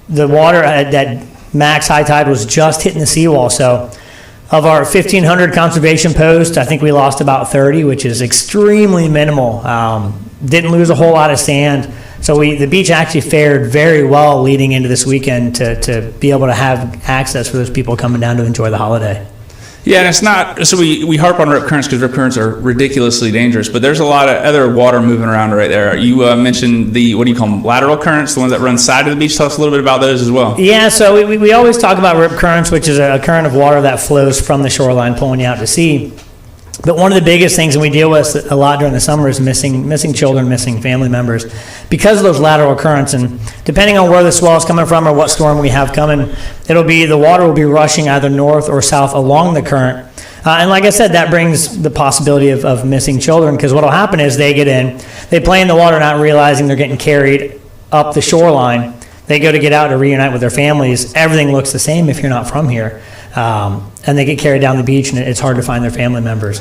the water at max high tide was just hitting the seawall. So of our 1,500 conservation posts, I think we lost about 30, which is extremely minimal. Didn't lose a whole lot of sand. So the beach actually fared very well leading into this weekend to be able to have access for those people coming down to enjoy the holiday. Yeah, and it's not, so we harp on rip currents because rip currents are ridiculously dangerous, but there's a lot of other water moving around right there. You mentioned what do you call them, lateral currents, the ones that run side of the beach. Tell us a little bit about those as well. Yeah, so we always talk about rip currents, which is a current of water that flows from the shoreline pulling you out to sea. But one of the biggest things, and we deal with a lot during the summer, is missing children, missing family members because of those lateral currents. And depending on where the swell is coming from or what storm we have coming, the water will be rushing either north or south along the current. And like I said, that brings the possibility of missing children, because what will happen is they get in, they play in the water not realizing they're getting carried up the shoreline. They go to get out to reunite with their families. Everything looks the same if you're not from here. And they get carried down the beach, and it's hard to find their family members.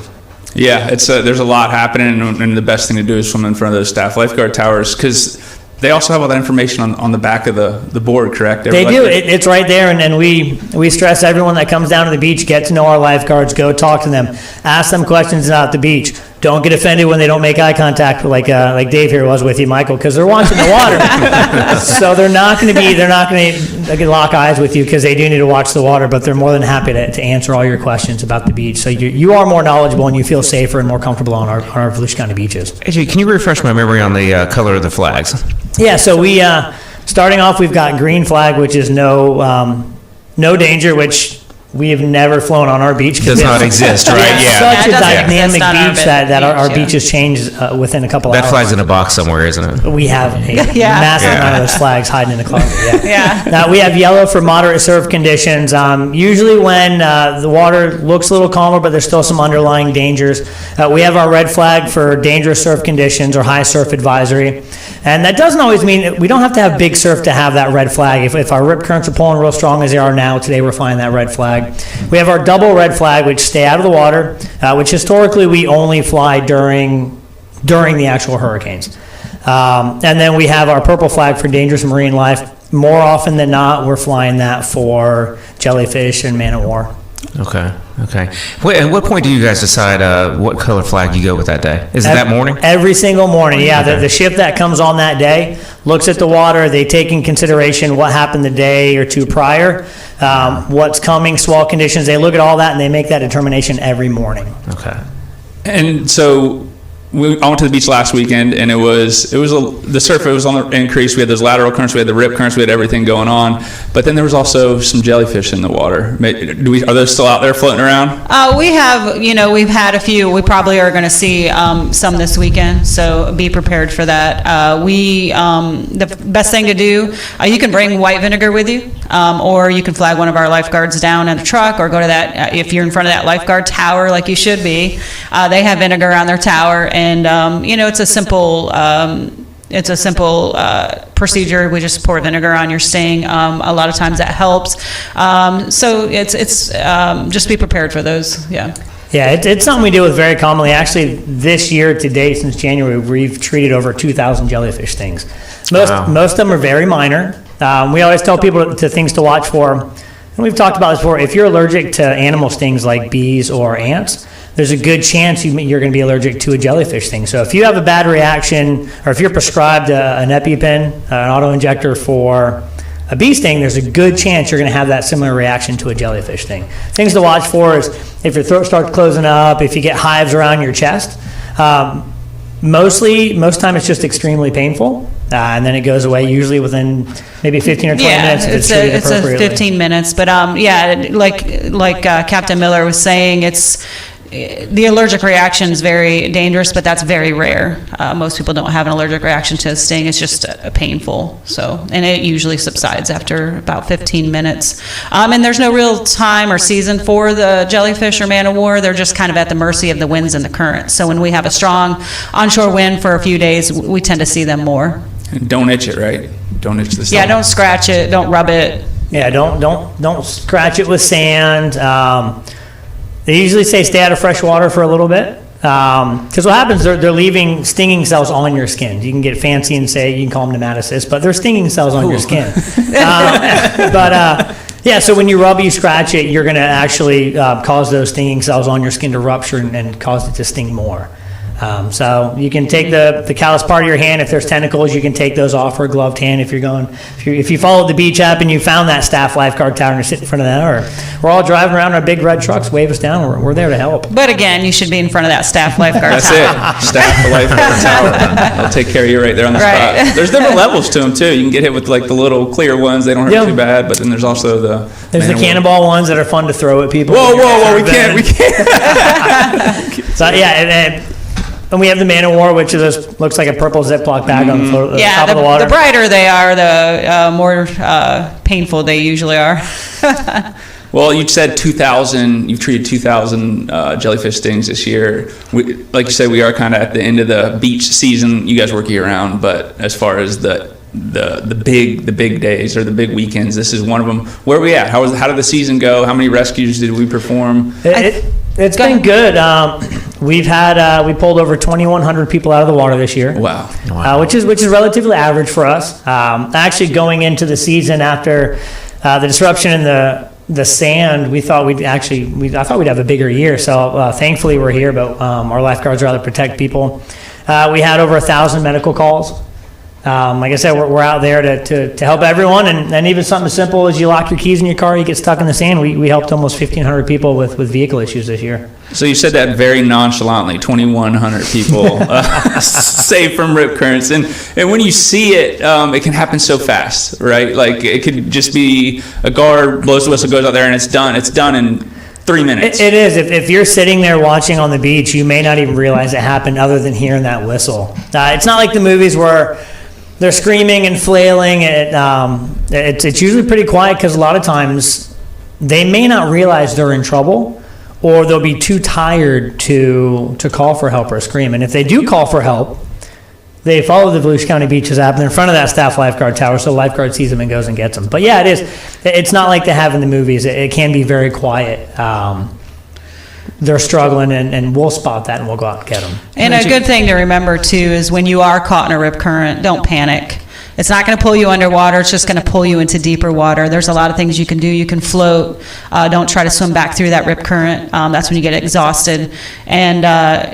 Yeah, it's there's a lot happening, and the best thing to do is swim in front of those staff lifeguard towers, because they also have all that information on the back of the board, correct? They do. It's right there, and we stress everyone that comes down to the beach, get to know our lifeguards, go talk to them, ask them questions about the beach. Don't get offended when they don't make eye contact like Dave here was with you, Michael, because they're watching the water. So they're not going to lock eyes with you because they do need to watch the water, but they're more than happy to answer all your questions about the beach. So you are more knowledgeable and you feel safer and more comfortable on our Volusia County beaches. AJ, can you refresh my memory on the color of the flags? Yeah, so we starting off, we've got green flag, which is no danger, which we have never flown on our beach. Does not exist, right? Yeah. Such a dynamic beach that our beaches change within a couple hours. That flag's in a box somewhere, isn't it? We have a massive amount of those flags hiding in the closet. Yeah. Now we have yellow for moderate surf conditions. Usually when the water looks a little calmer, but there's still some underlying dangers. We have our red flag for dangerous surf conditions or high surf advisory. And that doesn't always mean we don't have to have big surf to have that red flag. If our rip currents are pulling real strong as they are now, today we're flying that red flag. We have our double red flag, which stay out of the water, which historically we only fly during the actual hurricanes. And then we have our purple flag for dangerous marine life. More often than not, we're flying that for jellyfish and man-o-war. Okay. Wait, at what point do you guys decide what color flag you go with that day? Is it that morning? Every single morning, yeah. Okay. The ship that comes on that day looks at the water. They take in consideration what happened the day or two prior, what's coming, swell conditions. They look at all that, and they make that determination every morning. Okay. And so I went to the beach last weekend, and the surf was on the increase. We had those lateral currents, we had the rip currents, we had everything going on. But then there was also some jellyfish in the water. Are those still out there floating around? We have, we've had a few. We probably are going to see some this weekend, so be prepared for that. The best thing to do, you can bring white vinegar with you, or you can flag one of our lifeguards down in a truck, or go to that, if you're in front of that lifeguard tower like you should be, they have vinegar on their tower, and it's a simple procedure. We just pour vinegar on your sting. A lot of times that helps. So it's just be prepared for those. Yeah. Yeah, it's something we deal with very commonly. Actually, this year to date, since January, we've treated over 2,000 jellyfish stings. Most of them are very minor. We always tell people things to watch for, and we've talked about this before. If you're allergic to animal stings like bees or ants, there's a good chance you're going to be allergic to a jellyfish sting. So if you have a bad reaction, or if you're prescribed an EpiPen, an auto-injector for a bee sting, there's a good chance you're going to have that similar reaction to a jellyfish sting. Things to watch for is if your throat starts closing up, if you get hives around your chest. Most time it's just extremely painful, and then it goes away usually within maybe 15 or 20 minutes. If it's a 15 minutes, but like Captain Miller was saying, the allergic reaction is very dangerous, but that's very rare. Most people don't have an allergic reaction to a sting. It's just painful. And it usually subsides after about 15 minutes. And there's no real time or season for the jellyfish or man-o-war. They're just kind of at the mercy of the winds and the currents. So when we have a strong onshore wind for a few days, we tend to see them more. And don't itch it, right? Don't itch the sting. Yeah, don't scratch it. Don't rub it. Yeah, don't scratch it with sand. They usually say stay out of fresh water for a little bit, because what happens, they're leaving stinging cells on your skin. You can get fancy and say, you can call them nematocysts, but they're stinging cells on your skin. So when you rub, you scratch it, you're going to actually cause those stinging cells on your skin to rupture and cause it to sting more. So you can take the callous part of your hand. If there's tentacles, you can take those off for a gloved hand. If you followed the beach app and you found that staff lifeguard tower and you're sitting in front of that, or we're all driving around in our big red trucks, wave us down. We're there to help. But again, you should be in front of that staff lifeguard That's tower. it. Staff lifeguard tower. I'll take care of you right there on the spot. There's different levels to them too. You can get hit with like the little clear ones. They don't hurt too bad. But then there's also there's the cannonball ones that are fun to throw at people. Whoa! We can't. So and we have the man-o-war, which looks like a purple Ziploc bag on the top of the water. The brighter they are, the more painful they usually are. Well, you said 2,000. You've treated 2,000 jellyfish stings this year. Like you said, we are kind of at the end of the beach season. You guys work year-round, but as far as the big days or the big weekends, this is one of them. Where are we at? How did the season go? How many rescues did we perform? It's been good. We pulled over 2,100 people out of the water this year. Wow. Which is relatively average for us. Actually, going into the season after the disruption in the sand, I thought we'd have a bigger year. So thankfully we're here, but our lifeguards rather protect people. We had over 1,000 medical calls. Like I said, we're out there to help everyone, and even something as simple as you lock your keys in your car, you get stuck in the sand. We helped almost 1,500 people with vehicle issues this year. So you said that very nonchalantly, 2,100 people saved from rip currents. And when you see it, it can happen so fast, right? Like it could just be a guard blows the whistle, goes out there, and it's done. It's done in 3 minutes. It is. If you're sitting there watching on the beach, you may not even realize it happened other than hearing that whistle. It's not like the movies where they're screaming and flailing. It's usually pretty quiet because a lot of times they may not realize they're in trouble, or they'll be too tired to call for help or scream. And if they do call for help, they follow the Volusia County Beaches app. They're in front of that staff lifeguard tower, so the lifeguard sees them and goes and gets them. But yeah, it is. It's not like they have in the movies. It can be very quiet. They're struggling, and we'll spot that and we'll go out and get them. And a good thing to remember too is when you are caught in a rip current, don't panic. It's not going to pull you underwater. It's just going to pull you into deeper water. There's a lot of things you can do. You can float. Don't try to swim back through that rip current. That's when you get exhausted. And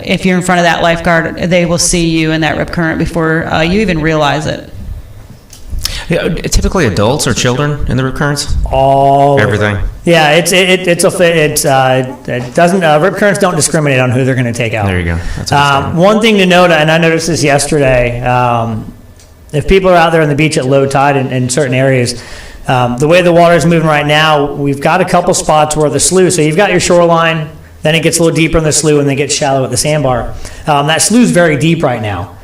if you're in front of that lifeguard, they will see you in that rip current before you even realize it. Yeah, typically adults or children in the rip currents? All Everything. Yeah, it doesn't, rip currents don't discriminate on who they're going to take out. There you go. That's understandable. One thing to note, and I noticed this yesterday, if people are out there on the beach at low tide in certain areas, the way the water is moving right now, we've got a couple spots where the slough, so you've got your shoreline, then it gets a little deeper in the slough, and then it gets shallow at the sandbar. That slough's very deep right now.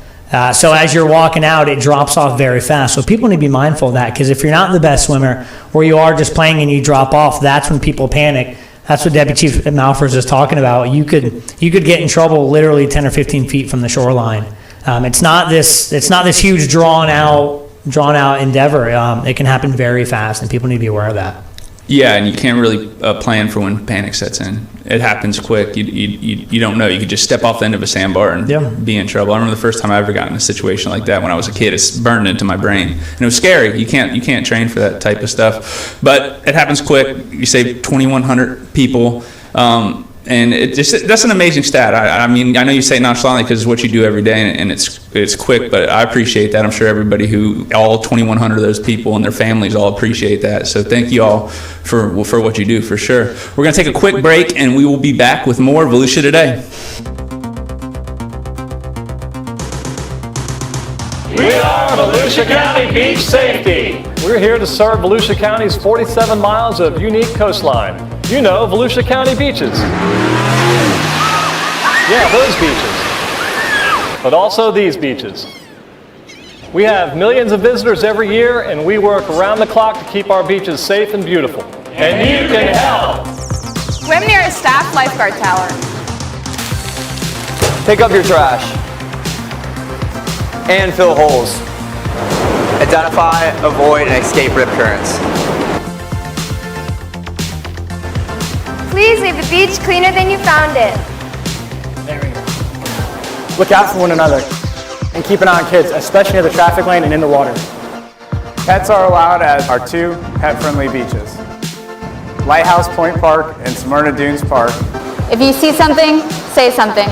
So as you're walking out, it drops off very fast. So people need to be mindful of that, because if you're not the best swimmer, or you are just playing and you drop off, that's when people panic. That's what Deputy Chief Malfers is talking about. You could get in trouble literally 10 or 15 feet from the shoreline. It's not this huge drawn out endeavor. It can happen very fast, and people need to be aware of that. Yeah, and you can't really plan for when panic sets in. It happens quick. You don't know. You could just step off the end of a sandbar and be in trouble. I remember the first time I ever got in a situation like that when I was a kid. It's burned into my brain, and it was scary. You can't train for that type of stuff, but it happens quick. You save 2,100 people. And that's an amazing stat. I mean, I know you say it nonchalantly because it's what you do every day, and it's quick, but I appreciate that. I'm sure everybody all 2,100 of those people and their families all appreciate that. So thank you all for what you do, for sure. We're going to take a quick break, and we will be back with more Volusia Today. We are Volusia County Beach Safety. We're here to serve Volusia County's 47 miles of unique coastline. You know, Volusia County beaches. Yeah, those beaches. But also these beaches. We have millions of visitors every year, and we work around the clock to keep our beaches safe and beautiful. And you can help. Swim near a staff lifeguard tower. Pick up your trash. And fill holes. Identify, avoid, and escape rip currents. Please leave the beach cleaner than you found it. There we go. Look out for one another and keep an eye on kids, especially near the traffic lane and in the water. Pets are allowed at our 2 pet-friendly beaches, Lighthouse Point Park and Smyrna Dunes Park. If you see something, say something.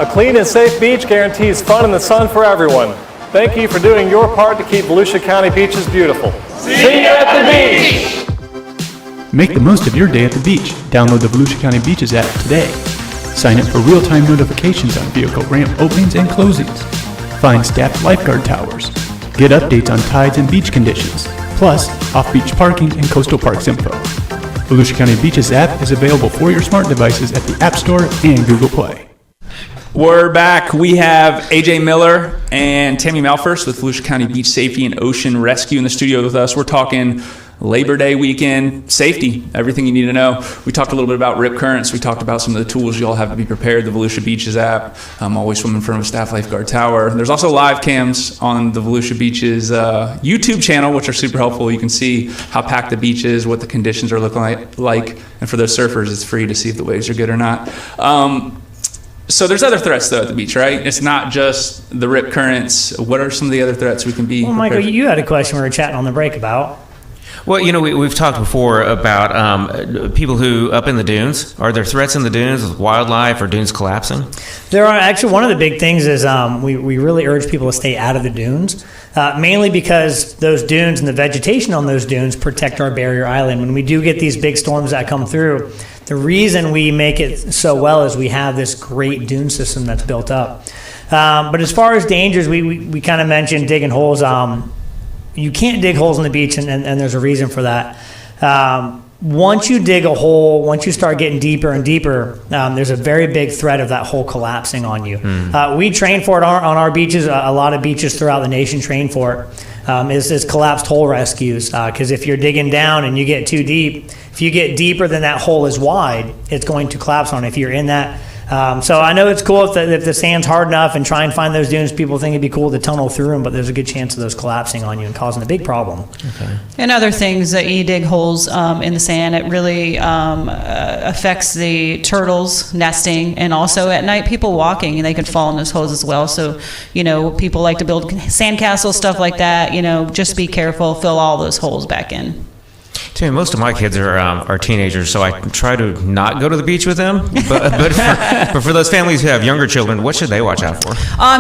A clean and safe beach guarantees fun in the sun for everyone. Thank you for doing your part to keep Volusia County beaches beautiful. See you at the beach! Make the most of your day at the beach. Download the Volusia County Beaches app today. Sign up for real-time notifications on vehicle ramp openings and closings. Find staffed lifeguard towers. Get updates on tides and beach conditions, plus off-beach parking and coastal parks info. Volusia County Beaches app is available for your smart devices at the App Store and Google Play. We're back. We have AJ Miller and Tammy Malfers with Volusia County Beach Safety and Ocean Rescue in the studio with us. We're talking Labor Day weekend, safety, everything you need to know. We talked a little bit about rip currents. We talked about some of the tools you all have to be prepared, the Volusia Beaches app, always swim in front of a staff lifeguard tower. There's also live cams on the Volusia Beaches YouTube channel, which are super helpful. You can see how packed the beach is, what the conditions are looking like. And for those surfers, it's free to see if the waves are good or not. So there's other threats, though, at the beach, right? It's not just the rip currents. What are some of the other threats we can be Well, Michael, prepared? you had a question we were chatting on the break about. Well, you know, we've talked before about people who up in the dunes. Are there threats in the dunes with wildlife or dunes collapsing? There are actually, one of the big things is we really urge people to stay out of the dunes, mainly because those dunes and the vegetation on those dunes protect our barrier island. When we do get these big storms that come through, the reason we make it so well is we have this great dune system that's built up. But as far as dangers, we kind of mentioned digging holes. You can't dig holes on the beach, and there's a reason for that. Once you dig a hole, once you start getting deeper and deeper, there's a very big threat of that hole collapsing on you. We train for it on our beaches. A lot of beaches throughout the nation train for it. Is collapsed hole rescues. Because if you're digging down and you get too deep, if you get deeper than that hole is wide, it's going to collapse on if you're in that. So I know it's cool if the sand's hard enough and try and find those dunes. People think it'd be cool to tunnel through them, but there's a good chance of those collapsing on you and causing a big problem. Okay. And other things that you dig holes in the sand, it really affects the turtles nesting, and also at night people walking, and they could fall in those holes as well. So, you know, people like to build sandcastles, stuff like that. You know, just be careful, fill all those holes back in. Timmy, most of my kids are teenagers, so I try to not go to the beach with them. But for those families who have younger children, what should they watch out for?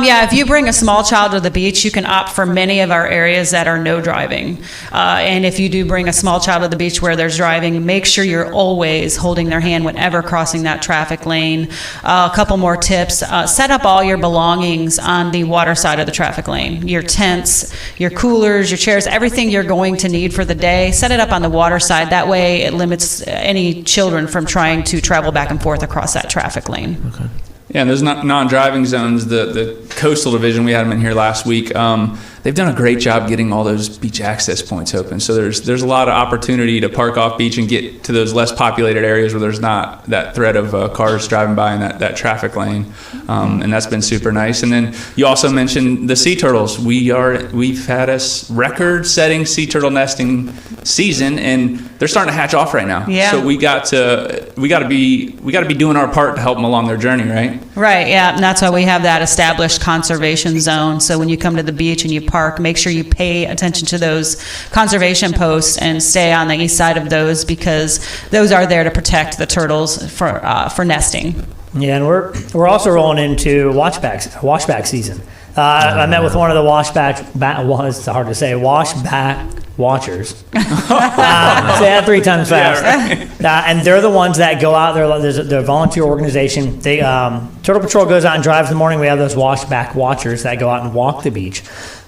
Yeah, if you bring a small child to the beach, you can opt for many of our areas that are no driving. And if you do bring a small child to the beach where there's driving, make sure you're always holding their hand whenever crossing that traffic lane. A couple more tips. Set up all your belongings on the water side of the traffic lane. Your tents, your coolers, your chairs, everything you're going to need for the day, set it up on the water side. That way it limits any children from trying to travel back and forth across that traffic lane. Okay. Yeah, and those non-driving zones, the coastal division, we had them in here last week. They've done a great job getting all those beach access points open. So there's a lot of opportunity to park off beach and get to those less populated areas where there's not that threat of cars driving by in that traffic lane. And that's been super nice. And then you also mentioned the sea turtles. We've had a record-setting sea turtle nesting season, and they're starting to hatch off right now. Yeah. So we got to be doing our part to help them along their journey, right? Right, yeah, and that's why we have that established conservation zone. So when you come to the beach and you park, make sure you pay attention to those conservation posts and stay on the east side of those, because those are there to protect the turtles for nesting. Yeah, and we're also rolling into washback season. I met with one of the washback watchers. Say that 3 times fast. Yeah, right. And they're the ones that go out there. There's a volunteer organization. They Turtle Patrol goes out and drives in the morning. We have those washback watchers that go out and walk the beach,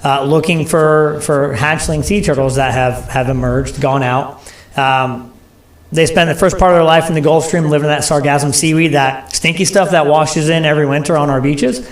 looking for hatchling sea turtles that have emerged, gone out. They spend the first part of their life in the Gulf Stream living in that sargassum seaweed, that stinky stuff that washes in every winter on our beaches.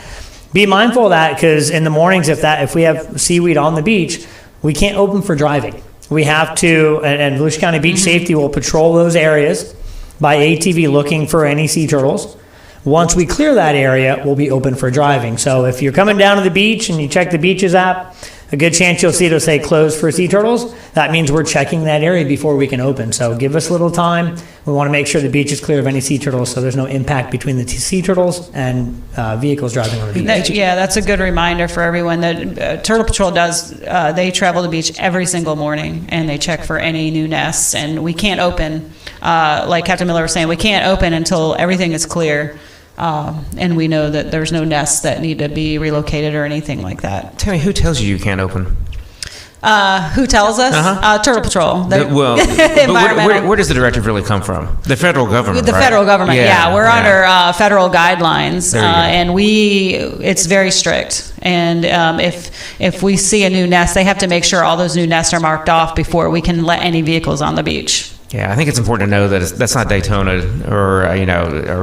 Be mindful of that, because in the mornings, if we have seaweed on the beach, we can't open for driving. We have to, and Volusia County Beach Safety will patrol those areas by ATV looking for any sea turtles. Once we clear that area, we'll be open for driving. So if you're coming down to the beach and you check the beaches app, a good chance you'll see it'll say closed for sea turtles. That means we're checking that area before we can open. So give us a little time. We want to make sure the beach is clear of any sea turtles, so there's no impact between the sea turtles and vehicles driving on the beach. Yeah, that's a good reminder for everyone that Turtle Patrol does. They travel the beach every single morning and they check for any new nests. And we can't open, like Captain Miller was saying, we can't open until everything is clear. And we know that there's no nests that need to be relocated or anything like that. Tell me, who tells you can't open? Who tells us? Turtle Patrol. But where does the directive really come from? The federal government, The right? federal government, yeah. We're under federal guidelines, and it's very strict. And if we see a new nest, they have to make sure all those new nests are marked off before we can let any vehicles on the beach. Yeah, I think it's important to know that that's not Daytona or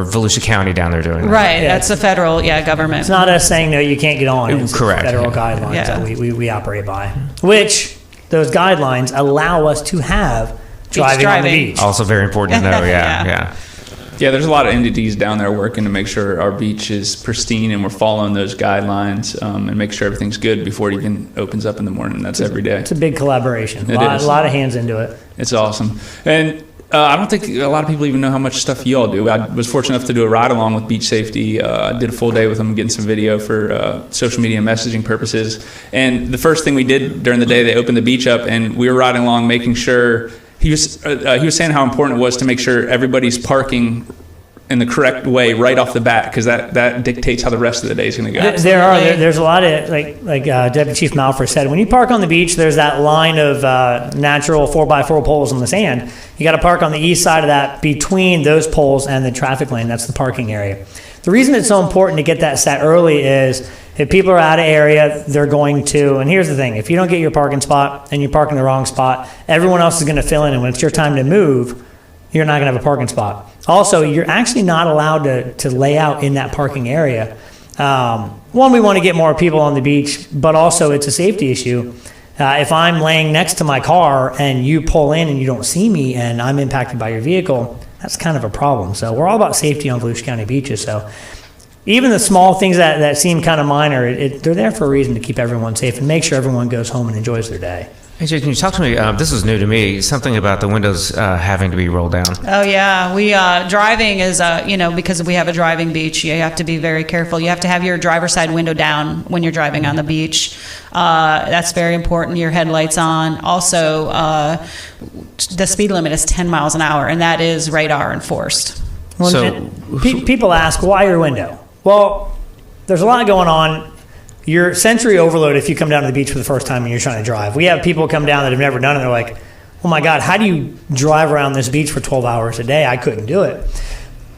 Volusia County down there doing that. Right, that's the federal government. It's not us saying no, you can't get on. It's correct. Federal guidelines that we operate by, which those guidelines allow us to have driving on the beach. Also very important to know. Yeah. Yeah, there's a lot of entities down there working to make sure our beach is pristine and we're following those guidelines and make sure everything's good before it even opens up in the morning. That's every day. It's a big collaboration. A lot of hands into it. It's awesome. And I don't think a lot of people even know how much stuff you all do. I was fortunate enough to do a ride along with Beach Safety. I did a full day with them, getting some video for social media and messaging purposes. And the first thing we did during the day, they opened the beach up and we were riding along making sure. He was saying how important it was to make sure everybody's parking in the correct way right off the bat, because that dictates how the rest of the day is going to go. There's a lot of, like Deputy Chief Malfer said, when you park on the beach, there's that line of natural 4x4 poles in the sand. You got to park on the east side of that, between those poles and the traffic lane. That's the parking area. The reason it's so important to get that set early is if people are out of area, they're going to, and here's the thing, if you don't get your parking spot and you park in the wrong spot, everyone else is going to fill in, and when it's your time to move, you're not going to have a parking spot. Also, you're actually not allowed to lay out in that parking area. One, we want to get more people on the beach, but also it's a safety issue. If I'm laying next to my car and you pull in and you don't see me and I'm impacted by your vehicle, that's kind of a problem. So we're all about safety on Volusia County beaches. So even the small things that seem kind of minor, they're there for a reason, to keep everyone safe and make sure everyone goes home and enjoys their day. AJ, can you talk to me? This is new to me. Something about the windows having to be rolled down. Oh yeah, we driving is because we have a driving beach. You have to be very careful. You have to have your driver's side window down when you're driving on the beach. That's very important. Your headlights on. Also, the speed limit is 10 miles an hour, and that is radar enforced. Well, people ask, why your window? Well, there's a lot going on. You're sensory overload if you come down to the beach for the first time and you're trying to drive. We have people come down that have never done it, and they're like, oh my God, how do you drive around this beach for 12 hours a day? I couldn't do it.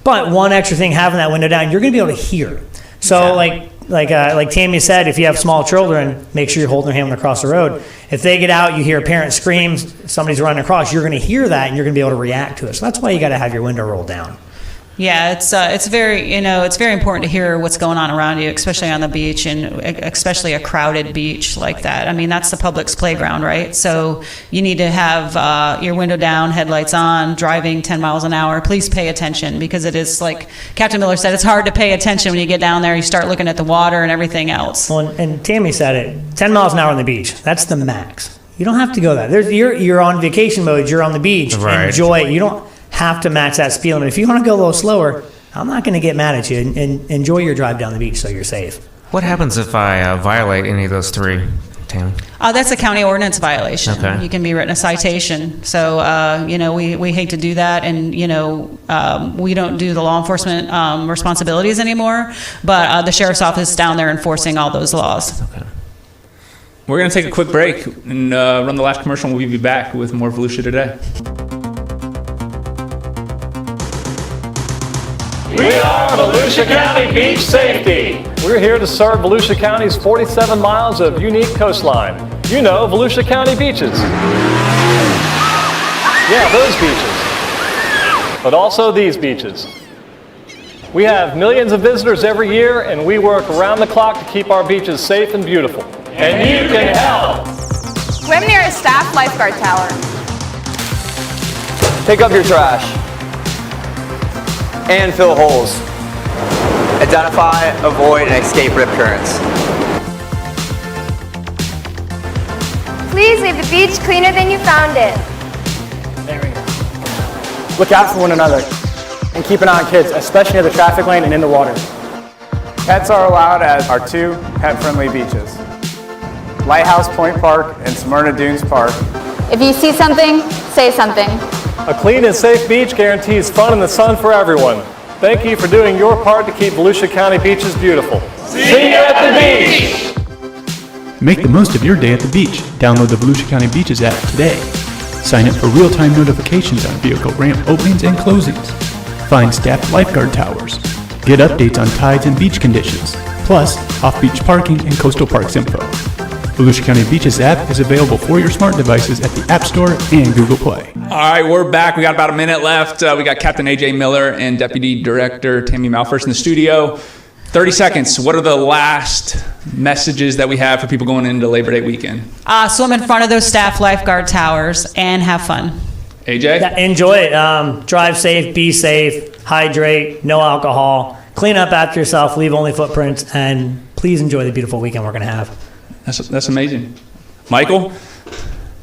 But one extra thing, having that window down, you're going to be able to hear. So like Tammy said, if you have small children, make sure you're holding their hand across the road. If they get out, you hear a parent scream, somebody's running across, you're going to hear that and you're going to be able to react to it. So that's why you got to have your window rolled down. Yeah, it's very important to hear what's going on around you, especially on the beach, and especially a crowded beach like that. I mean, that's the public's playground, right? So you need to have your window down, headlights on, driving 10 miles an hour. Please pay attention, because it is, like Captain Miller said, it's hard to pay attention when you get down there. You start looking at the water and everything else. Well, and Tammy said it, 10 miles an hour on the beach, that's the max. You don't have to go that. You're on vacation mode, you're on the beach, right. Enjoy it. You don't have to match that speed limit. If you want to go a little slower, I'm not going to get mad at you, and enjoy your drive down the beach so you're safe. What happens if I violate any of those three, Tammy? That's a county ordinance violation. Okay. You can be written a citation. So, we hate to do that, and, we don't do the law enforcement responsibilities anymore, but the sheriff's office is down there enforcing all those laws. Okay. We're going to take a quick break and run the last commercial, and we'll be back with more Volusia Today. We are Volusia County Beach Safety. We're here to serve Volusia County's 47 miles of unique coastline. You know, Volusia County beaches. Yeah, those beaches. But also these beaches. We have millions of visitors every year, and we work around the clock to keep our beaches safe and beautiful. And you can help. Swim near a staff lifeguard tower. Pick up your trash and fill holes. Identify, avoid, and escape rip currents. Please leave the beach cleaner than you found it. There we go. Look out for one another and keep an eye on kids, especially near the traffic lane and in the water. Pets are allowed at our 2 pet-friendly beaches, Lighthouse Point Park and Smyrna Dunes Park. If you see something, say something. A clean and safe beach guarantees fun in the sun for everyone. Thank you for doing your part to keep Volusia County beaches beautiful. See you at the beach! Make the most of your day at the beach. Download the Volusia County Beaches app today. Sign up for real-time notifications on vehicle ramp openings and closings. Find staffed lifeguard towers. Get updates on tides and beach conditions, plus off-beach parking and coastal parks info. Volusia County Beaches app is available for your smart devices at the App Store and Google Play. All right, we're back. We got about a minute left. We got Captain AJ Miller and Deputy Director Tammy Malfirst in the studio. 30 seconds. What are the last messages that we have for people going into Labor Day weekend? Swim in front of those staff lifeguard towers and have fun. AJ? Yeah, enjoy it. Drive safe, be safe, hydrate, no alcohol, clean up after yourself, leave only footprints, and please enjoy the beautiful weekend we're going to have. That's amazing. Michael?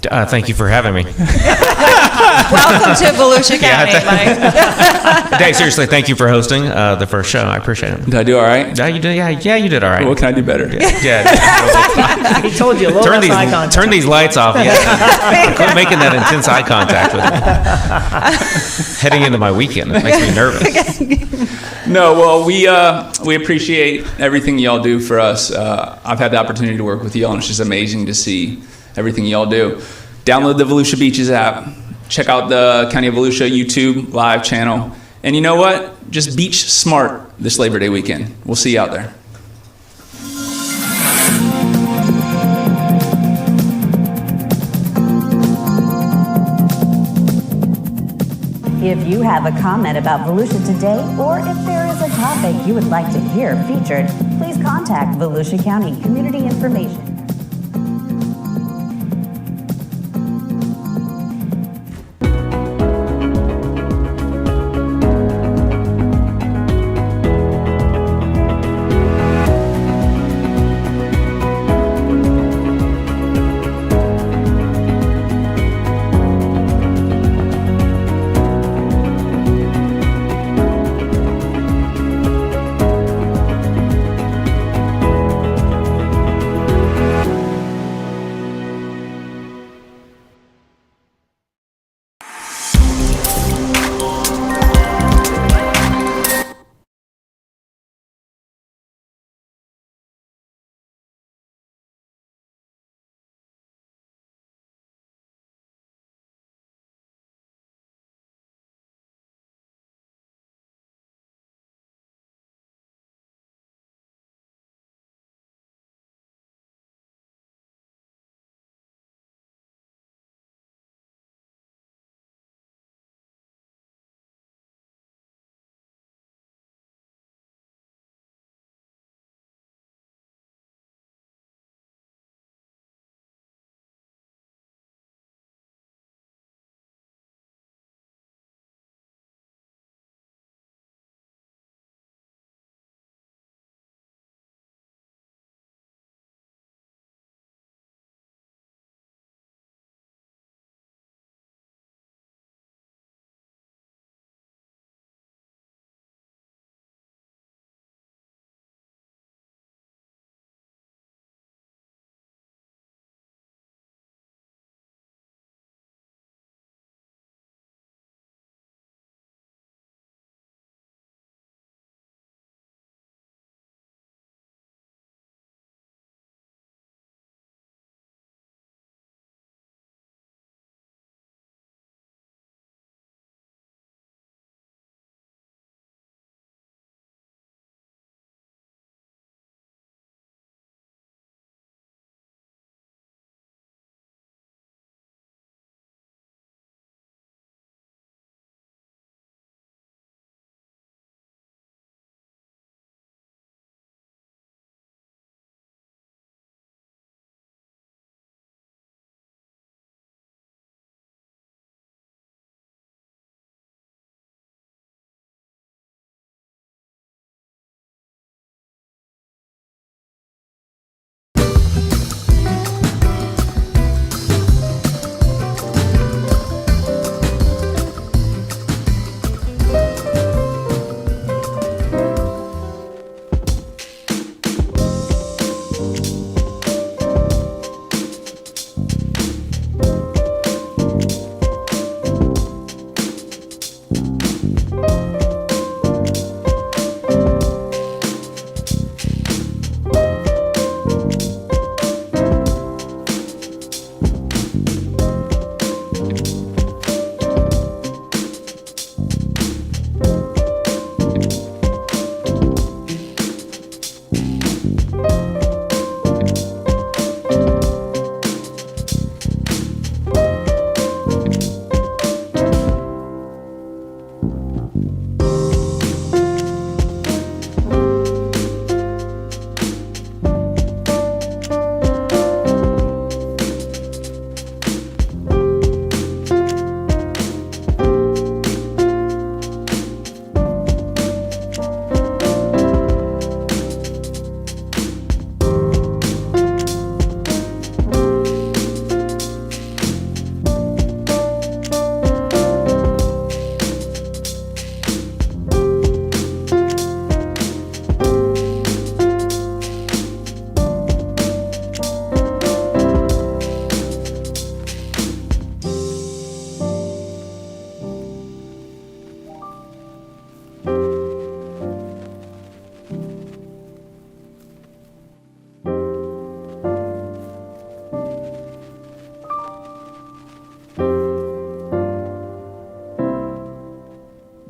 Thank you for having me. Welcome to Volusia County, Mike. Dave, seriously, thank you for hosting the first show. I appreciate it. Did I do all right? Yeah, you did. Yeah, you did all right. What can I do better? Yeah. He told you a little less eye contact. Turn these lights off. Yeah. Quit making that intense eye contact with me. Heading into my weekend, it makes me nervous. No, well, we appreciate everything y'all do for us. I've had the opportunity to work with y'all, and it's just amazing to see everything y'all do. Download the Volusia Beaches app. Check out the County of Volusia YouTube live channel. And you know what? Just beach smart this Labor Day weekend. We'll see you out there. If you have a comment about Volusia Today, or if there is a topic you would like to hear featured, please contact Volusia County Community Information.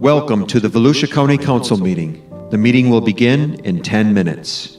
Welcome to the Volusia County Council meeting. The meeting will begin in 10 minutes.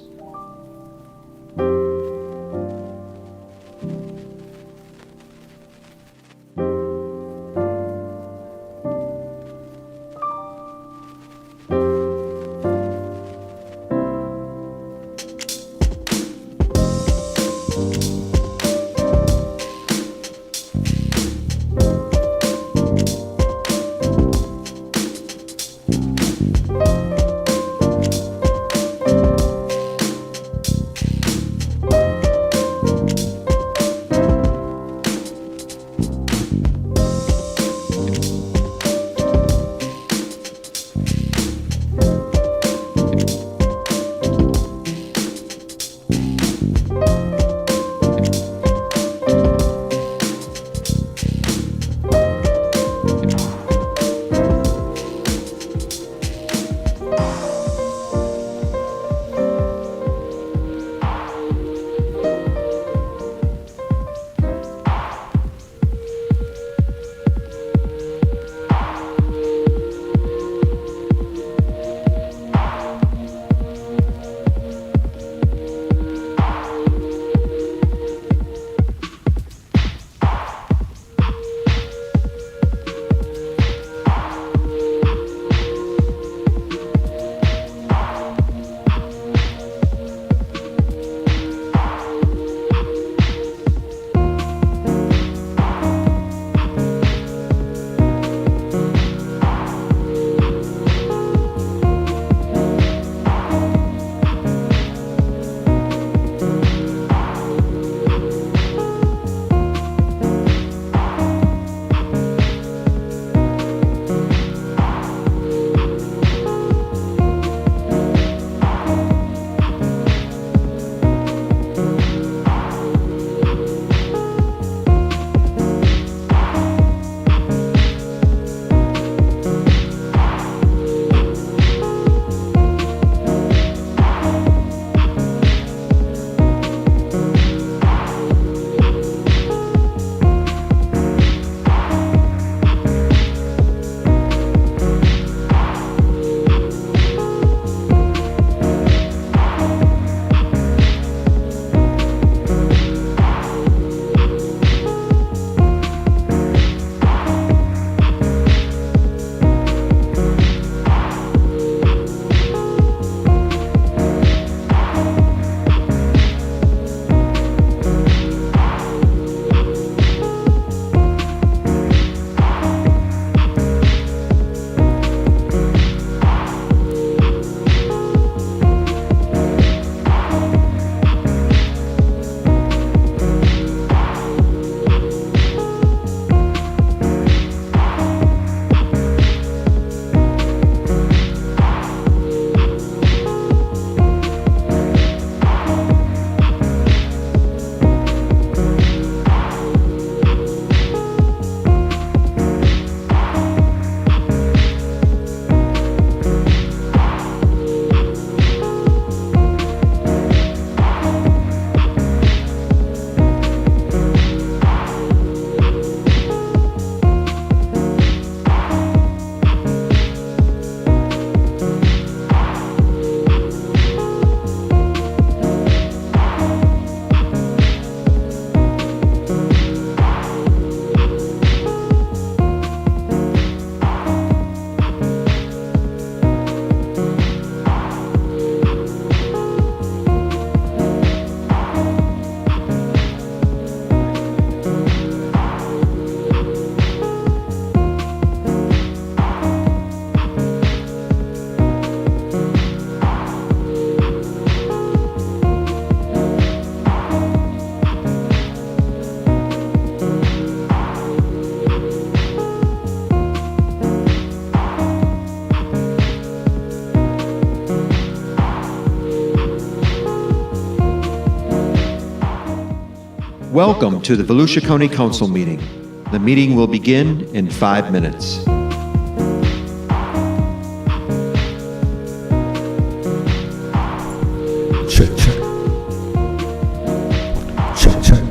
Welcome to the Volusia County Council meeting. The meeting will begin in 5 minutes. Check, check. Check, check.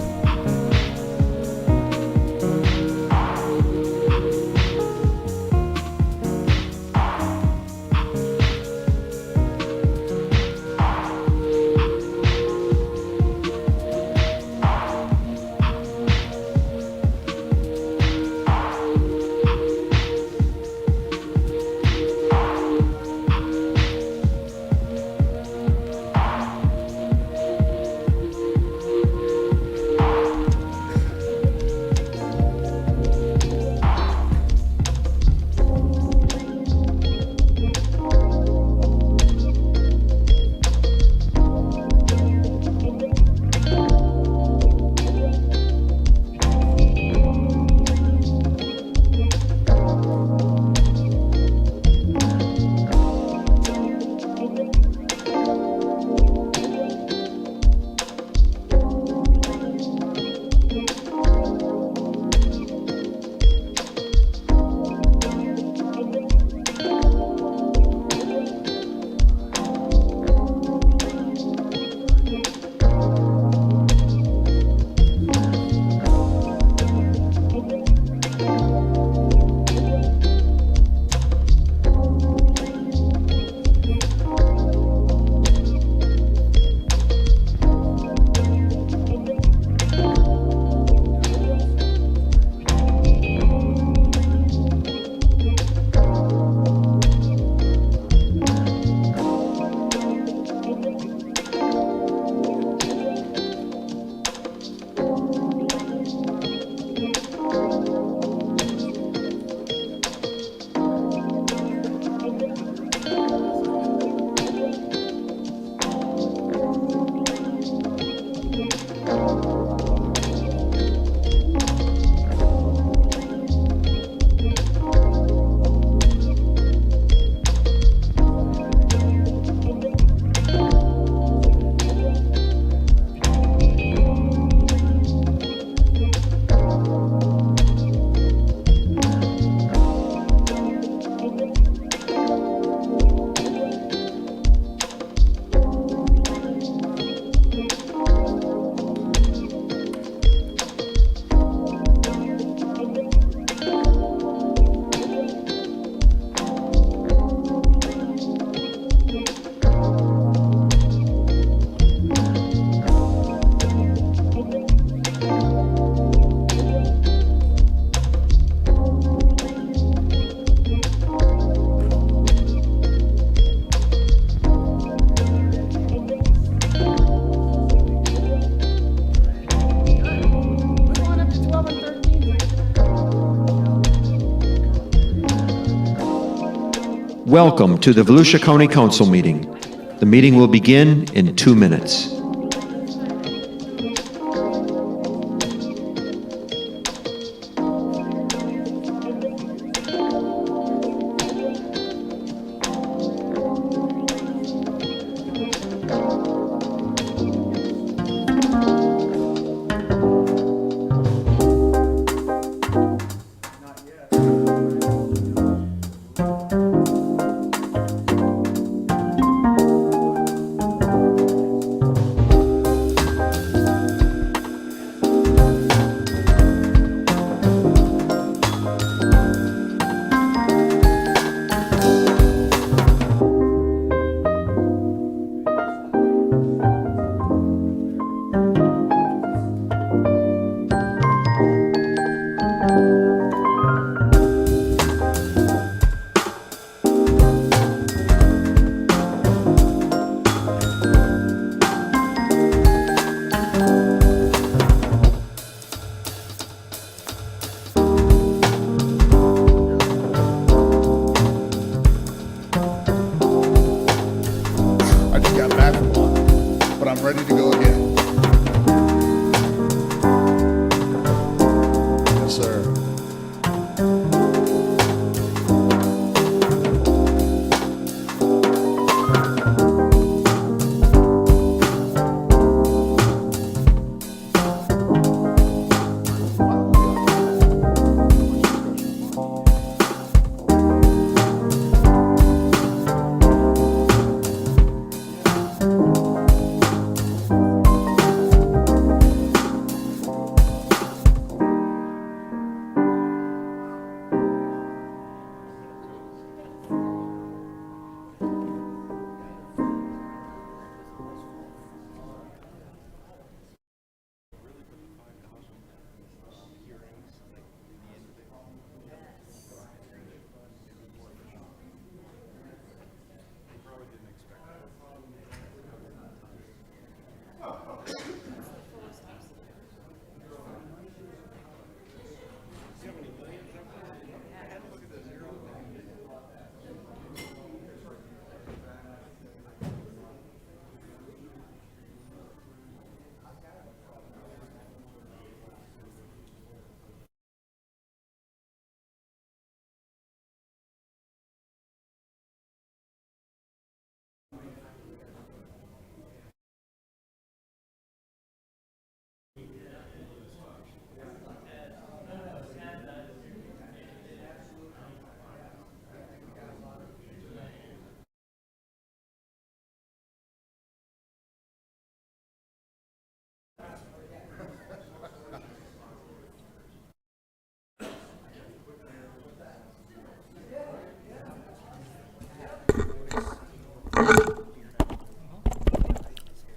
Welcome to the Volusia County Council meeting. The meeting will begin in 2 minutes.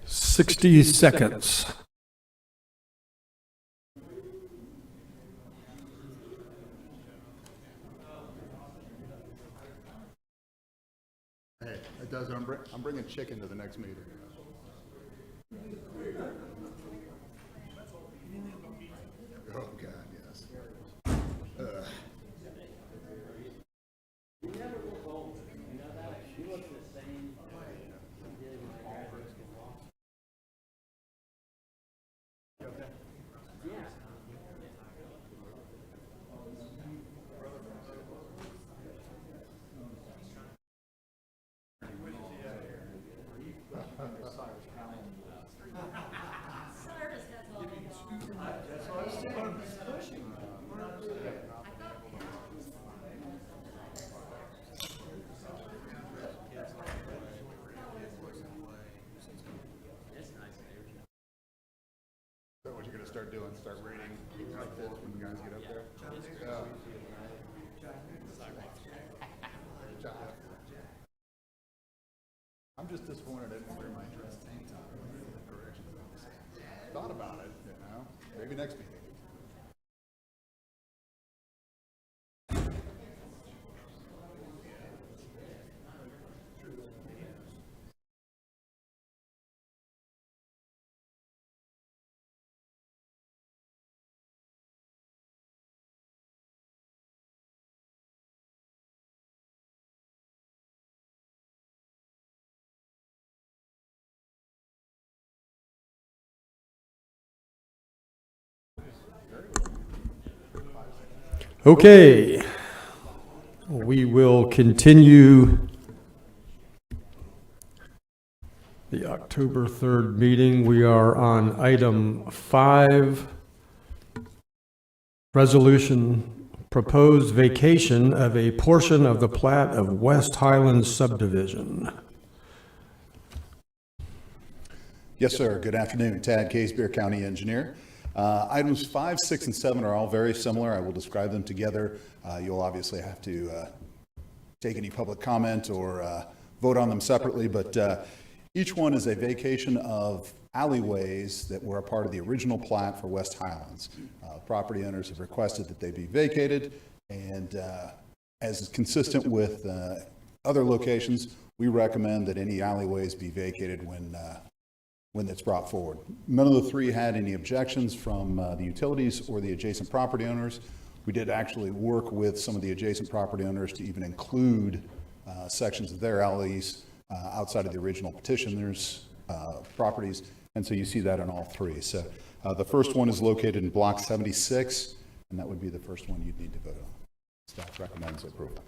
Sixty seconds. Hey, it does. I'm bringing chicken to the next meeting. Oh God, yes. So what you're gonna start doing? Start rating like this when the guys get up there? Yeah. I'm just disappointed I didn't wear my dress tank top. Thought about it, you know. Maybe next meeting. Okay, we will continue the October 3rd meeting. We are on item 5, resolution proposed vacation of a portion of the plat of West Highlands subdivision. Yes, sir. Good afternoon. Tad Casebeer, County Engineer. Items 5, 6, and 7 are all very similar. I will describe them together. You'll obviously have to take any public comment or vote on them separately, but each one is a vacation of alleyways that were a part of the original plat for West Highlands. Property owners have requested that they be vacated, and as is consistent with other locations, we recommend that any alleyways be vacated when it's brought forward. None of the 3 had any objections from the utilities or the adjacent property owners. We did actually work with some of the adjacent property owners to even include sections of their alleys outside of the original petitioner's properties, and so you see that in all 3. So the first one is located in Block 76, and that would be the first one you'd need to vote on. Staff recommends approval.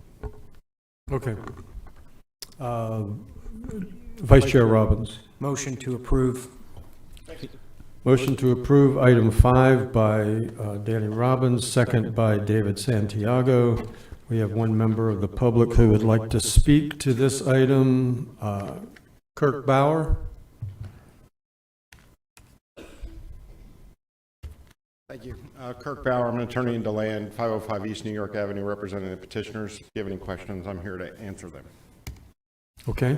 Okay. Vice Chair Robbins. Motion to approve. Motion to approve item 5 by Danny Robbins, second by David Santiago. We have one member of the public who would like to speak to this item. Kirk Bauer. Thank you. Kirk Bauer, I'm an attorney in DeLand, 505 East New York Avenue, representing the petitioners. If you have any questions, I'm here to answer them. Okay.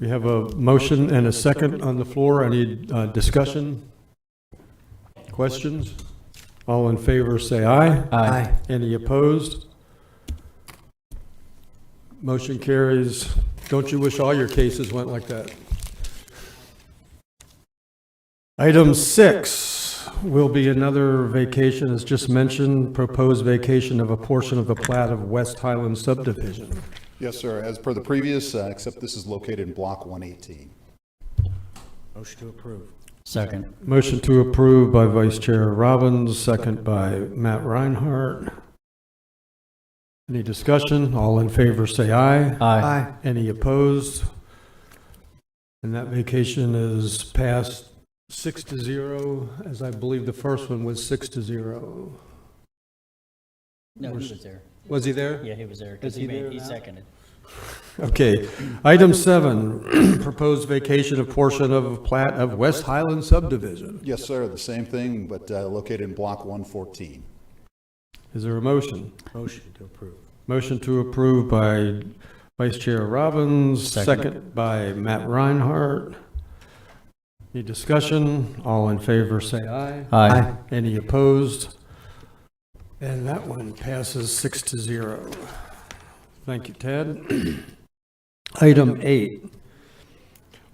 We have a motion and a second on the floor. Any discussion? Questions? All in favor say aye. Aye. Any opposed? Motion carries. Don't you wish all your cases went like that? Item 6 will be another vacation, as just mentioned, proposed vacation of a portion of the plat of West Highlands subdivision. Yes, sir. As per the previous, except this is located in Block 118. Motion to approve. Second. Motion to approve by Vice Chair Robbins, second by Matt Reinhardt. Any discussion? All in favor say aye. Aye. Any opposed? And that vacation is passed 6-0, as I believe the first one was 6-0. No, he was there. Was he there? Yeah, he was there, because he seconded. Okay. Item 7, proposed vacation of portion of plat of West Highlands subdivision. Yes, sir. The same thing, but located in Block 114. Is there a motion? Motion to approve. Motion to approve by Vice Chair Robbins, second by Matt Reinhardt. Any discussion? All in favor say aye. Aye. Any opposed? And that one passes 6-0. Thank you, Ted. Item 8,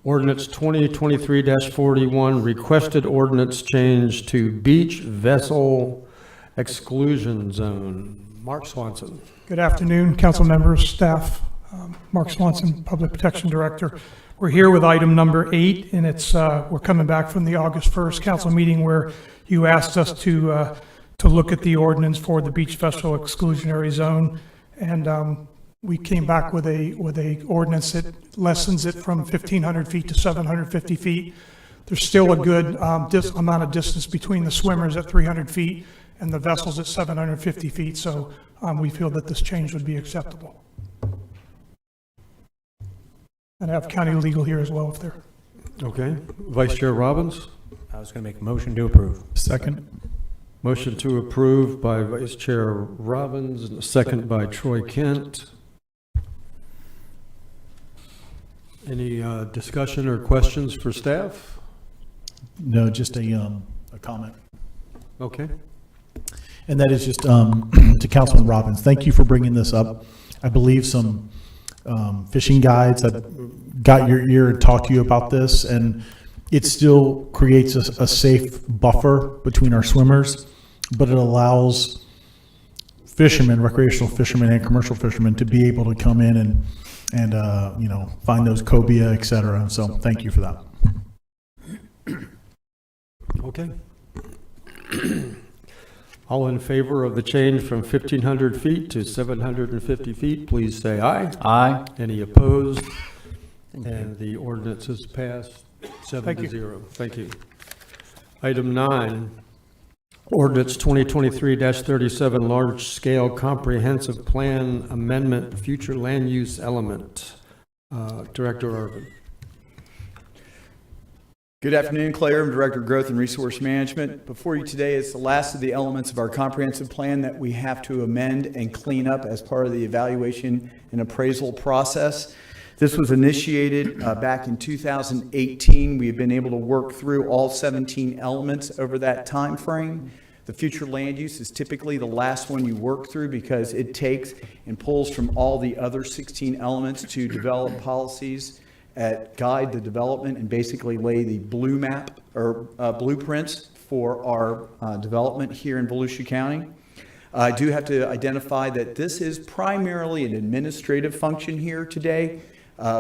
ordinance 2023-41, requested ordinance change to beach vessel exclusion zone. Mark Swanson. Good afternoon, council members, staff. Mark Swanson, Public Protection Director. We're here with item number 8, and it's we're coming back from the August 1st council meeting where you asked us to look at the ordinance for the beach vessel exclusionary zone, and we came back with a ordinance that lessens it from 1,500 feet to 750 feet. There's still a good amount of distance between the swimmers at 300 feet and the vessels at 750 feet, so we feel that this change would be acceptable. And I have county legal here as well if they're. Okay. Vice Chair Robbins? I was going to make a motion to approve. Second. Motion to approve by Vice Chair Robbins, and a second by Troy Kent. Any discussion or questions for staff? No, just a comment. Okay. And that is just to Councilman Robbins. Thank you for bringing this up. I believe some fishing guides have got your ear and talked to you about this, and it still creates a safe buffer between our swimmers, but it allows fishermen, recreational fishermen and commercial fishermen, to be able to come in and you know, find those cobia, et cetera. So thank you for that. Okay. All in favor of the change from 1,500 feet to 750 feet, please say aye. Aye. Any opposed? And the ordinance is passed 7-0. Thank you. Item 9, ordinance 2023-37, large-scale comprehensive plan amendment, future land use element. Director Irvin. Good afternoon, Clay Irvin, Director of Growth and Resource Management. Before you today is the last of the elements of our comprehensive plan that we have to amend and clean up as part of the evaluation and appraisal process. This was initiated back in 2018. We have been able to work through all 17 elements over that time frame. The future land use is typically the last one you work through because it takes and pulls from all the other 16 elements to develop policies that guide the development and basically lay the blue map or blueprints for our development here in Volusia County. I do have to identify that this is primarily an administrative function here today.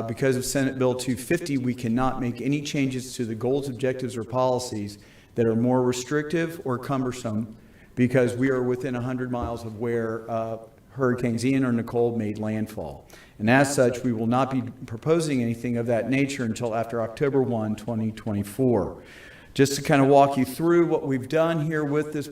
Because of Senate Bill 250, we cannot make any changes to the goals, objectives, or policies that are more restrictive or cumbersome because we are within 100 miles of where Hurricanes Ian or Nicole made landfall. And as such, we will not be proposing anything of that nature until after October 1, 2024. Just to kind of walk you through what we've done here with this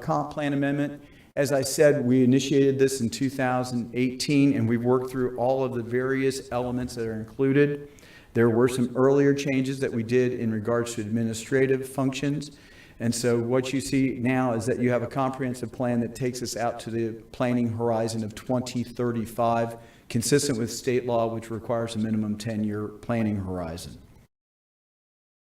comp plan amendment. As I said, we initiated this in 2018, and we've worked through all of the various elements that are included. There were some earlier changes that we did in regards to administrative functions. And so what you see now is that you have a comprehensive plan that takes us out to the planning horizon of 2035, consistent with state law, which requires a minimum 10-year planning horizon.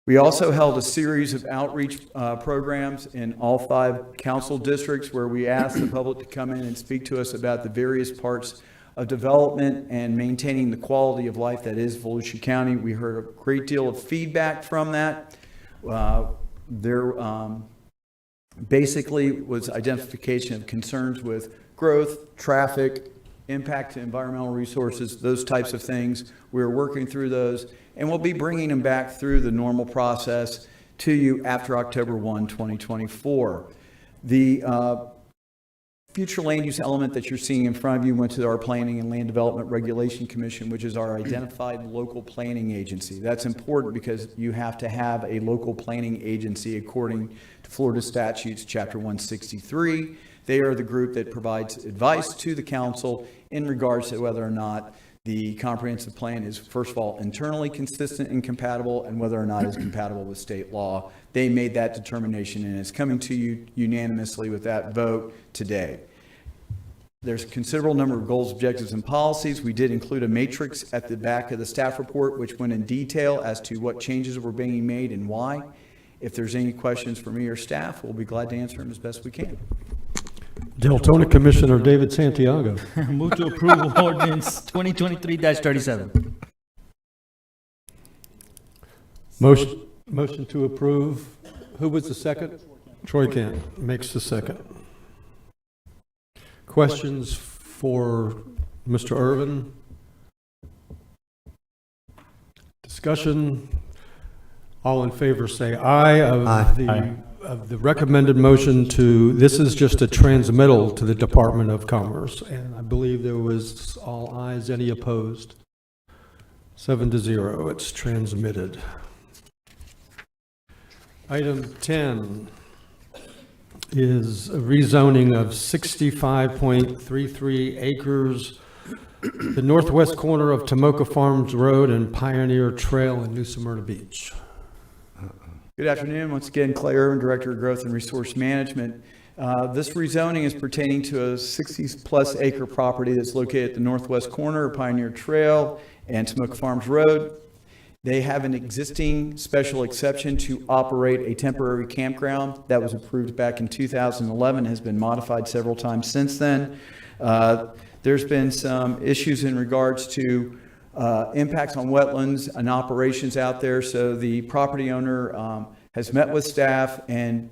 We also held a series of outreach programs in all 5 council districts where we asked the public to come in and speak to us about the various parts of development and maintaining the quality of life that is Volusia County. We heard a great deal of feedback from that. There basically was identification of concerns with growth, traffic, impact to environmental resources, those types of things. We're working through those, and we'll be bringing them back through the normal process to you after October 1, 2024. The future land use element that you're seeing in front of you went to our Planning and Land Development Regulation Commission, which is our identified local planning agency. That's important because you have to have a local planning agency according to Florida statutes, Chapter 163. They are the group that provides advice to the council in regards to whether or not the comprehensive plan is, first of all, internally consistent and compatible, and whether or not it's compatible with state law. They made that determination, and it's coming to you unanimously with that vote today. There's a considerable number of goals, objectives, and policies. We did include a matrix at the back of the staff report, which went in detail as to what changes were being made and why. If there's any questions for me or staff, we'll be glad to answer them as best we can. Deltona Commissioner David Santiago. Move to approve ordinance 2023-37. Motion to approve. Who was the second? Troy Kent makes the second. Questions for Mr. Irvin? Discussion? All in favor say aye. Of the recommended motion to, this is just a transmittal to the Department of Commerce, and I believe there was all ayes. Any opposed? 7-0, it's transmitted. Item 10 is a rezoning of 65.33 acres, the northwest corner of Tomoka Farms Road and Pioneer Trail in New Smyrna Beach. Good afternoon. Once again, Clay Irvin, Director of Growth and Resource Management. This rezoning is pertaining to a 60-plus acre property that's located at the northwest corner of Pioneer Trail and Tomoka Farms Road. They have an existing special exception to operate a temporary campground that was approved back in 2011, has been modified several times since then. There's been some issues in regards to impacts on wetlands and operations out there. So the property owner has met with staff and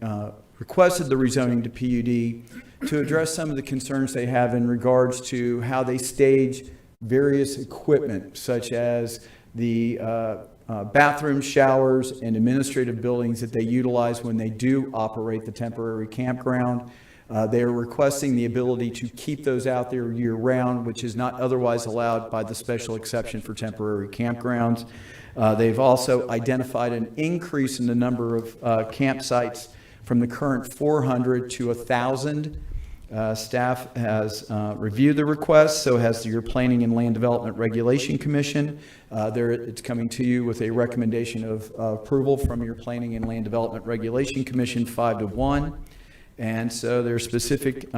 requested the rezoning to PUD to address some of the concerns they have in regards to how they stage various equipment, such as the bathrooms, showers, and administrative buildings that they utilize when they do operate the temporary campground. They are requesting the ability to keep those out there year-round, which is not otherwise allowed by the special exception for temporary campgrounds. They've also identified an increase in the number of campsites from the current 400 to 1,000. Staff has reviewed the request, so has your Planning and Land Development Regulation Commission. It's coming to you with a recommendation of approval from your Planning and Land Development Regulation Commission 5-1. And so there are specific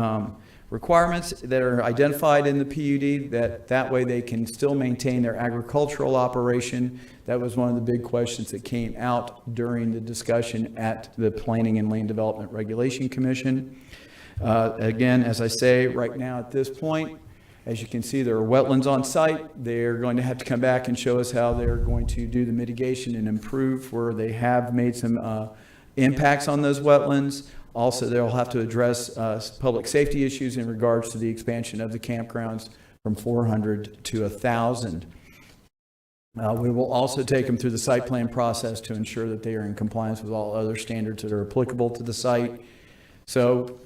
requirements that are identified in the PUD that way they can still maintain their agricultural operation. That was one of the big questions that came out during the discussion at the Planning and Land Development Regulation Commission. Again, as I say, right now at this point, as you can see, there are wetlands on site. They're going to have to come back and show us how they're going to do the mitigation and improve where they have made some impacts on those wetlands. Also, they'll have to address public safety issues in regards to the expansion of the campgrounds from 400 to 1,000. We will also take them through the site plan process to ensure that they are in compliance with all other standards that are applicable to the site. So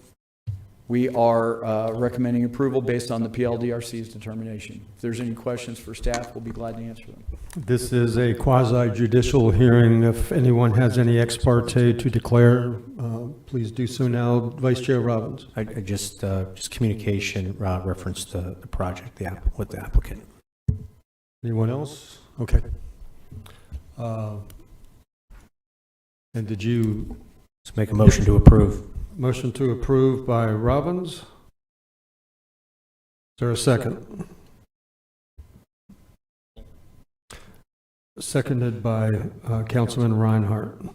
we are recommending approval based on the PLDRC's determination. If there's any questions for staff, we'll be glad to answer them. This is a quasi-judicial hearing. If anyone has any ex parte to declare, please do so now. Vice Chair Robbins. I just communication reference the project with the applicant. Anyone else? Okay. And did you... Let's make a motion to approve. Motion to approve by Robbins. Is there a second? Seconded by Councilman Reinhardt. We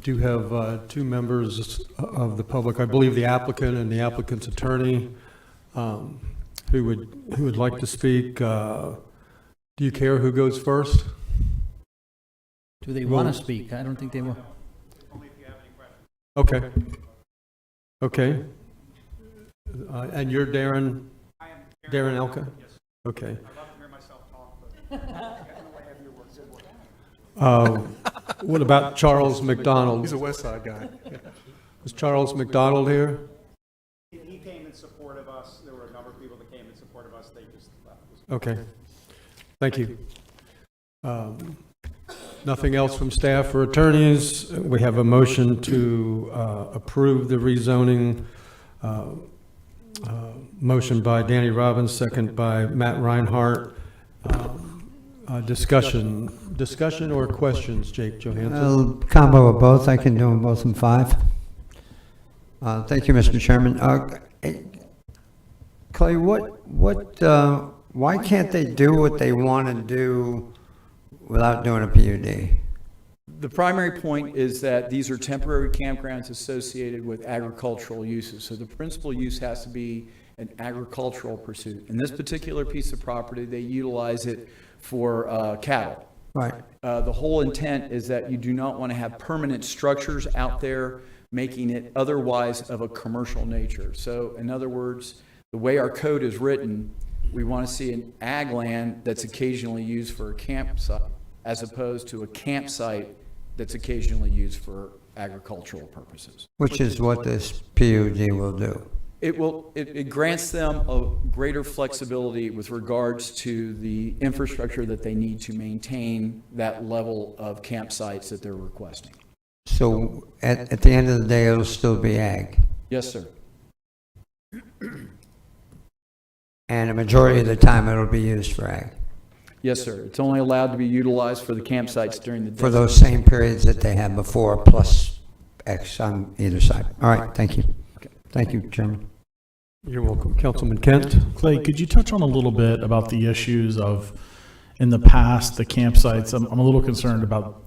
do have two members of the public, I believe the applicant and the applicant's attorney, who would like to speak. Do you care who goes first? Do they want to speak? I don't think they will. Only if you have any questions. Okay. Okay. And you're Darren? I am Darren Elka? Yes. Okay. I love to hear myself talk, but I don't know why have your work. What about Charles McDonald? He's a West Side guy. Is Charles McDonald here? He came in support of us. There were a number of people that came in support of us. They just left. Okay. Thank you. Nothing else from staff or attorneys. We have a motion to approve the rezoning. Motion by Danny Robbins, second by Matt Reinhardt. Discussion or questions, Jake Johansson? Combo of both. I can do them both in 5. Thank you, Mr. Chairman. Clay, why can't they do what they want to do without doing a PUD? The primary point is that these are temporary campgrounds associated with agricultural uses. So the principal use has to be an agricultural pursuit. In this particular piece of property, they utilize it for cattle. Right. The whole intent is that you do not want to have permanent structures out there making it otherwise of a commercial nature. So in other words, the way our code is written, we want to see an ag land that's occasionally used for a campsite as opposed to a campsite that's occasionally used for agricultural purposes. Which is what this PUD will do. It grants them a greater flexibility with regards to the infrastructure that they need to maintain that level of campsites that they're requesting. So at the end of the day, it'll still be ag? Yes, sir. And a majority of the time, it'll be used for ag? Yes, sir. It's only allowed to be utilized for the campsites during the day. For those same periods that they had before, plus X on either side. All right, thank you. Okay. Thank you, Chairman. You're welcome. Councilman Kent? Clay, could you touch on a little bit about the issues of, in the past, the campsites? I'm a little concerned about,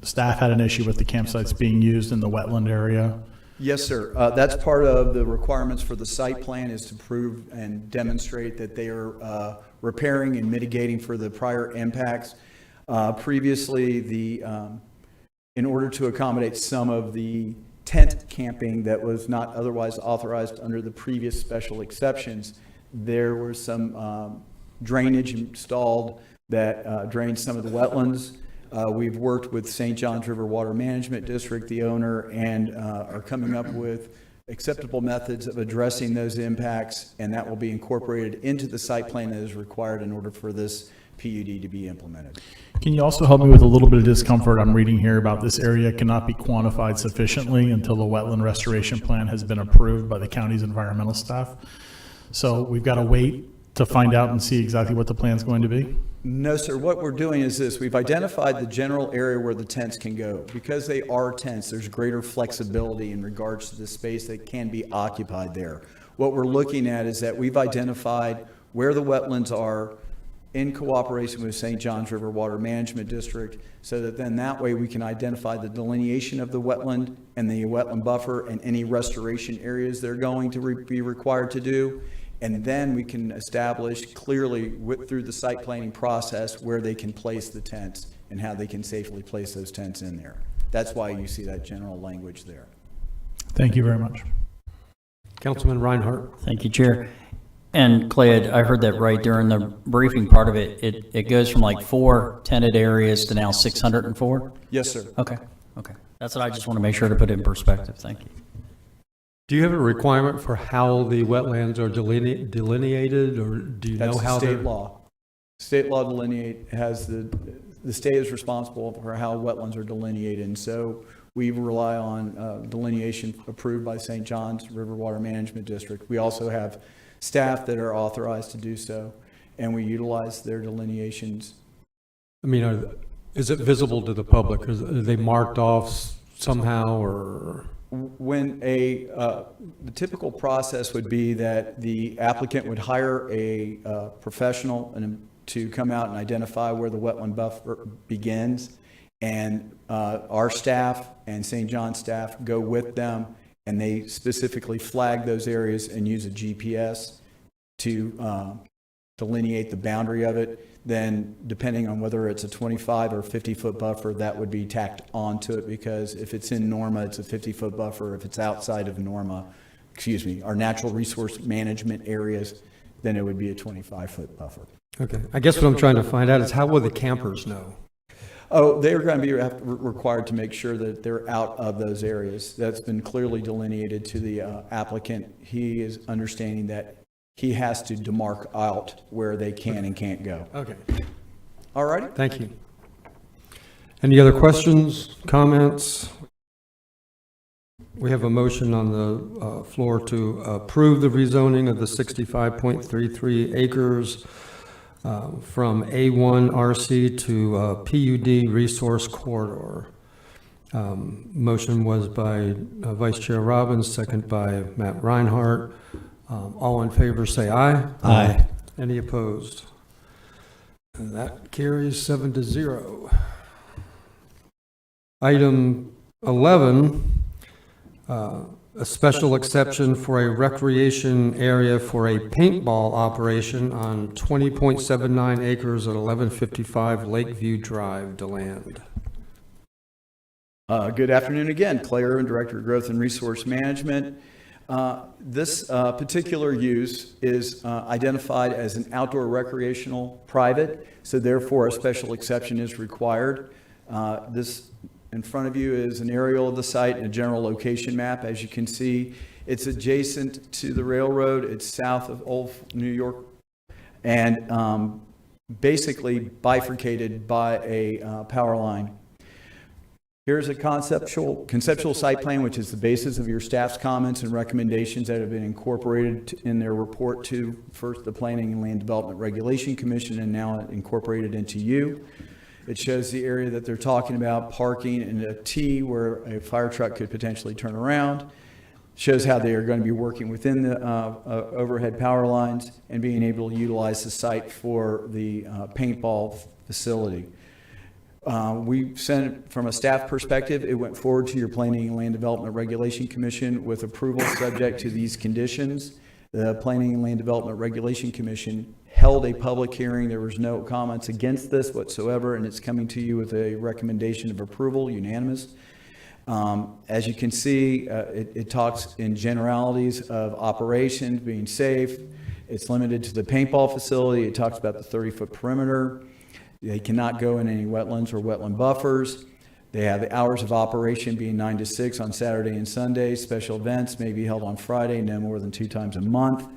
staff had an issue with the campsites being used in the wetland area. Yes, sir. That's part of the requirements for the site plan, is to prove and demonstrate that they are repairing and mitigating for the prior impacts. Previously, in order to accommodate some of the tent camping that was not otherwise authorized under the previous special exceptions, there was some drainage installed that drained some of the wetlands. We've worked with St. Johns River Water Management District, the owner, and are coming up with acceptable methods of addressing those impacts, and that will be incorporated into the site plan that is required in order for this PUD to be implemented. Can you also help me with a little bit of discomfort I'm reading here about this area cannot be quantified sufficiently until the wetland restoration plan has been approved by the county's environmental staff? So we've got to wait to find out and see exactly what the plan's going to be? No, sir. What we're doing is this. We've identified the general area where the tents can go. Because they are tents, there's greater flexibility in regards to the space that can be occupied there. What we're looking at is that we've identified where the wetlands are in cooperation with St. Johns River Water Management District, so that then that way we can identify the delineation of the wetland and the wetland buffer and any restoration areas they're going to be required to do. And then we can establish clearly through the site planning process where they can place the tents and how they can safely place those tents in there. That's why you see that general language there. Thank you very much. Councilman Reinhardt. Thank you, Chair. And Clay, I heard that right during the briefing part of it. It goes from like 4 tented areas to now 604? Yes, sir. Okay. That's what I just want to make sure to put it in perspective. Thank you. Do you have a requirement for how the wetlands are delineated, or do you know how state law? State law has the state is responsible for how wetlands are delineated, and so we rely on delineation approved by St. Johns River Water Management District. We also have staff that are authorized to do so, and we utilize their delineations. I mean, is it visible to the public? Are they marked off somehow, or? When the typical process would be that the applicant would hire a professional to come out and identify where the wetland buffer begins, and our staff and St. John's staff go with them, and they specifically flag those areas and use a GPS to delineate the boundary of it. Then depending on whether it's a 25 or 50-foot buffer, that would be tacked onto it, because if it's in Norma, it's a 50-foot buffer. If it's outside of Norma, our natural resource management areas, then it would be a 25-foot buffer. Okay. I guess what I'm trying to find out is how will the campers know? Oh, they're going to be required to make sure that they're out of those areas. That's been clearly delineated to the applicant. He is understanding that he has to demarc out where they can and can't go. Okay. All righty. Thank you. Any other questions, comments? We have a motion on the floor to approve the rezoning of the 65.33 acres from A1 RC to PUD Resource Corridor. Motion was by Vice Chair Robbins, second by Matt Reinhardt. All in favor say aye. Aye. Any opposed? And that carries 7-0. Item 11, a special exception for a recreation area for a paintball operation on 20.79 acres at 1155 Lakeview Drive, DeLand. Good afternoon again. Clay Irvin, Director of Growth and Resource Management. This particular use is identified as an outdoor recreational private, so therefore a special exception is required. This in front of you is an aerial of the site and a general location map. As you can see, it's adjacent to the railroad. It's south of Old New York, and basically bifurcated by a power line. Here's a conceptual site plan, which is the basis of your staff's comments and recommendations that have been incorporated in their report to first the Planning and Land Development Regulation Commission, and now incorporated into you. It shows the area that they're talking about, parking and a T where a fire truck could potentially turn around. Shows how they are going to be working within the overhead power lines and being able to utilize the site for the paintball facility. We sent it from a staff perspective. It went forward to your Planning and Land Development Regulation Commission with approval subject to these conditions. The Planning and Land Development Regulation Commission held a public hearing. There was no comments against this whatsoever, and it's coming to you with a recommendation of approval, unanimous. As you can see, it talks in generalities of operations being safe. It's limited to the paintball facility. It talks about the 30-foot perimeter. They cannot go in any wetlands or wetland buffers. They have the hours of operation being 9 to 6 on Saturday and Sunday. Special events may be held on Friday, no more than 2 times a month,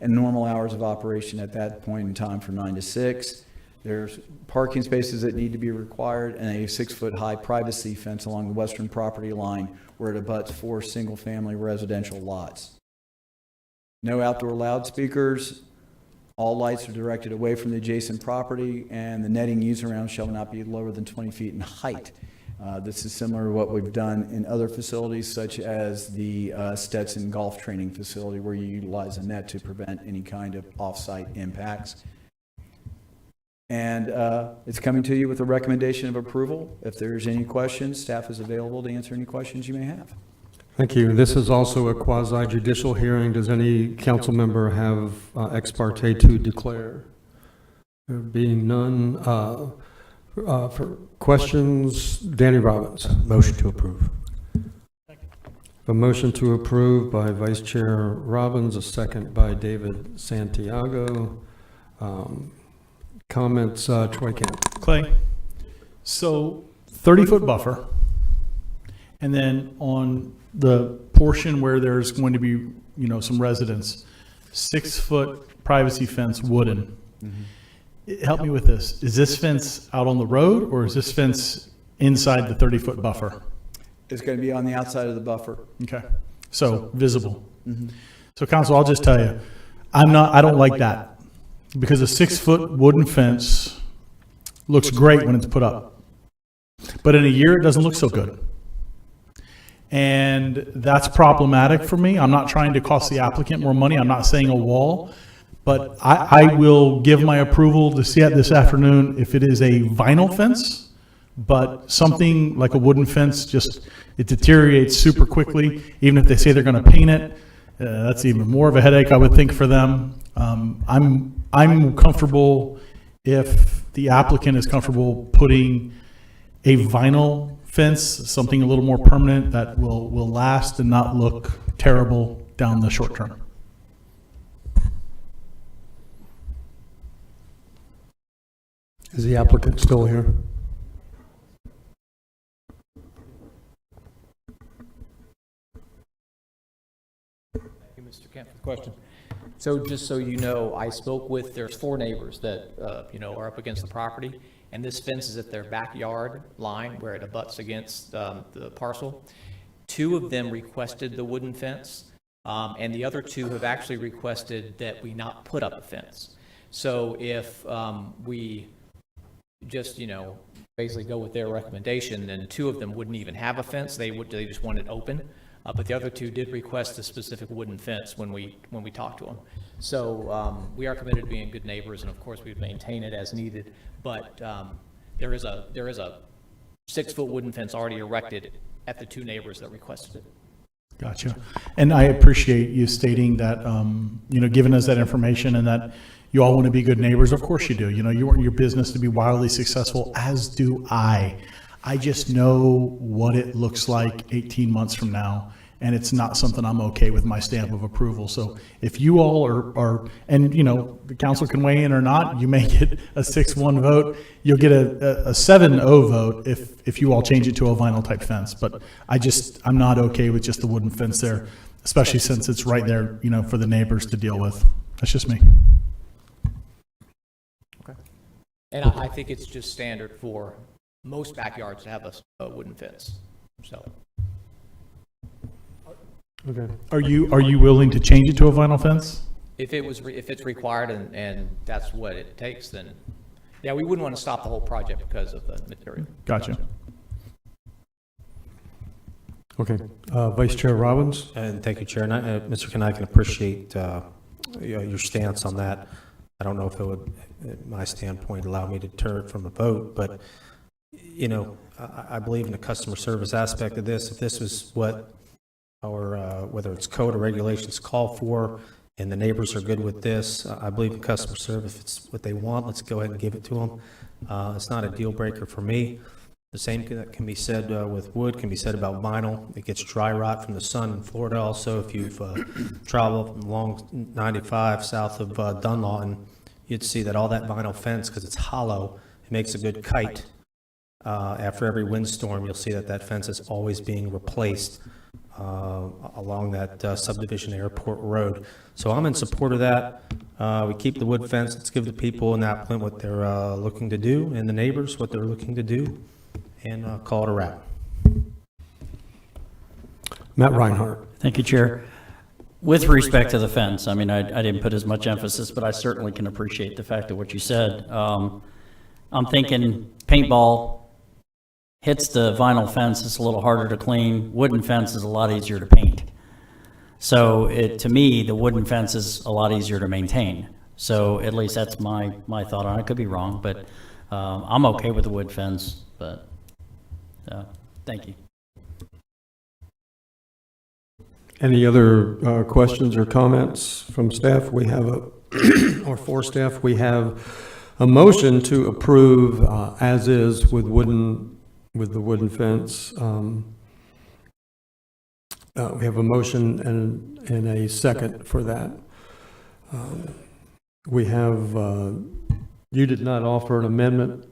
and normal hours of operation at that point in time from 9 to 6. There's parking spaces that need to be required and a 6-foot-high privacy fence along the western property line where it abuts 4 single-family residential lots. No outdoor loudspeakers. All lights are directed away from the adjacent property, and the netting used around shall not be lower than 20 feet in height. This is similar to what we've done in other facilities, such as the Stetson Golf Training Facility, where you utilize a net to prevent any kind of off-site impacts. And it's coming to you with a recommendation of approval. If there's any questions, staff is available to answer any questions you may have. Thank you. This is also a quasi-judicial hearing. Does any council member have ex parte to declare? There being none, for questions, Danny Robbins. Motion to approve. A motion to approve by Vice Chair Robbins, a second by David Santiago. Comments, Troy Camp. Clay, so 30-foot buffer, and then on the portion where there's going to be, some residents, 6-foot privacy fence, wooden. Help me with this. Is this fence out on the road, or is this fence inside the 30-foot buffer? It's going to be on the outside of the buffer. Okay. So visible. So council, I'll just tell you, I don't like that, because a 6-foot wooden fence looks great when it's put up, but in a year it doesn't look so good. And that's problematic for me. I'm not trying to cost the applicant more money. I'm not saying a wall, but I will give my approval to see it this afternoon if it is a vinyl fence, but something like a wooden fence, it deteriorates super quickly. Even if they say they're going to paint it, that's even more of a headache, I would think, for them. I'm comfortable if the applicant is comfortable putting a vinyl fence, something a little more permanent that will last and not look terrible down the short term. Is the applicant still here? Thank you, Mr. Kemp, for the question. So just so you know, I spoke with, there's 4 neighbors that, are up against the property, and this fence is at their backyard line where it abuts against the parcel. 2 of them requested the wooden fence, and the other 2 have actually requested that we not put up a fence. So if we just, basically go with their recommendation, then 2 of them wouldn't even have a fence. They just want it open. But the other 2 did request a specific wooden fence when we talked to them. So we are committed to being good neighbors, and of course we would maintain it as needed. But there is a 6-foot wooden fence already erected at the 2 neighbors that requested it. Gotcha. And I appreciate you stating that, giving us that information and that you all want to be good neighbors. Of course you do. You want your business to be wildly successful, as do I. I just know what it looks like 18 months from now, and it's not something I'm okay with my stamp of approval. So if you all are and the council can weigh in or not, you may get a 6-1 vote. You'll get a 7-0 vote if you all change it to a vinyl type fence. But I'm not okay with just the wooden fence there, especially since it's right there, for the neighbors to deal with. That's just me. Okay. And I think it's just standard for most backyards to have a wooden fence. So. Okay. Are you willing to change it to a vinyl fence? If it's required and that's what it takes, then yeah, we wouldn't want to stop the whole project because of the material. Gotcha. Okay. Vice Chair Robbins. And thank you, Chair. And Mr. Kent, I can appreciate your stance on that. I don't know if it would, my standpoint, allow me to deter it from a vote, but I believe in the customer service aspect of this. If this is what our, whether it's code or regulations call for, and the neighbors are good with this, I believe in customer service. If it's what they want, let's go ahead and give it to them. It's not a deal breaker for me. The same that can be said with wood can be said about vinyl. It gets dry rot from the sun in Florida. Also, if you've traveled along 95 south of Dunlawton, you'd see that all that vinyl fence, because it's hollow, it makes a good kite. after every windstorm, you'll see that that fence is always being replaced along that subdivision airport road. So I'm in support of that. We keep the wood fence. Let's give the people in Appleton what they're looking to do, and the neighbors what they're looking to do, and call it a wrap. Matt Reinhardt. Thank you, Chair. With respect to the fence, I mean, I didn't put as much emphasis, but I certainly can appreciate the fact of what you said. I'm thinking paintball hits the vinyl fence, it's a little harder to clean. Wooden fence is a lot easier to paint. So to me, the wooden fence is a lot easier to maintain. So at least that's my thought on it. I could be wrong, but I'm okay with the wood fence, but thank you. Any other questions or comments from staff? We have or for staff, we have a motion to approve as is with the wooden fence. We have a motion and a second for that. We have, you did not offer an amendment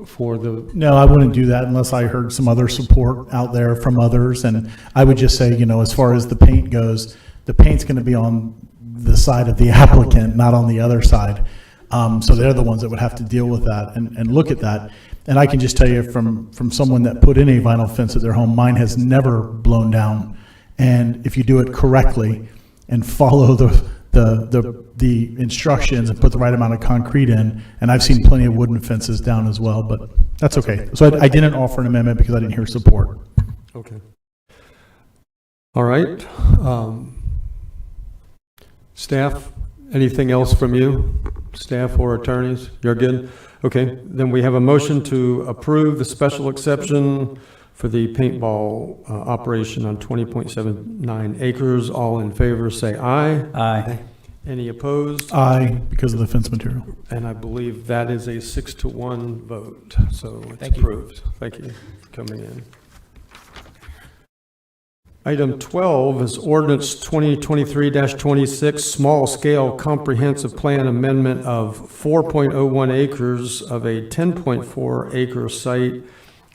for the... No, I wouldn't do that unless I heard some other support out there from others. And I would just say, as far as the paint goes, the paint's going to be on the side of the applicant, not on the other side. So they're the ones that would have to deal with that and look at that. And I can just tell you from someone that put in a vinyl fence at their home, mine has never blown down. And if you do it correctly and follow the instructions and put the right amount of concrete in, and I've seen plenty of wooden fences down as well, but that's okay. So I didn't offer an amendment because I didn't hear support. Okay. All right. Staff, anything else from you? Staff or attorneys? You're good? Okay. Then we have a motion to approve the special exception for the paintball operation on 20.79 acres. All in favor say aye. Aye. Any opposed? Aye, because of the fence material. And I believe that is a 6-1 vote. So it's Thank you. approved. Thank you for coming in. Item 12 is ordinance 2023-26, small scale comprehensive plan amendment of 4.01 acres of a 10.4 acre site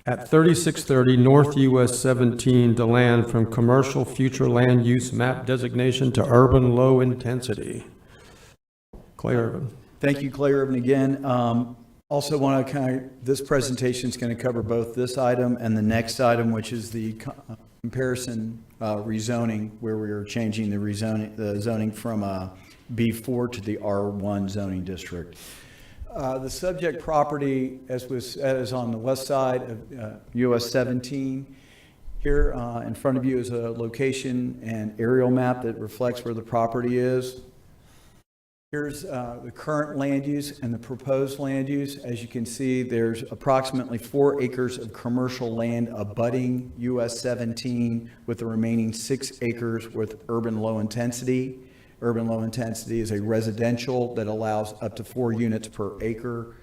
at 3630 North US 17 to land from commercial future land use map designation to urban low intensity. Clay Irvin. Thank you, Clay Irvin, again. Also want to this presentation is going to cover both this item and the next item, which is the comparison rezoning, where we are changing the zoning from B4 to the R1 zoning district. The subject property, as on the west side of US 17. Here in front of you is a location and aerial map that reflects where the property is. Here's the current land use and the proposed land use. As you can see, there's approximately 4 acres of commercial land abutting US 17, with the remaining 6 acres with urban low intensity. Urban low intensity is a residential that allows up to 4 units per acre.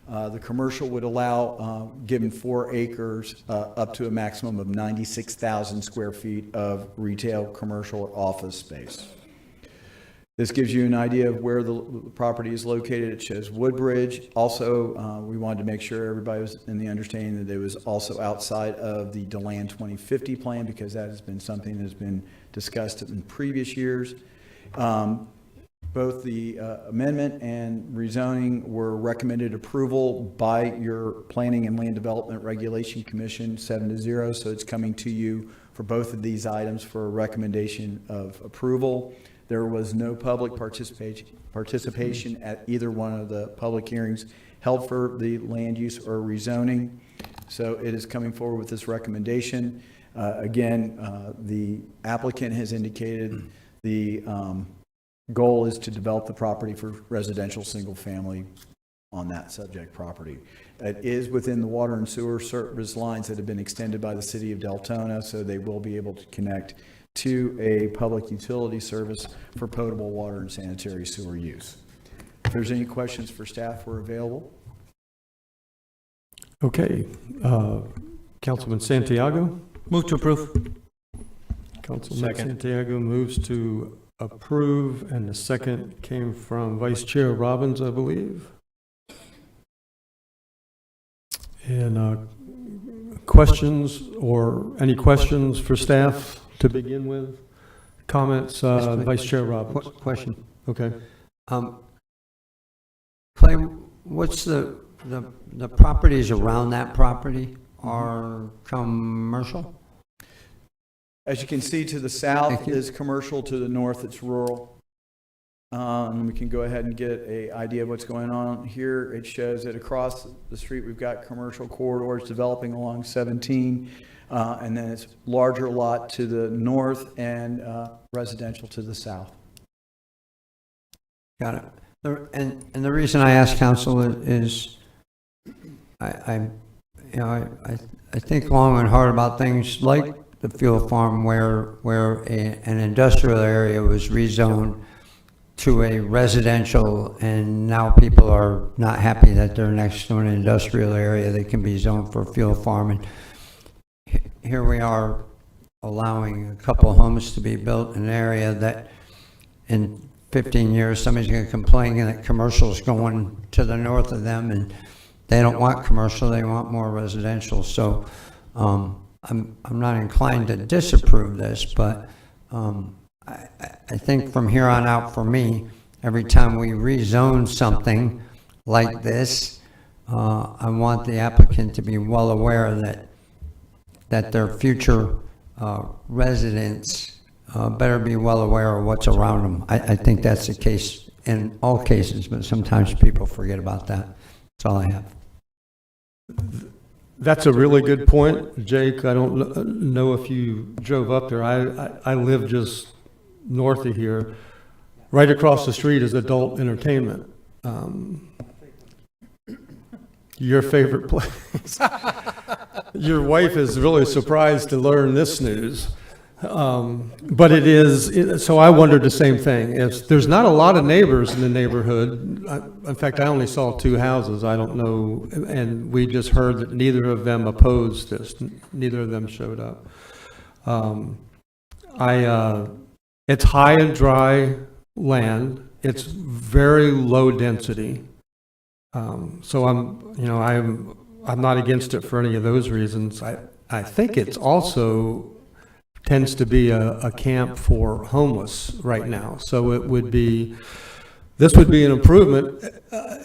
The commercial would allow, given 4 acres, up to a maximum of 96,000 square feet of retail, commercial, or office space. This gives you an idea of where the property is located. It shows Woodbridge. Also, we wanted to make sure everybody was in the understanding that it was also outside of the DeLand 2050 plan, because that has been something that has been discussed in previous years. Both the amendment and rezoning were recommended approval by your Planning and Land Development Regulation Commission 7-0, so it's coming to you for both of these items for a recommendation of approval. There was no public participation at either one of the public hearings held for the land use or rezoning, so it is coming forward with this recommendation. Again, the applicant has indicated the goal is to develop the property for residential single family on that subject property. It is within the water and sewer service lines that have been extended by the city of Deltona, so they will be able to connect to a public utility service for potable water and sanitary sewer use. If there's any questions for staff, we're available. Okay. Councilman Santiago? Move to approve. Councilman Santiago moves to approve, and the second came from Vice Chair Robbins, I believe. And questions, or any questions for staff to begin with? Comments, Vice Chair Robbins? Question. Okay. Clay, what's the properties around that property are commercial? As you can see, to the south is commercial, to the north it's rural. We can go ahead and get an idea of what's going on here. It shows that across the street we've got commercial corridors developing along 17, and then it's larger lot to the north and residential to the south. Got it. And the reason I ask council is I think long and hard about things like the fuel farm where an industrial area was rezoned to a residential, and now people are not happy that they're next to an industrial area that can be zoned for fuel farm. And here we are allowing a couple homes to be built in an area that in 15 years somebody's going to complain that commercial is going to the north of them, and they don't want commercial, they want more residential. So I'm not inclined to disapprove this, but I think from here on out, for me, every time we rezone something like this, I want the applicant to be well aware that their future residents better be well aware of what's around them. I think that's the case in all cases, but sometimes people forget about that. That's all I have. That's a really good point, Jake. I don't know if you drove up there. I live just north of here. Right across the street is adult entertainment. Your favorite place. Your wife is really surprised to learn this news. But it is, so I wondered the same thing. If there's not a lot of neighbors in the neighborhood, in fact, I only saw 2 houses, I don't know, and we just heard that neither of them opposed this, neither of them showed up. It's high and dry land, it's very low density. So I'm not against it for any of those reasons. I think it's also tends to be a camp for homeless right now. So this would be an improvement,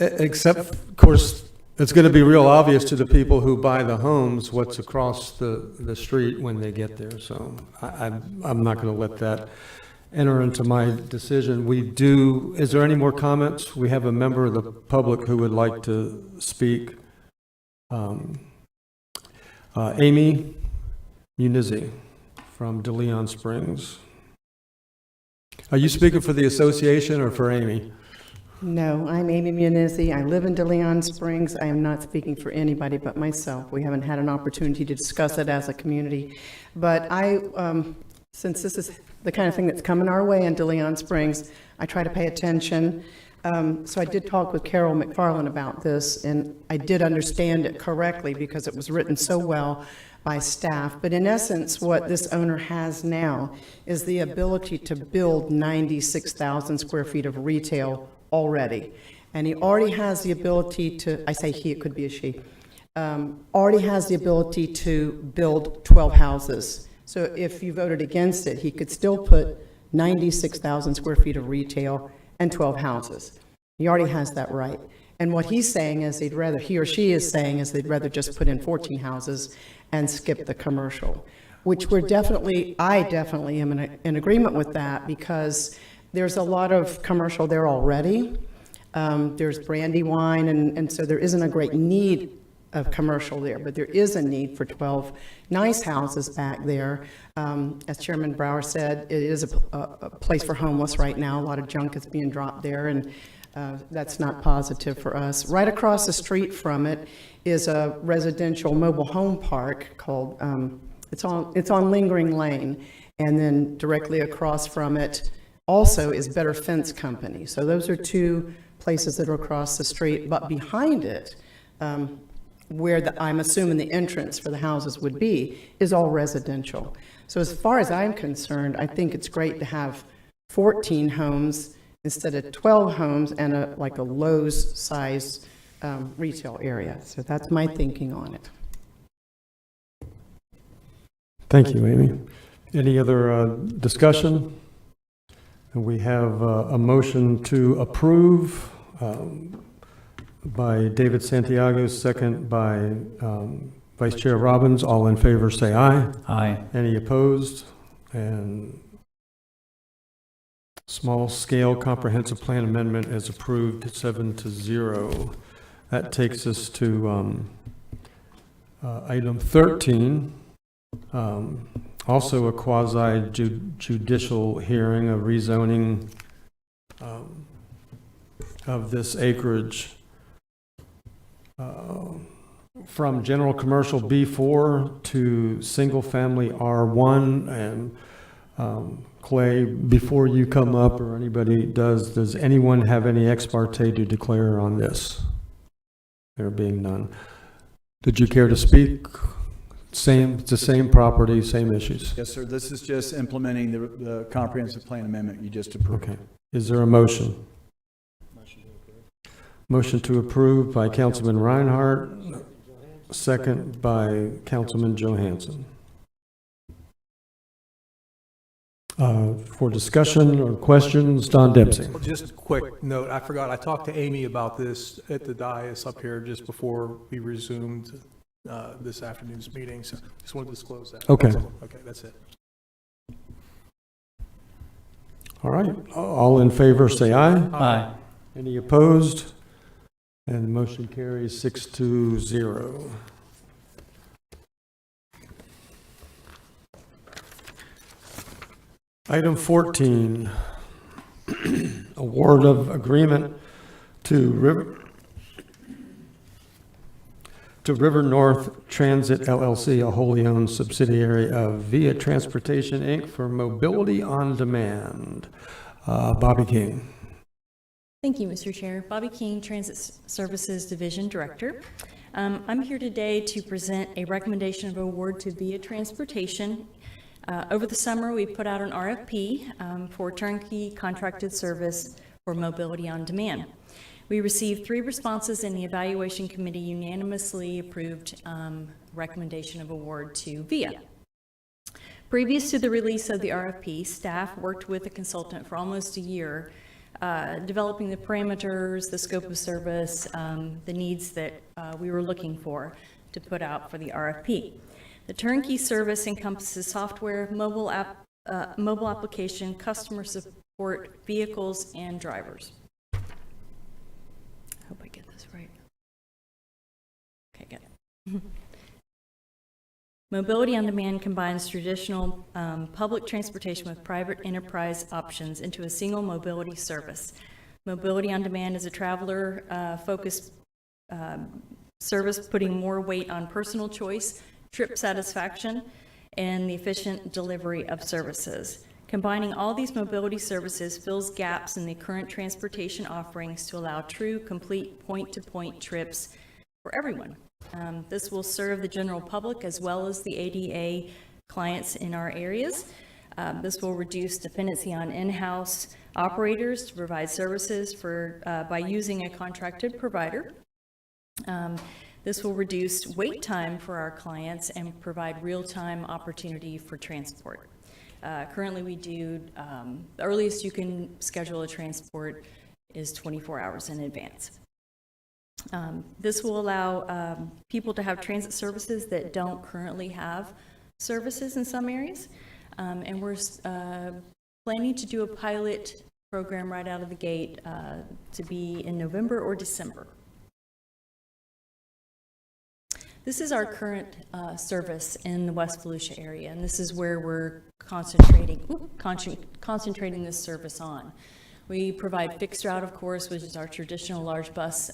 except of course it's going to be real obvious to the people who buy the homes what's across the street when they get there. So I'm not going to let that enter into my decision. Is there any more comments? We have a member of the public who would like to speak. Amy Munizzi from DeLeon Springs. Are you speaking for the association or for Amy? No, I'm Amy Munizzi. I live in DeLeon Springs. I am not speaking for anybody but myself. We haven't had an opportunity to discuss it as a community. But since this is the kind of thing that's coming our way in DeLeon Springs, I try to pay attention. So I did talk with Carol McFarland about this, and I did understand it correctly because it was written so well by staff. But in essence, what this owner has now is the ability to build 96,000 square feet of retail already. And he already has the ability to, I say he, it could be a she, already has the ability to build 12 houses. So if you voted against it, he could still put 96,000 square feet of retail and 12 houses. He already has that right. And what he's saying is he or she is saying is they'd rather just put in 14 houses and skip the commercial, which I definitely am in agreement with that, because there's a lot of commercial there already. There's Brandywine, and so there isn't a great need of commercial there, but there is a need for 12 nice houses back there. As Chairman Brower said, it is a place for homeless right now. A lot of junk is being dropped there, and that's not positive for us. Right across the street from it is a residential mobile home park called, it's on Lingering Lane, and then directly across from it also is Better Fence Company. So those are 2 places that are across the street, but behind it, where I'm assuming the entrance for the houses would be, is all residential. So as far as I'm concerned, I think it's great to have 14 homes instead of 12 homes and like a Lowe's size retail area. So that's my thinking on it. Thank you, Amy. Any other discussion? And we have a motion to approve by David Santiago, second by Vice Chair Robbins. All in favor say aye. Aye. Any opposed? And small scale comprehensive plan amendment is approved 7-0. That takes us to item 13. Also a quasi judicial hearing, a rezoning of this acreage from general commercial B4 to single family R1. And Clay, before you come up or anybody does anyone have any ex parte to declare on this? There being none. Did you care to speak? It's the same property, same issues. Yes, sir. This is just implementing the comprehensive plan amendment you just approved. Okay. Is there a motion? Motion to approve by Councilman Reinhardt, second by Councilman Johansson. For discussion or questions, Don Dempsey. Just a quick note. I forgot, I talked to Amy about this at the dais up here just before we resumed this afternoon's meeting, so just wanted to disclose that. Okay. Okay, that's it. All right. All in favor say aye. Aye. Any opposed? And the motion carries 6-0. Item 14, award of agreement to River North Transit LLC, a wholly owned subsidiary of Via Transportation Inc. for Mobility on Demand. Bobby King. Thank you, Mr. Chair. Bobby King, Transit Services Division Director. I'm here today to present a recommendation of award to Via Transportation. Over the summer, we put out an RFP for turnkey contracted service for mobility on demand. We received 3 responses, and the evaluation committee unanimously approved recommendation of award to Via. Previous to the release of the RFP, staff worked with a consultant for almost a year, developing the parameters, the scope of service, the needs that we were looking for to put out for the RFP. The turnkey service encompasses software, mobile application, customer support, vehicles, and drivers. I hope I get this right. Okay, good. Mobility on Demand combines traditional public transportation with private enterprise options into a single mobility service. Mobility on Demand is a traveler-focused service, putting more weight on personal choice, trip satisfaction, and the efficient delivery of services. Combining all these mobility services fills gaps in the current transportation offerings to allow true, complete point-to-point trips for everyone. This will serve the general public as well as the ADA clients in our areas. This will reduce dependency on in-house operators to provide services by using a contracted provider. This will reduce wait time for our clients and provide real-time opportunity for transport. Currently, we do, the earliest you can schedule a transport is 24 hours in advance. This will allow people to have transit services that don't currently have services in some areas. And we're planning to do a pilot program right out of the gate to be in November or December. This is our current service in the West Volusia area, and this is where we're concentrating this service on. We provide fixed route, of course, which is our traditional large bus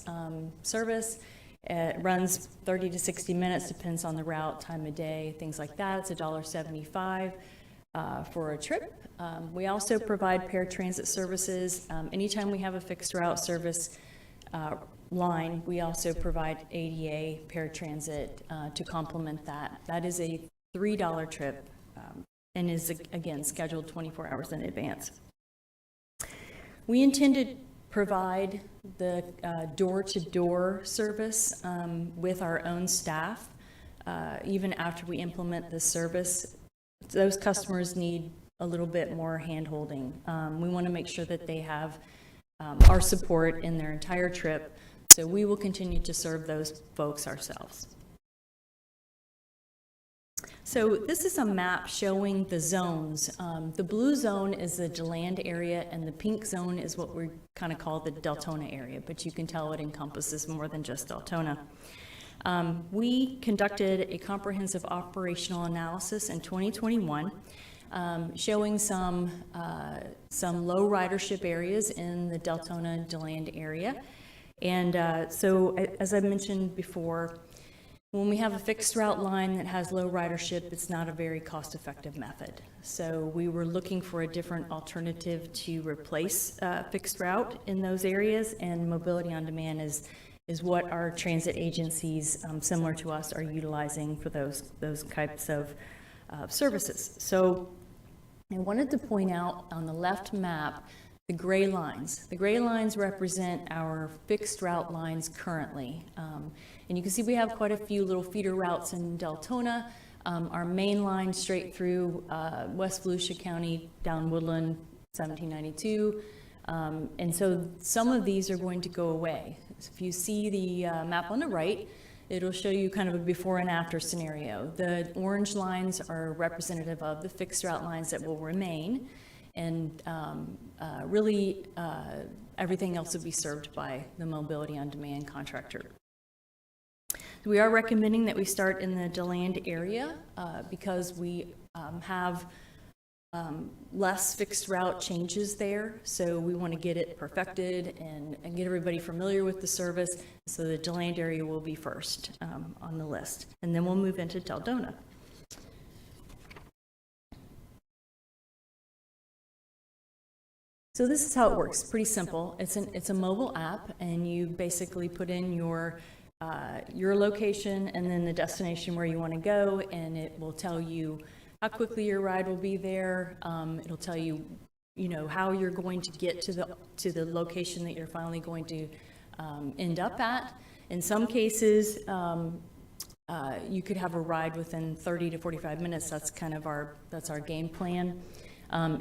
service. It runs 30 to 60 minutes, depends on the route, time of day, things like that. It's $1.75 for a trip. We also provide paratransit services. Anytime we have a fixed route service line, we also provide ADA paratransit to complement that. That is a $3 trip and is, again, scheduled 24 hours in advance. We intended provide the door-to-door service with our own staff. Even after we implement this service, those customers need a little bit more hand-holding. We want to make sure that they have our support in their entire trip, so we will continue to serve those folks ourselves. So this is a map showing the zones. The blue zone is the DeLand area, and the pink zone is what we kind of call the Deltona area, but you can tell it encompasses more than just Deltona. We conducted a comprehensive operational analysis in 2021, showing some low ridership areas in the Deltona and DeLand area. And so, as I mentioned before, when we have a fixed route line that has low ridership, it's not a very cost-effective method. So we were looking for a different alternative to replace fixed route in those areas, and mobility on demand is what our transit agencies similar to us are utilizing for those types of services. So I wanted to point out on the left map the gray lines. The gray lines represent our fixed route lines currently. And you can see we have quite a few little feeder routes in Deltona. Our main line straight through West Volusia County, down Woodland, 1792. And so some of these are going to go away. So if you see the map on the right, it'll show you kind of a before and after scenario. The orange lines are representative of the fixed route lines that will remain. And really everything else will be served by the mobility on demand contractor. We are recommending that we start in the DeLand area because we have less fixed route changes there. So we want to get it perfected and get everybody familiar with the service. So the DeLand area will be first on the list. And then we'll move into Deltona. So this is how it works. Pretty simple. It's a mobile app, and you basically put in your location and then the destination where you want to go, and it will tell you how quickly your ride will be there. It'll tell you, how you're going to get to the location that you're finally going to end up at. In some cases, you could have a ride within 30 to 45 minutes. That's kind of our game plan.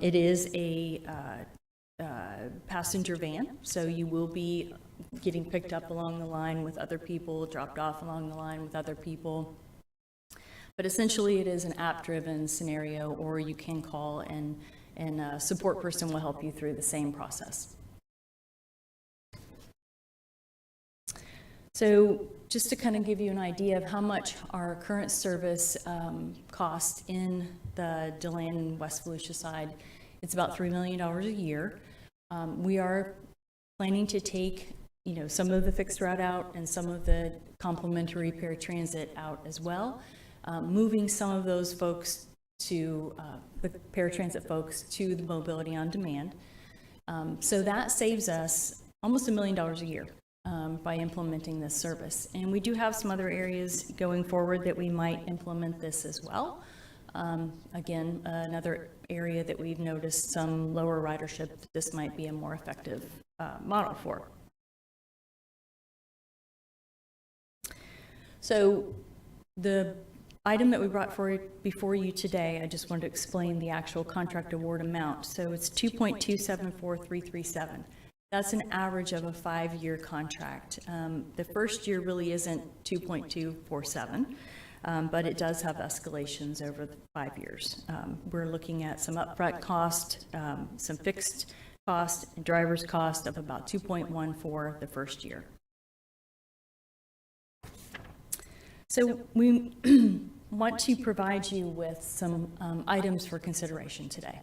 It is a passenger van, so you will be getting picked up along the line with other people, dropped off along the line with other people. But essentially it is an app-driven scenario, or you can call and a support person will help you through the same process. So just to kind of give you an idea of how much our current service costs in the DeLand and West Volusia side, it's about $3 million a year. We are planning to take, some of the fixed route out and some of the complimentary paratransit out as well, moving some of those folks to the paratransit folks to the mobility on demand. So that saves us almost $1 million a year by implementing this service. And we do have some other areas going forward that we might implement this as well. Again, another area that we've noticed some lower ridership, this might be a more effective model for. So the item that we brought before you today, I just wanted to explain the actual contract award amount. So it's $2.274337. That's an average of a 5-year contract. The first year really isn't 2.247. But it does have escalations over the 5 years. We're looking at some upfront cost, some fixed cost, and driver's cost of about 2.14 the first year. So we want to provide you with some items for consideration today.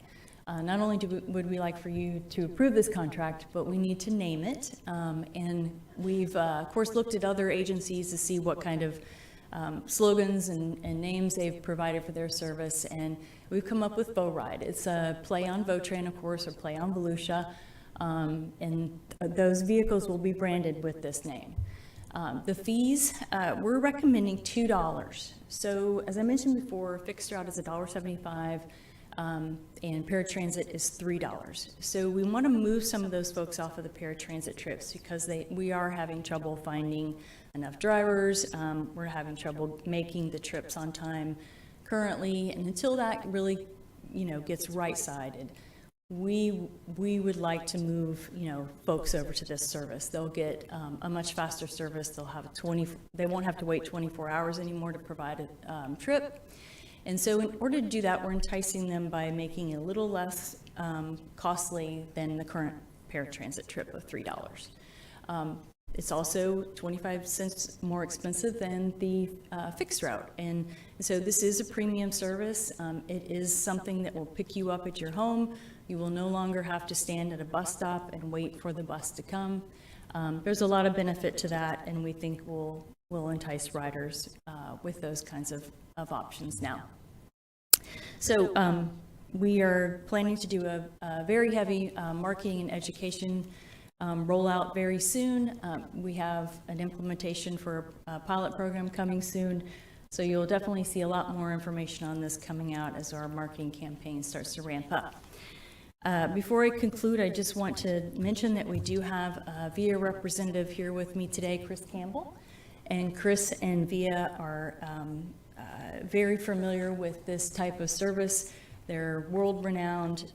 Not only would we like for you to approve this contract, but we need to name it. And we've, of course, looked at other agencies to see what kind of slogans and names they've provided for their service, and we've come up with Vo Ride. It's a play on Votran, of course, or play on Volusia, and those vehicles will be branded with this name. The fees, we're recommending $2. So as I mentioned before, fixed route is $1.75. and paratransit is $3. So we want to move some of those folks off of the paratransit trips because we are having trouble finding enough drivers. We're having trouble making the trips on time currently, and until that really, gets right-sided, we would like to move, folks over to this service. They'll get a much faster service. They'll have they won't have to wait 24 hours anymore to provide a trip. And so in order to do that, we're enticing them by making it a little less costly than the current paratransit trip of $3. It's also 25 cents more expensive than the fixed route. And so this is a premium service. It is something that will pick you up at your home. You will no longer have to stand at a bus stop and wait for the bus to come. There's a lot of benefit to that, and we think we'll entice riders with those kinds of options now. So we are planning to do a very heavy marketing and education rollout very soon. We have an implementation for a pilot program coming soon. So you'll definitely see a lot more information on this coming out as our marketing campaign starts to ramp up. Before I conclude, I just want to mention that we do have a VIA representative here with me today, Chris Campbell. And Chris and VIA are very familiar with this type of service. They're world-renowned,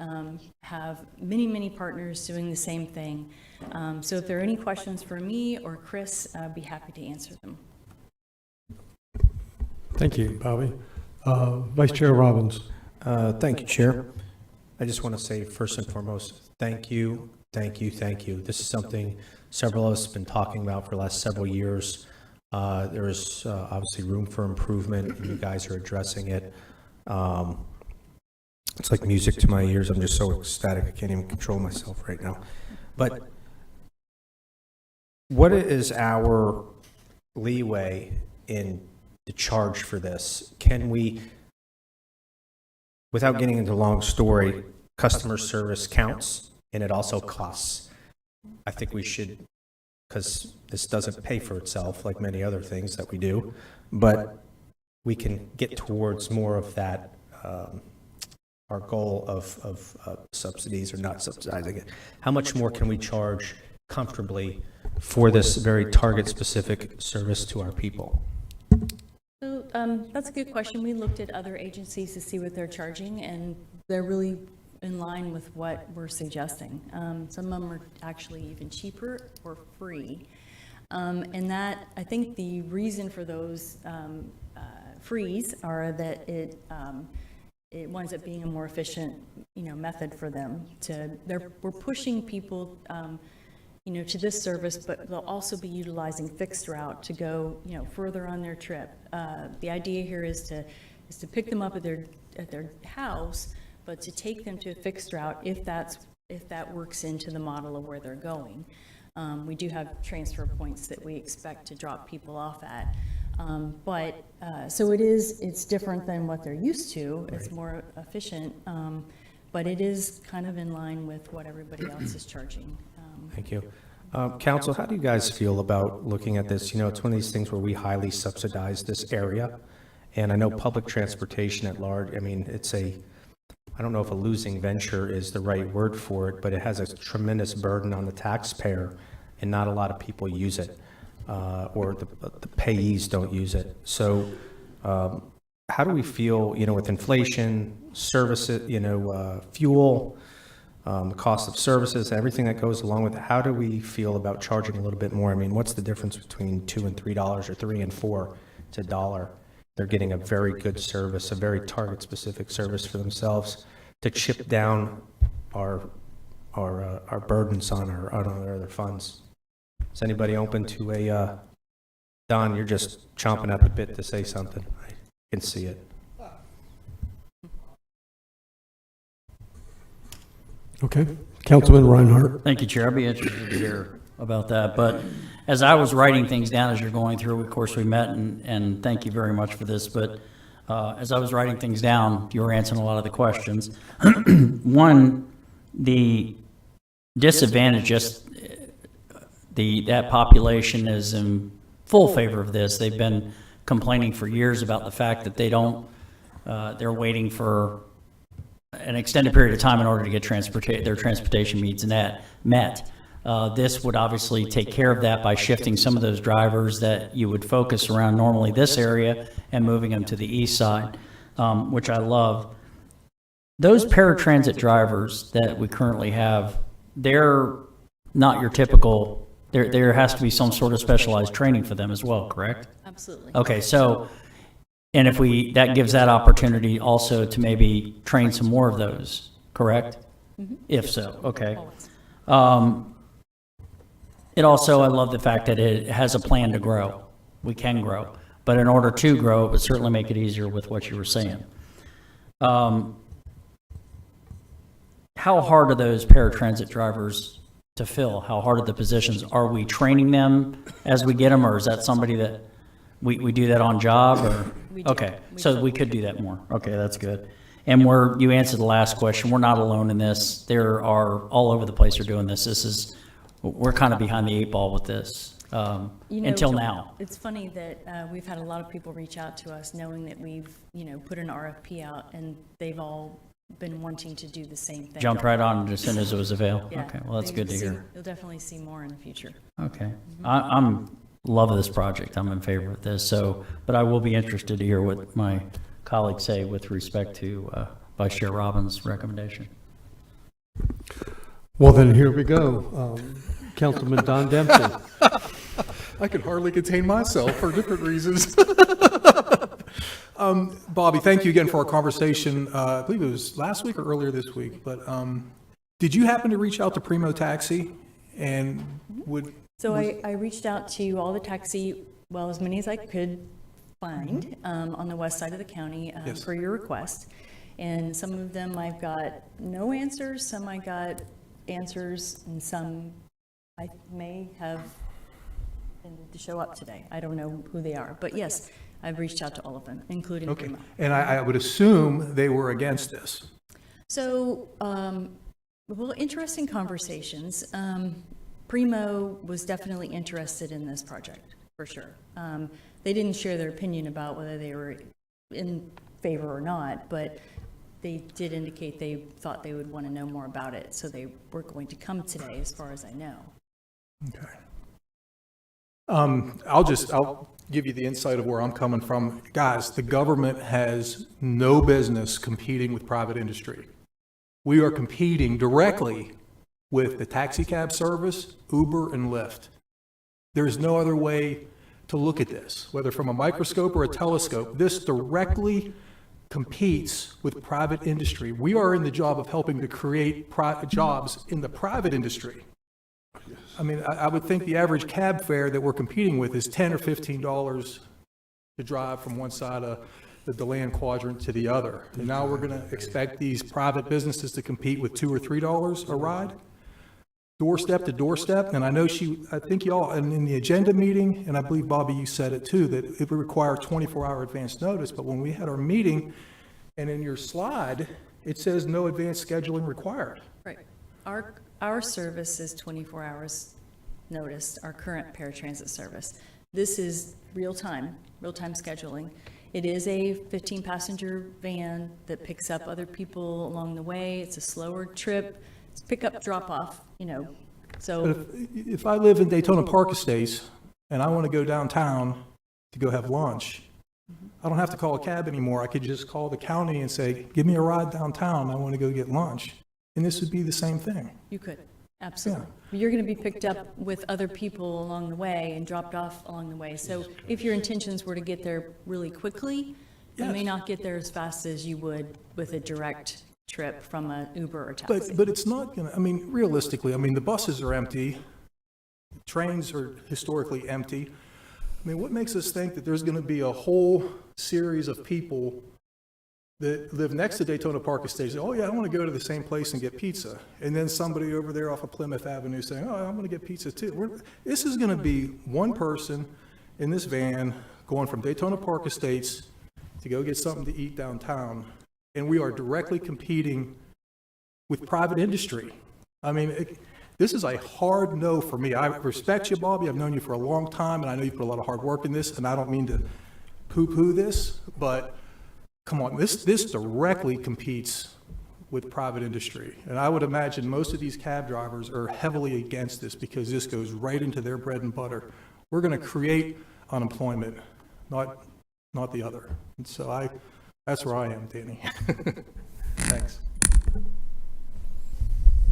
have many, many partners doing the same thing. So if there are any questions for me or Chris, I'd be happy to answer them. Thank you, Bobby. Vice Chair Robbins. Thank you, Chair. I just want to say, first and foremost, thank you, thank you, thank you. This is something several of us have been talking about for the last several years. There is obviously room for improvement, and you guys are addressing it. It's like music to my ears. I'm just so ecstatic. I can't even control myself right now. But what is our leeway in the charge for this? Can we, without getting into a long story, customer service counts and it also costs? I think we should, because this doesn't pay for itself like many other things that we do, but we can get towards more of that, our goal of subsidies or not subsidizing it. How much more can we charge comfortably for this very target-specific service to our people? So that's a good question. We looked at other agencies to see what they're charging, and they're really in line with what we're suggesting. Some of them are actually even cheaper or free. And that, I think the reason for those frees are that it winds up being a more efficient, method for them we're pushing people, to this service, but they'll also be utilizing fixed route to go, further on their trip. The idea here is to pick them up at their house, but to take them to a fixed route if that works into the model of where they're going. We do have transfer points that we expect to drop people off at. So it's different than what they're used to. It's more efficient, but it is kind of in line with what everybody else is charging. Thank you. Council, how do you guys feel about looking at this? It's one of these things where we highly subsidize this area. And I know public transportation at large, I don't know if a losing venture is the right word for it, but it has a tremendous burden on the taxpayer, and not a lot of people use it, or the payees don't use it. So how do we feel, with inflation, services, fuel, the cost of services, everything that goes along with it? How do we feel about charging a little bit more? What's the difference between $2 and $3 or $3 and $4 to $1? They're getting a very good service, a very target-specific service for themselves to chip down our burdens on our other funds. Is anybody open to a? Don, you're just chomping at the bit to say something. I can see it. Okay, Councilman Reinhardt. Thank you, Chair. I'd be interested to hear about that. But as I was writing things down as you're going through, of course, we met, and thank you very much for this. But as I was writing things down, you were answering a lot of the questions. One, the disadvantage, just that population is in full favor of this. They've been complaining for years about the fact that they're waiting for an extended period of time in order to get their transportation needs met. This would obviously take care of that by shifting some of those drivers that you would focus around normally this area and moving them to the east side, which I love. Those paratransit drivers that we currently have, they're not your typical, there has to be some sort of specialized training for them as well, correct? Absolutely. Okay, so, and if that gives that opportunity also to maybe train some more of those, correct? Mm-hmm. If so, okay. It also, I love the fact that it has a plan to grow. We can grow. But in order to grow, it would certainly make it easier with what you were saying. How hard are those paratransit drivers to fill? How hard are the positions? Are we training them as we get them, or is that somebody that we do that on job? Or okay, so we could do that more. Okay, that's good. And you answered the last question. We're not alone in this. There are all over the place are doing this. We're kind of behind the 8 ball with this until now. It's funny that we've had a lot of people reach out to us knowing that we've, put an RFP out, and they've all been wanting to do the same thing. Jumped right on as soon as it was available. Yeah, okay, well, that's good to hear. You'll definitely see more in the future. Okay. I'm love this project. I'm in favor of this. But I will be interested to hear what my colleagues say with respect to Vice Chair Robbins' recommendation. Well, then here we go. Councilman Don Dempsey. I could hardly contain myself for different reasons. Bobby, thank you again for our conversation. I believe it was last week or earlier this week. But did you happen to reach out to Primo Taxi? And I reached out to all the taxi, as many as I could find on the west side of the county per your request. And some of them I've got no answers, some I got answers, and some I may have intended to show up today. I don't know who they are, but yes, I've reached out to all of them, including Primo. And I would assume they were against this. So, interesting conversations. Primo was definitely interested in this project, for sure. They didn't share their opinion about whether they were in favor or not, but they did indicate they thought they would want to know more about it, so they were going to come today, as far as I know. Okay. I'll give you the insight of where I'm coming from. Guys, the government has no business competing with private industry. We are competing directly with the taxi cab service, Uber, and Lyft. There's no other way to look at this, whether from a microscope or a telescope. This directly competes with private industry. We are in the job of helping to create jobs in the private industry. I mean, I would think the average cab fare that we're competing with is $10 or $15 to drive from one side of the DeLand quadrant to the other. And now we're going to expect these private businesses to compete with $2 or $3 a ride, doorstep to doorstep. And I know I think y'all, and in the agenda meeting, and I believe, Bobby, you said it too, that it would require 24-hour advance notice. But when we had our meeting, and in your slide, it says no advance scheduling required. Right. Our service is 24 hours notice, our current paratransit service. This is real-time scheduling. It is a 15-passenger van that picks up other people along the way. It's a slower trip. It's pick up, drop off, so. But if I live in Daytona Park Estates and I want to go downtown to go have lunch, I don't have to call a cab anymore. I could just call the county and say, give me a ride downtown. I want to go get lunch. And this would be the same thing. You could, absolutely. Yeah. You're going to be picked up with other people along the way and dropped off along the way. So if your intentions were to get there really quickly, you may not get there as fast as you would with a direct trip from an Uber or taxi. But it's not going to, realistically, the buses are empty. Trains are historically empty. What makes us think that there's going to be a whole series of people that live next to Daytona Park Estates? Oh yeah, I want to go to the same place and get pizza. And then somebody over there off of Plymouth Avenue saying, oh, I'm going to get pizza too. This is going to be one person in this van going from Daytona Park Estates to go get something to eat downtown. And we are directly competing with private industry. This is a hard no for me. I respect you, Bobby. I've known you for a long time, and I know you put a lot of hard work in this, and I don't mean to poo-poo this, but come on, this directly competes with private industry. And I would imagine most of these cab drivers are heavily against this because this goes right into their bread and butter. We're going to create unemployment, not the other. And so that's where I am, Danny. Thanks.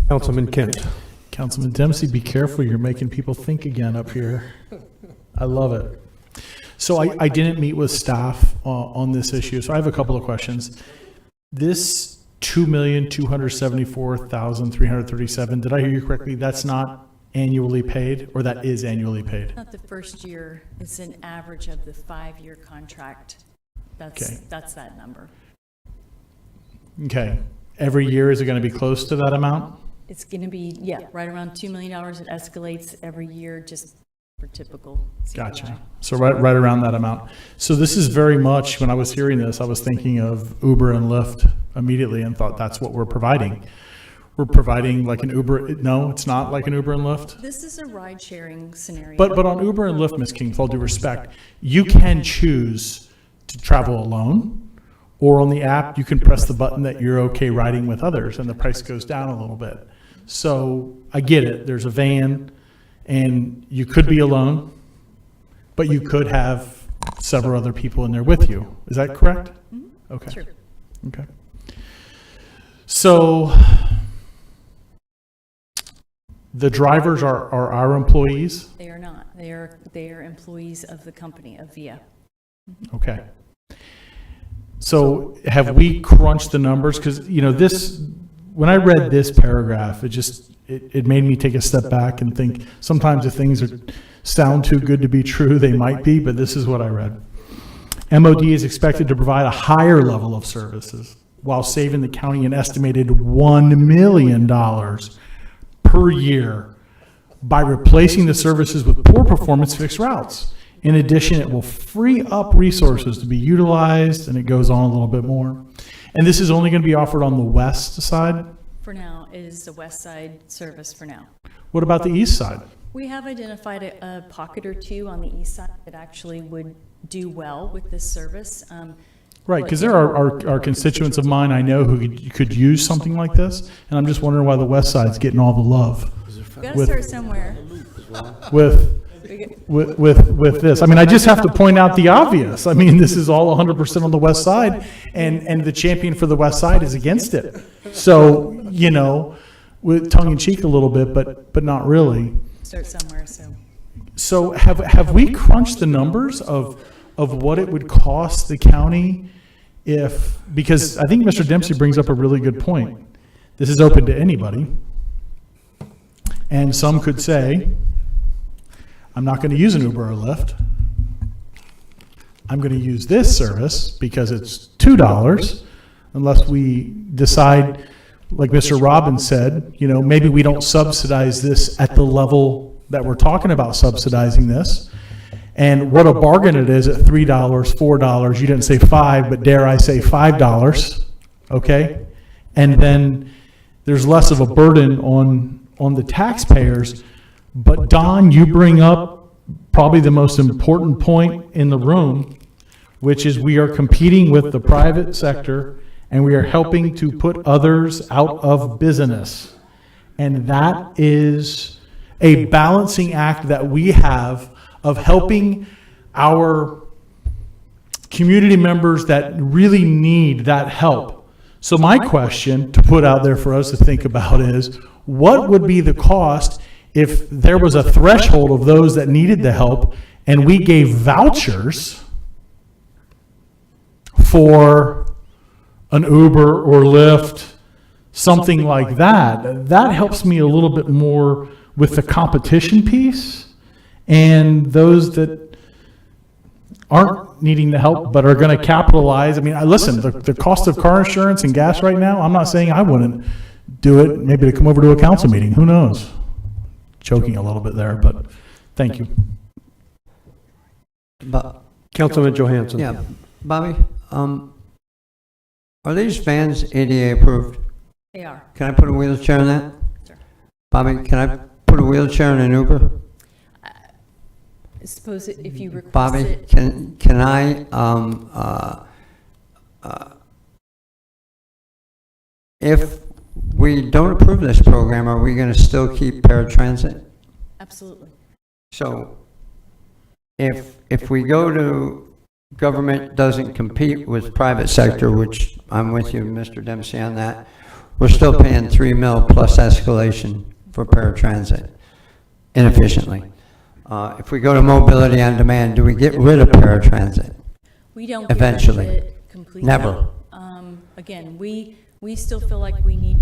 Councilman Kent. Councilman Dempsey, be careful. You're making people think again up here. I love it. So I didn't meet with staff on this issue, so I have a couple of questions. This $2,274,337, did I hear you correctly? That's not annually paid, or that is annually paid? Not the first year. It's an average of the 5-year contract. That's that number. Okay. Every year, is it going to be close to that amount? It's going to be, right around $2 million. It escalates every year, just for typical CPI. Gotcha. So right around that amount. So this is very much, when I was hearing this, I was thinking of Uber and Lyft immediately and thought that's what we're providing. We're providing like an Uber. No, it's not like an Uber and Lyft. This is a ride-sharing scenario. But on Uber and Lyft, Ms. King, with all due respect, you can choose to travel alone, or on the app, you can press the button that you're okay riding with others, and the price goes down a little bit. So I get it. There's a van, and you could be alone, but you could have several other people in there with you. Is that correct? Mm-hmm. Okay. Sure. Okay. So the drivers are our employees? They are not. They are employees of the company, of VIA. Okay. So have we crunched the numbers? Because, when I read this paragraph, it made me take a step back and think sometimes if things sound too good to be true, they might be, but this is what I read. MOD is expected to provide a higher level of services while saving the county an estimated $1 million per year by replacing the services with poor performance fixed routes. In addition, it will free up resources to be utilized, and it goes on a little bit more. And this is only going to be offered on the west side? For now, it is the west side service for now. What about the east side? We have identified a pocket or two on the east side that actually would do well with this service. Right, because there are constituents of mine I know who could use something like this, and I'm just wondering why the west side's getting all the love. We've got to start somewhere. With this. I mean, I just have to point out the obvious. I mean, this is all 100% on the west side, and the champion for the west side is against it. So, with tongue in cheek a little bit, but not really. Start somewhere, So have we crunched the numbers of what it would cost the county because I think Mr. Dempsey brings up a really good point. This is open to anybody. And some could say, I'm not going to use an Uber or Lyft. I'm going to use this service because it's $2, unless we decide, like Mr. Robbins said, maybe we don't subsidize this at the level that we're talking about subsidizing this. And what a bargain it is at $3, $4. You didn't say $5, but dare I say $5, okay? And then there's less of a burden on the taxpayers. But Don, you bring up probably the most important point in the room, which is we are competing with the private sector and we are helping to put others out of business. And that is a balancing act that we have of helping our community members that really need that help. So my question to put out there for us to think about is, what would be the cost if there was a threshold of those that needed the help and we gave vouchers for an Uber or Lyft, something like that? That helps me a little bit more with the competition piece and those that aren't needing the help but are going to capitalize. I mean, listen, the cost of car insurance and gas right now, I'm not saying I wouldn't do it, maybe to come over to a council meeting. Who knows? Joking a little bit there, but thank you. Councilman Johansson. Yeah, Bobby, are these vans ADA approved? They are. Can I put a wheelchair in that? Sure. Bobby, can I put a wheelchair in an Uber? I suppose if you request Bobby, it. can I, if we don't approve this program, are we going to still keep paratransit? Absolutely. So if we go to government doesn't compete with private sector, which I'm with you, Mr. Dempsey, on that, we're still paying $3 million plus escalation for paratransit inefficiently. If we go to mobility on demand, do we get rid of paratransit? We don't eventually. get rid of it completely. Never. Again, we still feel like we need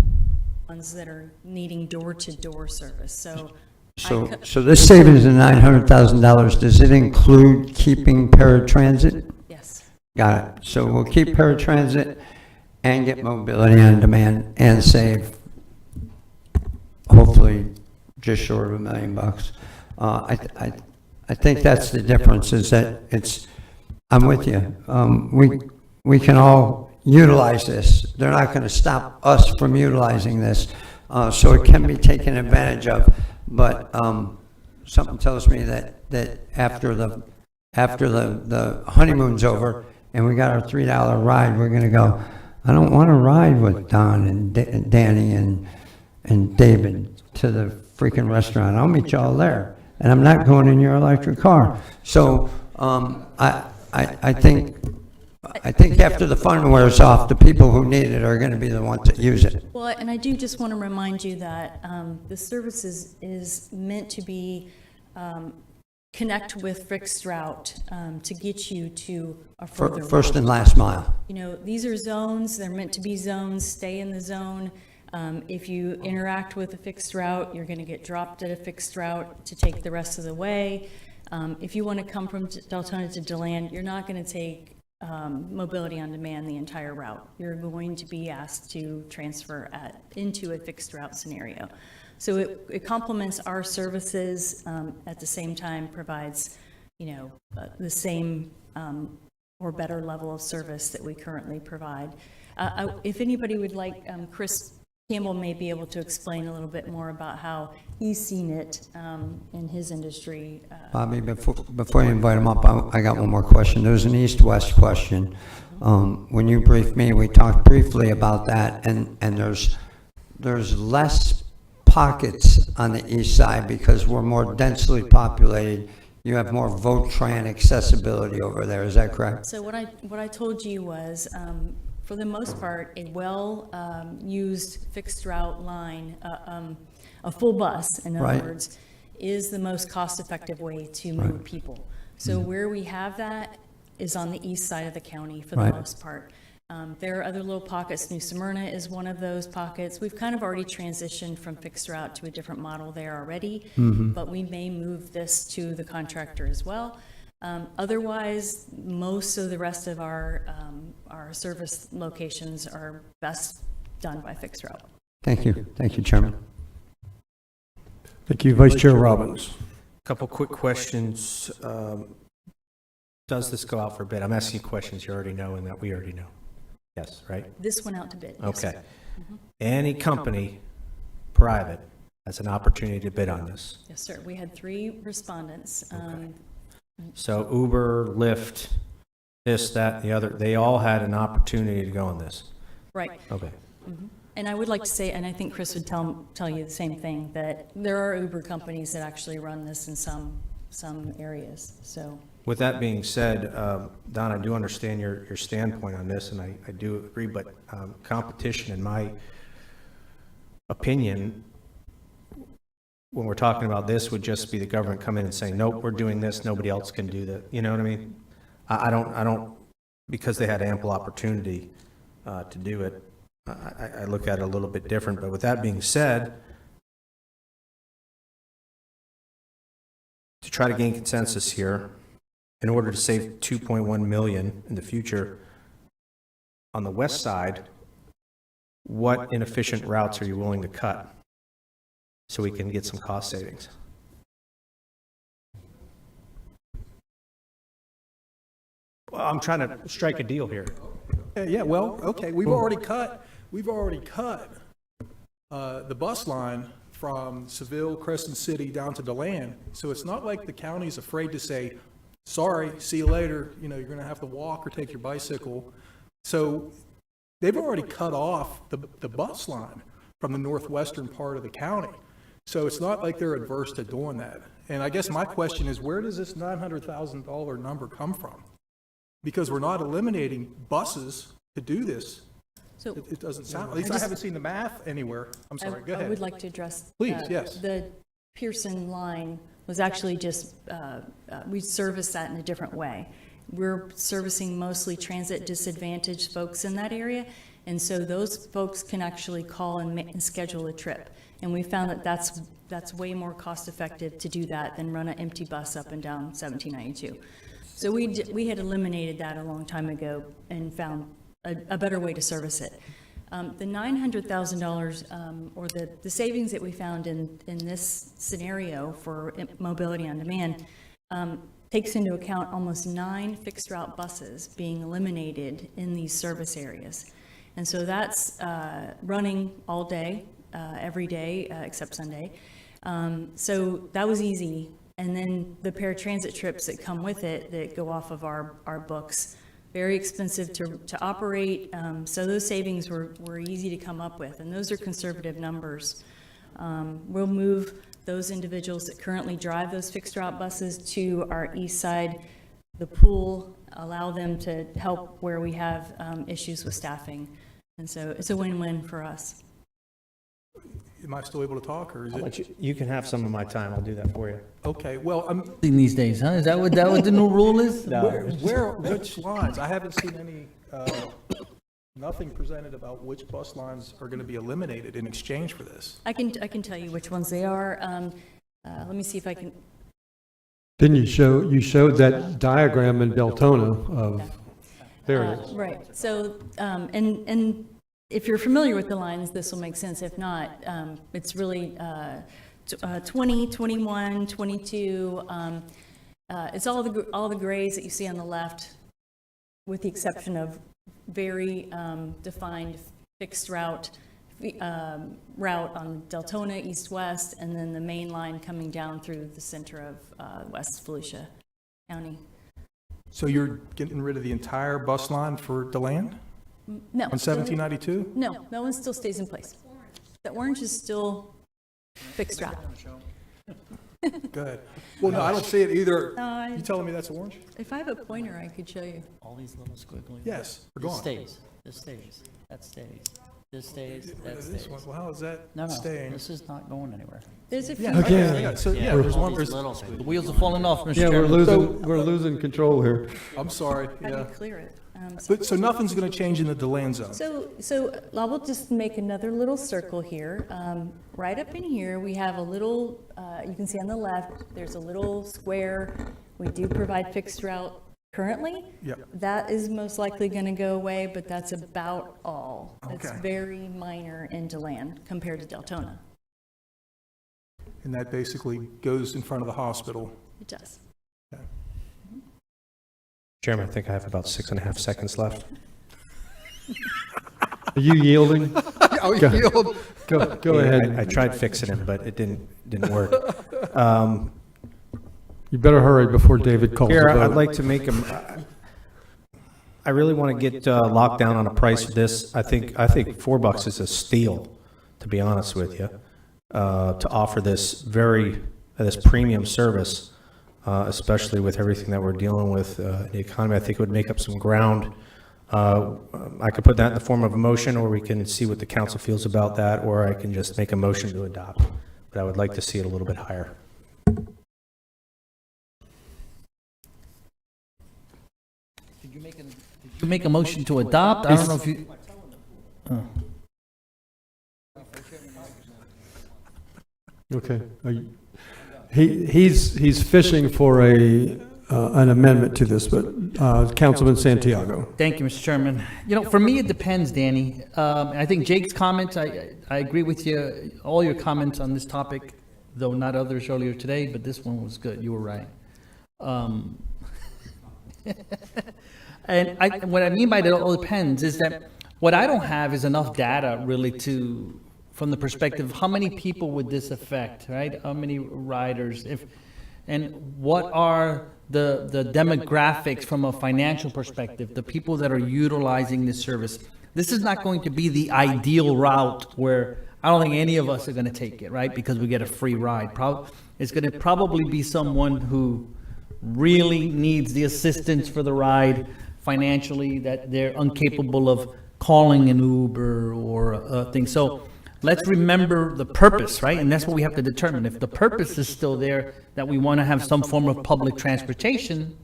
ones that are needing door-to-door service, so. So this savings of $900,000, does it include keeping paratransit? Yes. Got it. So we'll keep paratransit and get mobility on demand and save hopefully just short of $1 million. I think that's the difference, is that I'm with you. We can all utilize this. They're not going to stop us from utilizing this. So it can be taken advantage of. But something tells me that after the honeymoon's over and we got our $3 ride, we're going to go, I don't want to ride with Don and Danny and David to the freaking restaurant. I'll meet y'all there. And I'm not going in your electric car. So I think after the fun wears off, the people who need it are going to be the ones that use it. Well, and I do just want to remind you that the service is meant to be connect with fixed route to get you to a further First route. and last mile. You know, these are zones. They're meant to be zones. Stay in the zone. If you interact with a fixed route, you're going to get dropped at a fixed route to take the rest of the way. If you want to come from Deltona to DeLand, you're not going to take mobility on demand the entire route. You're going to be asked to transfer into a fixed route scenario. So it complements our services, at the same time provides, the same or better level of service that we currently provide. If anybody would like, Chris Campbell may be able to explain a little bit more about how he's seen it in his industry. Bobby, before you invite him up, I got one more question. There was an east-west question. When you briefed me, we talked briefly about that, and there's less pockets on the east side because we're more densely populated. You have more Votran accessibility over there. Is that correct? So what I told you was, for the most part, a well-used fixed route line, a full bus, in other words, is the most cost-effective way to move people. So where we have that is on the east side of the county for the most part. There are other little pockets. New Smyrna is one of those pockets. We've kind of already transitioned from fixed route to a different model there already, but we may move this to the contractor as well. Otherwise, most of the rest of our service locations are best done by fixed route. Thank you. Thank you, Chairman. Thank you, Vice Chair Robbins. Couple quick questions. Does this go out for bid? I'm asking you questions you already know and that we already know. Yes, right? This went out to bid. Okay. Yes, sir. Any company, private, has an opportunity to bid on this? Yes, sir. We had 3 respondents. So Uber, Lyft, this, that, and the other, they all had an opportunity to go on this? Right. Okay. And I would like to say, and I think Chris would tell you the same thing, that there are Uber companies that actually run this in some areas, so. With that being said, Don, I do understand your standpoint on this, and I do agree, but competition, in my opinion, when we're talking about this, would just be the government come in and saying, nope, we're doing this, nobody else can do that. You know what I mean? I don't, because they had ample opportunity to do it, I look at it a little bit different. But with that being said, to try to gain consensus here, in order to save $2.1 million in the future, on the west side, what inefficient routes are you willing to cut so we can get some cost savings? Well, I'm trying to strike a deal here. Yeah, well, okay, we've already cut the bus line from Seville, Crescent City down to DeLand. So it's not like the county's afraid to say, sorry, see you later. You're going to have to walk or take your bicycle. So they've already cut off the bus line from the northwestern part of the county. So it's not like they're adverse to doing that. And I guess my question is, where does this $900,000 number come from? Because we're not eliminating buses to do this. So It doesn't sound, at least I haven't seen the math anywhere. I'm sorry, go ahead. I would like to address. Please, yes. The Pearson line was actually just, we service that in a different way. We're servicing mostly transit disadvantaged folks in that area, and so those folks can actually call and schedule a trip. And we found that that's way more cost effective to do that than run an empty bus up and down 1792. So we had eliminated that a long time ago and found a better way to service it. The $900,000 or the savings that we found in this scenario for mobility on demand takes into account almost 9 fixed route buses being eliminated in these service areas. And so that's running all day, every day except Sunday. So that was easy. And then the paratransit trips that come with it that go off of our books, very expensive to operate. So those savings were easy to come up with, and those are conservative numbers. We'll move those individuals that currently drive those fixed route buses to our east side, the pool, allow them to help where we have issues with staffing. And so it's a win-win for us. Am I still able to talk, or is it? You can have some of my time. I'll do that for you. Okay, well, In these days, huh? Is that what the new rule is? which lines? I haven't seen any, nothing presented about which bus lines are going to be eliminated in exchange for this. I can tell you which ones they are. Let me see if I can. Didn't you showed that diagram in Deltona of, there it is. Right. So, and if you're familiar with the lines, this will make sense. If not, it's really 20, 21, 22. It's all the grays that you see on the left, with the exception of very defined fixed route on Deltona east-west, and then the main line coming down through the center of West Volusia County. So you're getting rid of the entire bus line for DeLand? No. On 1792? No, that one still stays in place. The orange is still fixed route. Go ahead. Well, no, I don't see it either. No, You telling me that's orange? If I have a pointer, I could show you. All these little squiggly. Yes, we're This gone. stays, this stays, that stays, this stays, that This stays. one, well, how is that No, staying? this is not going anywhere. There's a few. Yeah, okay, yeah, so, yeah, there's all one, these there's, little, the wheels are falling off, Mr. Yeah, Chairman. we're losing control here. I'm sorry, How do yeah. you clear it? But, so nothing's going to change in the DeLand zone? So I will just make another little circle here. Right up in here, we have a little, you can see on the left, there's a little square. We do provide fixed route currently. Yep. That is most likely going to go away, but that's about all. It's Okay. very minor in DeLand compared to Deltona. And that basically goes in front of the hospital. It does. Chairman, I think I have about 6.5 seconds left. Are you yielding? Oh, you yield. Go ahead. I tried fixing him, but it didn't work. You better hurry before David calls the Here, vote. I'd like to make I really want to get locked down on a price for this. I think $4 is a steal, to be honest with you, to offer this this premium service, especially with everything that we're dealing with in the economy. I think it would make up some ground. I could put that in the form of a motion, or we can see what the council feels about that, or I can just make a motion to adopt. But I would like to see it a little bit higher. Did you make a motion to adopt? I don't know if you. Okay. He's fishing for an amendment to this, but Councilman Santiago. Thank you, Mr. Chairman. You know, for me, it depends, Danny. I think Jake's comments, I agree with you, all your comments on this topic, though not others earlier today, but this one was good. You were right. And what I mean by that all depends is that what I don't have is enough data really from the perspective of how many people would this affect, right? How many riders, and what are the demographics from a financial perspective, the people that are utilizing this service. This is not going to be the ideal route where I don't think any of us are going to take it, right? Because we get a free ride. It's going to probably be someone who really needs the assistance for the ride financially, that they're incapable of calling an Uber or thing. So let's remember the purpose, right? And that's what we have to determine. If the purpose is still there, that we want to have some form of public transportation,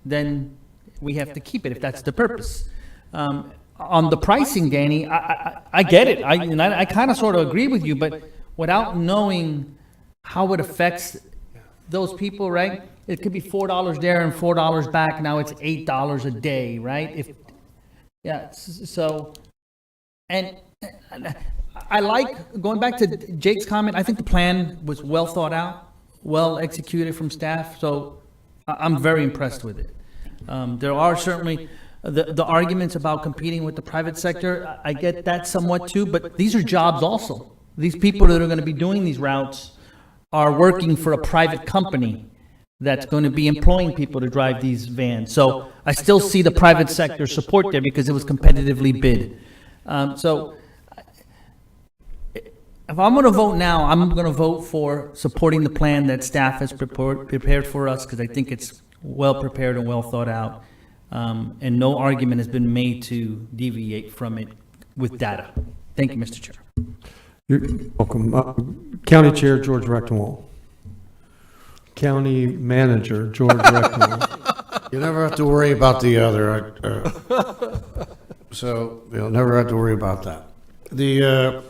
then we have to keep it if that's the purpose. On the pricing, Danny, I get it. I kind of sort of agree with you, but without knowing how it affects those people, right? It could be $4 there and $4 back. Now it's $8 a day, right? So, and I like, going back to Jake's comment, I think the plan was well thought out, well executed from staff, so I'm very impressed with it. There are certainly the arguments about competing with the private sector. I get that somewhat too, but these are jobs also. These people that are going to be doing these routes are working for a private company that's going to be employing people to drive these vans. So I still see the private sector support there because it was competitively bid. So if I'm going to vote now, I'm going to vote for supporting the plan that staff has prepared for us, because I think it's well prepared and well thought out. And no argument has been made to deviate from it with data. Thank you, Mr. Chair. You're welcome. County Chair George Rectenwald. County Manager George Rectenwald. You never have to worry about the other. So you'll never have to worry about that. The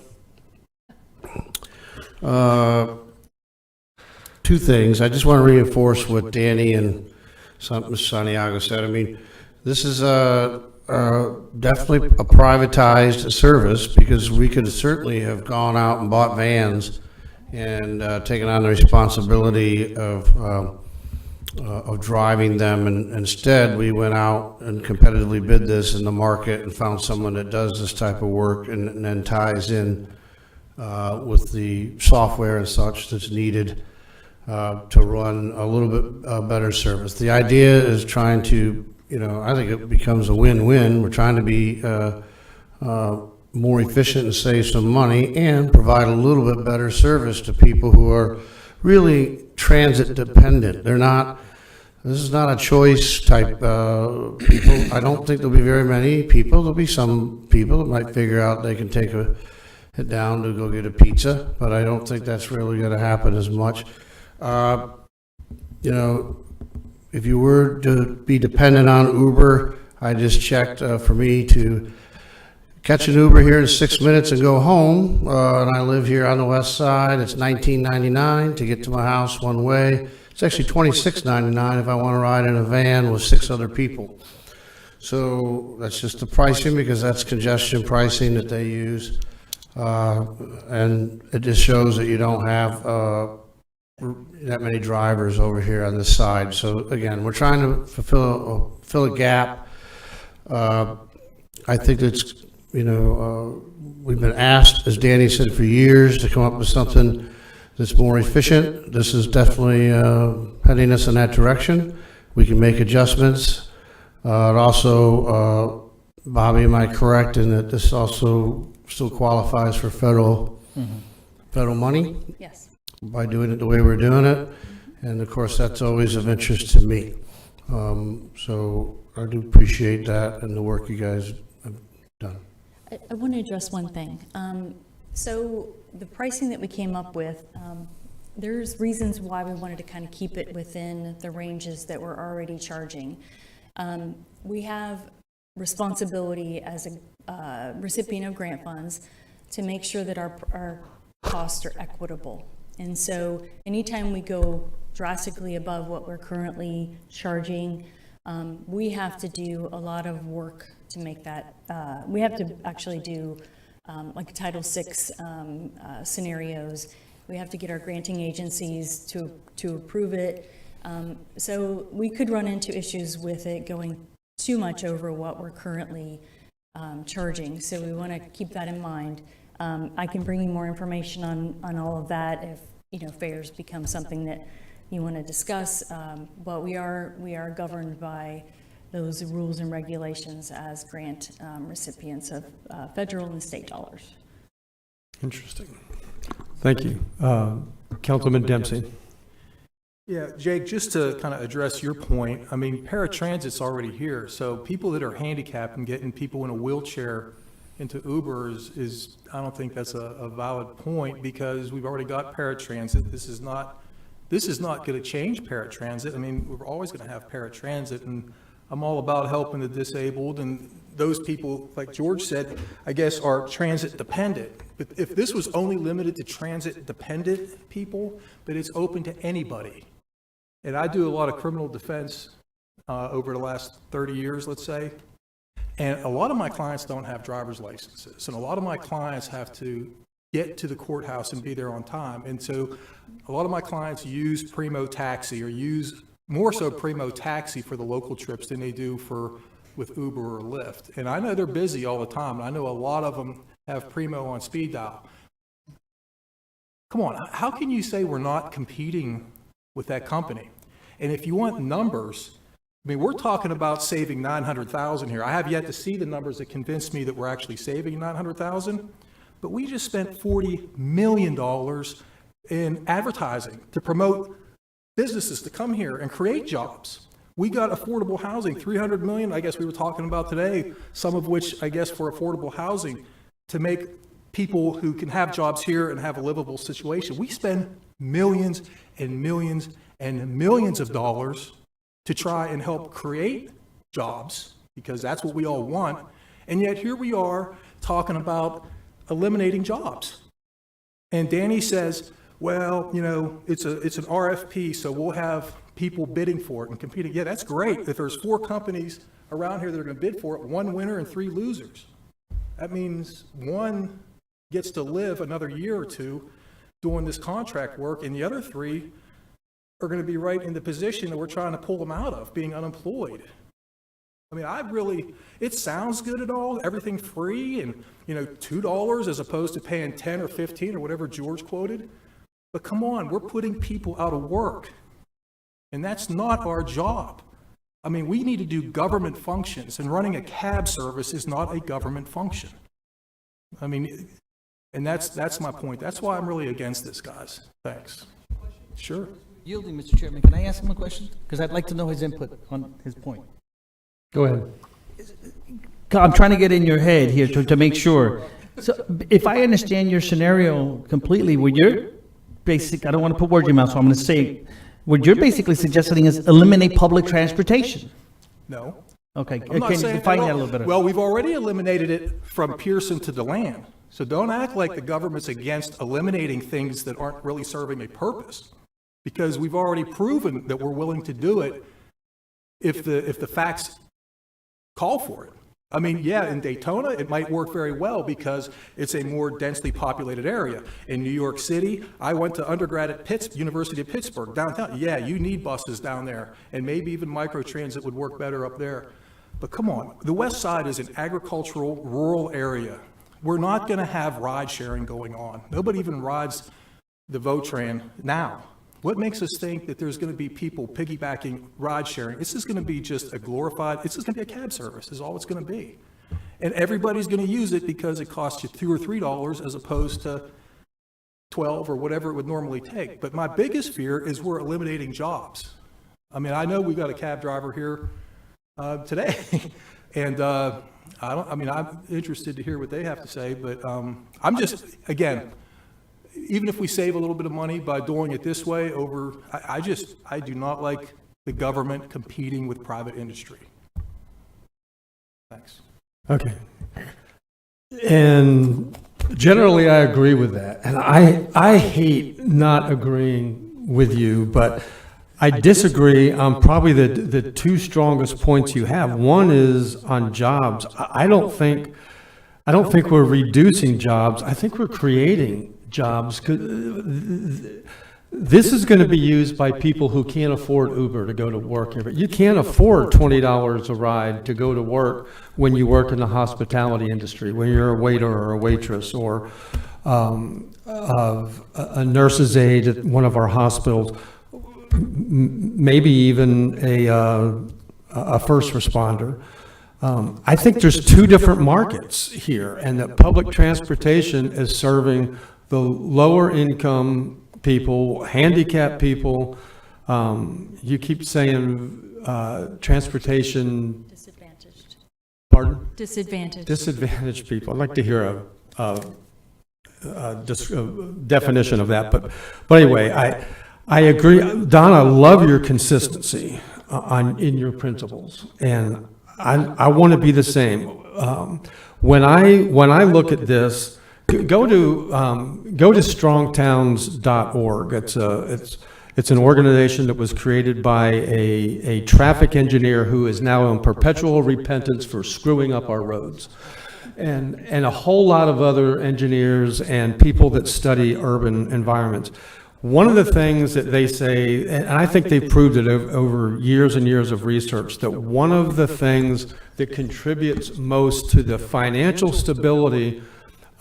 two things. I just want to reinforce what Danny and Ms. Santiago said. I mean, this is definitely a privatized service, because we could certainly have gone out and bought vans and taken on the responsibility of driving them. And instead, we went out and competitively bid this in the market and found someone that does this type of work and then ties in with the software and such that's needed to run a little bit better service. The idea is trying to, I think it becomes a win-win. We're trying to be more efficient and save some money and provide a little bit better service to people who are really transit dependent. This is not a choice type people. I don't think there'll be very many people. There'll be some people that might figure out they can take it down to go get a pizza, but I don't think that's really going to happen as much. If you were to be dependent on Uber, I just checked for me to catch an Uber here in 6 minutes and go home, and I live here on the west side. It's $19.99 to get to my house one way. It's actually $26.99 if I want to ride in a van with 6 other people. So that's just the pricing, because that's congestion pricing that they use, and it just shows that you don't have that many drivers over here on this side. So again, we're trying to fill a gap. I think that's, we've been asked, as Danny said, for years to come up with something that's more efficient. This is definitely heading us in that direction. We can make adjustments. It also, Bobby, am I correct in that this also still qualifies for federal money? Yes. By doing it the way we're doing it, and of course that's always of interest to me. So I do appreciate that and the work you guys have done. I want to address one thing. So the pricing that we came up with, there's reasons why we wanted to kind of keep it within the ranges that we're already charging. We have responsibility as a recipient of grant funds to make sure that our costs are equitable. And so anytime we go drastically above what we're currently charging, we have to do a lot of work to make that. We have to actually do like Title VI scenarios. We have to get our granting agencies to approve it. So we could run into issues with it going too much over what we're currently charging. So we want to keep that in mind. I can bring you more information on all of that if fares become something that you want to discuss. But we are governed by those rules and regulations as grant recipients of federal and state dollars. Interesting. Thank you. Councilman Dempsey. Yeah, Jake, just to kind of address your point, I mean, paratransit's already here, so people that are handicapped and getting people in a wheelchair into Uber is I don't think that's a valid point, because we've already got paratransit. This is not going to change paratransit. I mean, we're always going to have paratransit, and I'm all about helping the disabled, and those people, like George said, I guess are transit dependent. But if this was only limited to transit dependent people, but it's open to anybody. And I do a lot of criminal defense over the last 30 years, let's say. And a lot of my clients don't have driver's licenses. And a lot of my clients have to get to the courthouse and be there on time. And so a lot of my clients use Primo Taxi, or use more so Primo Taxi for the local trips than they do with Uber or Lyft. And I know they're busy all the time. And I know a lot of them have Primo on speed dial. Come on, how can you say we're not competing with that company? And if you want numbers, I mean, we're talking about saving $900,000 here. I have yet to see the numbers that convince me that we're actually saving $900,000, but we just spent $40 million in advertising to promote businesses to come here and create jobs. We got affordable housing, $300 million, I guess we were talking about today, some of which I guess for affordable housing to make people who can have jobs here and have a livable situation. We spend millions and millions and millions of dollars to try and help create jobs, because that's what we all want. And yet here we are talking about eliminating jobs. And Danny says, well, you know, it's an RFP, so we'll have people bidding for it and competing. Yeah, that's great. If there's 4 companies around here that are going to bid for it, 1 winner and 3 losers. That means 1 gets to live another year or 2 doing this contract work, and the other 3 are going to be right in the position that we're trying to pull them out of, being unemployed. I mean, it sounds good at all, everything free, and, you know, $2 as opposed to paying 10 or 15 or whatever George quoted. But come on, we're putting people out of work, and that's not our job. I mean, we need to do government functions, and running a cab service is not a government function. I mean, and that's my point. That's why I'm really against this, guys. Thanks. Sure. Yielding, Mr. Chairman, can I ask him a question? Because I'd like to know his input on his point. Go ahead. I'm trying to get in your head here to make sure. So if I understand your scenario completely, what you're I don't want to put words in your mouth, so I'm going to say, what you're basically suggesting is eliminate public transportation. No. Okay, I'm not can you saying define at that a all. little better? Well, we've already eliminated it from Pearson to DeLand. So don't act like the government's against eliminating things that aren't really serving a purpose, because we've already proven that we're willing to do it if the facts call for it. I mean, yeah, in Daytona, it might work very well because it's a more densely populated area. In New York City, I went to undergrad at University of Pittsburgh, downtown. Yeah, you need buses down there, and maybe even microtransit would work better up there. But come on, the West Side is an agricultural, rural area. We're not going to have ride sharing going on. Nobody even rides the Votran now. What makes us think that there's going to be people piggybacking ride sharing? This is going to be just a glorified, it's just going to be a cab service is all it's going to be. And everybody's going to use it because it costs you $2 or $3 as opposed to 12 or whatever it would normally take. But my biggest fear is we're eliminating jobs. I mean, I know we've got a cab driver here today, and I'm interested to hear what they have to say, but I'm just, again, even if we save a little bit of money by doing it this way I do not like the government competing with private industry. Thanks. Okay. And generally, I agree with that. And I hate not agreeing with you, but I disagree on probably the 2 strongest points you have. One is on jobs. I don't think we're reducing jobs. I think we're creating jobs. This is going to be used by people who can't afford Uber to go to work. You can't afford $20 a ride to go to work when you work in the hospitality industry, when you're a waiter or a waitress or a nurse's aide at one of our hospitals, maybe even a first responder. I think there's two different markets here, and that public transportation is serving the lower income people, handicapped people. You keep saying transportation. Disadvantaged. Pardon? Disadvantaged. Disadvantaged people. I'd like to hear a definition of that. But anyway, I agree. Don, I love your consistency in your principles, and I want to be the same. When I look at this, go to strongtowns.org. It's an organization that was created by a traffic engineer who is now in perpetual repentance for screwing up our roads. And a whole lot of other engineers and people that study urban environments. One of the things that they say, and I think they've proved it over years and years of research, that one of the things that contributes most to the financial stability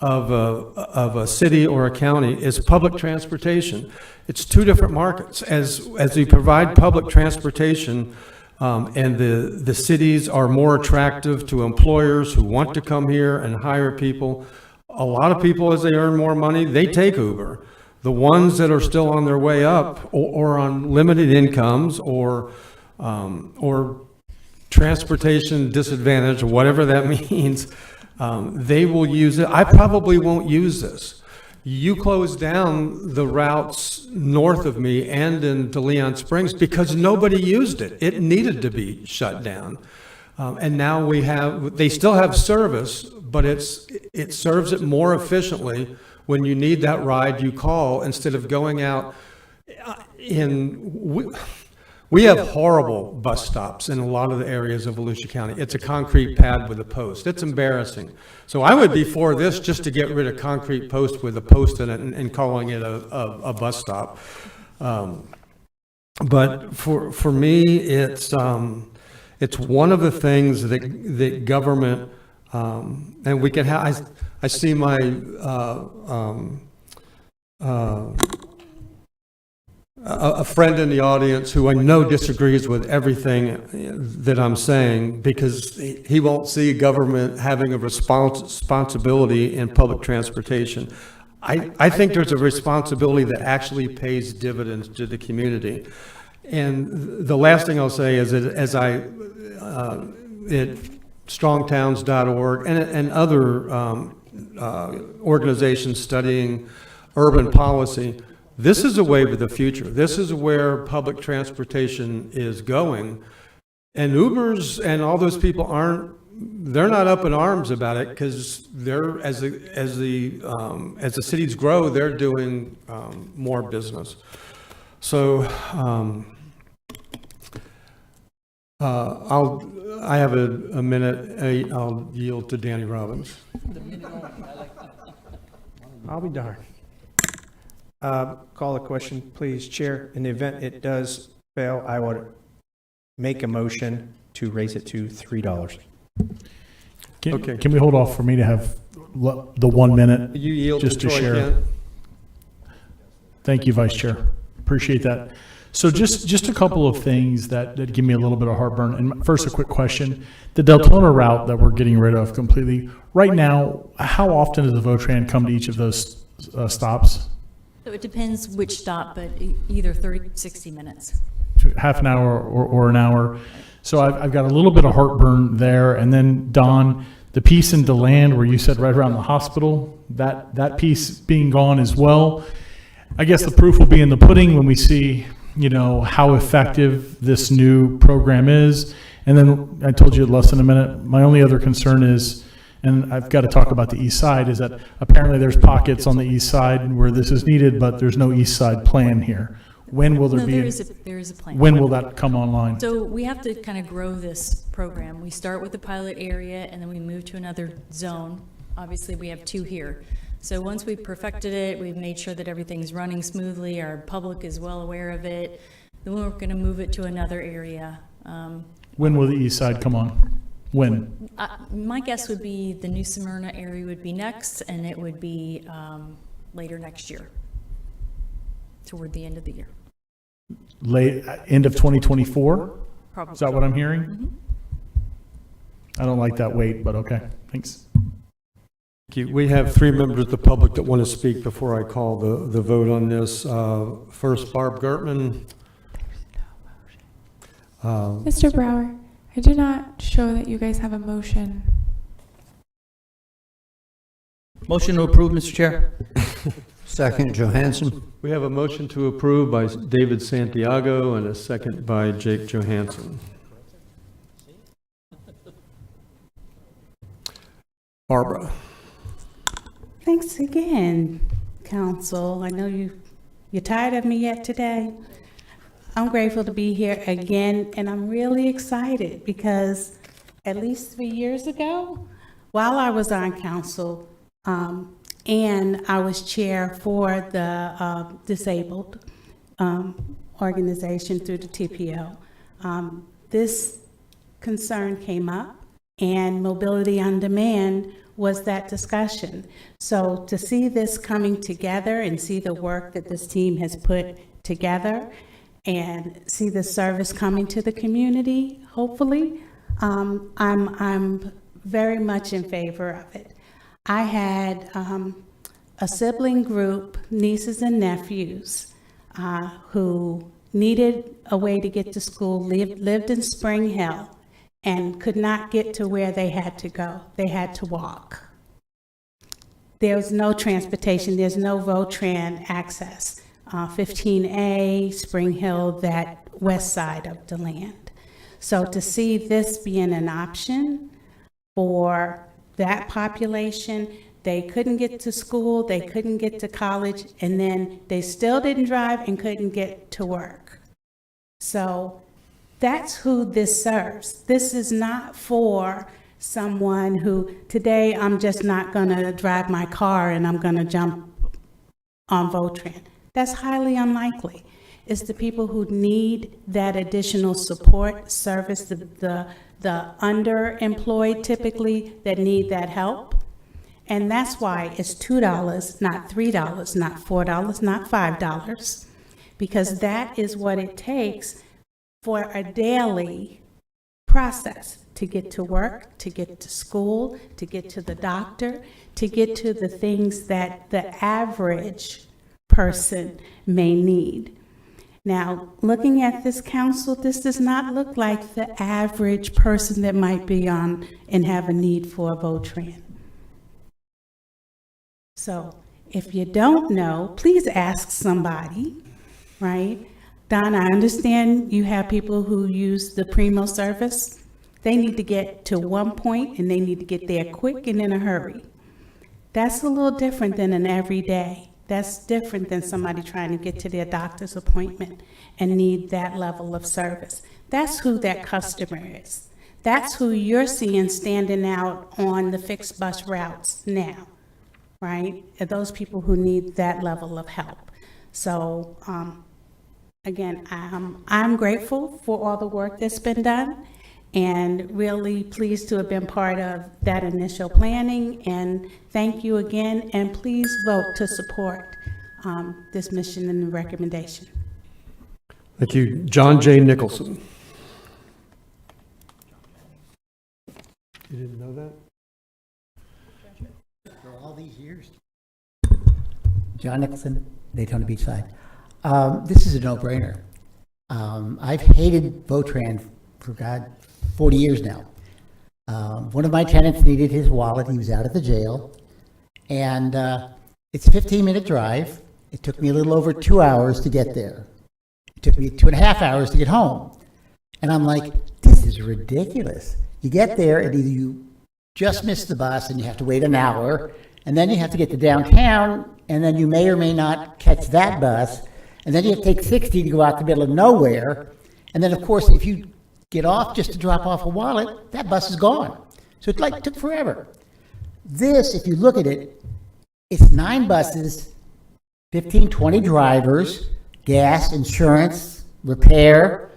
of a city or a county is public transportation. It's two different markets. As we provide public transportation, and the cities are more attractive to employers who want to come here and hire people. A lot of people, as they earn more money, they take Uber. The ones that are still on their way up or on limited incomes or transportation disadvantage, or whatever that means, they will use it. I probably won't use this. You closed down the routes north of me and in DeLeon Springs because nobody used it. It needed to be shut down. And now they still have service, but it serves it more efficiently. When you need that ride, you call instead of going out we have horrible bus stops in a lot of the areas of Volusia County. It's a concrete pad with a post. It's embarrassing. So I would be for this just to get rid of concrete post with a post in it and calling it a bus stop. But for me, it's one of the things that government, and we can have, I see my a friend in the audience who I know disagrees with everything that I'm saying because he won't see government having a responsibility in public transportation. I think there's a responsibility that actually pays dividends to the community. And the last thing I'll say is that as at strongtowns.org and other organizations studying urban policy, this is a wave of the future. This is where public transportation is going. And Ubers and all those people they're not up in arms about it because as the cities grow, they're doing more business. So I have a minute. I'll yield to Danny Robbins. I'll be darned. Call the question, please, Chair. In the event it does fail, I would make a motion to raise it to $3. Can we hold off for me to have the 1 minute You yield just to Troy share? Kent. Thank you, Vice Chair. Appreciate that. So just a couple of things that give me a little bit of heartburn. And first, a quick question. The Deltona route that we're getting rid of completely, right now, how often does the Votran come to each of those stops? So it depends which stop, but either 30, 60 minutes. Half an hour or an hour. So I've got a little bit of heartburn there. And then, Don, the piece in DeLand where you said right around the hospital, that piece being gone as well. I guess the proof will be in the pudding when we see, how effective this new program is. And then I told you less than a minute, my only other concern is, and I've got to talk about the east side, is that apparently there's pockets on the east side where this is needed, but there's no east side plan here. When will there be? There is a plan. When will that come online? So we have to kind of grow this program. We start with the pilot area and then we move to another zone. Obviously, we have 2 here. So once we've perfected it, we've made sure that everything's running smoothly, our public is well aware of it, then we're going to move it to another area. When will the east side come on? When? My guess would be the New Smyrna area would be next, and it would be later next year, toward the end of the year. Late end of 2024? Probably. Is that what I'm hearing? I don't like that weight, but okay, thanks. Thank you. We have 3 members of the public that want to speak before I call the vote on this. First, Barb Gertman. Mr. Brower, I do not show that you guys have a motion. Motion to approve, Mr. Chair. Second, Johansson. We have a motion to approve by David Santiago and a second by Jake Johansson. Barbara. Thanks again, Council. I know you're tired of me yet today. I'm grateful to be here again, and I'm really excited because at least 3 years ago, while I was on council, and I was chair for the disabled organization through the TPO, this concern came up, and Mobility on Demand was that discussion. So to see this coming together and see the work that this team has put together and see the service coming to the community, hopefully, I'm very much in favor of it. I had a sibling group, nieces and nephews, who needed a way to get to school, lived in Spring Hill, and could not get to where they had to go. They had to walk. There was no transportation. There's no VOTRAN access. 15A, Spring Hill, that west side of the land. So to see this being an option for that population, they couldn't get to school, they couldn't get to college, and then they still didn't drive and couldn't get to work. So that's who this serves. This is not for someone who, today I'm just not gonna drive my car and I'm gonna jump on VOTRAN. That's highly unlikely. It's the people who need that additional support, service, the underemployed typically that need that help. And that's why it's $2, not $3, not $4, not $5, because that is what it takes for a daily process to get to work, to get to school, to get to the doctor, to get to the things that the average person may need. Now, looking at this council, this does not look like the average person that might be on and have a need for a VOTRAN. So if you don't know, please ask somebody, right? Don, I understand you have people who use the Primo service. They need to get to one point and they need to get there quick and in a hurry. That's a little different than an everyday. That's different than somebody trying to get to their doctor's appointment and need that level of service. That's who that customer is. That's who you're seeing standing out on the fixed bus routes now, right? Are those people who need that level of help. So, again, I'm grateful for all the work that's been done and really pleased to have been part of that initial planning. And thank you again, and please vote to support this mission and the recommendation. Thank you. John J. Nicholson. You didn't know that? For all these years. John Nicholson, Daytona Beachside. This is a no-brainer. I've hated VOTRAN for 40 years now. One of my tenants needed his wallet. He was out at the jail. And it's a 15-minute drive. It took me a little over 2 hours to get there. It took me 2.5 hours to get home. And I'm like, this is ridiculous. You get there and either you just miss the bus and you have to wait an hour, and then you have to get to downtown, and then you may or may not catch that bus, and then you have to take 60 to go out the middle of nowhere. And then, of course, if you get off just to drop off a wallet, that bus is gone. So it took forever. This, if you look at it, it's 9 buses, 15, 20 drivers, gas, insurance, repair,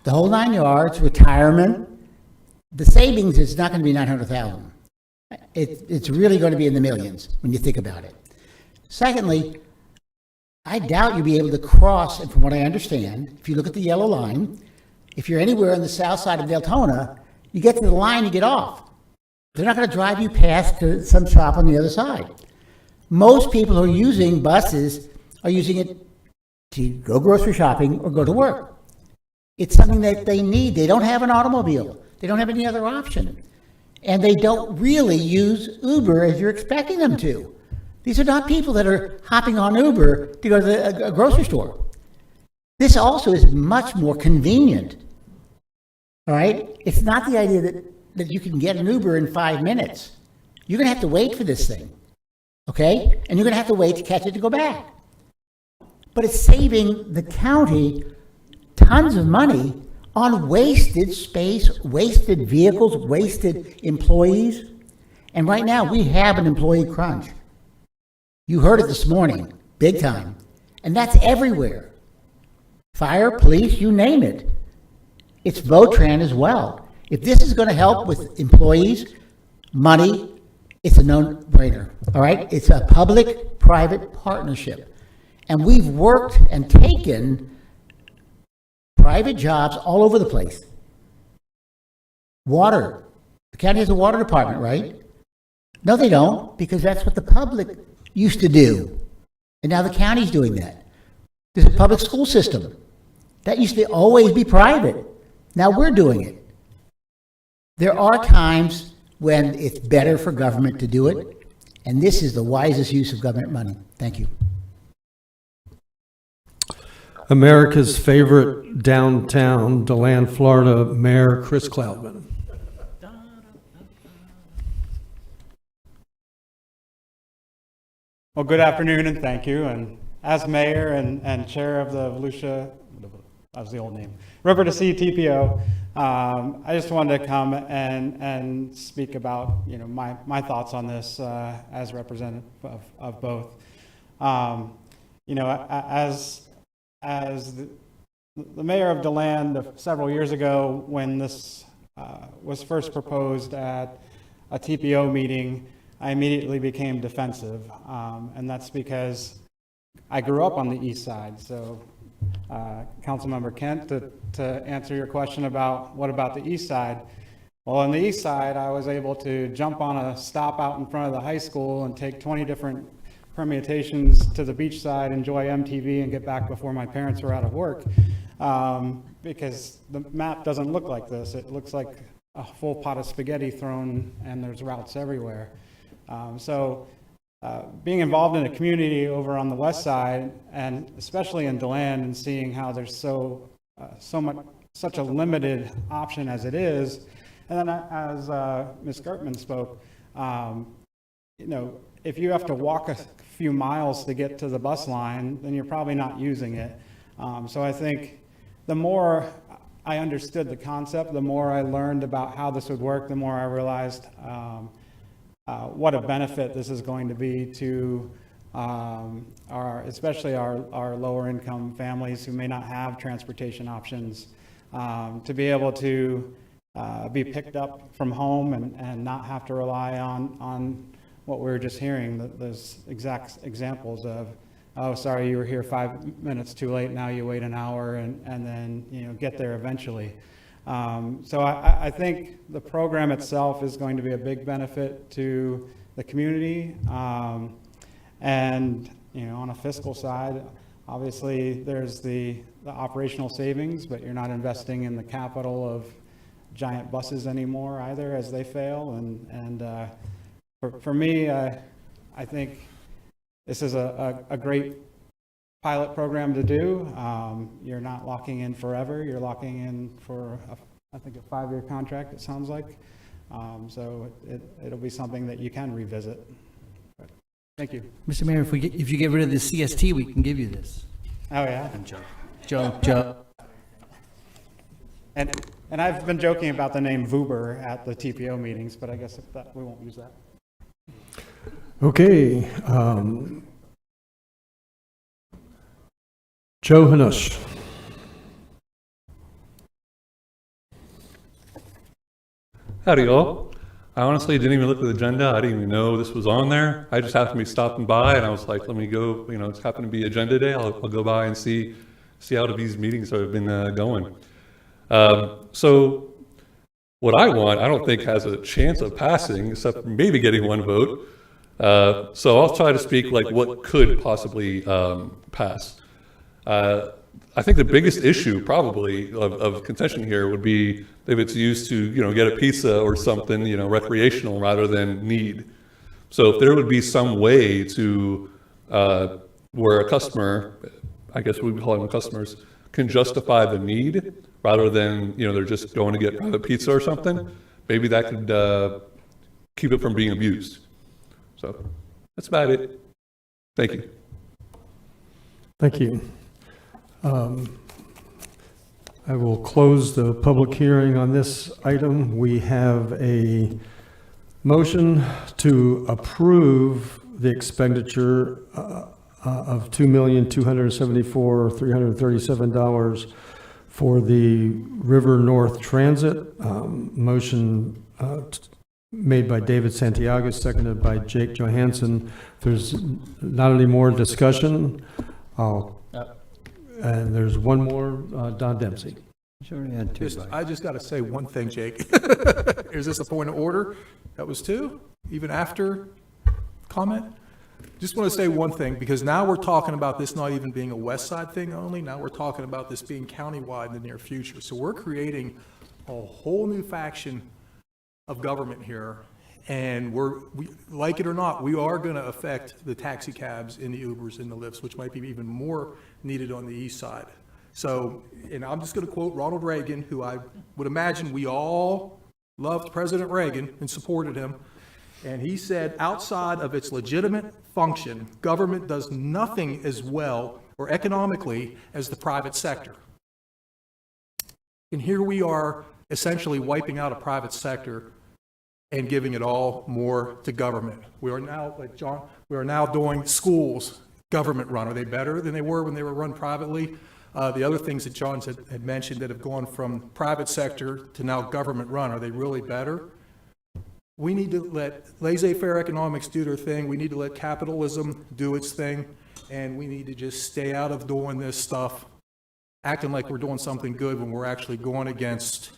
the whole 9 yards, retirement. The savings is not going to be $900,000. It's really going to be in the millions when you think about it. Secondly, I doubt you'll be able to cross, and from what I understand, if you look at the yellow line, If you're anywhere on the south side of Deltona, you get to the line, you get off. They're not going to drive you past to some shop on the other side. Most people who are using buses are using it to go grocery shopping or go to work. It's something that they need. They don't have an automobile. They don't have any other option. And they don't really use Uber as you're expecting them to. These are not people that are hopping on Uber to go to a grocery store. This also is much more convenient. All right? It's not the idea that you can get an Uber in 5 minutes. You're going to have to wait for this thing. Okay? And you're going to have to wait to catch it to go back. But it's saving the county tons of money on wasted space, wasted vehicles, wasted employees. And right now, we have an employee crunch. You heard it this morning, big time. And that's everywhere. Fire, police, you name it. It's Votran as well. If this is going to help with employees, money, it's a no-brainer, all right? It's a public-private partnership. And we've worked and taken private jobs all over the place. Water. The county has a water department, right? No, they don't, because that's what the public used to do. And now the county's doing that. There's a public school system. That used to always be private. Now we're doing it. There are times when it's better for government to do it, and this is the wisest use of government money. Thank you. America's favorite downtown, DeLand, Florida, Mayor Chris Cloudman. Well, good afternoon and thank you. And as mayor and chair of the Volusia, that was the old name, River to Sea TPO, I just wanted to come and speak about my thoughts on this as representative of both. As the mayor of DeLand several years ago, when this was first proposed at a TPO meeting, I immediately became defensive, and that's because I grew up on the east side. So, Councilmember Kent, to answer your question about what about the east side, well, on the east side, I was able to jump on a stop out in front of the high school and take 20 different permutations to the beach side, enjoy MTV, and get back before my parents were out of work, because the map doesn't look like this. It looks like a full pot of spaghetti thrown, and there's routes everywhere. Being involved in a community over on the west side, and especially in DeLand, and seeing how there's such a limited option as it is, and then as Ms. Gertman spoke, if you have to walk a few miles to get to the bus line, then you're probably not using it. So I think the more I understood the concept, the more I learned about how this would work, the more I realized what a benefit this is going to be to especially our lower income families who may not have transportation options, to be able to be picked up from home and not have to rely on what we were just hearing, those exact examples of, oh, sorry, you were here 5 minutes too late, now you wait an hour and then get there eventually. So I think the program itself is going to be a big benefit to the community. And on a fiscal side, obviously there's the operational savings, but you're not investing in the capital of giant buses anymore either as they fail. And for me, I think this is a great pilot program to do. You're not locking in forever. You're locking in for, I think, a 5-year contract, it sounds like. So it'll be something that you can revisit. But thank you. Mr. Mayor, if you get rid of the CST, we can give you this. Oh, yeah? Joe. And I've been joking about the name Vuber at the TPO meetings, but I guess we won't use that. Okay. Joe Hanush. Howdy, y'all. I honestly didn't even look at the agenda. I didn't even know this was on there. I just happened to be stopping by, and I was like, let me go. It's happened to be agenda day. I'll go by and see how these meetings have been going. So what I want, I don't think has a chance of passing, except maybe getting one vote. So I'll try to speak like what could possibly pass. I think the biggest issue probably of contention here would be if it's used to, get a pizza or something, recreational rather than need. So if there would be some way to, where a customer, I guess we would call them customers, can justify the need rather than, they're just going to get private pizza or something, maybe that could keep it from being abused. So that's about it. Thank you. Thank you. I will close the public hearing on this item. We have a motion to approve the expenditure of $2,274,337 for the River North Transit. Motion made by David Santiago, seconded by Jake Johansson. If there's not any more discussion, and there's one more, Don Dempsey. I just got to say one thing, Jake. Is this a point of order? That was two, even after comment? Just want to say one thing, because now we're talking about this not even being a West Side thing only. Now we're talking about this being countywide in the near future. So we're creating a whole new faction of government here. And we, like it or not, we are going to affect the taxi cabs and the Ubers and the Lyfts, which might be even more needed on the east side. So, and I'm just going to quote Ronald Reagan, who I would imagine we all loved President Reagan and supported him. And he said, outside of its legitimate function, government does nothing as well or economically as the private sector. And here we are essentially wiping out a private sector and giving it all more to government. We are now, like John, we are now doing schools government run. Are they better than they were when they were run privately? The other things that John had mentioned that have gone from private sector to now government run, are they really better? We need to let laissez-faire economics do their thing. We need to let capitalism do its thing. And we need to just stay out of doing this stuff, acting like we're doing something good when we're actually going against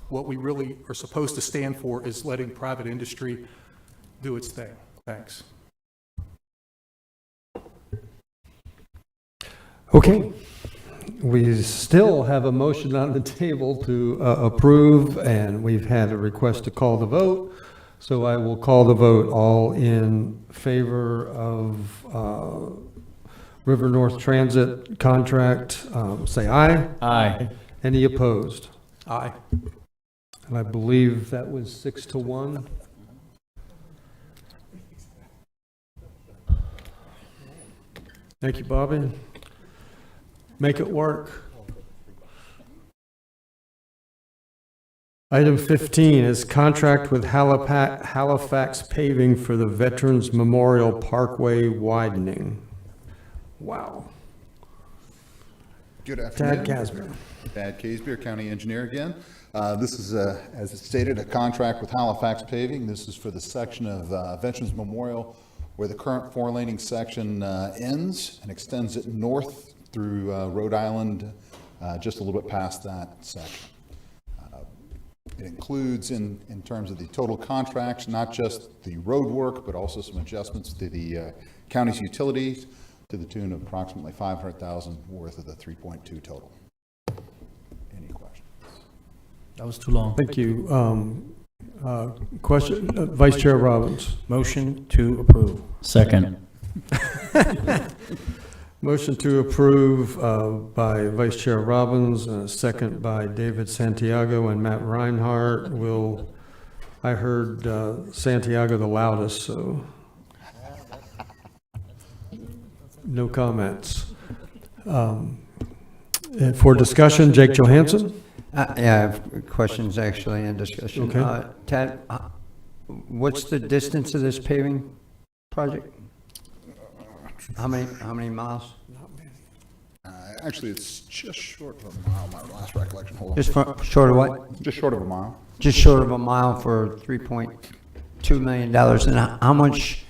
what we really are supposed to stand for, is letting private industry do its thing. Thanks. Okay. We still have a motion on the table to approve, and we've had a request to call the vote. So I will call the vote. All in favor of River North Transit contract, say aye. Aye. Any opposed? Aye. And I believe that was 6-1. Thank you, Bobby. Make it work. Item 15 is contract with Halifax Paving for the Veterans Memorial Parkway widening. Wow. Good afternoon. Tad Casper. Tad Casper, County Engineer again. This is, as it stated, a contract with Halifax Paving. This is for the section of Veterans Memorial where the current four-laning section ends and extends it north through Rhode Island, just a little bit past that section. It includes, in terms of the total contract, not just the road work, but also some adjustments to the county's utilities to the tune of approximately $500,000 worth of the 3.2 total. Any questions? That was too long. Thank you. Question, Vice Chair Robbins. Motion to approve. Second. Motion to approve by Vice Chair Robbins, and a second by David Santiago and Matt Reinhardt. I heard Santiago the loudest, so no comments. For discussion, Jake Johansson? Yeah, I have questions actually and discussion. Okay. Tad, what's the distance of this paving project? How many miles? Actually, it's just short of a mile, my last recollection. Hold on. Just short of what? Just short of a mile. Just short of a mile for $3.2 million. And how much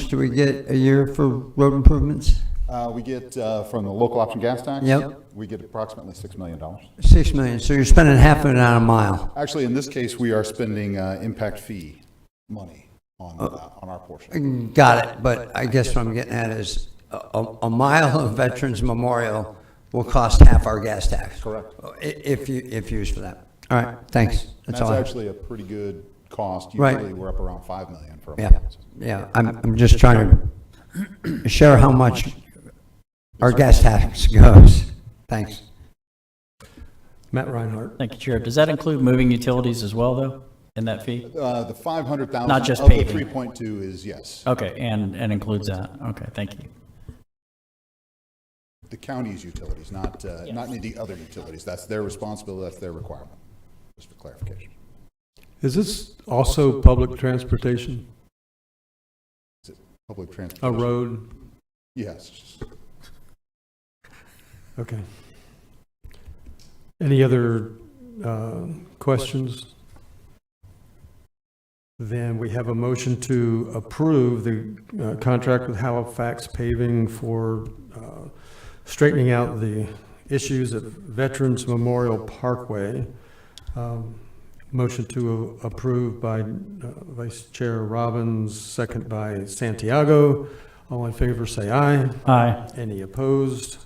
do we get a year for road improvements? We get, from the local option gas tax. Yep. We get approximately $6 million. 6 million, so you're spending half of it on a mile. Actually, in this case, we are spending impact fee money on our portion. Got it, but I guess what I'm getting at is a mile of Veterans Memorial will cost half our gas tax. Correct. If used for that. All right, thanks. That's all I have. actually a pretty good cost. Right. Usually, we're up around $5 million for a Yeah, mile. yeah, I'm just trying to share how much our gas tax goes. Thanks. Matt Reinhardt. Thank you, Chair. Does that include moving utilities as well, though, in that fee? The 500,000 Not just of the paving. 3.2 is yes. Okay, and includes that. Okay, thank you. The county's utilities, not any of the other utilities. That's their responsibility, that's their requirement, just for clarification. Is this also public transportation? Is it public transportation? A road? Yes. Okay. Any other questions? Then we have a motion to approve the contract with Halifax Paving for straightening out the issues at Veterans Memorial Parkway. Motion to approve by Vice Chair Robbins, second by Santiago. All in favor, say aye. Aye. Any opposed?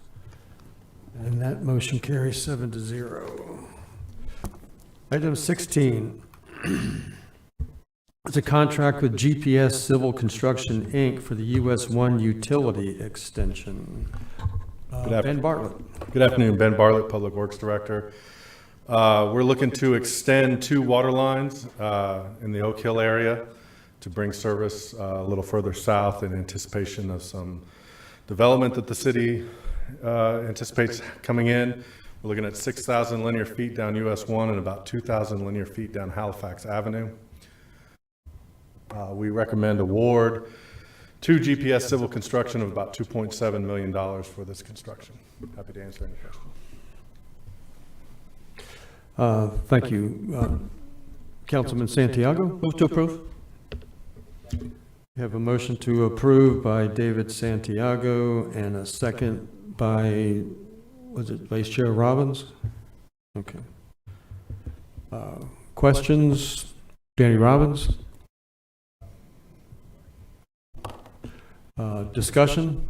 And that motion carries 7-0. Item 16. It's a contract with GPS Civil Construction, Inc. for the US 1 utility extension. Ben Bartlett. Good afternoon, Ben Bartlett, Public Works Director. We're looking to extend 2 water lines in the Oak Hill area to bring service a little further south in anticipation of some development that the city anticipates coming in. We're looking at 6,000 linear feet down US 1 and about 2,000 linear feet down Halifax Avenue. We recommend award to GPS Civil Construction of about $2.7 million for this construction. Happy to answer any questions. Thank you. Councilman Santiago? Move to approve. We have a motion to approve by David Santiago and a second by, was it Vice Chair Robbins? Okay. Questions? Danny Robbins? Discussion?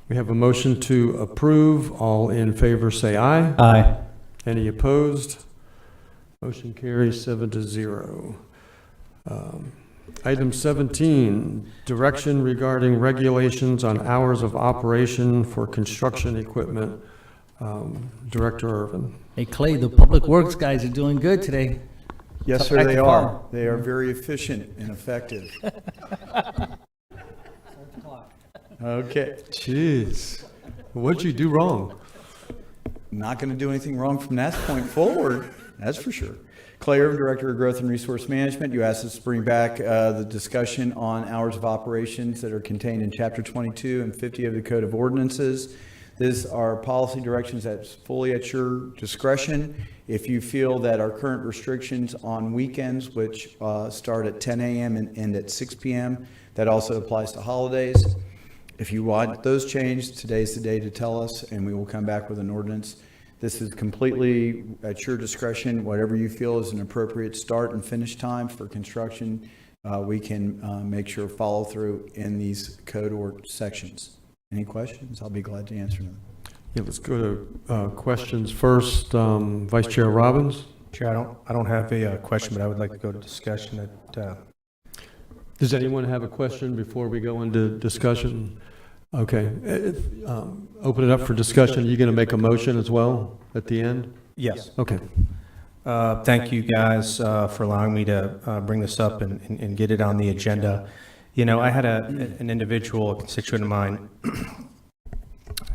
We have a motion to approve. All in favor say aye. Aye. Any opposed? Motion carries 7-0. Item 17, direction regarding regulations on hours of operation for construction equipment. Director Irvin. Hey, Clay, the Public Works guys are doing good today. Yes, sir, they are. They are very efficient and effective. Okay. Jeez. What'd you do wrong? Not going to do anything wrong from that point forward, that's for sure. Clay Irvin, Director of Growth and Resource Management. You asked us to bring back the discussion on hours of operations that are contained in Chapter 22 and 50 of the Code of Ordinances. These are policy directions that's fully at your discretion. If you feel that our current restrictions on weekends, which start at 10 a.m. and end at 6 p.m., that also applies to holidays. If you want those changed, today's the day to tell us, and we will come back with an ordinance. This is completely at your discretion. Whatever you feel is an appropriate start and finish time for construction, we can make sure follow through in these code or sections. Any questions? I'll be glad to answer them. Yeah, let's go to questions first. Vice Chair Robbins. Chair, I don't have a question, but I would like to go to discussion at. Does anyone have a question before we go into discussion? Okay. Open it up for discussion. Are you going to make a motion as well at the end? Yes. Okay. Thank you guys for allowing me to bring this up and get it on the agenda. You know, I had an individual, a constituent of mine,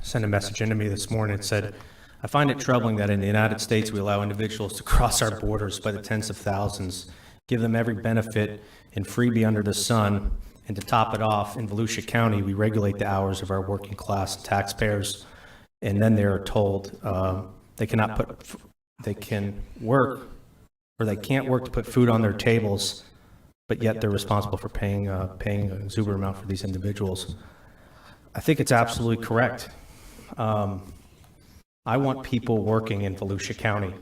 send a message into me this morning. It said, I find it troubling that in the United States we allow individuals to cross our borders by the tens of thousands, give them every benefit and freebie under the sun, and to top it off, in Volusia County, we regulate the hours of our working class taxpayers, and then they're told they can work, or they can't work to put food on their tables, but yet they're responsible for paying an exuberant amount for these individuals. I think it's absolutely correct. I want people working in Volusia County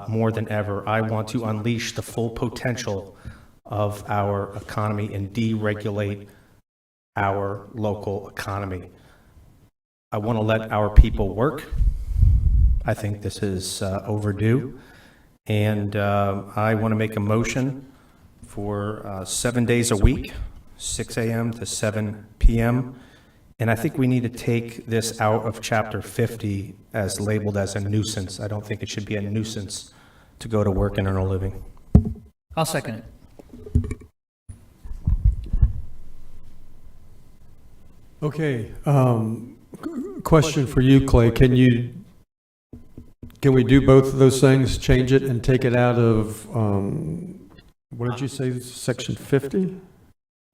more than ever. I want to unleash the full potential of our economy and deregulate our local economy. I want to let our people work. I think this is overdue. And I want to make a motion for 7 days a week, 6 a.m. to 7 p.m. And I think we need to take this out of Chapter 50 as labeled as a nuisance. I don't think it should be a nuisance to go to work and earn a living. I'll second it. Okay, question for you, Clay. Can we do both of those things, change it and take it out of, what did you say, section 50?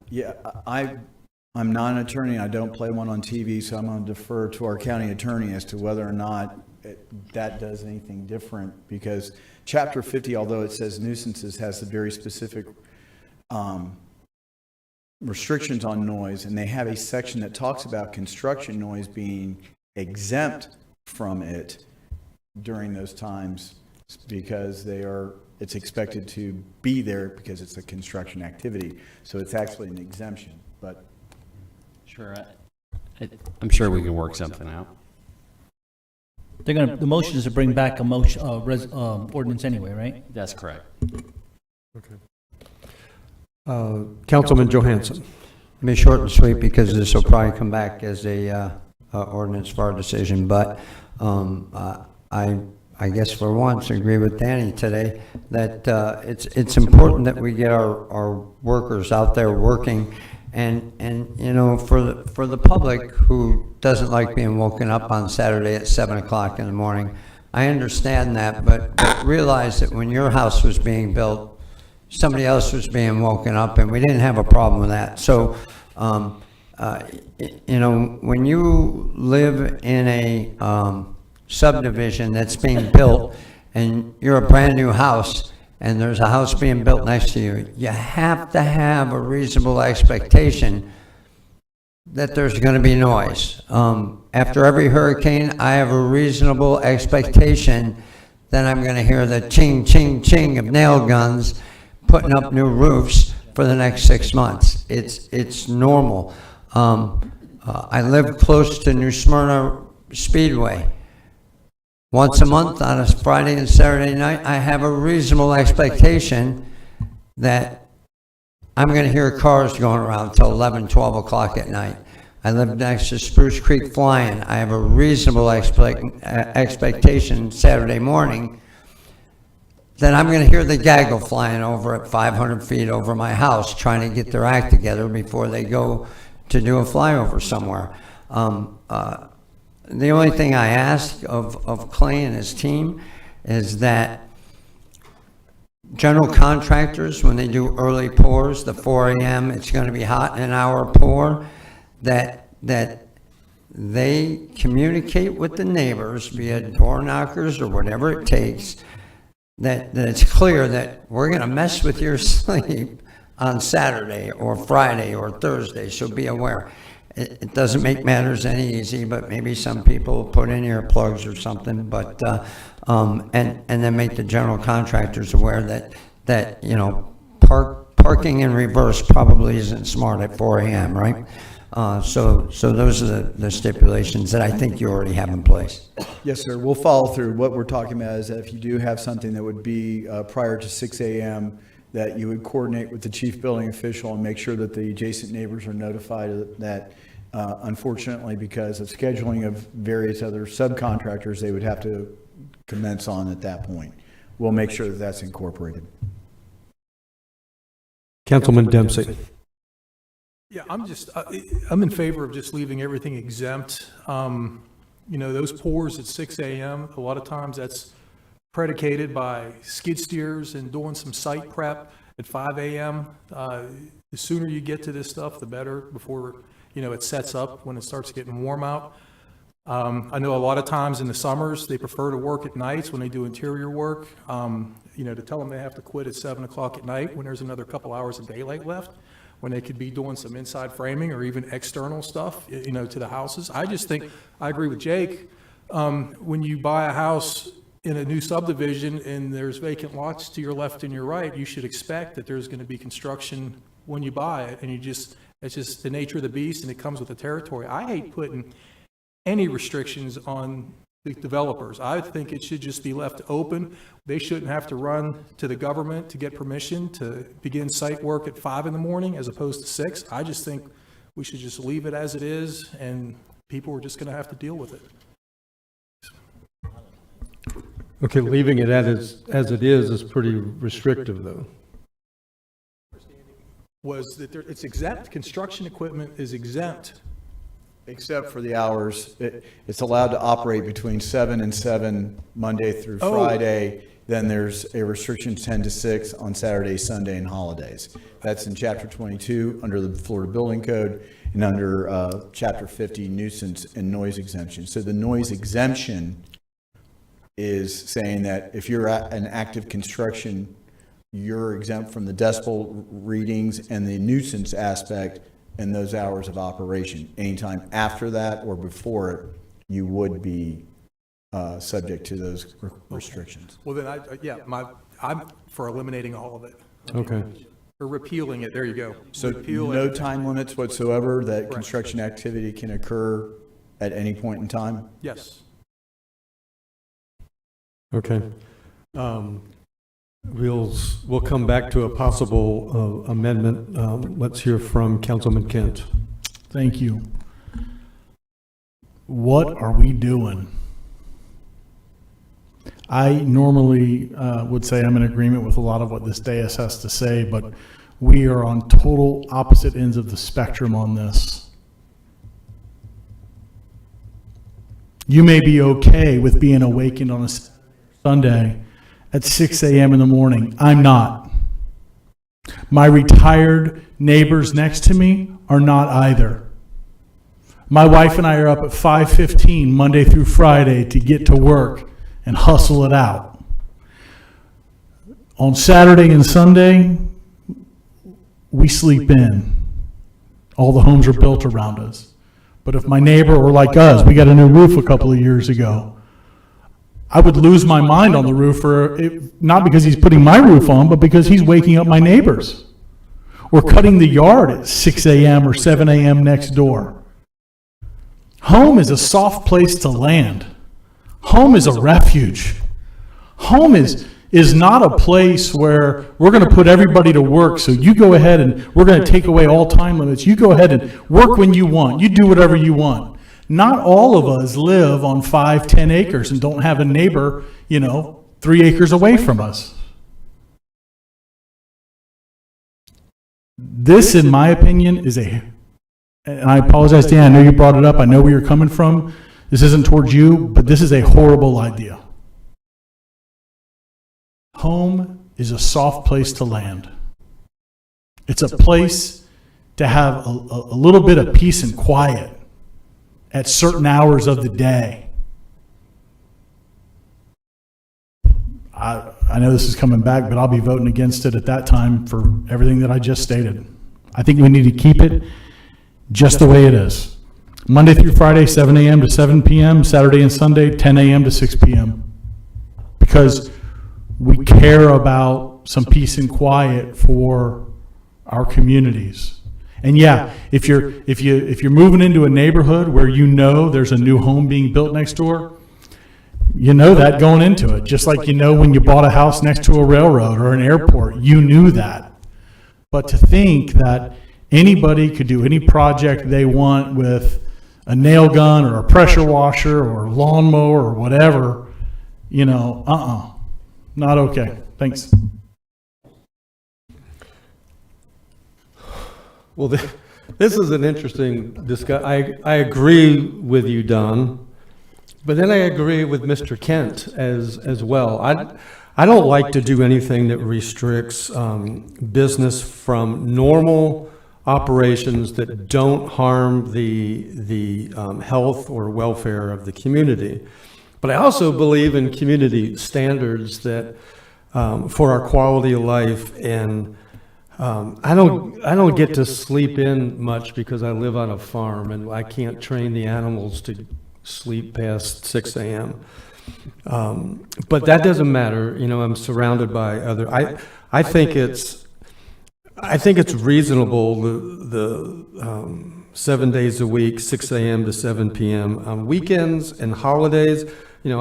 Yeah, I'm not an attorney. I don't play one on TV, so I'm going to defer to our county attorney as to whether or not that does anything different, because Chapter 50, although it says nuisances, has the very specific restrictions on noise, and they have a section that talks about construction noise being exempt from it during those times because it's expected to be there because it's a construction activity. So it's actually an exemption, but. Sure. I'm sure we can work something out. The motion is to bring back a motion, ordinance anyway, right? That's correct. Okay. Councilman Johansson. Be short and sweet because this will probably come back as a ordinance for our decision, but I guess for once agree with Danny today that it's important that we get our workers out there working, and you know, for the public who doesn't like being woken up on Saturday at 7 o'clock in the morning, I understand that, but realize that when your house was being built, somebody else was being woken up, and we didn't have a problem with that. So, you know, when you live in a subdivision that's being built, and you're a brand new house, and there's a house being built next to you, you have to have a reasonable expectation that there's going to be noise. After every hurricane, I have a reasonable expectation that I'm going to hear the ching, ching, ching of nail guns putting up new roofs for the next 6 months. It's normal. I live close to New Smyrna Speedway. Once a month on a Friday and Saturday night, I have a reasonable expectation that I'm going to hear cars going around till 11, 12 o'clock at night. I live next to Spruce Creek Flying. I have a reasonable expectation Saturday morning that I'm going to hear the gaggle flying over at 500 feet over my house trying to get their act together before they go to do a flyover somewhere. The only thing I ask of Clay and his team is that general contractors, when they do early pours, the 4 a.m., it's going to be hot in an hour pour, that they communicate with the neighbors, be it door knockers or whatever it takes, that it's clear that we're going to mess with your sleep on Saturday or Friday or Thursday, so be aware. It doesn't make matters any easy, but maybe some people put in earplugs or something, but and then make the general contractors aware that you know, parking in reverse probably isn't smart at 4 a.m., right? So those are the stipulations that I think you already have in place. Yes, sir. We'll follow through. What we're talking about is that if you do have something that would be prior to 6 a.m., that you would coordinate with the chief building official and make sure that the adjacent neighbors are notified that unfortunately, because of scheduling of various other subcontractors, they would have to commence on at that point. We'll make sure that that's incorporated. Councilman Dempsey. Yeah, I'm in favor of just leaving everything exempt. You know, those pours at 6 a.m., a lot of times that's predicated by skid steers and doing some site prep at 5 a.m. The sooner you get to this stuff, the better, before, you know, it sets up when it starts getting warm out. I know a lot of times in the summers, they prefer to work at nights when they do interior work. You know, to tell them they have to quit at 7 o'clock at night when there's another couple hours of daylight left when they could be doing some inside framing or even external stuff, you know, to the houses. I just think, I agree with Jake, when you buy a house in a new subdivision and there's vacant lots to your left and your right, you should expect that there's going to be construction when you buy it, and it's just the nature of the beast, and it comes with the territory. I hate putting any restrictions on the developers. I think it should just be left open. They shouldn't have to run to the government to get permission to begin site work at 5 in the morning as opposed to 6. I just think we should just leave it as it is, and people are just going to have to deal with it. Okay, leaving it as it is pretty restrictive, though. Was that it's exempt, construction equipment is exempt. Except for the hours. It's allowed to operate between 7 and 7 Monday through Friday. Then there's a restriction 10 to 6 on Saturday, Sunday, and holidays. That's in Chapter 22 under the Florida Building Code and under Chapter 50 nuisance and noise exemption. So the noise exemption is saying that if you're at an active construction, you're exempt from the decibel readings and the nuisance aspect and those hours of operation. Anytime after that or before it, you would be subject to those restrictions. Well, then I'm for eliminating all of it. Okay. Or repealing it, there you go. So Repeal no it. time limits whatsoever that Correct. construction activity can occur at any point in time? Yes. Okay. We'll come back to a possible amendment. Let's hear from Councilman Kent. Thank you. What are we doing? I normally would say I'm in agreement with a lot of what this dais has to say, but we are on total opposite ends of the spectrum on this. You may be okay with being awakened on a Sunday at 6 a.m. in the morning. I'm not. My retired neighbors next to me are not either. My wife and I are up at 5:15 Monday through Friday to get to work and hustle it out. On Saturday and Sunday, we sleep in. All the homes are built around us. But if my neighbor or like us, we got a new roof a couple of years ago, I would lose my mind on the roofer, not because he's putting my roof on, but because he's waking up my neighbors. Or cutting the yard at 6 a.m. or 7 a.m. next door. Home is a soft place to land. Home is a refuge. Home is not a place where we're going to put everybody to work, so you go ahead and we're going to take away all time limits. You go ahead and work when you want. You do whatever you want. Not all of us live on 5-10 acres and don't have a neighbor, 3 acres away from us. This, in my opinion, is and I apologize, Dan, I know you brought it up. I know where you're coming from. This isn't towards you, but this is a horrible idea. Home is a soft place to land. It's a place to have a little bit of peace and quiet at certain hours of the day. I know this is coming back, but I'll be voting against it at that time for everything that I just stated. I think we need to keep it just the way it is. Monday through Friday, 7 a.m. to 7 p.m., Saturday and Sunday, 10 a.m. to 6 p.m. Because we care about some peace and quiet for our communities. And yeah, if you're moving into a neighborhood where there's a new home being built next door, you know that going into it. Just like when you bought a house next to a railroad or an airport, you knew that. But to think that anybody could do any project they want with a nail gun or a pressure washer or a lawnmower or whatever, not okay. Thanks. Well, this is an interesting discussion. I agree with you, Don, but then I agree with Mr. Kent as well. I don't like to do anything that restricts business from normal operations that don't harm the health or welfare of the community. But I also believe in community standards that for our quality of life and I don't get to sleep in much because I live on a farm and I can't train the animals to sleep past 6 a.m. But that doesn't matter. You know, I'm surrounded by other, I think it's reasonable, the 7 days a week, 6 a.m. to 7 p.m. On weekends and holidays, you know,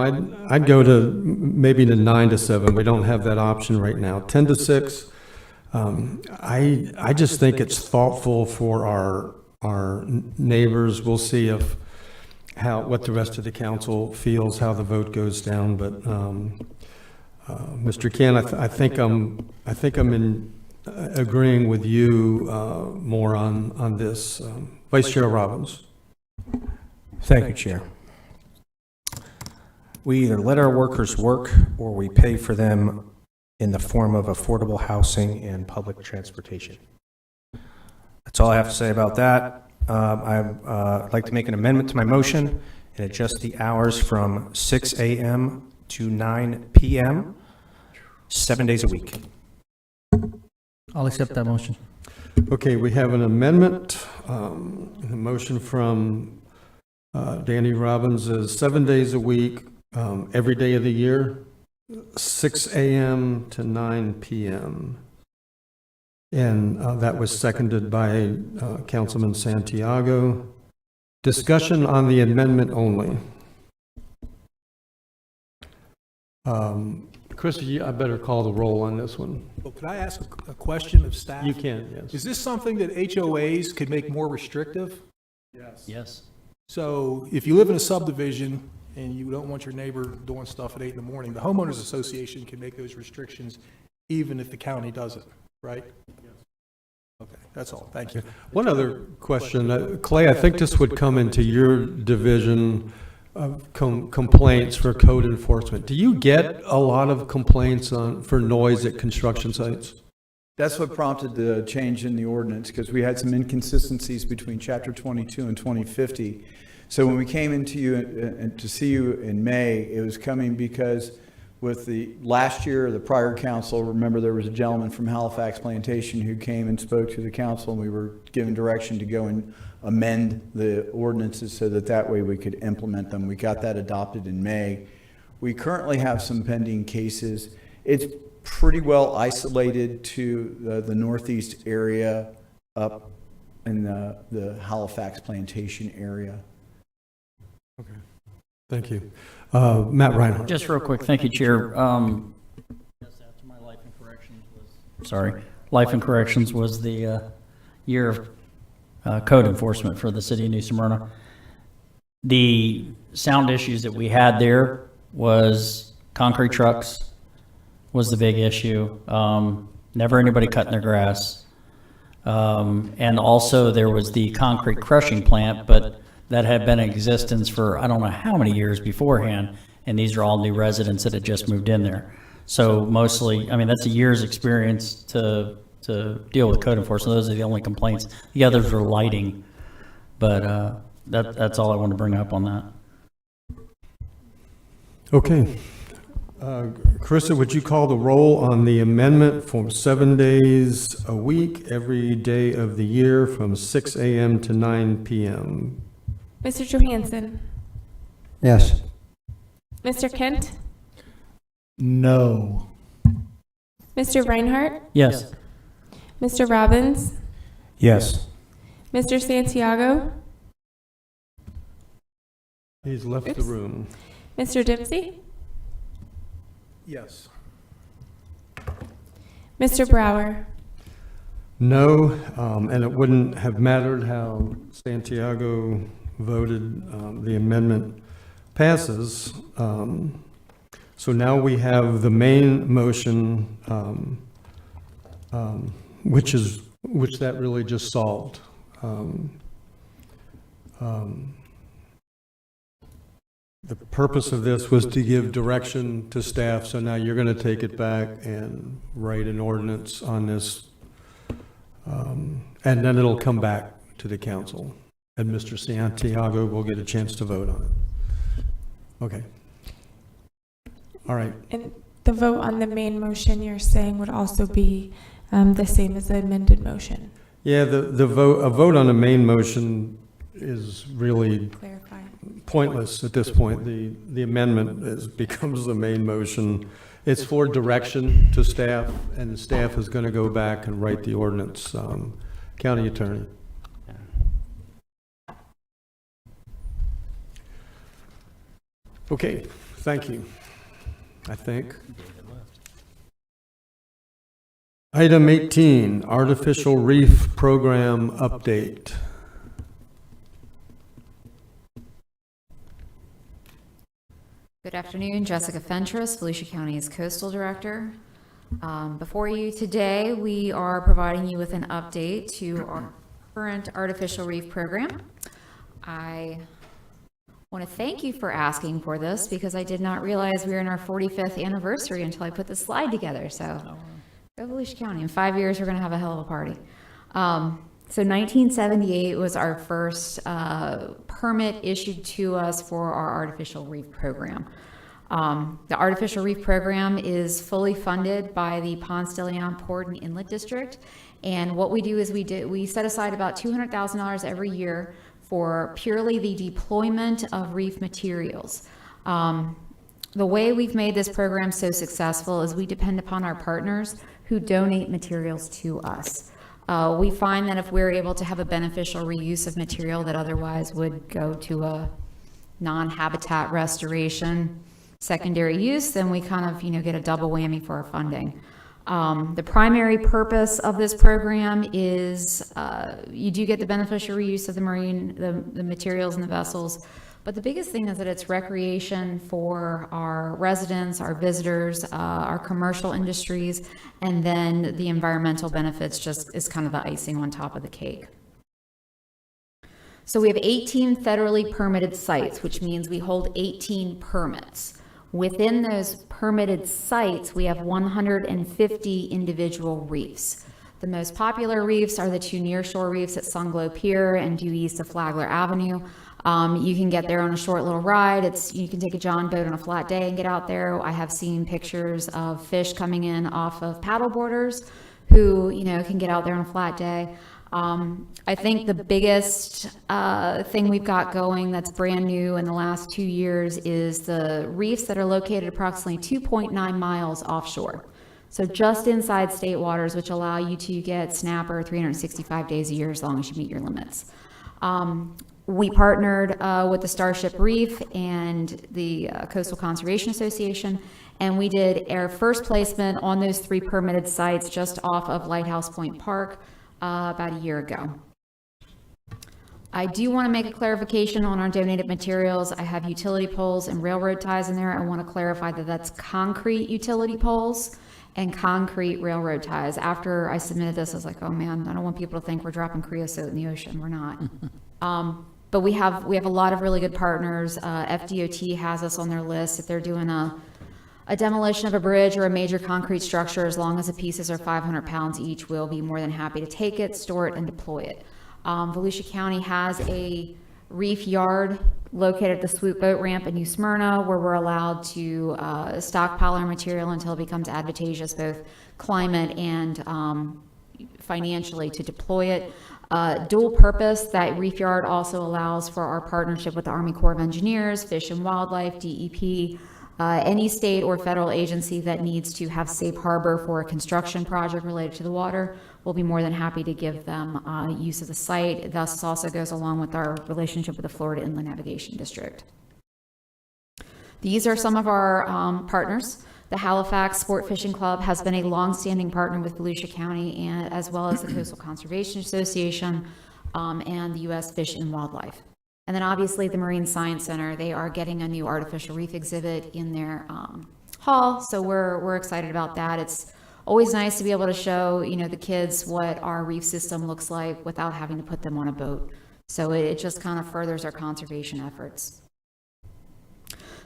I'd go to maybe to 9 to 7. We don't have that option right now. 10 to 6. I just think it's thoughtful for our neighbors. We'll see what the rest of the council feels, how the vote goes down. But Mr. Ken, I think I'm in agreeing with you more on this. Vice Chair Robbins. Thank you, Chair. We either let our workers work or we pay for them in the form of affordable housing and public transportation. That's all I have to say about that. I'd like to make an amendment to my motion and adjust the hours from 6 a.m. to 9 p.m., 7 days a week. I'll accept that motion. Okay, we have an amendment. The motion from Danny Robbins is 7 days a week, every day of the year, 6 a.m. to 9 p.m. And that was seconded by Councilman Santiago. Discussion on the amendment only. Chris, I better call the roll on this one. Well, could I ask a question of staff? You can, yes. Is this something that HOAs could make more restrictive? Yes. Yes. So if you live in a subdivision and you don't want your neighbor doing stuff at 8 in the morning, the homeowners association can make those restrictions even if the county doesn't, right? Yes. Okay, that's all. Thank you. One other question, Clay, I think this would come into your division of complaints for code enforcement. Do you get a lot of complaints for noise at construction sites? That's what prompted the change in the ordinance, because we had some inconsistencies between Chapter 22 and 2050. So when we came into you and to see you in May, it was coming because with the last year, the prior council, remember there was a gentleman from Halifax Plantation who came and spoke to the council, and we were given direction to go and amend the ordinances so that way we could implement them. We got that adopted in May. We currently have some pending cases. It's pretty well isolated to the northeast area up in the Halifax Plantation area. Okay, thank you. Matt Reinhardt. Just real quick, thank you, Chair. Life and Corrections was the year of code enforcement for the city of New Smyrna. The sound issues that we had there was concrete trucks was the big issue. Never anybody cutting their grass. And also there was the concrete crushing plant, but that had been in existence for I don't know how many years beforehand, and these are all new residents that had just moved in there. So mostly, I mean, that's a year's experience to deal with code enforcement. Those are the only complaints. The others were lighting, but that's all I want to bring up on that. Okay. Carissa, would you call the roll on the amendment for 7 days a week, every day of the year from 6 a.m. to 9 p.m.? Mr. Johansson? Yes. Mr. Kent? No. Mr. Reinhardt? Yes. Mr. Robbins? Yes. Mr. Santiago? He's left the room. Mr. Dempsey? Yes. Mr. Brower? No, and it wouldn't have mattered how Santiago voted. The amendment passes. So now we have the main motion, which that really just solved. The purpose of this was to give direction to staff, so now you're going to take it back and write an ordinance on this, and then it'll come back to the council, and Mr. Santiago will get a chance to vote on it. Okay. All right. And the vote on the main motion you're saying would also be the same as the amended motion. Yeah, a vote on the main motion is really Clarify. pointless at this point. The amendment becomes the main motion. It's for direction to staff, and the staff is going to go back and write the ordinance. County Attorney. Okay, thank you, I think. Item 18, Artificial Reef Program Update. Good afternoon, Jessica Fentress, Volusia County's Coastal Director. Before you today, we are providing you with an update to our current Artificial Reef Program. I want to thank you for asking for this because I did not realize we were in our 45th anniversary until I put this slide together. So, go Volusia County. In 5 years, we're going to have a hell of a party. So 1978 was our first permit issued to us for our Artificial Reef Program. The Artificial Reef Program is fully funded by the Ponce de Leon Port and Inlet District. And what we do is we set aside about $200,000 every year for purely the deployment of reef materials. The way we've made this program so successful is we depend upon our partners who donate materials to us. We find that if we're able to have a beneficial reuse of material that otherwise would go to a non-habitat restoration secondary use, then we kind of, get a double whammy for our funding. The primary purpose of this program is you do get the beneficial reuse of the materials and the vessels, but the biggest thing is that it's recreation for our residents, our visitors, our commercial industries, and then the environmental benefits just is kind of the icing on top of the cake. So we have 18 federally permitted sites, which means we hold 18 permits. Within those permitted sites, we have 150 individual reefs. The most popular reefs are the two nearshore reefs at Sunglow Pier and due east of Flagler Avenue. You can get there on a short little ride. You can take a john boat on a flat day and get out there. I have seen pictures of fish coming in off of paddle boarders who, can get out there on a flat day. I think the biggest thing we've got going that's brand new in the last 2 years is the reefs that are located approximately 2.9 miles offshore. So just inside state waters, which allow you to get snapper 365 days a year as long as you meet your limits. We partnered with the Starship Reef and the Coastal Conservation Association, and we did our first placement on those 3 permitted sites just off of Lighthouse Point Park about a year ago. I do want to make a clarification on our donated materials. I have utility poles and railroad ties in there. I want to clarify that that's concrete utility poles and concrete railroad ties. After I submitted this, I was like, oh man, I don't want people to think we're dropping creosote in the ocean. We're not. But we have a lot of really good partners. FDOT has us on their list. If they're doing a demolition of a bridge or a major concrete structure, as long as the pieces are 500 pounds each, we'll be more than happy to take it, store it, and deploy it. Volusia County has a reef yard located at the Swoop Boat Ramp in New Smyrna, where we're allowed to stockpile our material until it becomes advantageous, both climate and financially, to deploy it. Dual purpose, that reef yard also allows for our partnership with the Army Corps of Engineers, Fish and Wildlife, DEP, any state or federal agency that needs to have safe harbor for a construction project related to the water. We'll be more than happy to give them use of the site. Thus, this also goes along with our relationship with the Florida Inland Navigation District. These are some of our partners. The Halifax Sport Fishing Club has been a long-standing partner with Volusia County, and as well as the Coastal Conservation Association and the U.S. Fish and Wildlife. And then obviously the Marine Science Center, they are getting a new artificial reef exhibit in their hall, so we're excited about that. It's always nice to be able to show, the kids what our reef system looks like without having to put them on a boat. So it just kind of furthers our conservation efforts.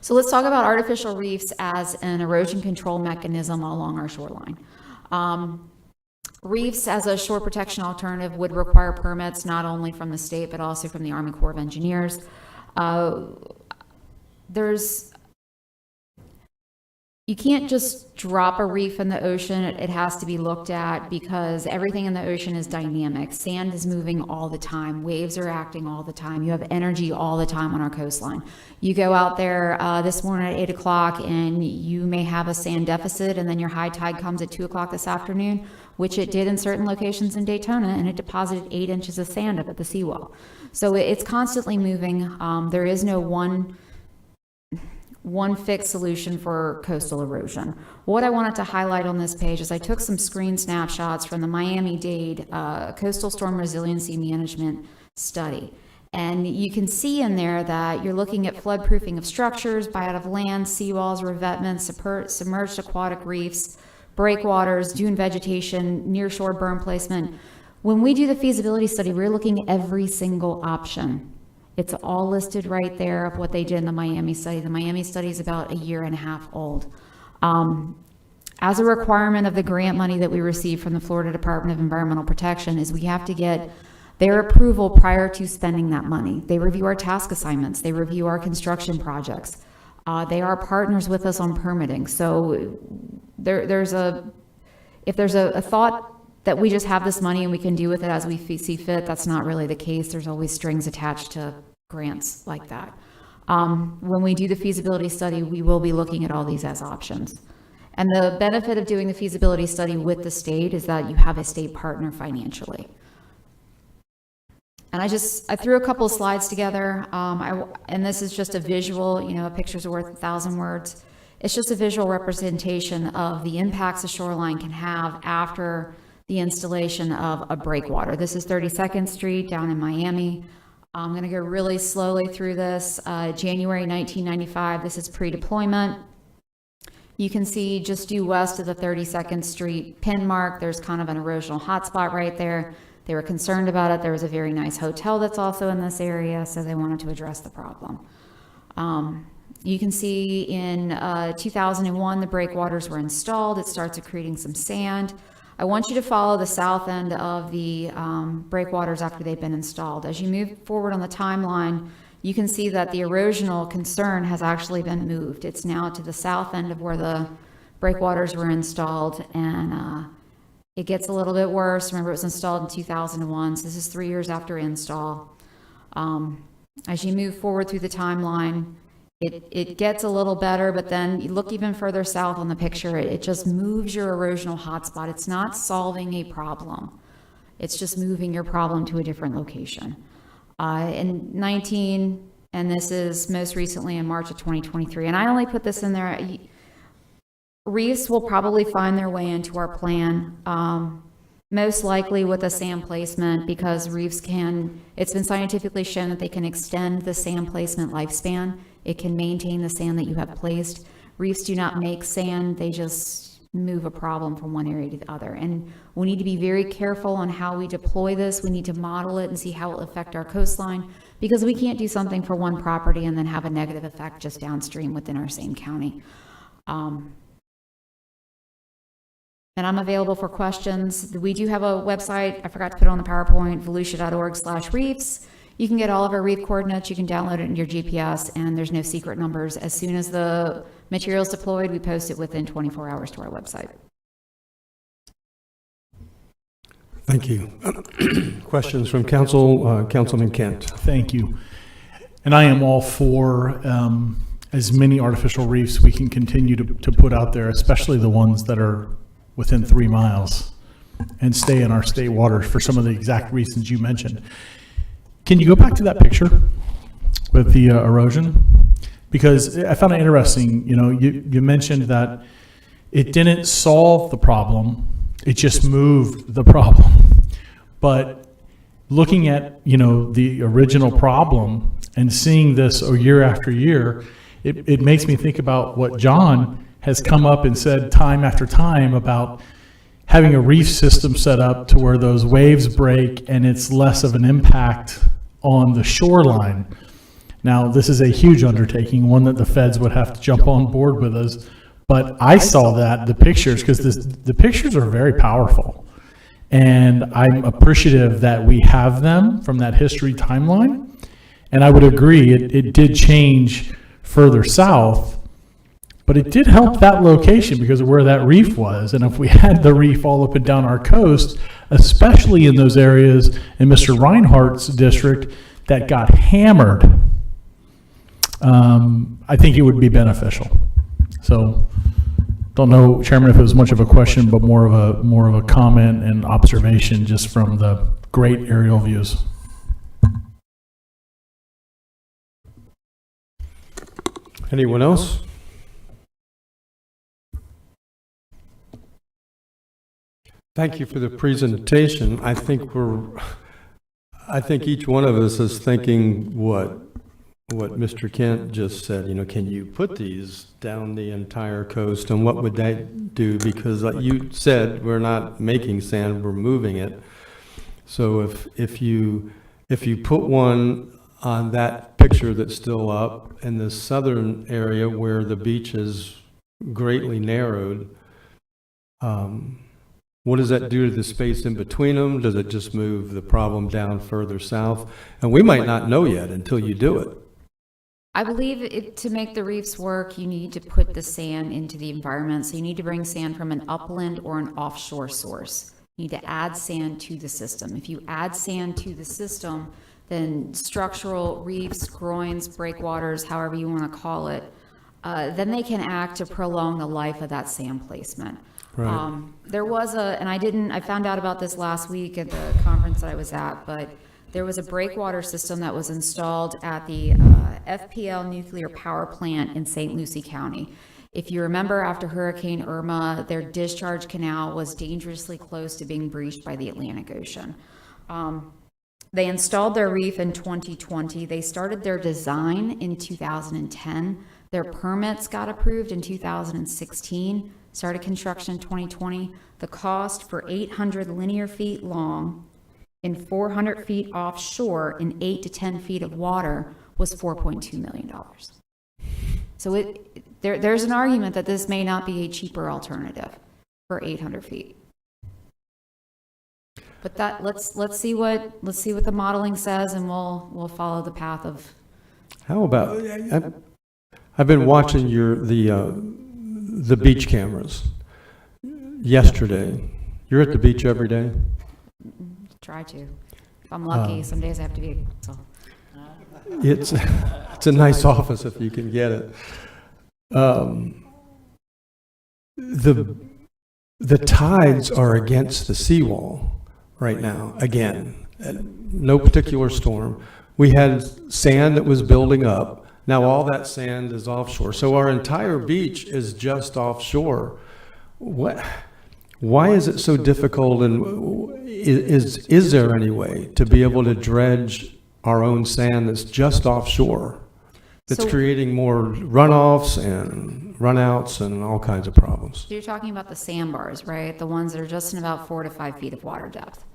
So let's talk about artificial reefs as an erosion control mechanism along our shoreline. Reefs as a shore protection alternative would require permits not only from the state but also from the Army Corps of Engineers. There's you can't just drop a reef in the ocean. It has to be looked at because everything in the ocean is dynamic. Sand is moving all the time. Waves are acting all the time. You have energy all the time on our coastline. You go out there this morning at 8 o'clock and you may have a sand deficit, and then your high tide comes at 2 o'clock this afternoon, which it did in certain locations in Daytona, and it deposited 8 inches of sand up at the seawall. So it's constantly moving. There is no one fixed solution for coastal erosion. What I wanted to highlight on this page is I took some screen snapshots from the Miami-Dade Coastal Storm Resiliency Management Study. And you can see in there that you're looking at flood proofing of structures, buyout of land, seawalls, revetments, submerged aquatic reefs, breakwaters, dune vegetation, nearshore berm placement. When we do the feasibility study, we're looking at every single option. It's all listed right there of what they did in the Miami study. The Miami study is about 1.5 years old. As a requirement of the grant money that we receive from the Florida Department of Environmental Protection is we have to get their approval prior to spending that money. They review our task assignments. They review our construction projects. They are partners with us on permitting. So if there's a thought that we just have this money and we can do with it as we see fit, that's not really the case. There's always strings attached to grants like that. When we do the feasibility study, we will be looking at all these as options. And the benefit of doing the feasibility study with the state is that you have a state partner financially. And I threw a couple of slides together, and this is just a visual, a picture's worth 1,000 words. It's just a visual representation of the impacts a shoreline can have after the installation of a breakwater. This is 32nd Street down in Miami. I'm going to go really slowly through this. January 1995, this is pre-deployment. You can see just due west of the 32nd Street pin mark, there's kind of an erosional hotspot right there. They were concerned about it. There was a very nice hotel that's also in this area, so they wanted to address the problem. You can see in 2001, the breakwaters were installed. It starts accreting some sand. I want you to follow the south end of the breakwaters after they've been installed. As you move forward on the timeline, you can see that the erosional concern has actually been moved. It's now to the south end of where the breakwaters were installed, and it gets a little bit worse. Remember, it was installed in 2001, so this is 3 years after install. As you move forward through the timeline, it gets a little better, but then you look even further south on the picture, it just moves your erosional hotspot. It's not solving a problem. It's just moving your problem to a different location. In 19, and this is most recently in March of 2023, and I only put this in there, reefs will probably find their way into our plan, most likely with a sand placement, because reefs it's been scientifically shown that they can extend the sand placement lifespan. It can maintain the sand that you have placed. Reefs do not make sand, they just move a problem from one area to the other. And we need to be very careful on how we deploy this. We need to model it and see how it will affect our coastline, because we can't do something for one property and then have a negative effect just downstream within our same county. And I'm available for questions. We do have a website. I forgot to put it on the PowerPoint, volusia.org/reefs. You can get all of our reef coordinates. You can download it in your GPS, and there's no secret numbers. As soon as the material is deployed, we post it within 24 hours to our website. Thank you. Questions from council, Councilman Kent. Thank you. And I am all for as many artificial reefs we can continue to put out there, especially the ones that are within 3 miles and stay in our state waters for some of the exact reasons you mentioned. Can you go back to that picture with the erosion? Because I found it interesting, you mentioned that it didn't solve the problem, it just moved the problem. But looking at, the original problem and seeing this year after year, it makes me think about what John has come up and said time after time about having a reef system set up to where those waves break and it's less of an impact on the shoreline. Now, this is a huge undertaking, one that the feds would have to jump on board with us. But I saw the pictures, because the pictures are very powerful. And I'm appreciative that we have them from that history timeline. And I would agree, it did change further south. But it did help that location because of where that reef was. And if we had the reef all up and down our coast, especially in those areas in Mr. Reinhardt's district that got hammered, I think it would be beneficial. So, don't know, Chairman, if it was much of a question, but more of a comment and observation just from the great aerial views. Anyone else? Thank you for the presentation. I think each one of us is thinking what Mr. Kent just said. You know, can you put these down the entire coast, and what would that do? Because like you said, we're not making sand, we're moving it. So if you put one on that picture that's still up in the southern area where the beach is greatly narrowed, what does that do to the space in between them? Does it just move the problem down further south? And we might not know yet until you do it. I believe to make the reefs work, you need to put the sand into the environment. So you need to bring sand from an upland or an offshore source. You need to add sand to the system. If you add sand to the system, then structural reefs, groins, breakwaters, however you want to call it, then they can act to prolong the life of that sand placement. Right. There was I found out about this last week at the conference that I was at, but there was a breakwater system that was installed at the FPL nuclear power plant in St. Lucie County. If you remember, after Hurricane Irma, their discharge canal was dangerously close to being breached by the Atlantic Ocean. They installed their reef in 2020. They started their design in 2010. Their permits got approved in 2016. Started construction in 2020. The cost for 800 linear feet long and 400 feet offshore in 8 to 10 feet of water was $4.2 million. So there's an argument that this may not be a cheaper alternative for 800 feet. But that let's see what the modeling says, and we'll follow the path of. How about I've been watching the beach cameras. Yesterday, you're at the beach every day? Try to. If I'm lucky, some days I have to be. So. It's a nice office if you can get it. The tides are against the seawall right now. Again, no particular storm. We had sand that was building up. Now all that sand is offshore. So our entire beach is just offshore. Why is it so difficult, and is there any way to be able to dredge our own sand that's just offshore? That's creating more runoffs and runouts and all kinds of problems. So you're talking about the sandbars, right? The ones that are just in about 4 to 5 feet of water depth.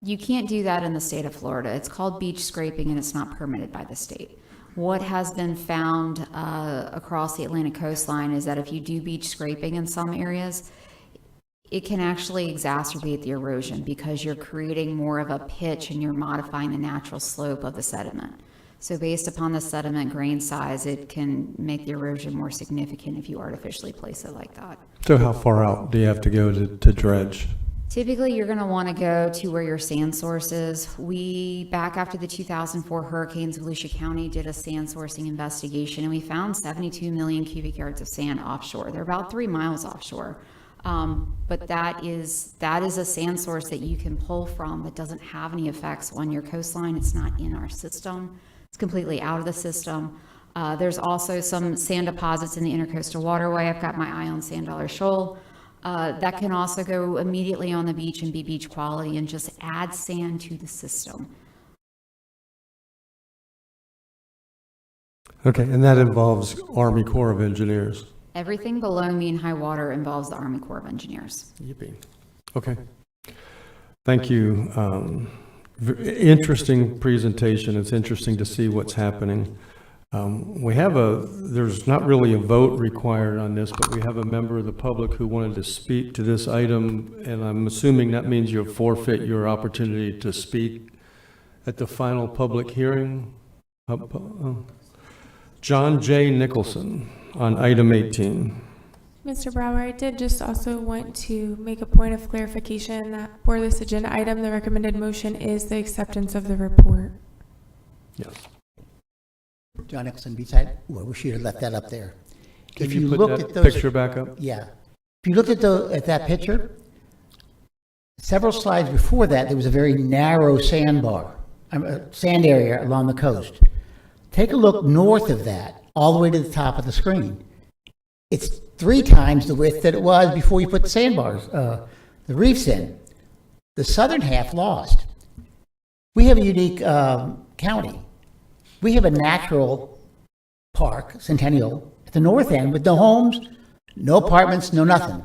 You can't do that in the state of Florida. It's called beach scraping, and it's not permitted by the state. What has been found across the Atlantic coastline is that if you do beach scraping in some areas, it can actually exacerbate the erosion because you're creating more of a pitch and you're modifying the natural slope of the sediment. So based upon the sediment grain size, it can make the erosion more significant if you artificially place it like that. So how far out do you have to go to dredge? Typically, you're going to want to go to where your sand source is. Back after the 2004 hurricanes, Volusia County did a sand sourcing investigation, and we found 72 million cubic yards of sand offshore. They're about 3 miles offshore. But that is a sand source that you can pull from that doesn't have any effects on your coastline. It's not in our system. It's completely out of the system. There's also some sand deposits in the Intercoastal Waterway. I've got my eye on Sand Dollar Shoal. That can also go immediately on the beach and be beach quality and just add sand to the system. Okay, and that involves Army Corps of Engineers. Everything below mean high water involves the Army Corps of Engineers. Yippee. Okay. Thank you. Interesting presentation. It's interesting to see what's happening. There's not really a vote required on this, but we have a member of the public who wanted to speak to this item, and I'm assuming that means you'll forfeit your opportunity to speak at the final public hearing. John J. Nicholson on item 18. Mr. Brower, I did just also want to make a point of clarification that for this agenda item, the recommended motion is the acceptance of the report. Yes. John Nicholson, beside, well, we should have left that up there. If If you put looked that at those, picture back up. yeah. If you looked at that picture, several slides before that, there was a very narrow sandbar, sand area along the coast. Take a look north of that, all the way to the top of the screen. It's 3 times the width that it was before you put the sandbars, the reefs in. The southern half lost. We have a unique county. We have a natural park, Centennial, at the north end with no homes, no apartments, no nothing.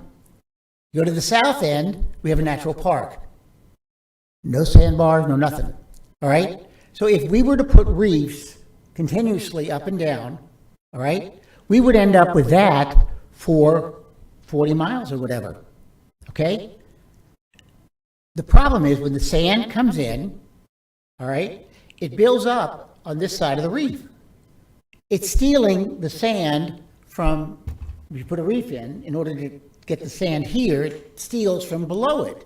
You go to the south end, we have a natural park. No sandbars, no nothing. All right? So if we were to put reefs continuously up and down, all right, we would end up with that for 40 miles or whatever. Okay? The problem is when the sand comes in, all right, it builds up on this side of the reef. It's stealing the sand from, if you put a reef in order to get the sand here, it steals from below it.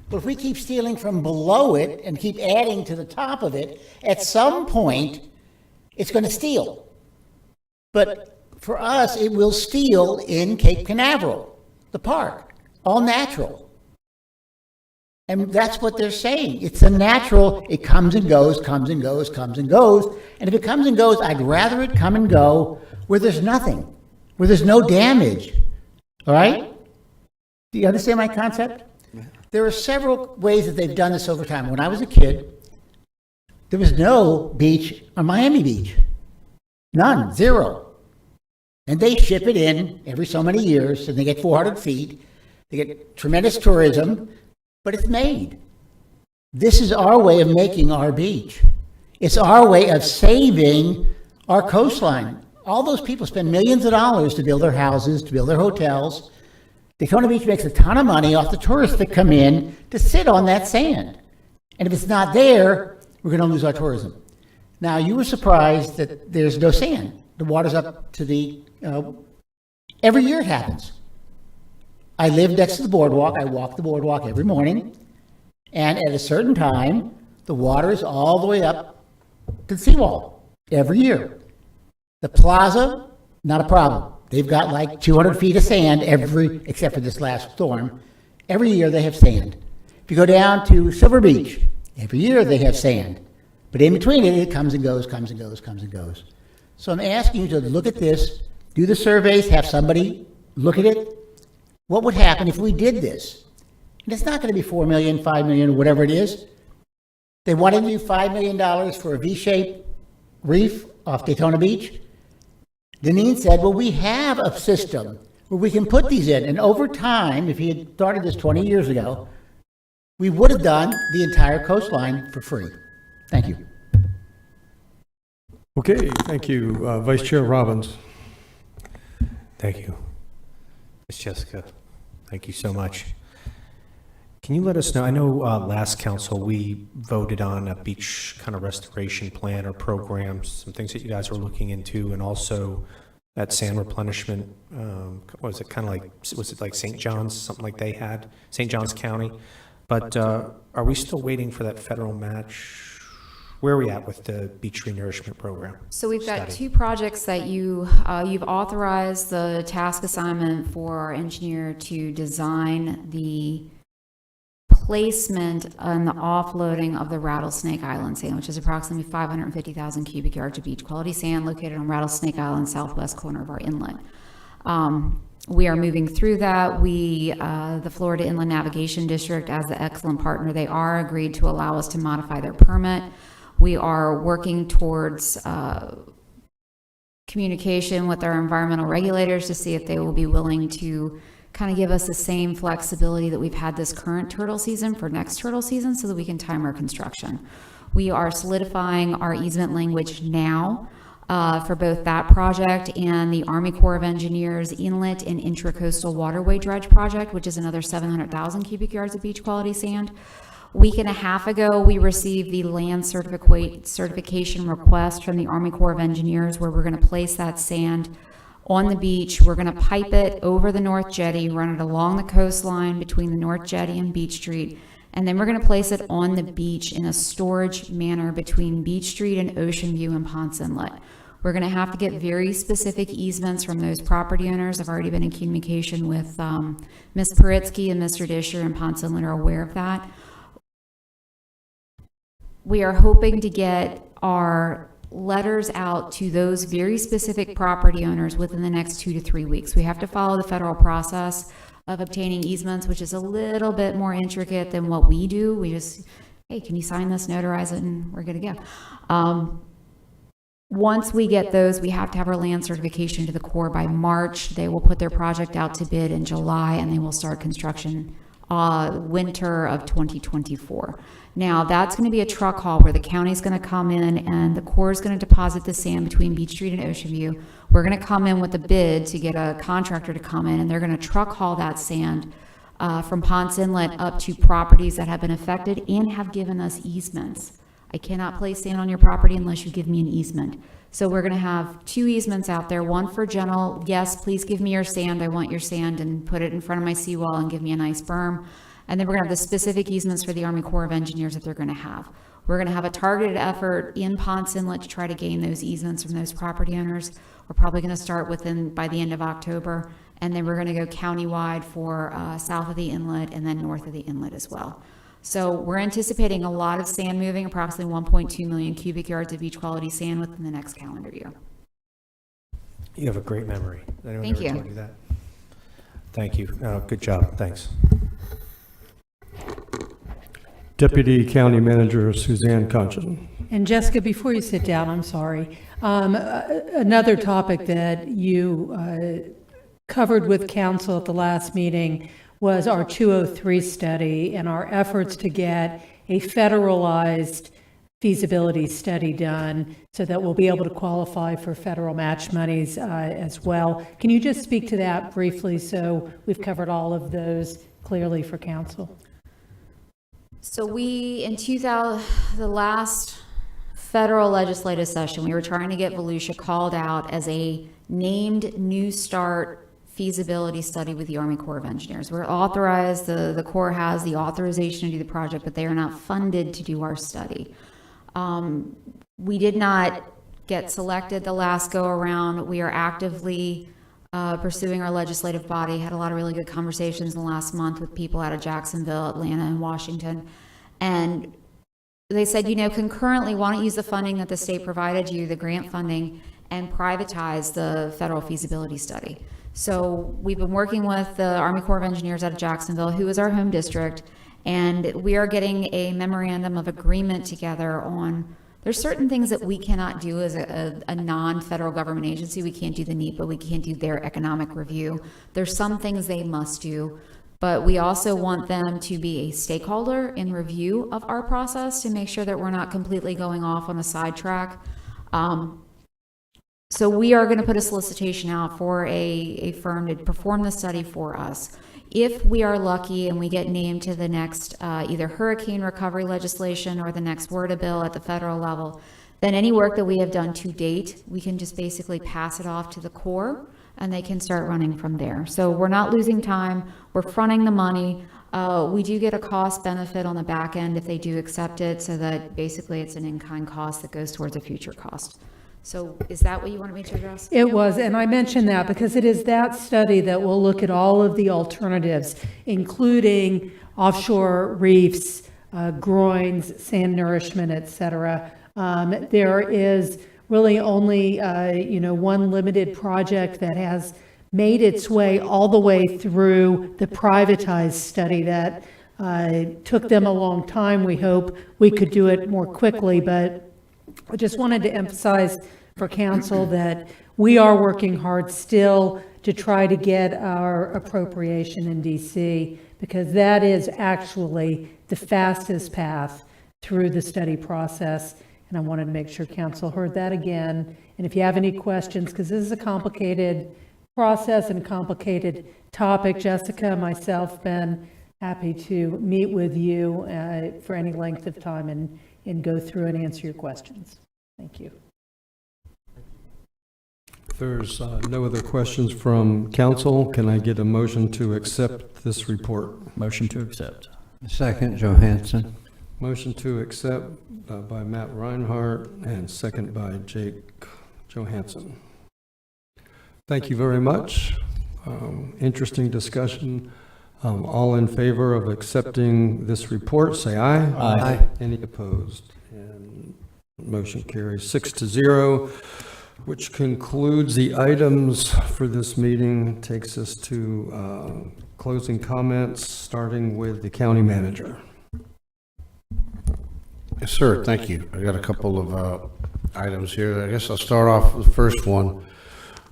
But if we keep stealing from below it and keep adding to the top of it, at some point, it's going to steal. But for us, it will steal in Cape Canaveral, the park, all natural. And that's what they're saying. It's a natural, it comes and goes, comes and goes, comes and goes. And if it comes and goes, I'd rather it come and go where there's nothing, where there's no damage. All right? Do you understand my concept? There are several ways that they've done this over time. When I was a kid, there was no beach on Miami Beach. None, 0. And they ship it in every so many years, and they get 400 feet. They get tremendous tourism, but it's made. This is our way of making our beach. It's our way of saving our coastline. All those people spend millions of dollars to build their houses, to build their hotels. Daytona Beach makes a ton of money off the tourists that come in to sit on that sand. And if it's not there, we're going to lose our tourism. Now, you were surprised that there's no sand. The water's up to the, every year it happens. I live next to the boardwalk. I walk the boardwalk every morning. And at a certain time, the water is all the way up to the seawall every year. The plaza, not a problem. They've got like 200 feet of sand except for this last storm. Every year they have sand. If you go down to Silver Beach, every year they have sand. But in between it, it comes and goes, comes and goes, comes and goes. So I'm asking you to look at this, do the surveys, have somebody look at it. What would happen if we did this? And it's not going to be $4 million, $5 million, whatever it is. They wanted to do $5 million for a V-shaped reef off Daytona Beach. Deneen said, well, we have a system where we can put these in. And over time, if he had started this 20 years ago, we would have done the entire coastline for free. Thank you. Okay, thank you. Vice Chair Robbins. Thank you. Ms. Jessica, thank you so much. Can you let us know, I know last council we voted on a beach kind of restoration plan or programs, some things that you guys were looking into, and also that sand replenishment, was it kind of like, was it like St. John's, something like they had, St. John's County? But are we still waiting for that federal match? Where are we at with the beach renourishment program? So we've got study? 2 projects that you've authorized the task assignment for our engineer to design the placement and the offloading of the Rattlesnake Island sand, which is approximately 550,000 cubic yards of beach quality sand located on Rattlesnake Island, southwest corner of our inlet. We are moving through that. The Florida Inland Navigation District, as the excellent partner they are, agreed to allow us to modify their permit. We are working towards communication with our environmental regulators to see if they will be willing to kind of give us the same flexibility that we've had this current turtle season for next turtle season so that we can time our construction. We are solidifying our easement language now for both that project and the Army Corps of Engineers Inlet and Intracoastal Waterway Dredge Project, which is another 700,000 cubic yards of beach quality sand. week and a half ago, we received the land certification request from the Army Corps of Engineers, where we're going to place that sand on the beach. We're going to pipe it over the North Jetty, run it along the coastline between the North Jetty and Beach Street, and then we're going to place it on the beach in a storage manner between Beach Street and Ocean View and Ponce Inlet. We're going to have to get very specific easements from those property owners. I've already been in communication with Ms. Paritsky and Mr. Disher, and Ponce Inlet are aware of that. We are hoping to get our letters out to those very specific property owners within the next 2 to 3 weeks. We have to follow the federal process of obtaining easements, which is a little bit more intricate than what we do. We just, hey, can you sign this, notarize it, and we're good to go. Once we get those, we have to have our land certification to the Corps by March. They will put their project out to bid in July, and they will start construction winter of 2024. Now, that's going to be a truck haul where the county's going to come in and the Corps is going to deposit the sand between Beach Street and Ocean View. We're going to come in with a bid to get a contractor to come in, and they're going to truck haul that sand from Ponce Inlet up to properties that have been affected and have given us easements. I cannot place sand on your property unless you give me an easement. So we're going to have 2 easements out there, one for general, yes, please give me your sand, I want your sand, and put it in front of my seawall and give me a nice berm. And then we're going to have the specific easements for the Army Corps of Engineers that they're going to have. We're going to have a targeted effort in Ponce Inlet to try to gain those easements from those property owners. We're probably going to start by the end of October, and then we're going to go countywide for south of the inlet and then north of the inlet as well. So we're anticipating a lot of sand moving, approximately 1.2 million cubic yards of beach quality sand within the next calendar year. You have a great memory. Anyone Thank ever you. told you that? Thank you. Good job. Thanks. Deputy County Manager Suzanne Conchon. And Jessica, before you sit down, I'm sorry. Another topic that you covered with council at the last meeting was our 203 study and our efforts to get a federalized feasibility study done so that we'll be able to qualify for federal match monies as well. Can you just speak to that briefly so we've covered all of those clearly for council? So the last federal legislative session, we were trying to get Volusia called out as a named New Start feasibility study with the Army Corps of Engineers. We're authorized, the Corps has the authorization to do the project, but they are not funded to do our study. We did not get selected the last go around. We are actively pursuing our legislative body, had a lot of really good conversations in the last month with people out of Jacksonville, Atlanta, and Washington. And they said, concurrently, why don't you use the funding that the state provided you, the grant funding, and privatize the federal feasibility study. So we've been working with the Army Corps of Engineers out of Jacksonville, who is our home district, and we are getting a memorandum of agreement together on, there's certain things that we cannot do as a non-federal government agency. We can't do the NEPA, we can't do their economic review. There's some things they must do, but we also want them to be a stakeholder in review of our process to make sure that we're not completely going off on a sidetrack. So we are going to put a solicitation out for a firm to perform the study for us. If we are lucky and we get named to the next either hurricane recovery legislation or the next WRDA bill at the federal level, then any work that we have done to date, we can just basically pass it off to the Corps and they can start running from there. So we're not losing time. We're fronting the money. We do get a cost benefit on the back end if they do accept it, so that basically it's an in-kind cost that goes towards a future cost. So is that what you wanted me to address? It was, and I mentioned that because it is that study that will look at all of the alternatives, including offshore reefs, groins, sand nourishment, et cetera. There is really only, one limited project that has made its way all the way through the privatized study that took them a long time. We hope we could do it more quickly, but I just wanted to emphasize for council that we are working hard still to try to get our appropriation in DC, because that is actually the fastest path through the study process. And I wanted to make sure council heard that again. And if you have any questions, because this is a complicated process and complicated topic, Jessica, myself, Ben, happy to meet with you for any length of time and go through and answer your questions. Thank you. If there's no other questions from council, can I get a motion to accept this report? Motion to accept. Second, Johansson. Motion to accept by Matt Reinhardt and second by Jake Johansson. Thank you very much. Interesting discussion. All in favor of accepting this report, say aye. Aye. Any opposed? And motion carries 6-0, which concludes the items for this meeting. Takes us to closing comments, starting with the county manager. Yes, sir. Thank you. I got a couple of items here. I guess I'll start off with the first one.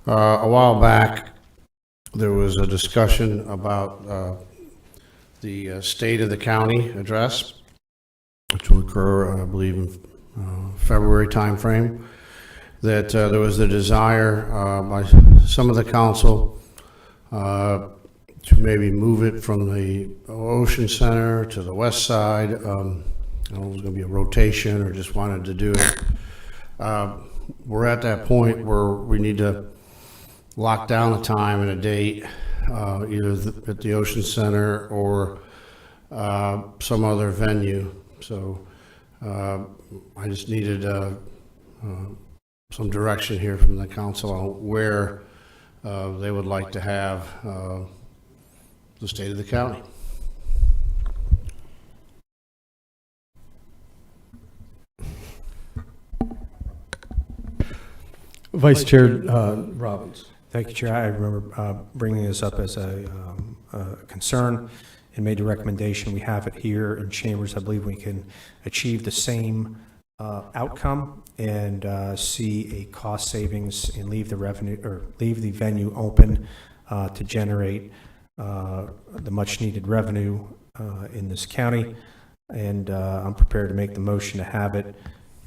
A while back, there was a discussion about the State of the County address, which will occur, I believe, in February timeframe. That there was the desire by some of the council to maybe move it from the Ocean Center to the west side. I don't know if it was going to be a rotation or just wanted to do it. We're at that point where we need to lock down a time and a date, either at the Ocean Center or some other venue. So I just needed some direction here from the council on where they would like to have the State of the County. Vice Chair Robbins. Thank you, Chair. I remember bringing this up as a concern and made a recommendation. We have it here in chambers. I believe we can achieve the same outcome and see a cost savings and leave the revenue or leave the venue open to generate the much needed revenue in this county. And I'm prepared to make the motion to have it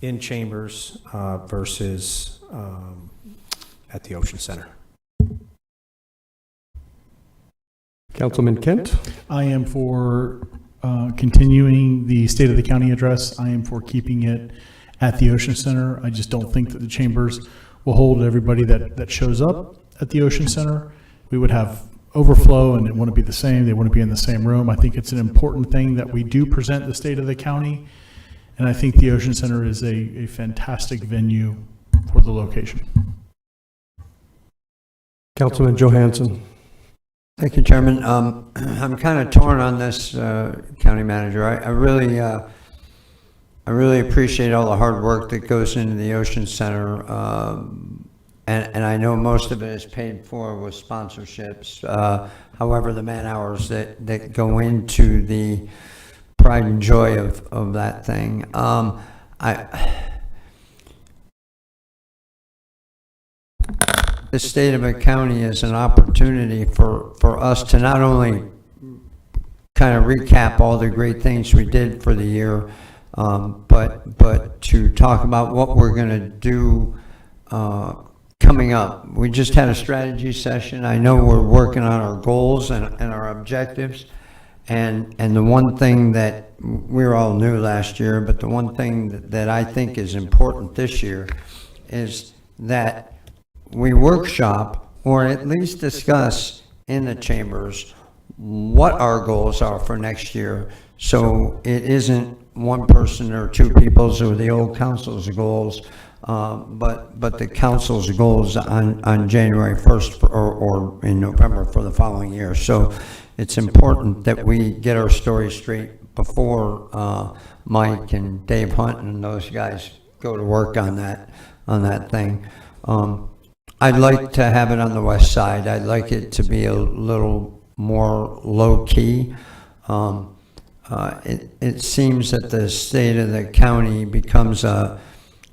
in chambers versus at the Ocean Center. Councilman Kent? I am for continuing the State of the County address. I am for keeping it at the Ocean Center. I just don't think that the chambers will hold everybody that shows up at the Ocean Center. We would have overflow and it wouldn't be the same. They wouldn't be in the same room. I think it's an important thing that we do present the State of the County. And I think the Ocean Center is a fantastic venue for the location. Councilman Johansson. Thank you, Chairman. I'm kind of torn on this, County Manager. I really appreciate all the hard work that goes into the Ocean Center, and I know most of it is paid for with sponsorships. However, the man hours that go into the pride and joy of that thing. The State of the County is an opportunity for us to not only kind of recap all the great things we did for the year, but to talk about what we're going to do coming up. We just had a strategy session. I know we're working on our goals and our objectives. And the one thing that we were all new last year, but the one thing that I think is important this year is that we workshop or at least discuss in the chambers what our goals are for next year. So it isn't one person or two people's or the old council's goals, but the council's goals on January 1st or in November for the following year. So it's important that we get our story straight before Mike and Dave Hunt and those guys go to work on that thing. I'd like to have it on the west side. I'd like it to be a little more low-key. It seems that the State of the County becomes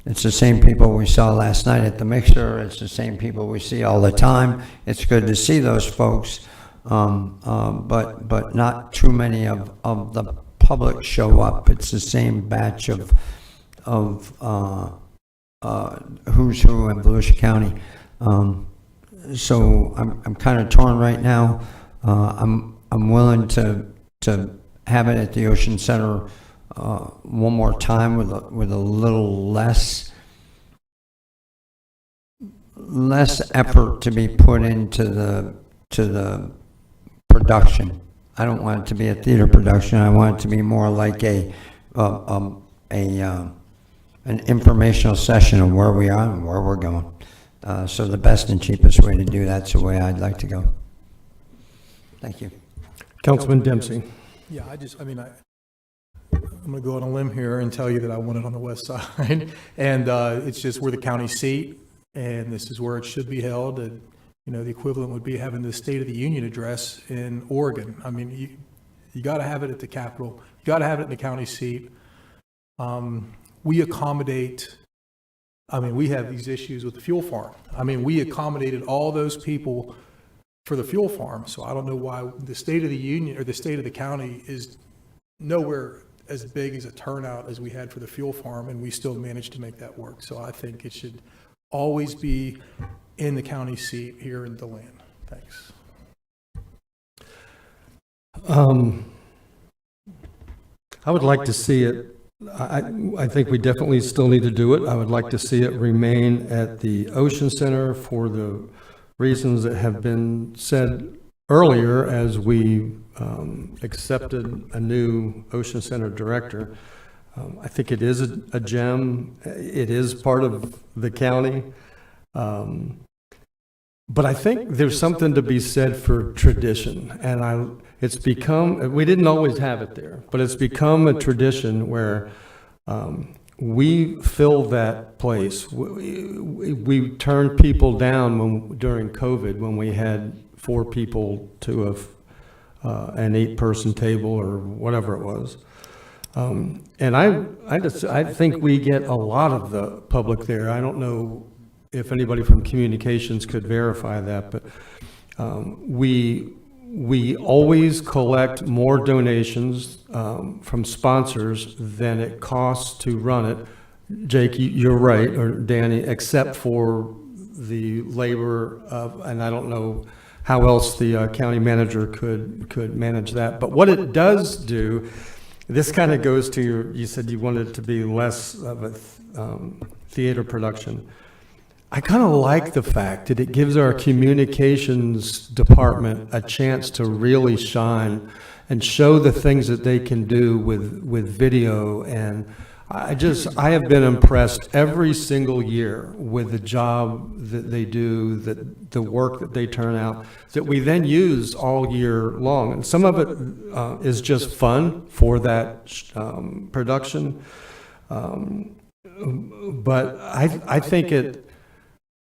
it's the same people we saw last night at the mixer. It's the same people we see all the time. It's good to see those folks, but not too many of the public show up. It's the same batch of who's who in Volusia County. So I'm kind of torn right now. I'm willing to to have it at the Ocean Center one more time with a little less effort to be put into the production. I don't want it to be a theater production. I want it to be more like an informational session of where we are and where we're going. So the best and cheapest way to do that's the way I'd like to go. Thank you. Councilman Dempsey. Yeah, I'm going to go on a limb here and tell you that I want it on the west side. And it's just we're the county seat, and this is where it should be held. And, the equivalent would be having the State of the Union address in Oregon. I mean, you got to have it at the Capitol. You got to have it in the county seat. We accommodate, we have these issues with the fuel farm. We accommodated all those people for the fuel farm. So I don't know why the State of the Union or the state of the county is nowhere as big as a turnout as we had for the fuel farm, and we still managed to make that work. So I think it should always be in the county seat here in DeLand. Thanks. I would like to see it. I think we definitely still need to do it. I would like to see it remain at the Ocean Center for the reasons that have been said earlier as we accepted a new Ocean Center director. I think it is a gem. It is part of the county. But I think there's something to be said for tradition, and it's become, we didn't always have it there, but it's become a tradition where we fill that place. We turned people down during COVID when we had 4 people to an 8-person table or whatever it was. And I think we get a lot of the public there. I don't know if anybody from communications could verify that, but we always collect more donations from sponsors than it costs to run it. Jake, you're right, or Danny, except for the labor of, and I don't know how else the county manager could manage that. But what it does do, this kind of goes to you said you wanted it to be less of a theater production. I kind of like the fact that it gives our communications department a chance to really shine and show the things that they can do with video. And I have been impressed every single year with the job that they do, the work that they turn out, that we then use all year long. And some of it is just fun for that production. But I think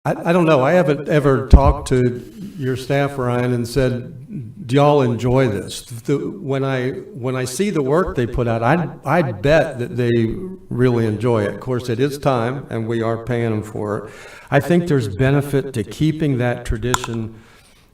I don't know. I haven't ever talked to your staff, Ryan, and said, "Do y'all enjoy this?" When I see the work they put out, I bet that they really enjoy it. Of course, it is time, and we are paying them for it. I think there's benefit to keeping that tradition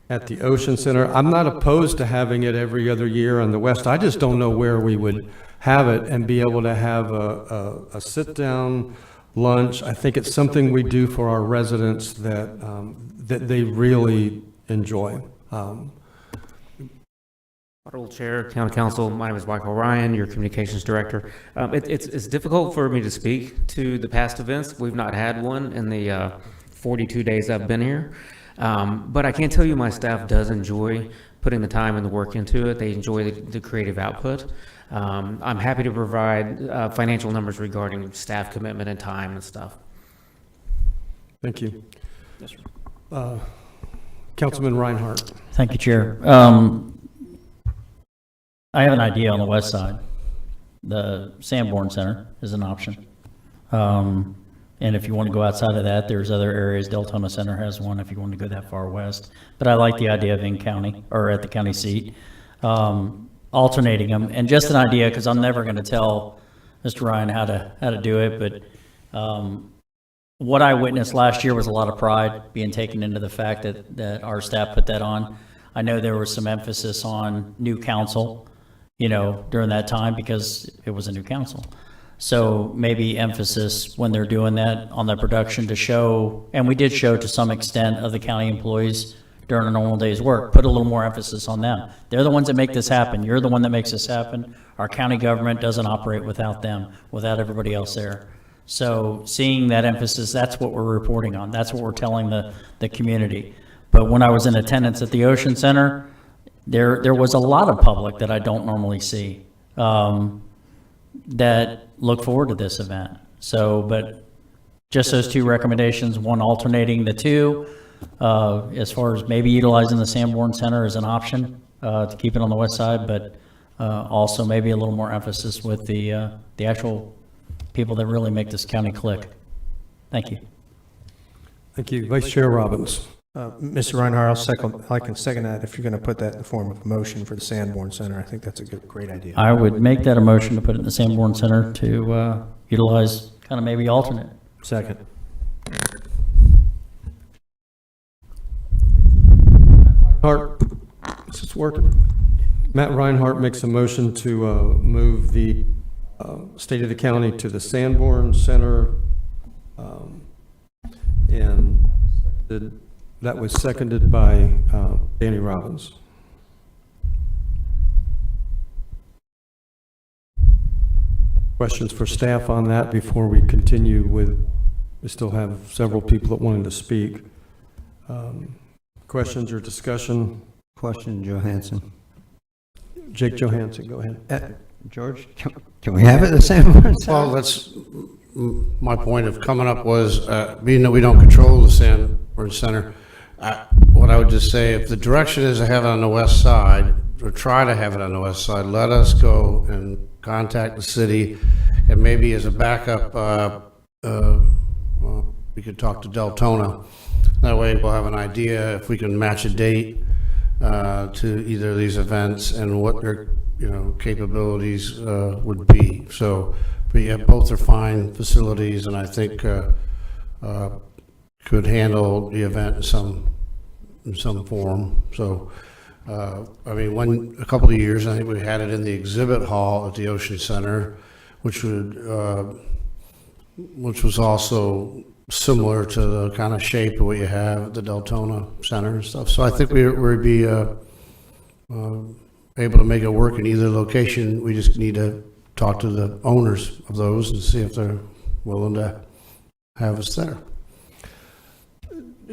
at the Ocean Center. I'm not opposed to having it every other year on the West. I just don't know where we would have it and be able to have a sit-down lunch. I think it's something we do for our residents that they really enjoy. Honorable Chair, County Council, my name is Michael Ryan, your Communications Director. It's difficult for me to speak to the past events. We've not had one in the 42 days I've been here. But I can tell you my staff does enjoy putting the time and the work into it. They enjoy the creative output. I'm happy to provide financial numbers regarding staff commitment and time and stuff. Thank you. Yes, sir. Councilman Reinhardt. Thank you, Chair. I have an idea on the west side. The Sanborn Center is an option. And if you want to go outside of that, there's other areas. Deltona Center has one if you want to go that far west. But I like the idea of in county or at the county seat. Alternating them, and just an idea, because I'm never going to tell Mr. Ryan how to do it, but what I witnessed last year was a lot of pride being taken into the fact that our staff put that on. I know there was some emphasis on new council, during that time because it was a new council. So maybe emphasis when they're doing that on the production to show, and we did show to some extent of the county employees during a normal day's work. Put a little more emphasis on them. They're the ones that make this happen. You're the one that makes this happen. Our county government doesn't operate without them, without everybody else there. So seeing that emphasis, that's what we're reporting on. That's what we're telling the community. But when I was in attendance at the Ocean Center, there was a lot of public that I don't normally see that look forward to this event. So, but just those two recommendations, one alternating the two, as far as maybe utilizing the Sanborn Center as an option to keep it on the west side, but also maybe a little more emphasis with the actual people that really make this county click. Thank you. Thank you. Vice Chair Robbins. Mr. Reinhardt, I can second that if you're going to put that in the form of a motion for the Sanborn Center. I think that's a great idea. I would make that a motion to put it in the Sanborn Center to utilize kind of maybe alternate. Second. Hart, is this working? Matt Reinhardt makes a motion to move the State of the County to the Sanborn Center, and that was seconded by Danny Robbins. Questions for staff on that before we continue with, we still have several people that wanted to speak. Questions or discussion? Question, Johansson. Jake Johansson, go ahead. George, can we have it the same? Well, that's, my point of coming up was, being that we don't control the Sanborn Center, what I would just say, if the direction is to have it on the west side, or try to have it on the west side, let us go and contact the city, and maybe as a backup, we could talk to Deltona. That way we'll have an idea if we can match a date to either of these events and what their capabilities would be. So, but yeah, both are fine facilities, and I think could handle the event in some form. So, I mean, a couple of years, I think we had it in the exhibit hall at the Ocean Center, which was also similar to the kind of shape of what you have at the Deltona Center and stuff. So I think we'd be able to make it work in either location. We just need to talk to the owners of those and see if they're willing to have us there.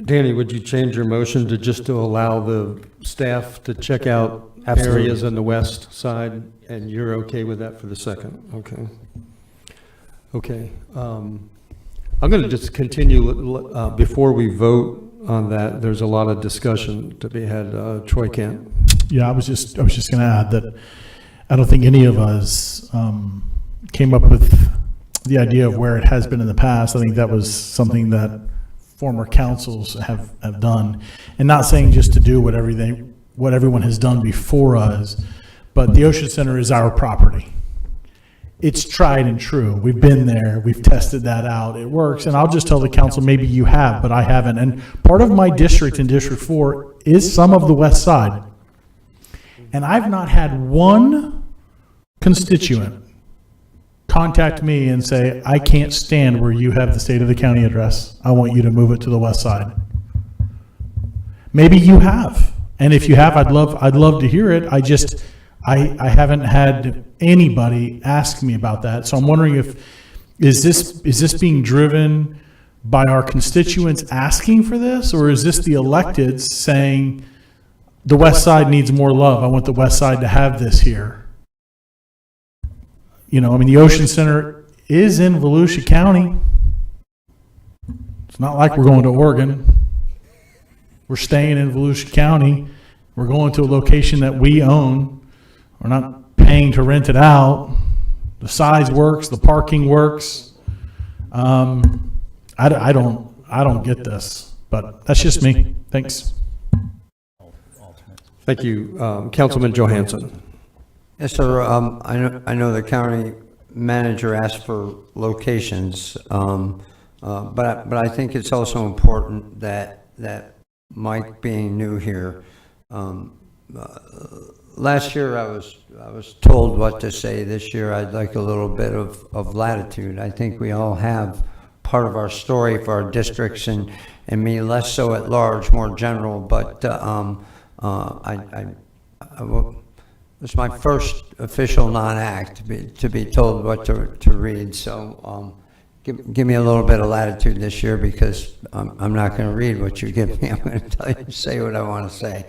Danny, would you change your motion to just to allow the staff to check out areas on the west side, and you're okay with that for the second? Okay. Okay. I'm going to just continue before we vote on that. There's a lot of discussion to be had. Troy Camp. Yeah, I was just going to add that I don't think any of us came up with the idea of where it has been in the past. I think that was something that former councils have done, and not saying just to do what everyone has done before us, but the Ocean Center is our property. It's tried and true. We've been there. We've tested that out. It works. And I'll just tell the council, maybe you have, but I haven't. And part of my district in District 4 is some of the west side. And I've not had one constituent contact me and say, I can't stand where you have the State of the County address. I want you to move it to the west side. Maybe you have. And if you have, I'd love to hear it. I haven't had anybody ask me about that. So I'm wondering is this being driven by our constituents asking for this, or is this the electeds saying the west side needs more love? I want the west side to have this here. I mean, the Ocean Center is in Volusia County. It's not like we're going to Oregon. We're staying in Volusia County. We're going to a location that we own. We're not paying to rent it out. The size works. The parking works. I don't get this, but that's just me. Thanks. Thank you, Councilman Johansson. Yes, sir. I know the county manager asked for locations, but I think it's also important that Mike being new here. Last year I was told what to say. This year I'd like a little bit of latitude. I think we all have part of our story for our districts, and and me less so at large, more general, but it's my first official non-act to be told what to read, so give me a little bit of latitude this year, because I'm not going to read what you give me. I'm going to tell you, say what I want to say,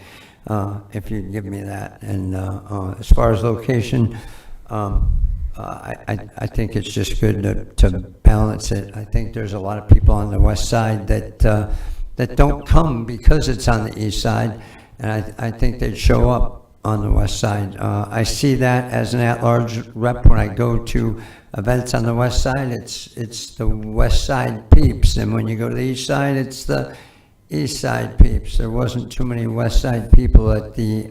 if you give me that. And as far as location, I think it's just good to balance it. I think there's a lot of people on the west side that don't come because it's on the east side, and I think they'd show up on the west side. I see that as an at-large rep when I go to events on the west side. It's the west side peeps, and when you go to the east side, it's the east side peeps. There wasn't too many west side people at the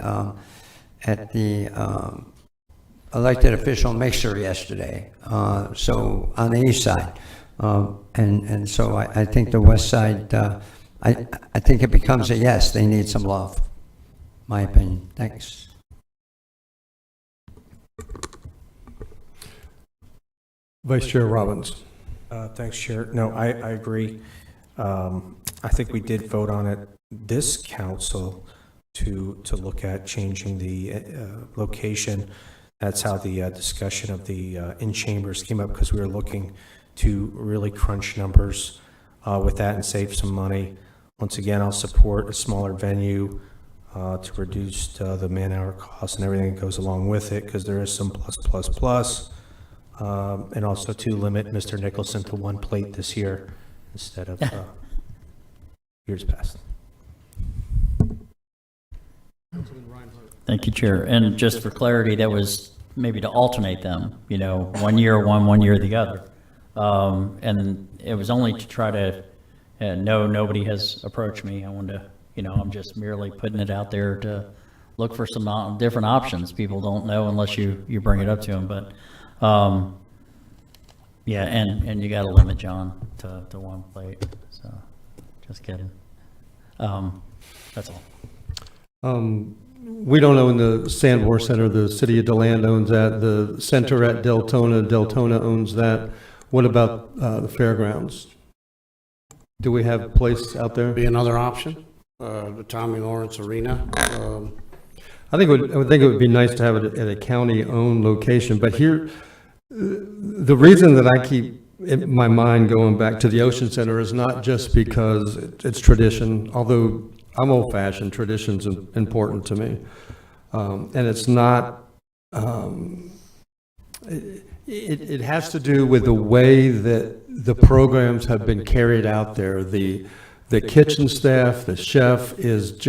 elected official mixer yesterday. So on the east side, and so I think the west side. I think it becomes a yes. They need some love. My opinion. Thanks. Vice Chair Robbins. Thanks, Chair. No, I agree. I think we did vote on it this council to look at changing the location. That's how the discussion of the in-chambers came up, because we were looking to really crunch numbers with that and save some money. Once again, I'll support a smaller venue to reduce the man-hour costs and everything that goes along with it, because there is some plus. And also to limit Mr. Nicholson to one plate this year instead of years past. Thank you, Chair. And just for clarity, that was maybe to alternate them, 1 year one, 1 year the other. And it was only to try to, no, nobody has approached me. I wanted to, I'm just merely putting it out there to look for some different options. People don't know unless you bring it up to them. But yeah, and you got to limit John to one plate. So just kidding. That's all. We don't own the Sandwar Center. The city of DeLand owns that. The center at Deltona owns that. What about the fairgrounds? Do we have a place out there? Be another option, the Tommy Lawrence Arena. I would think it would be nice to have it at a county-owned location, but here, the reason that I keep in my mind going back to the Ocean Center is not just because it's tradition, although I'm old-fashioned, tradition's important to me, and it's not. It has to do with the way that the programs have been carried out there. The kitchen staff, the chef is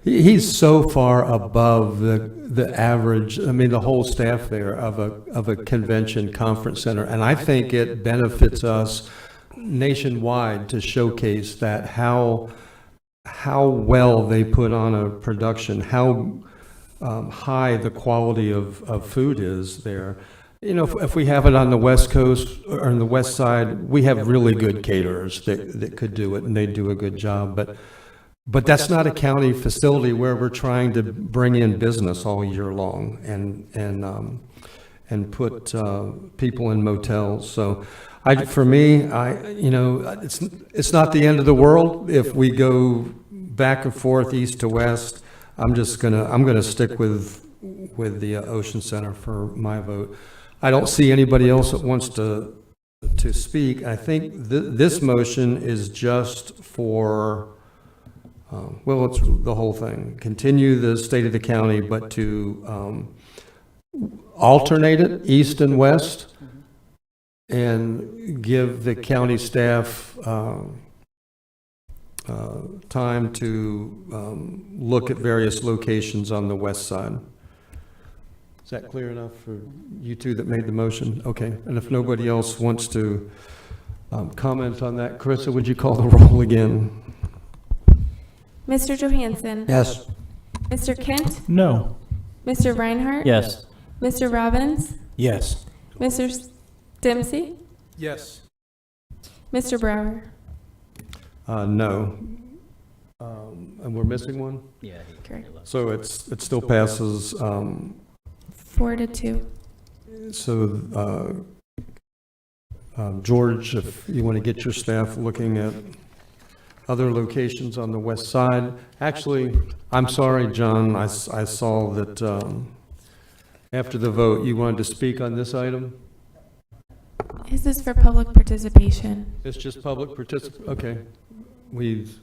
he's so far above the average, the whole staff there of a convention conference center. And I think it benefits us nationwide to showcase that how well they put on a production, how high the quality of food is there. If we have it on the West Coast or on the West Side, we have really good caterers that could do it, and they do a good job. But that's not a county facility where we're trying to bring in business all year long and put people in motels. So, for me, it's not the end of the world if we go back and forth, east to west. I'm gonna stick with the Ocean Center for my vote. I don't see anybody else that wants to speak. I think this motion is just for, it's the whole thing. Continue the state of the county, but to alternate it east and west, and give the county staff time to look at various locations on the west side. Is that clear enough for you two that made the motion? Okay, and if nobody else wants to comment on that, Carissa, would you call the roll again? Mr. Johansson? Yes. Mr. Kent? No. Mr. Reinhardt? Yes. Mr. Robbins? Yes. Mr. Dempsey? Yes. Mr. Brower? No. And we're missing one? Yeah. Correct. So it still passes. 4-2. So, George, if you want to get your staff looking at other locations on the west side. Actually, I'm sorry, John, I saw that after the vote, you wanted to speak on this item? Is this for public participation? It's just public okay. We've,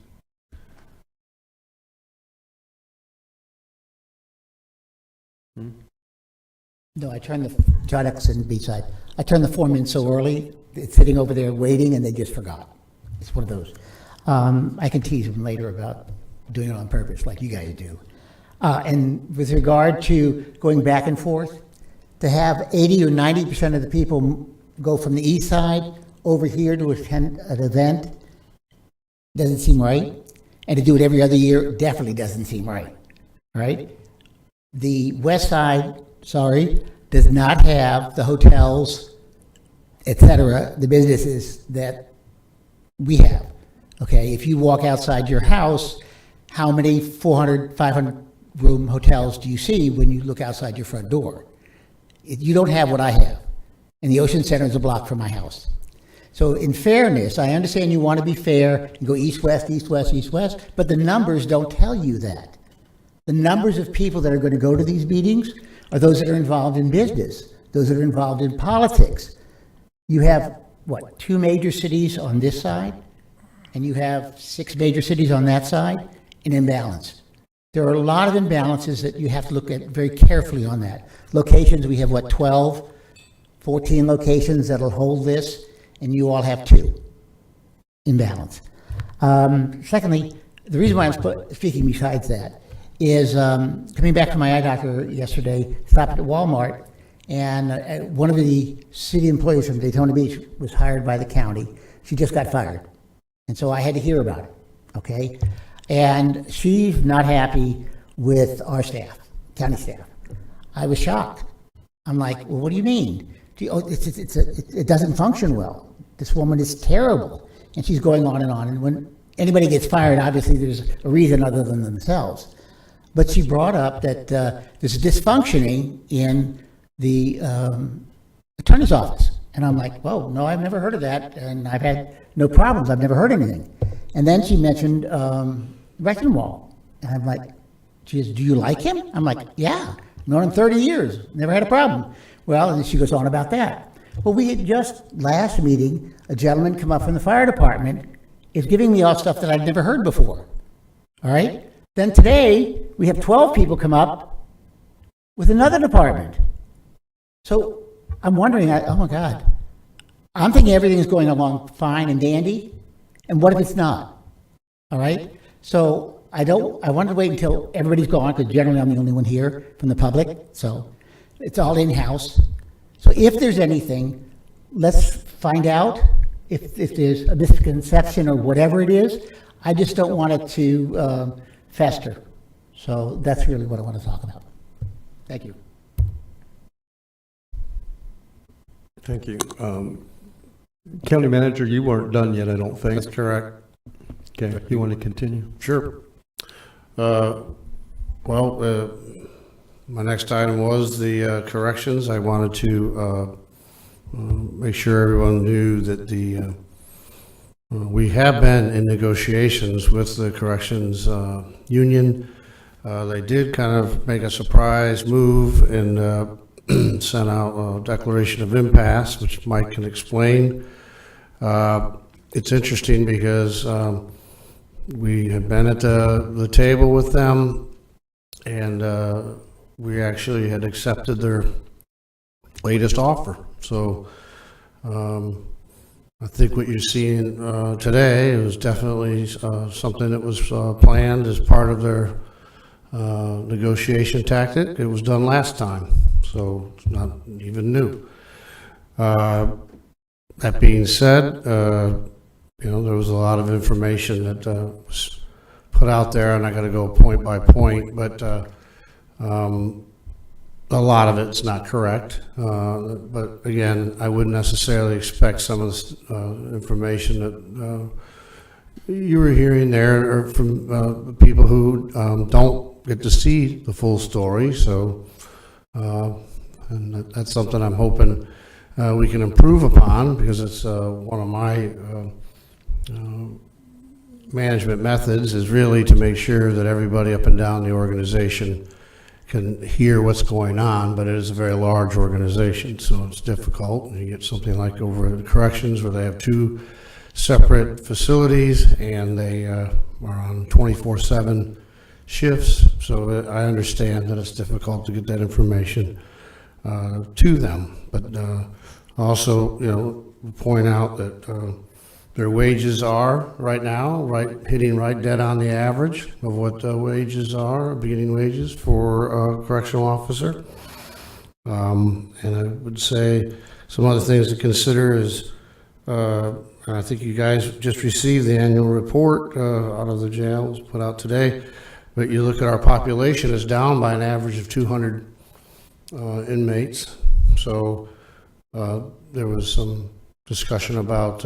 No, I turned the, John Eccleston, B-side. I turned the form in so early, it's sitting over there waiting, and they just forgot. It's one of those. I can tease them later about doing it on purpose, like you guys do. And with regard to going back and forth, to have 80 or 90% of the people go from the east side over here to attend an event doesn't seem right. And to do it every other year definitely doesn't seem right. Right? The west side, sorry, does not have the hotels, et cetera, the businesses that we have. Okay, if you walk outside your house, how many 400, 500 room hotels do you see when you look outside your front door? You don't have what I have. And the Ocean Center is a block from my house. So in fairness, I understand you want to be fair and go east, west, east, west, east, west, but the numbers don't tell you that. The numbers of people that are going to go to these meetings are those that are involved in business, those that are involved in politics. You have, what, 2 major cities on this side, and you have 6 major cities on that side, an imbalance. There are a lot of imbalances that you have to look at very carefully on that. Locations, we have, what, 12, 14 locations that'll hold this, and you all have 2. Imbalance. Secondly, the reason why I'm speaking besides that is coming back from my eye doctor yesterday, stopped at Walmart, and one of the city employees from Daytona Beach was hired by the county. She just got fired. And so I had to hear about it, okay? And she's not happy with our staff, county staff. I was shocked. I'm like, well, what do you mean? It doesn't function well. This woman is terrible. And she's going on. And when anybody gets fired, obviously there's a reason other than themselves. But she brought up that there's dysfunctioning in the attorney's office. And I'm like, whoa, no, I've never heard of that. And I've had no problems. I've never heard anything. And then she mentioned Rectenwall. And I'm like, she says, do you like him? I'm like, yeah, known him 30 years, never had a problem. Well, and she goes on about that. Well, we had just last meeting, a gentleman come up from the fire department is giving me all stuff that I'd never heard before. All right? Then today, we have 12 people come up with another department. So I'm wondering, oh my God, I'm thinking everything's going along fine and dandy, and what if it's not? All right? So I wanted to wait until everybody's gone, because generally I'm the only one here from the public, so it's all in-house. So if there's anything, let's find out if there's a misconception or whatever it is. I just don't want it to fester. So that's really what I want to talk about. Thank you. thank you. County Manager, you weren't done yet, I don't think. That's correct. Okay, you want to continue? Sure. My next item was the corrections. I wanted to make sure everyone knew that we have been in negotiations with the corrections union. They did kind of make a surprise move and sent out a declaration of impasse, which Mike can explain. It's interesting because we have been at the table with them, and we actually had accepted their latest offer. So I think what you're seeing today is definitely something that was planned as part of their negotiation tactic. It was done last time, so it's not even new. That being said, there was a lot of information that was put out there, and I got to go point by point, but a lot of it's not correct. But again, I wouldn't necessarily expect some of this information that you were hearing there or from people who don't get to see the full story. So, and that's something I'm hoping we can improve upon, because it's one of my management methods is really to make sure that everybody up and down the organization can hear what's going on, but it is a very large organization, so it's difficult. You get something like over at corrections where they have 2 separate facilities and they are on 24/7 shifts, so I understand that it's difficult to get that information to them. But also, point out that their wages are right now hitting right dead on the average of what wages are, beginning wages for a correctional officer. And I would say some other things to consider is, I think you guys just received the annual report out of the jail, it was put out today. But you look at our population is down by an average of 200 inmates. So there was some discussion about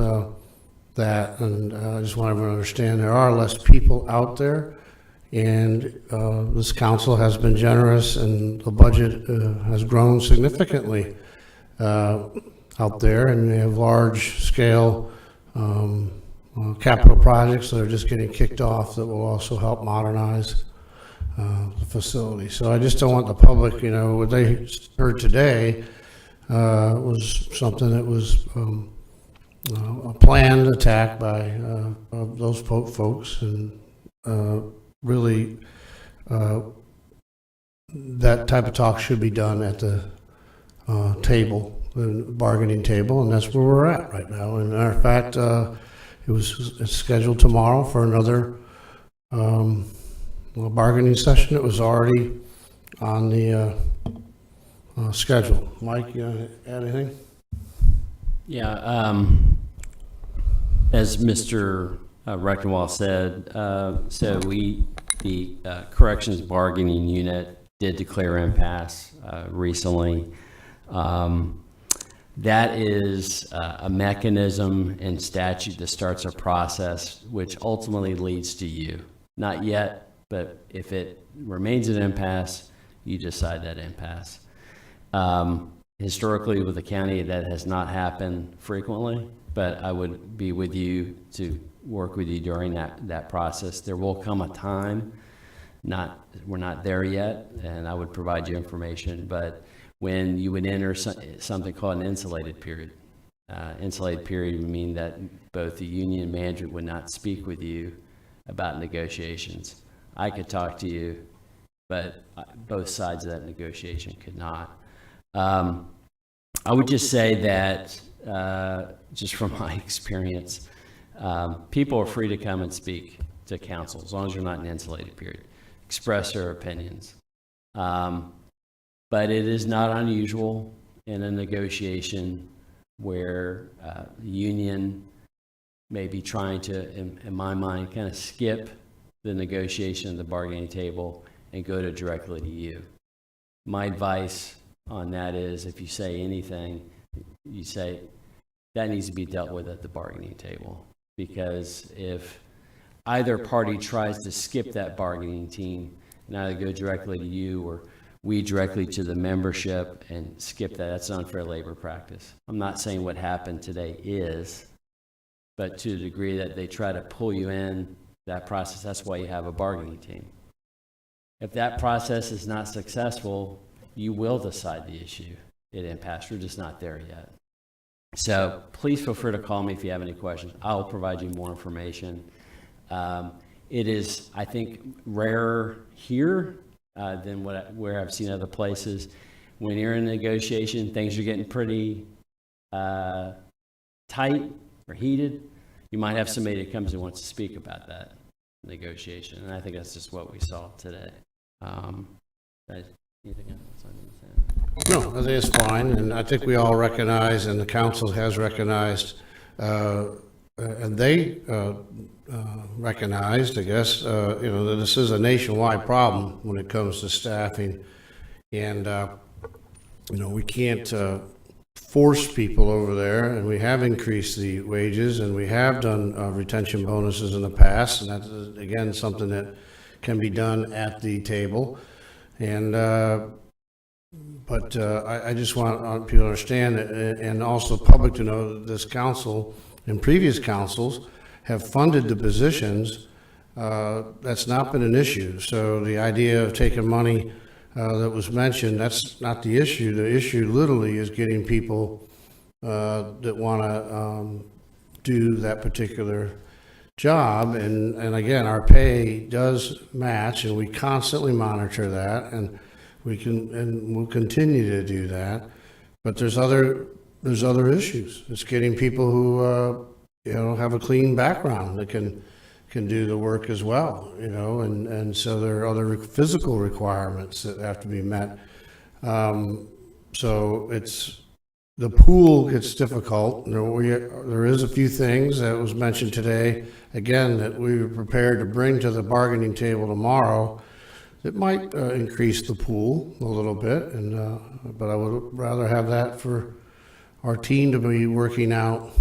that, and I just want everyone to understand there are less people out there, and this council has been generous, and the budget has grown significantly out there, and we have large-scale capital projects that are just getting kicked off that will also help modernize the facility. So I just don't want the public, what they heard today was something that was a planned attack by those folks, and really that type of talk should be done at the table, the bargaining table, and that's where we're at right now. And matter of fact, it's scheduled tomorrow for another bargaining session. It was already on the schedule. Mike, you want to add anything? Yeah, as Mr. Rectenwald said, so the corrections bargaining unit did declare impasse recently. That is a mechanism in statute that starts a process which ultimately leads to you. Not yet, but if it remains an impasse, you decide that impasse. Historically, with the county, that has not happened frequently, but I would be with you to work with you during that process. There will come a time, we're not there yet, and I would provide you information, but when you would enter something called an insulated period. Insulated period would mean that both the union and management would not speak with you about negotiations. I could talk to you, but both sides of that negotiation could not. I would just say that, just from my experience, people are free to come and speak to council as long as you're not in an insulated period, express their opinions. But it is not unusual in a negotiation where the union may be trying to, in my mind, kind of skip the negotiation of the bargaining table and go directly to you. My advice on that is, if you say anything, you say that needs to be dealt with at the bargaining table, because if either party tries to skip that bargaining team and either go directly to you or we directly to the membership and skip that's unfair labor practice. I'm not saying what happened today is, but to the degree that they try to pull you in that process, that's why you have a bargaining team. If that process is not successful, you will decide the issue at impasse. We're just not there yet. So please feel free to call me if you have any questions. I'll provide you more information. It is, I think, rarer here than where I've seen other places. When you're in negotiation, things are getting pretty tight or heated. You might have somebody that comes and wants to speak about that negotiation, and I think that's just what we saw today. Anything else I need to say? No, I think it's fine, and I think we all recognize, and the council has recognized, and they recognized, I guess, that this is a nationwide problem when it comes to staffing, and we can't force people over there, and we have increased the wages, and we have done retention bonuses in the past, and that's again something that can be done at the table. And but I just want people to understand, and also the public to know that this council and previous councils have funded the positions, that's not been an issue. So the idea of taking money that was mentioned, that's not the issue. The issue literally is getting people that want to do that particular job. And again, our pay does match, and we constantly monitor that, and we'll continue to do that. But there's other issues. It's getting people who have a clean background that can do the work as well, and so there are other physical requirements that have to be met. So the pool gets difficult. There is a few things that was mentioned today, again, that we were prepared to bring to the bargaining table tomorrow that might increase the pool a little bit, but I would rather have that for our team to be working out.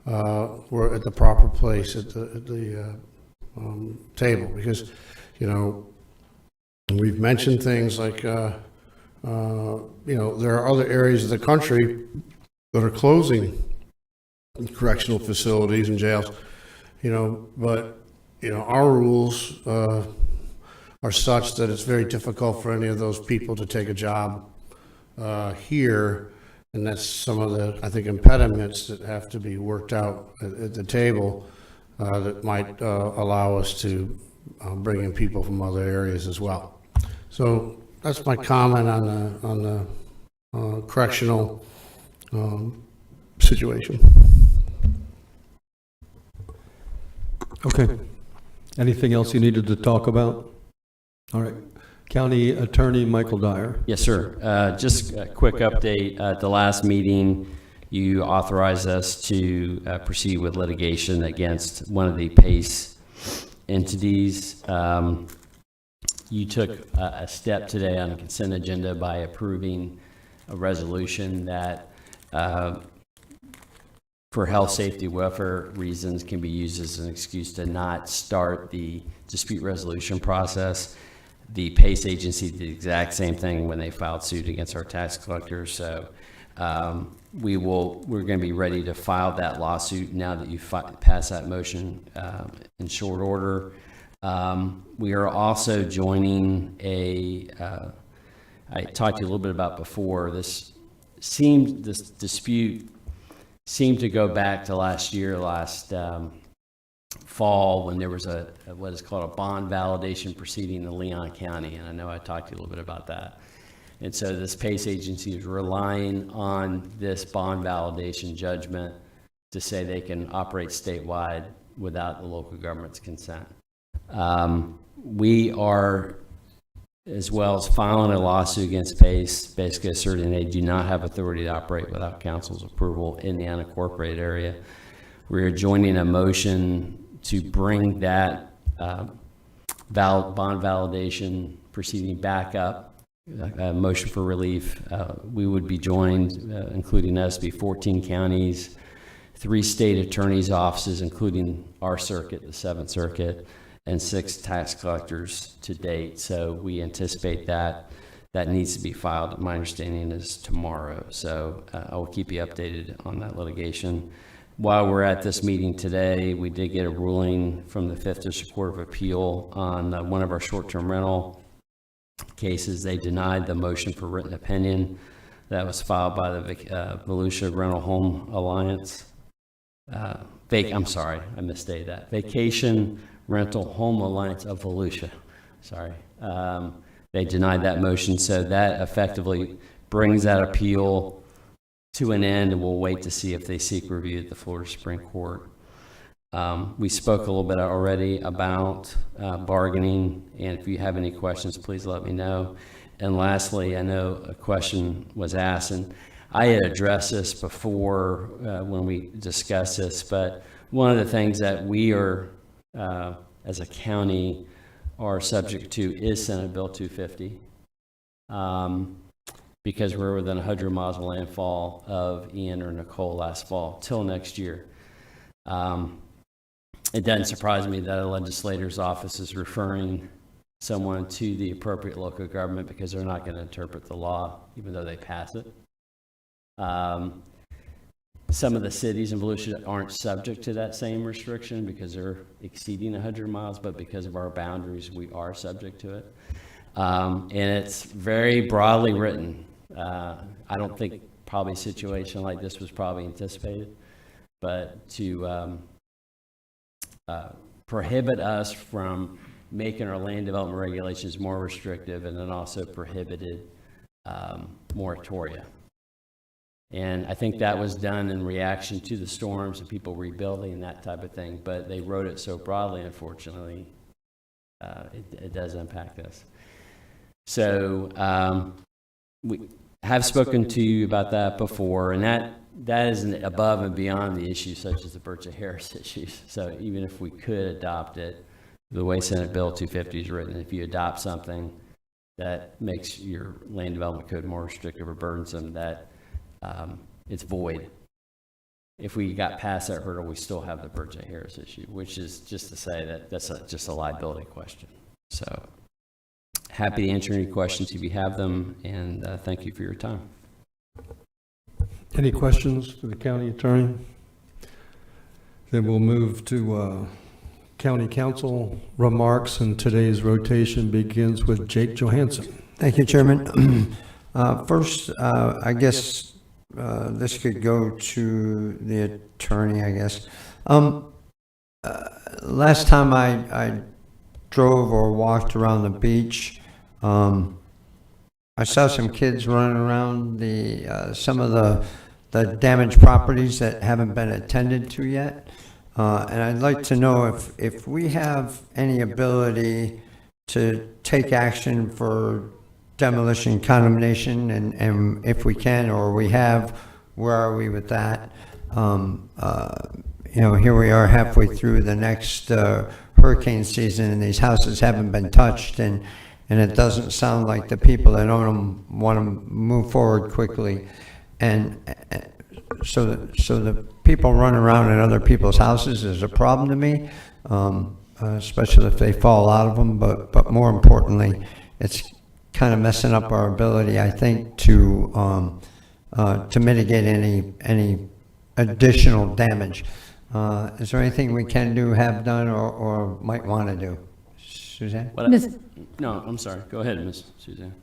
We're at the proper place at the table, because we've mentioned things like there are other areas of the country that are closing correctional facilities and jails, but our rules are such that it's very difficult for any of those people to take a job here. And that's some of the, I think, impediments that have to be worked out at the table that might allow us to bring in people from other areas as well. So that's my comment on the correctional situation. Okay. Anything else you needed to talk about? All right. County Attorney Michael Dyer. Yes, sir. Just a quick update. At the last meeting, you authorized us to proceed with litigation against one of the PACE entities. You took a step today on the consent agenda by approving a resolution that for health, safety, welfare reasons can be used as an excuse to not start the dispute resolution process. The PACE agency did the exact same thing when they filed suit against our tax collectors. So we're going to be ready to file that lawsuit now that you've passed that motion in short order. We are also joining I talked to you a little bit about before, this dispute seemed to go back to last fall, when there was what is called a bond validation proceeding in Leon County, and I know I talked to you a little bit about that. And so this PACE agency is relying on this bond validation judgment to say they can operate statewide without the local government's consent. We are, as well as filing a lawsuit against PACE, basically asserting they do not have authority to operate without council's approval in the unincorporated area. We are joining a motion to bring that bond validation proceeding back up, a motion for relief. We would be joined, including us, be 14 counties, 3 state attorneys' offices, including our circuit, the 7th Circuit, and 6 tax collectors to date. So we anticipate that needs to be filed. My understanding is tomorrow. So I will keep you updated on that litigation. While we're at this meeting today, we did get a ruling from the 5th District Court of Appeal on one of our short-term rental cases. They denied the motion for written opinion that was filed by the Volusia Rental Home Alliance. I'm sorry, I misstated that. Vacation Rental Home Alliance of Volusia. Sorry. They denied that motion, so that effectively brings that appeal to an end, and we'll wait to see if they seek review at the Florida Supreme Court. We spoke a little bit already about bargaining, and if you have any questions, please let me know. And lastly, I know a question was asked, and I had addressed this before when we discussed this, but one of the things that we are, as a county, are subject to is Senate Bill 250. Because we're within 100 miles of landfall of Ian or Nicole last fall, till next year. It doesn't surprise me that a legislator's office is referring someone to the appropriate local government because they're not going to interpret the law, even though they pass it. Some of the cities in Volusia aren't subject to that same restriction because they're exceeding 100 miles, but because of our boundaries, we are subject to it. And it's very broadly written. I don't think probably a situation like this was probably anticipated, but to prohibit us from making our land development regulations more restrictive, and then also prohibited moratoria. And I think that was done in reaction to the storms and people rebuilding and that type of thing, but they wrote it so broadly, unfortunately, it does impact us. So we have spoken to you about that before, and that is above and beyond the issues such as the Burchett Harris issues. So even if we could adopt it, the way Senate Bill 250 is written, if you adopt something that makes your land development code more restrictive or burdensome, that it's void. If we got past that hurdle, we still have the Burchett Harris issue, which is just to say that that's just a liability question. So happy to answer any questions if you have them, and thank you for your time. Any questions for the county attorney? Then we'll move to county council remarks, and today's rotation begins with Jake Johansson. Thank you, Chairman. First, I guess this could go to the attorney, I guess. Last time I drove or walked around the beach, I saw some kids running around some of the damaged properties that haven't been attended to yet. And I'd like to know if we have any ability to take action for demolition, condemnation, and if we can, or we have, where are we with that? You know, here we are halfway through the next hurricane season, and these houses haven't been touched, and it doesn't sound like the people that own them want to move forward quickly. And so the people running around in other people's houses is a problem to me, especially if they fall out of them, but more importantly, it's kind of messing up our ability, I think, to mitigate any additional damage. Is there anything we can do, have done, or might want to do? Suzanne? No, I'm sorry. Go ahead, Ms. Suzanne.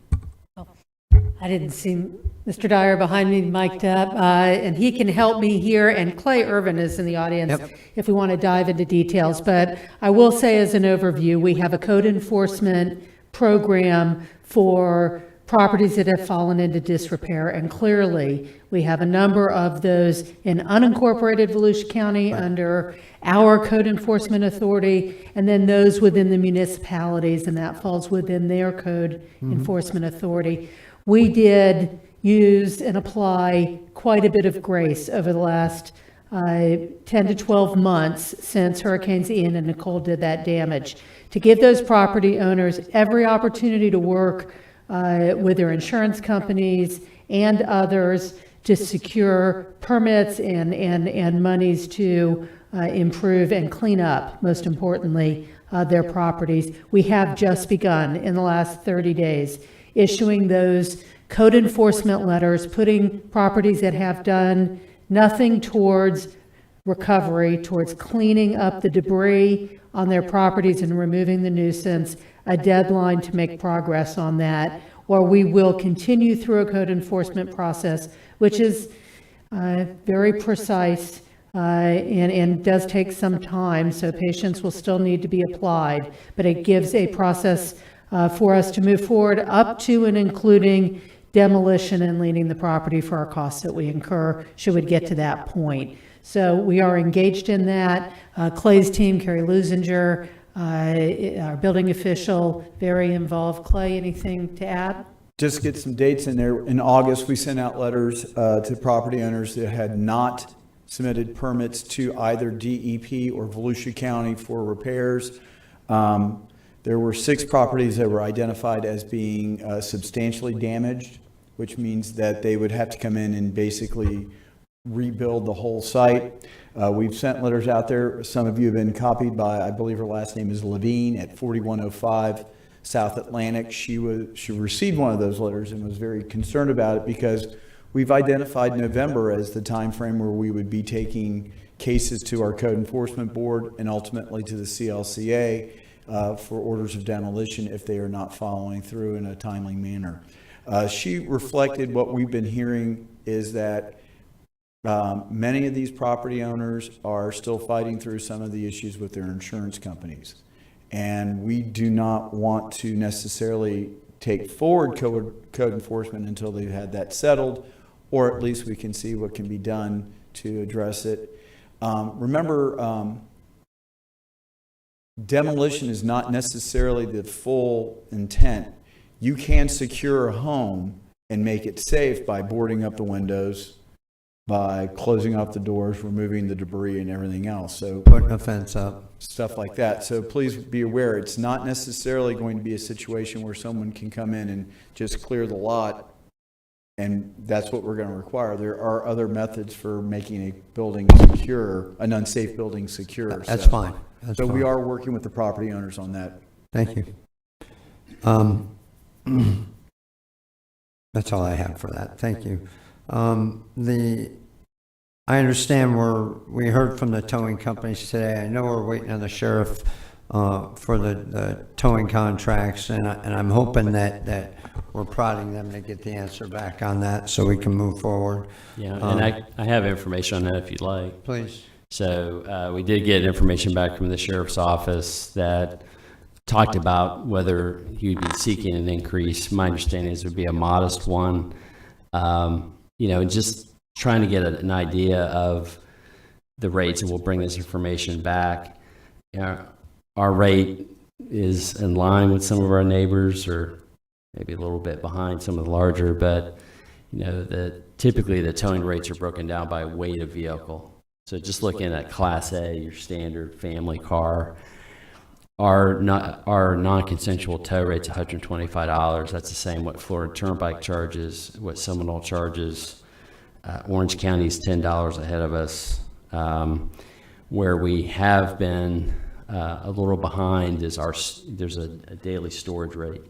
I didn't see Mr. Dyer behind me mic'd up, and he can help me here, and Clay Irvin is in the audience if we want to dive into details. But I will say, as an overview, we have a code enforcement program for properties that have fallen into disrepair, and clearly we have a number of those in unincorporated Volusia County under our code enforcement authority, and then those within the municipalities, and that falls within their code enforcement authority. We did use and apply quite a bit of grace over the last 10 to 12 months since Hurricanes Ian and Nicole did that damage, to give those property owners every opportunity to work with their insurance companies and others to secure permits and monies to improve and clean up, most importantly, their properties. We have just begun in the last 30 days issuing those code enforcement letters, putting properties that have done nothing towards recovery, towards cleaning up the debris on their properties and removing the nuisance, a deadline to make progress on that, or we will continue through a code enforcement process, which is very precise and does take some time, so patience will still need to be applied, but it gives a process for us to move forward up to and including demolition and leaning the property for our costs that we incur should we get to that point. So we are engaged in that. Clay's team, Carrie Lusinger, our building official, very involved. Clay, anything to add? Just get some dates in there. In August, we sent out letters to property owners that had not submitted permits to either DEP or Volusia County for repairs. There were 6 properties that were identified as being substantially damaged, which means that they would have to come in and basically rebuild the whole site. We've sent letters out there. Some of you have been copied by, I believe her last name is Levine at 4105 South Atlantic. She received one of those letters and was very concerned about it because We've identified November as the time frame where we would be taking cases to our code enforcement board and ultimately to the CLCA for orders of demolition if they are not following through in a timely manner. She reflected what we've been hearing is that many of these property owners are still fighting through some of the issues with their insurance companies. And we do not want to necessarily take forward code enforcement until they've had that settled, or at least we can see what can be done to address it. Remember, demolition is not necessarily the full intent. You can secure a home and make it safe by boarding up the windows, by closing off the doors, removing the debris and everything else. So putting a fence up, stuff like that. So please be aware, it's not necessarily going to be a situation where someone can come in and just clear the lot, and that's what we're going to require. There are other methods for making a building secure, an unsafe building secure. That's fine. That's so fine. we are working with the property owners on that. Thank you. That's all I have for that. Thank you. I understand we heard from the towing companies today. I know we're waiting on the sheriff for the towing contracts, and I'm hoping that we're prodding them to get the answer back on that so we can move forward. Yeah, and I have information on that if you'd like. Please. So we did get information back from the sheriff's office that talked about whether you'd be seeking an increase. My understanding is it would be a modest one. Just trying to get an idea of the rates, and we'll bring this information back. Our rate is in line with some of our neighbors, or maybe a little bit behind some of the larger, but typically the towing rates are broken down by weight of vehicle. So just looking at Class A, your standard family car, our non-consensual tow rate's $125. That's the same what Florida Turnpike charges, what Seminole charges. Orange County's $10 ahead of us. Where we have been a little behind is there's a daily storage rate.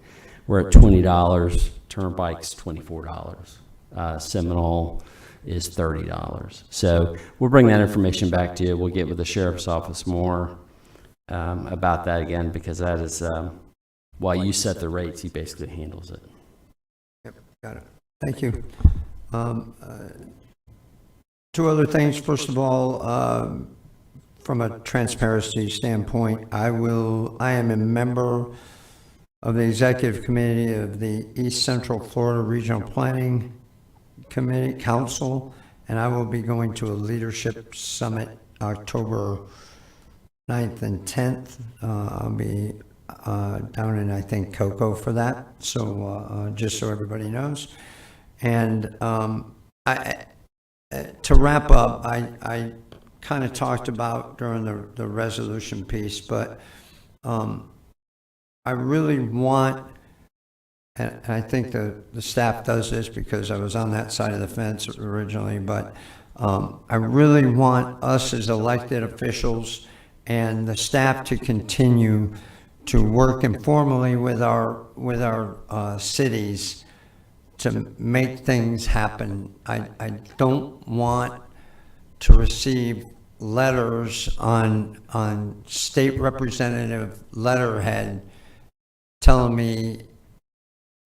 We're at $20. Turnpike's $24. Seminole is $30. So we'll bring that information back to you. We'll get with the sheriff's office more about that again, because that is while you set the rates, he basically handles it. Yep, got it. Thank you. Two other things. First of all, from a transparency standpoint, I am a member of the executive committee of the East Central Florida Regional Planning Council, and I will be going to a leadership summit October 9th and 10th. I'll be down in, I think, Cocoa for that. So just so everybody knows. And to wrap up, I kind of talked about during the resolution piece, but I really want, and I think the staff does this because I was on that side of the fence originally, but I really want us as elected officials and the staff to continue to work informally with our cities to make things happen. I don't want to receive letters on state representative letterhead telling me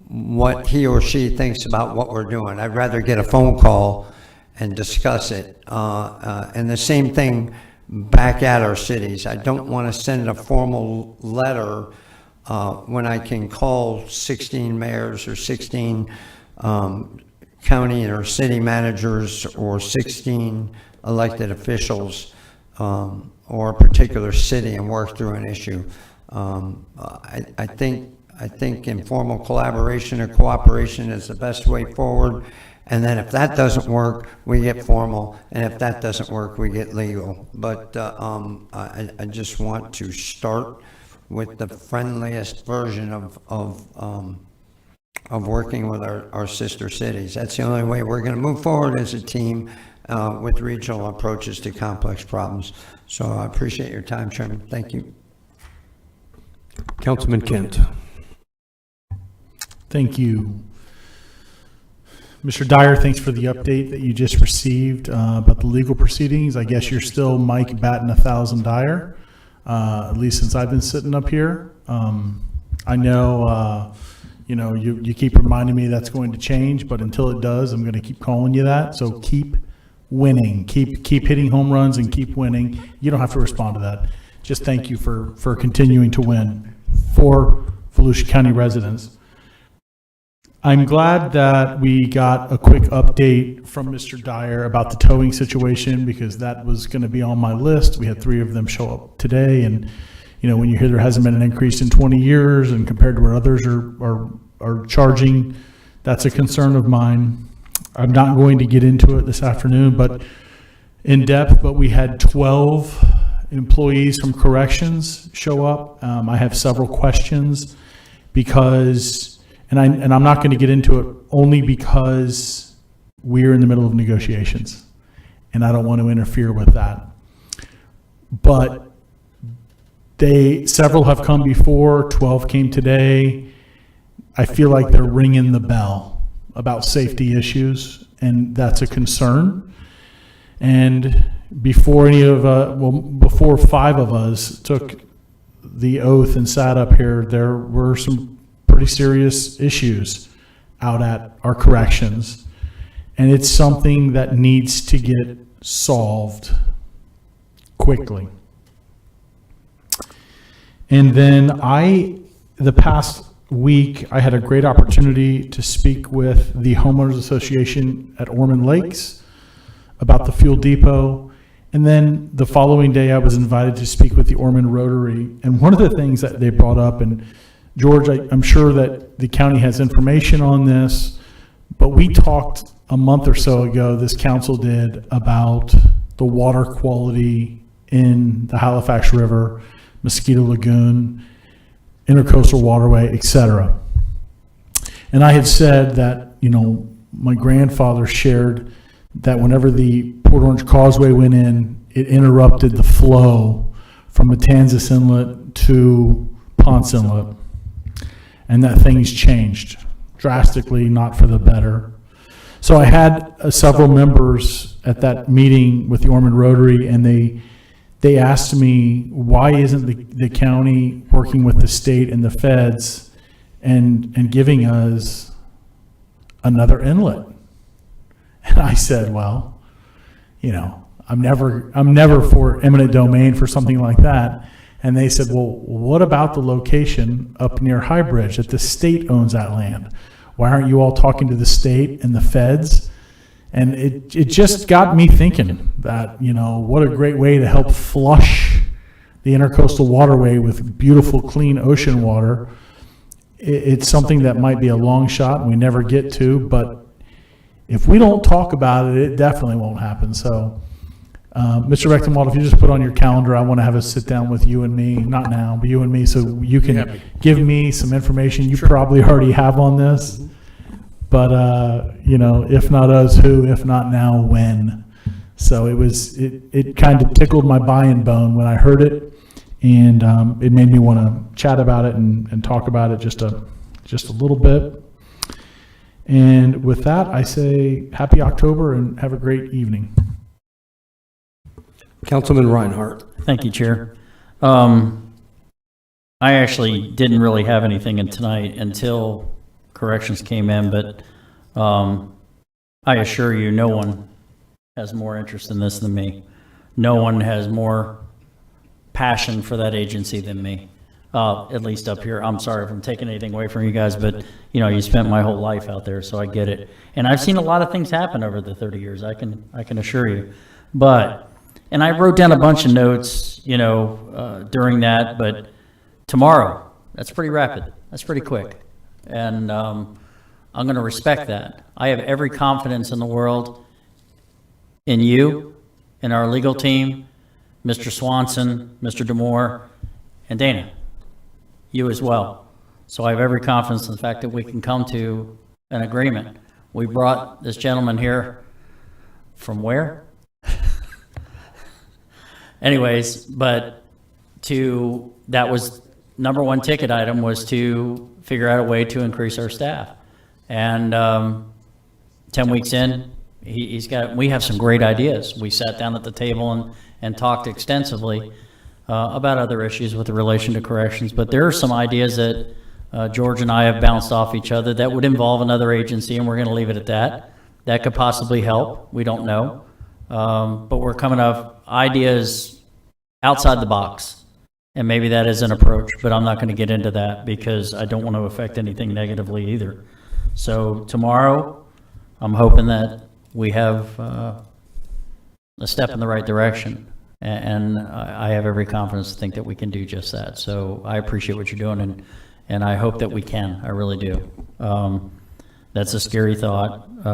what he or she thinks about what we're doing. I'd rather get a phone call and discuss it. And the same thing back at our cities. I don't want to send a formal letter when I can call 16 mayors or 16 county or city managers or 16 elected officials or a particular city and work through an issue. I think informal collaboration or cooperation is the best way forward. And then if that doesn't work, we get formal. And if that doesn't work, we get legal. But I just want to start with the friendliest version of working with our sister cities. That's the only way we're going to move forward as a team with regional approaches to complex problems. So I appreciate your time, Chairman. Thank you. Councilman Kent. Thank you. Mr. Dyer, thanks for the update that you just received about the legal proceedings. I guess you're still Mike batting 1,000 Dyer, at least since I've been sitting up here. I know, you keep reminding me that's going to change, but until it does, I'm going to keep calling you that. So keep winning, keep hitting home runs and keep winning. You don't have to respond to that. Just thank you for continuing to win for Volusia County residents. I'm glad that we got a quick update from Mr. Dyer about the towing situation, because that was going to be on my list. We had 3 of them show up today, and when you hear there hasn't been an increase in 20 years and compared to what others are charging, that's a concern of mine. I'm not going to get into it this afternoon, but in depth, but we had 12 employees from corrections show up. I have several questions because, and I'm not going to get into it only because we're in the middle of negotiations and I don't want to interfere with that. But several have come before, 12 came today. I feel like they're ringing the bell about safety issues, and that's a concern. And before before 5 of us took the oath and sat up here, there were some pretty serious issues out at our corrections. And it's something that needs to get solved quickly. And then the past week, I had a great opportunity to speak with the Homeowners Association at Ormond Lakes about the fuel depot. And then the following day, I was invited to speak with the Ormond Rotary. And one of the things that they brought up, and George, I'm sure that the county has information on this, but we talked a month or so ago, this council did, about the water quality in the Halifax River, Mosquito Lagoon, Intercoastal Waterway, etc. And I had said that, my grandfather shared that whenever the Port Orange Causeway went in, it interrupted the flow from Matanzas Inlet to Ponce Inlet. And that thing's changed drastically, not for the better. So I had several members at that meeting with the Ormond Rotary, and they asked me, why isn't the county working with the state and the feds and giving us another inlet? And I said, well, I'm never for eminent domain for something like that. And they said, well, what about the location up near High Bridge that the state owns that land? Why aren't you all talking to the state and the feds? And it just got me thinking that, what a great way to help flush the Intercoastal Waterway with beautiful, clean ocean water. It's something that might be a long shot and we never get to, but if we don't talk about it, it definitely won't happen. So, Mr. Rechtenwald, if you just put on your calendar, I want to have a sit down with you and me, not now, but you and me, so you can give me some information you probably already have on this. But, if not us, who? If not now, when? So it kind of tickled my buy-in bone when I heard it, and it made me want to chat about it and talk about it just a little bit. And with that, I say happy October and have a great evening. Councilman Reinhardt. Thank you, Chair. I actually didn't really have anything in tonight until corrections came in, but I assure you, no one has more interest in this than me. No one has more passion for that agency than me, at least up here. I'm sorry if I'm taking anything away from you guys, but you spent my whole life out there, so I get it. And I've seen a lot of things happen over the 30 years, I can assure you. And I wrote down a bunch of notes, during that, but tomorrow, that's pretty rapid. That's pretty quick. And I'm going to respect that. I have every confidence in the world in you, in our legal team, Mr. Swanson, Mr. DeMoore, and Dana. You as well. So I have every confidence in the fact that we can come to an agreement. We brought this gentleman here from where? Anyways, but that was number one ticket item, was to figure out a way to increase our staff. And 10 weeks in, we have some great ideas. We sat down at the table and talked extensively about other issues with relation to corrections, but there are some ideas that George and I have bounced off each other that would involve another agency, and we're going to leave it at that. That could possibly help. We don't know. But we're coming up ideas outside the box. And maybe that is an approach, but I'm not going to get into that because I don't want to affect anything negatively either. So tomorrow, I'm hoping that we have a step in the right direction. And I have every confidence to think that we can do just that. So I appreciate what you're doing, and I hope that we can. I really do. That's a scary thought.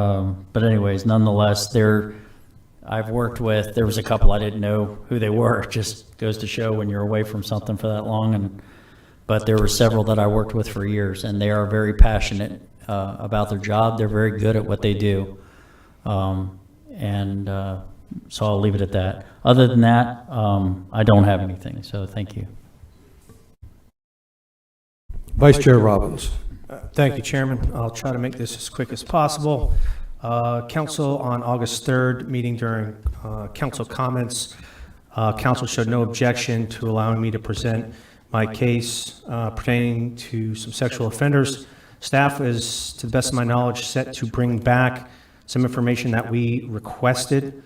But anyways, nonetheless, I've worked with, there was a couple I didn't know who they were. It just goes to show when you're away from something for that long. But there were several that I worked with for years, and they are very passionate about their job. They're very good at what they do. So I'll leave it at that. Other than that, I don't have anything, so thank you. Vice Chair Robbins. Thank you, Chairman. I'll try to make this as quick as possible. Council on August 3rd, meeting during council comments. Council showed no objection to allowing me to present my case pertaining to some sexual offenders. Staff is, to the best of my knowledge, set to bring back some information that we requested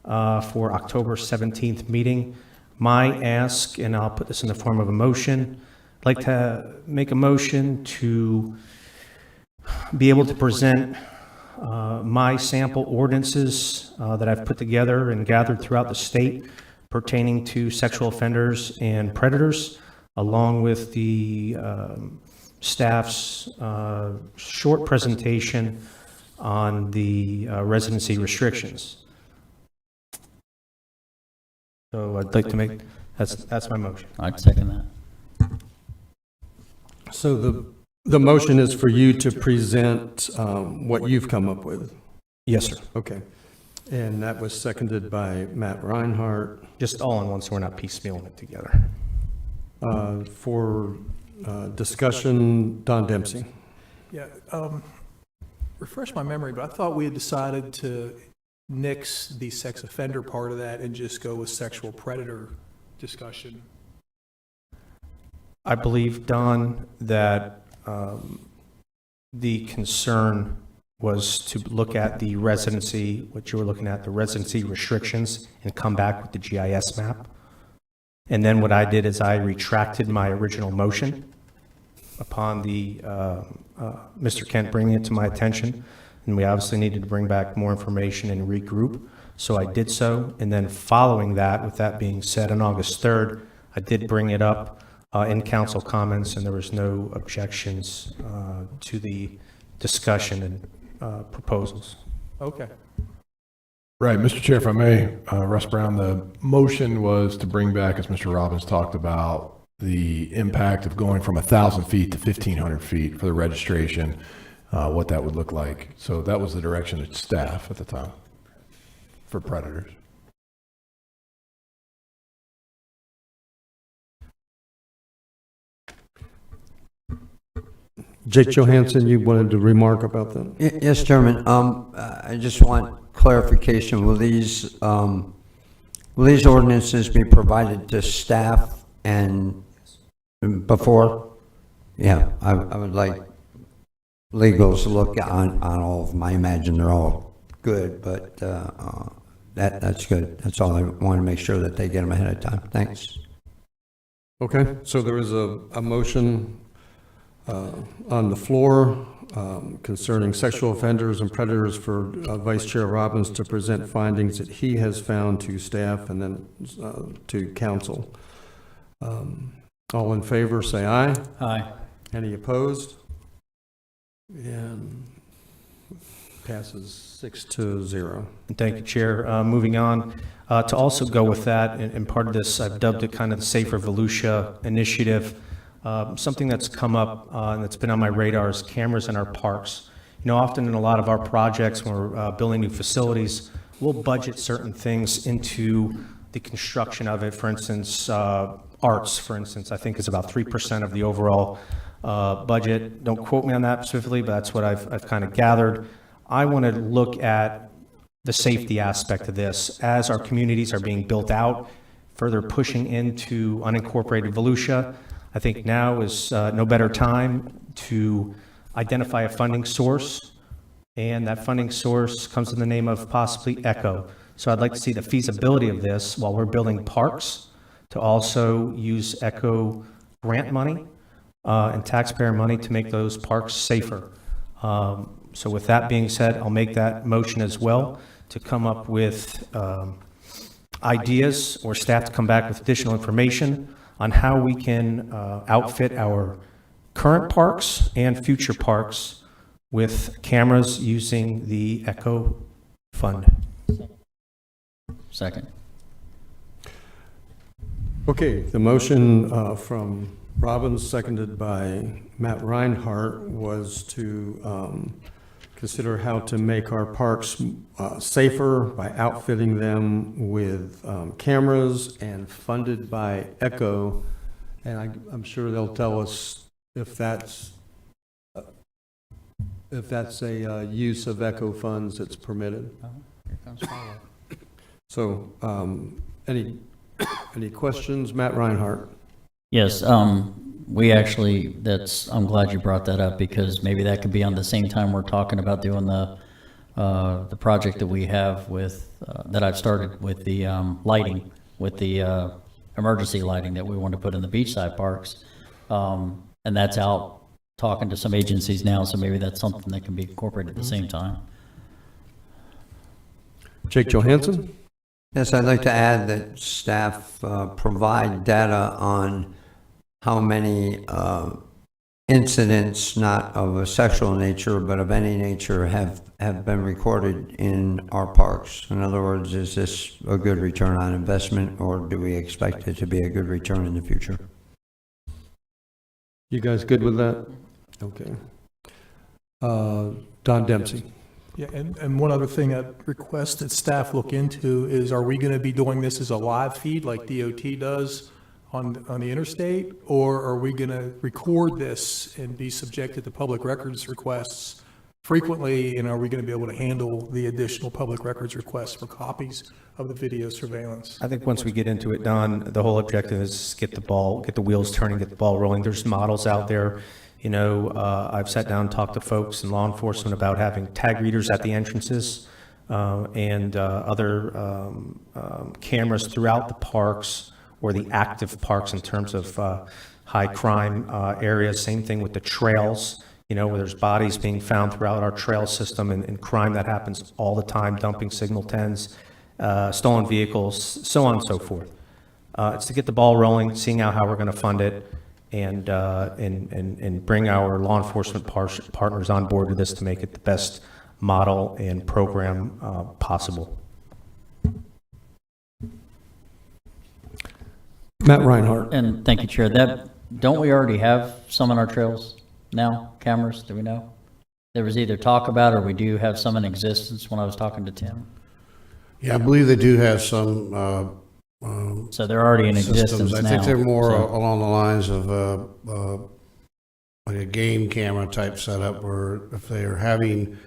for October 17th meeting. My ask, and I'll put this in the form of a motion, I'd like to make a motion to be able to present my sample ordinances that I've put together and gathered throughout the state pertaining to sexual offenders and predators, along with the staff's short presentation on the residency restrictions. So I'd like to make, that's my motion. I'd second that. So the motion is for you to present what you've come up with? Yes, sir. Okay. And that was seconded by Matt Reinhardt. Just all in one, so we're not piecemealing it together. For discussion, Don Dempsey. Yeah, refresh my memory, but I thought we had decided to nix the sex offender part of that and just go with sexual predator discussion. I believe, Don, that the concern was to look at the residency, what you were looking at, the residency restrictions, and come back with the GIS map. And then what I did is I retracted my original motion upon the Mr. Kent bringing it to my attention. And we obviously needed to bring back more information and regroup. So I did so. And then following that, with that being said, on August 3rd, I did bring it up in council comments, and there was no objections to the discussion and proposals. Okay. Right, Mr. Chair, if I may, Russ Brown, the motion was to bring back, as Mr. Robbins talked about, the impact of going from 1,000 feet to 1,500 feet for the registration, what that would look like. So that was the direction of staff at the time for predators. Jake Johansson, you wanted to remark about that? Yes, Chairman. I just want clarification. Will these ordinances be provided to staff and before? Yeah, I would like legals to look on all of them. I imagine they're all good, but that's good. That's all I want to make sure that they get them ahead of time. Thanks. Okay, so there is a motion on the floor concerning sexual offenders and predators for Vice Chair Robbins to present findings that he has found to staff and then to council. All in favor, say aye. Aye. Any opposed? And passes 6-0. Thank you, Chair. Moving on, to also go with that, and part of this, I've dubbed it kind of the Safer Volusia initiative. Something that's come up and that's been on my radar is cameras in our parks. You know, often in a lot of our projects when we're building new facilities, we'll budget certain things into the construction of it. For instance, arts, for instance, I think is about 3% of the overall budget. Don't quote me on that specifically, but that's what I've kind of gathered. I want to look at the safety aspect of this as our communities are being built out, further pushing into unincorporated Volusia. I think now is no better time to identify a funding source, and that funding source comes in the name of possibly ECHO. So I'd like to see the feasibility of this while we're building parks to also use ECHO grant money and taxpayer money to make those parks safer. So with that being said, I'll make that motion as well to come up with ideas or staff to come back with additional information on how we can outfit our current parks and future parks with cameras using the ECHO fund. Second. Okay, the motion from Robbins, seconded by Matt Reinhardt, was to consider how to make our parks safer by outfitting them with cameras and funded by ECHO. And I'm sure they'll tell us if that's a use of ECHO funds that's permitted. Here comes follow-up. So, any questions? Matt Reinhardt. Yes, we actually, I'm glad you brought that up, because maybe that could be on the same time we're talking about doing the project that we have with, that I've started with the lighting, with the emergency lighting that we want to put in the beachside parks. And that's out talking to some agencies now, so maybe that's something that can be incorporated at the same time. Jake Johansson? Yes, I'd like to add that staff provide data on how many incidents, not of a sexual nature, but of any nature, have been recorded in our parks. In other words, is this a good return on investment, or do we expect it to be a good return in the future? You guys good with that? Okay. Don Dempsey. Yeah, and one other thing I'd request that staff look into is, are we going to be doing this as a live feed like DOT does on the interstate, or are we going to record this and be subjected to public records requests frequently, and are we going to be able to handle the additional public records requests for copies of the video surveillance? I think once we get into it, Don, the whole objective is get the wheels turning, get the ball rolling. There's models out there. You know, I've sat down and talked to folks in law enforcement about having tag readers at the entrances and other cameras throughout the parks, or the active parks in terms of high crime areas. Same thing with the trails, you know, where there's bodies being found throughout our trail system, and crime that happens all the time, dumping signal 10s, stolen vehicles, so on and so forth. It's to get the ball rolling, seeing how we're going to fund it, and bring our law enforcement partners on board with this to make it the best model and program possible. Matt Reinhardt. And thank you, Chair. Don't we already have some on our trails now, cameras, do we know? There was either talk about, or we do have some in existence when I was talking to Tim. Yeah, I believe they do have some. So they're already in systems. existence now. I think they're more so. along the lines of like a game camera type setup, where if they are having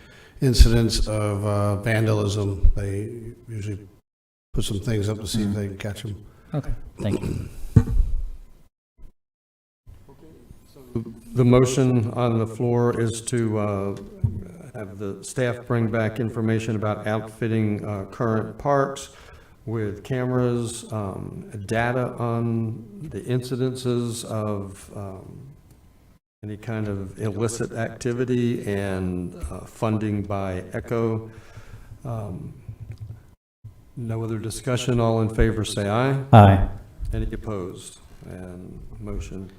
incidents of vandalism, they usually put some things up to see if they can catch them. Okay, thank you. The motion on the floor is to have the staff bring back information about outfitting current parks with cameras, data on the incidences of any kind of illicit activity, and funding by ECHO. No other discussion. All in favor say aye. Aye. Any opposed? And motion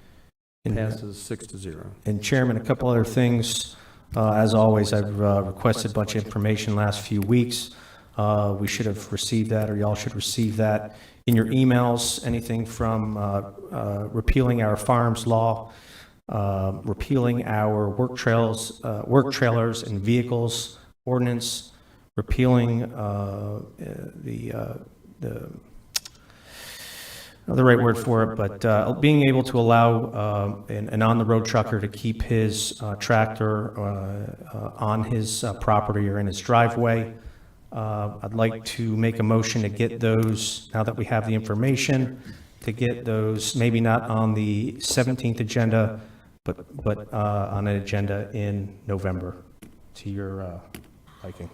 passes 6-0. And Chairman, a couple other things. As always, I've requested a bunch of information last few weeks. We should have received that, or y'all should receive that in your emails. Anything from repealing our firearms law, repealing our work trailers and vehicles ordinance, repealing the right word for it, but being able to allow an on-the-road trucker to keep his tractor on his property or in his driveway. I'd like to make a motion to get those, now that we have the information, to get those maybe not on the 17th agenda, but on an agenda in November, to your liking.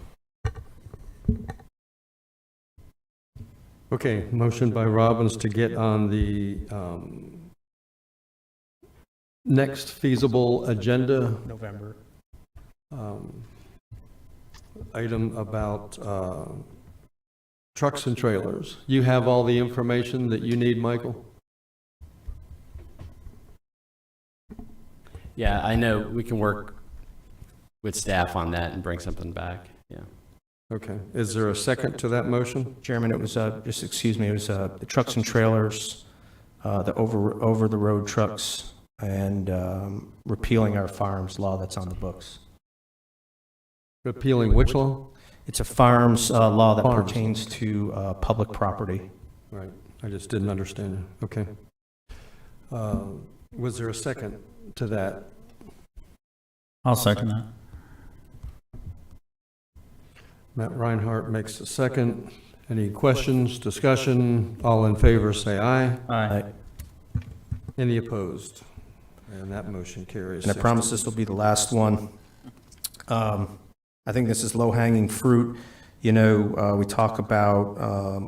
Okay, motion by Robbins to get on the next feasible agenda. November. Item about trucks and trailers. You have all the information that you need, Michael? Yeah, I know we can work with staff on that and bring something back. Yeah. Okay. Is there a second to that motion? Chairman, it was just, excuse me, it was the trucks and trailers, the over the road trucks, and repealing our firearms law that's on the books. Repealing which law? It's a firearms law that Firearms. pertains to public property. Right. I just didn't understand it. Okay. Was there a second to that? I'll second that. Matt Reinhardt makes a second. Any questions, discussion? All in favor, say aye. Aye. Any opposed? And that motion carries. And I promise this will be the last one. I think this is low-hanging fruit. You know, we talk about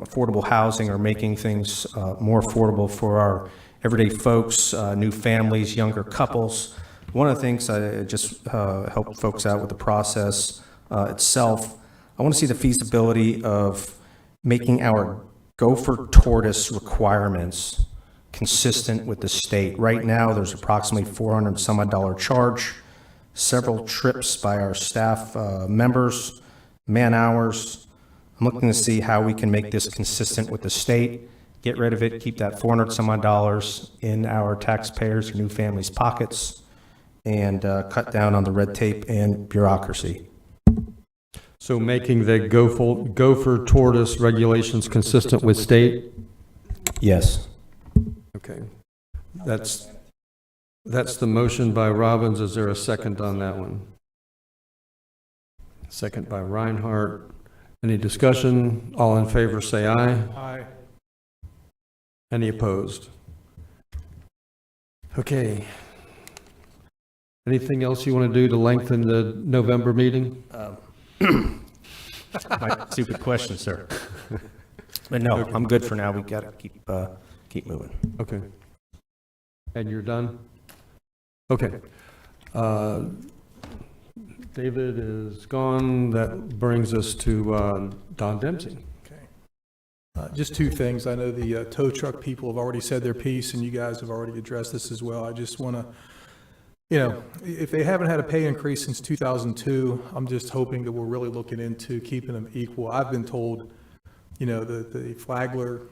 affordable housing or making things more affordable for our everyday folks, new families, younger couples. One of the things I just help folks out with the process itself, I want to see the feasibility of making our gopher tortoise requirements consistent with the state. Right now, there's approximately $400 some odd charge, several trips by our staff members, man hours. I'm looking to see how we can make this consistent with the state, get rid of it, keep that $400 some odd in our taxpayers' new families' pockets, and cut down on the red tape and bureaucracy. So making the gopher tortoise regulations consistent with state? Yes. Okay. That's the motion by Robbins. Is there a second on that one? Second by Reinhardt. Any discussion? All in favor, say aye. Aye. Any opposed? Okay. Anything else you want to do to lengthen the November meeting? My stupid question, sir. But no, I'm good for now. We got to keep moving. Okay. And you're done? Okay. David is gone. That brings us to Don Dempsey. Just two things. I know the tow truck people have already said their piece, and you guys have already addressed this as well. I just want to, you know, if they haven't had a pay increase since 2002, I'm just hoping that we're really looking into keeping them equal. I've been told, you know, the Flagler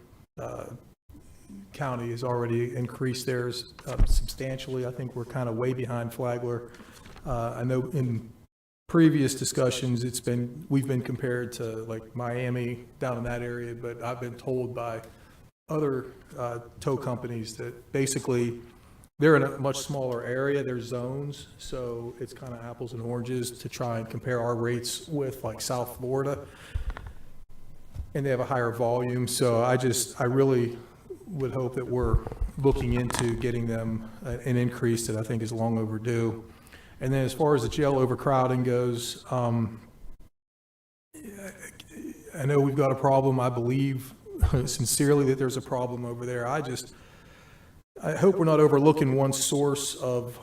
County has already increased theirs substantially. I think we're kind of way behind Flagler. I know in previous discussions, we've been compared to like Miami down in that area, but I've been told by other tow companies that basically they're in a much smaller area, they're zones, so it's kind of apples and oranges to try and compare our rates with like South Florida. And they have a higher volume, so I really would hope that we're looking into getting them an increase that I think is long overdue. And then as far as the jail overcrowding goes, I know we've got a problem. I believe sincerely that there's a problem over there. I hope we're not overlooking one source of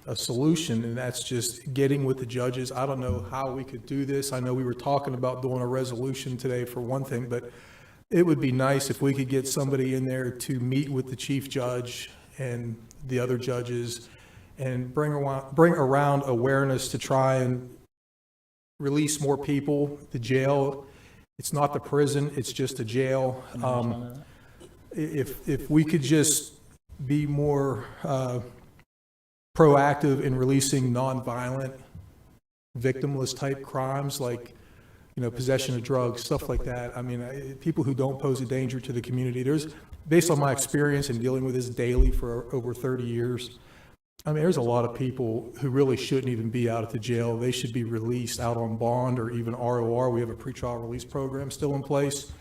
a solution, and that's just getting with the judges. I don't know how we could do this. I know we were talking about doing a resolution today for one thing, but it would be nice if we could get somebody in there to meet with the chief judge and the other judges and bring around awareness to try and release more people. The jail, it's not the prison, it's just a jail. If we could just be more proactive in releasing nonviolent, victimless type crimes, like possession of drugs, stuff like that. I mean, people who don't pose a danger to the community. Based on my experience in dealing with this daily for over 30 years, I mean, there's a lot of people who really shouldn't even be out at the jail. They should be released out on bond or even ROR. We have a pretrial release program still in place.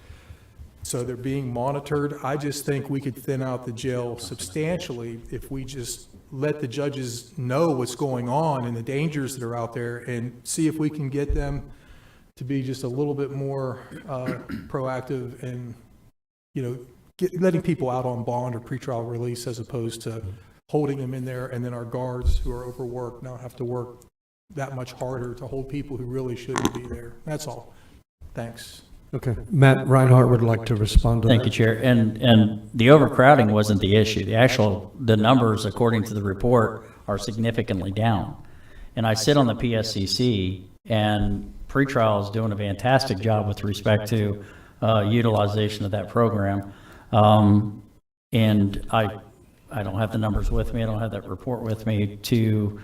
So they're being monitored. I just think we could thin out the jail substantially if we just let the judges know what's going on and the dangers that are out there, and see if we can get them to be just a little bit more proactive and, letting people out on bond or pretrial release, as opposed to holding them in there, and then our guards who are overworked now have to work that much harder to hold people who really shouldn't be there. That's all. Thanks. Okay. Matt Reinhardt would like to respond to that. Thank you, Chair. And the overcrowding wasn't the issue. The numbers, according to the report, are significantly down. And I sit on the PSCC, and pretrial is doing a fantastic job with respect to utilization of that program. And I don't have the numbers with me. I don't have that report with me. To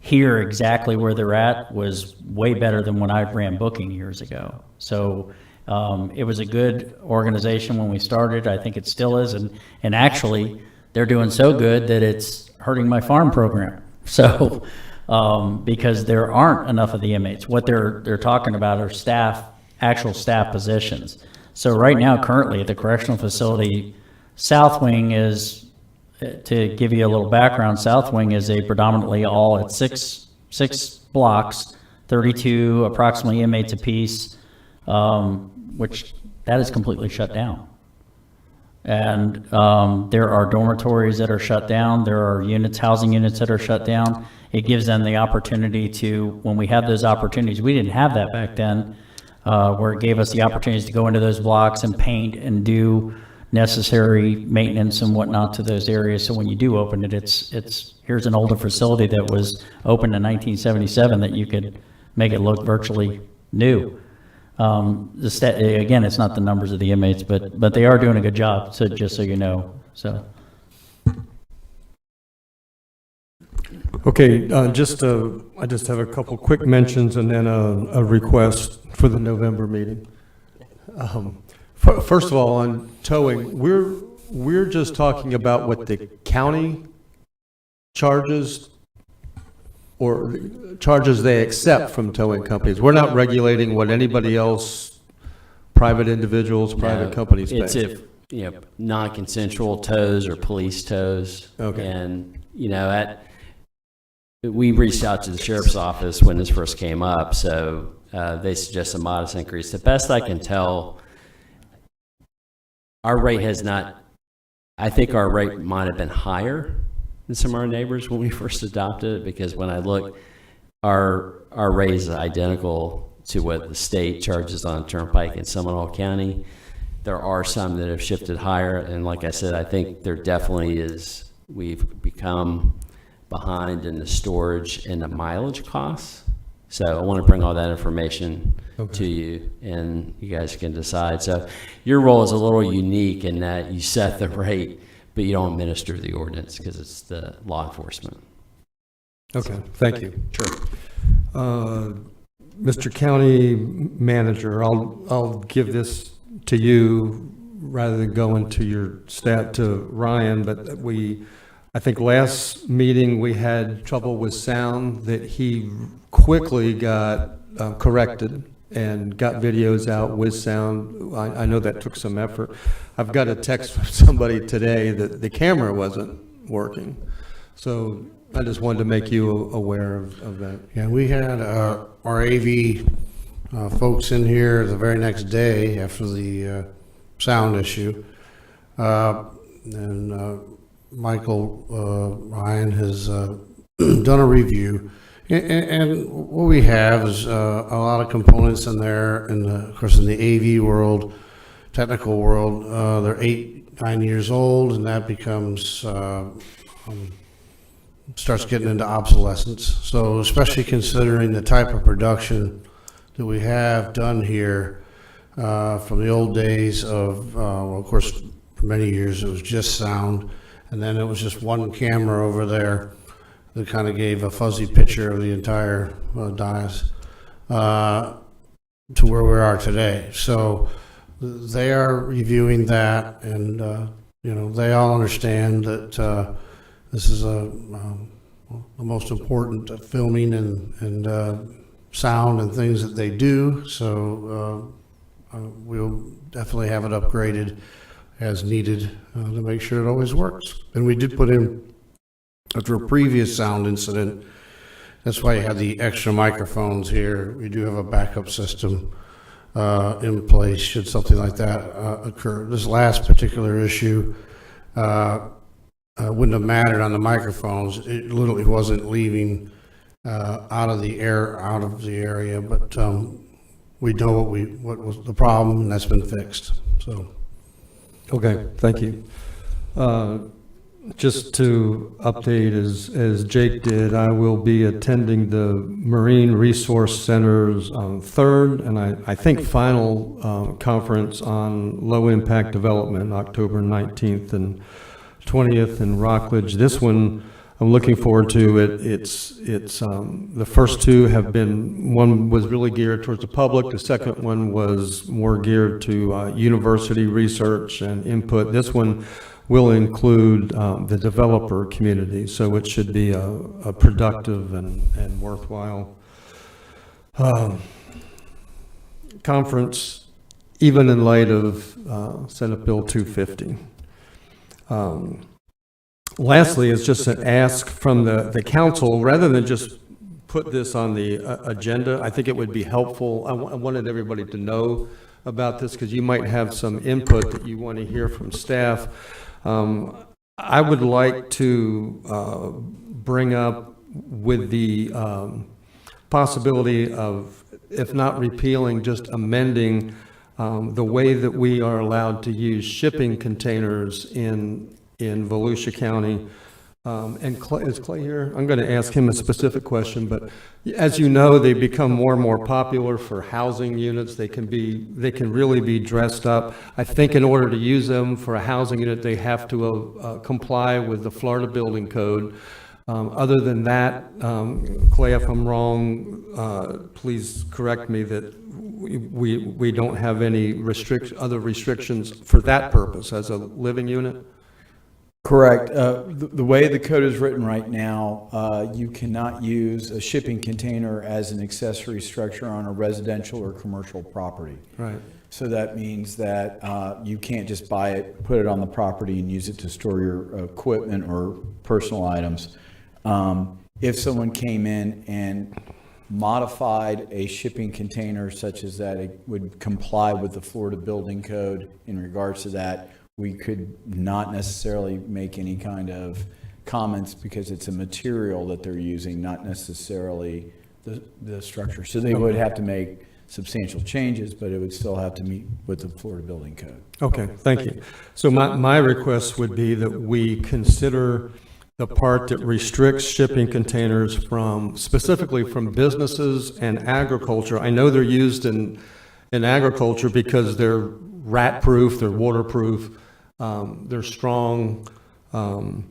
hear exactly where they're at was way better than when I ran booking years ago. So it was a good organization when we started. I think it still is. And actually, they're doing so good that it's hurting my farm program. So because there aren't enough of the inmates. What they're talking about are actual staff positions. So right now, currently at the correctional facility, South Wing is, to give you a little background, South Wing is a predominantly all at six blocks, 32 approximately inmates apiece, which that is completely shut down. And there are dormitories that are shut down. There are housing units that are shut down. It gives them the opportunity to, when we have those opportunities, we didn't have that back then, where it gave us the opportunities to go into those blocks and paint and do necessary maintenance and whatnot to those areas. So when you do open it, it's here's an older facility that was opened in 1977 that you could make it look virtually new. Again, it's not the numbers of the inmates, but they are doing a good job. So just so you know, so. Okay, I just have a couple quick mentions and then a request for the November meeting. First of all, on towing, we're just talking about what the county charges or charges they accept from towing companies. We're not regulating what anybody else, private individuals, private companies pay. It's if, non-consensual tows or police tows. Okay. And, we reached out to the sheriff's office when this first came up, so they suggest a modest increase. The best I can tell, our rate has not, I think our rate might have been higher than some of our neighbors when we first adopted it, because when I look, our rate is identical to what the state charges on Turnpike in Seminole County. There are some that have shifted higher, and like I said, I think there definitely is, we've become behind in the storage and the mileage costs. So I want to bring all that information to you, and you guys can decide. So your role is a little unique in that you set the rate, but you don't administer the ordinance because it's the law enforcement. Okay, thank you. Sure. Mr. County Manager, I'll give this to you rather than going to your staff, to Ryan, but I think last meeting we had trouble with sound that he quickly got corrected and got videos out with sound. I know that took some effort. I've got a text from somebody today that the camera wasn't working. So I just wanted to make you aware of that. Yeah, we had our AV folks in here the very next day after the sound issue. And Michael Ryan has done a review, and what we have is a lot of components in there, and of course in the AV world, technical world, they're 8-9 years old, and that becomes starts getting into obsolescence. So especially considering the type of production that we have done here from the old days of, well, of course, for many years it was just sound. And then it was just one camera over there that kind of gave a fuzzy picture of the entire dais. to where we are today. So they are reviewing that, and they all understand that this is the most important filming and sound and things that they do. So we'll definitely have it upgraded as needed to make sure it always works. And we did put in, after a previous sound incident, that's why you have the extra microphones here. We do have a backup system in place should something like that occur. This last particular issue wouldn't have mattered on the microphones. It literally wasn't leaving out of the area, but we know what was the problem, and that's been fixed. So, okay, thank you. Just to update, as Jake did, I will be attending the Marine Resource Center's third and I think final conference on low impact development, October 19th and 20th in Rockledge. This one I'm looking forward to. It's the first two have been, one was really geared towards the public. The second one was more geared to university research and input. This one will include the developer community, so it should be a productive and worthwhile conference, even in light of Senate Bill 250. Lastly, is just an ask from the council, rather than just put this on the agenda. I think it would be helpful. I wanted everybody to know about this because you might have some input that you want to hear from staff. I would like to bring up with the possibility of, if not repealing, just amending the way that we are allowed to use shipping containers in Volusia County. And Clay, is Clay here? I'm going to ask him a specific question, but as you know, they become more and more popular for housing units. They can really be dressed up. I think in order to use them for a housing unit, they have to comply with the Florida Building Code. Other than that, Clay, if I'm wrong, please correct me, that we don't have any other restrictions for that purpose as a living unit? Correct. The way the code is written right now, you cannot use a shipping container as an accessory structure on a residential or commercial property. Right. So that means that you can't just buy it, put it on the property, and use it to store your equipment or personal items. If someone came in and modified a shipping container such as that it would comply with the Florida Building Code in regards to that, we could not necessarily make any kind of comments because it's a material that they're using, not necessarily the structure. So they would have to make substantial changes, but it would still have to meet with the Florida Building Code. Okay, thank you. So my request would be that we consider the part that restricts shipping containers specifically from businesses and agriculture. I know they're used in agriculture because they're rat-proof, they're waterproof, they're strong, and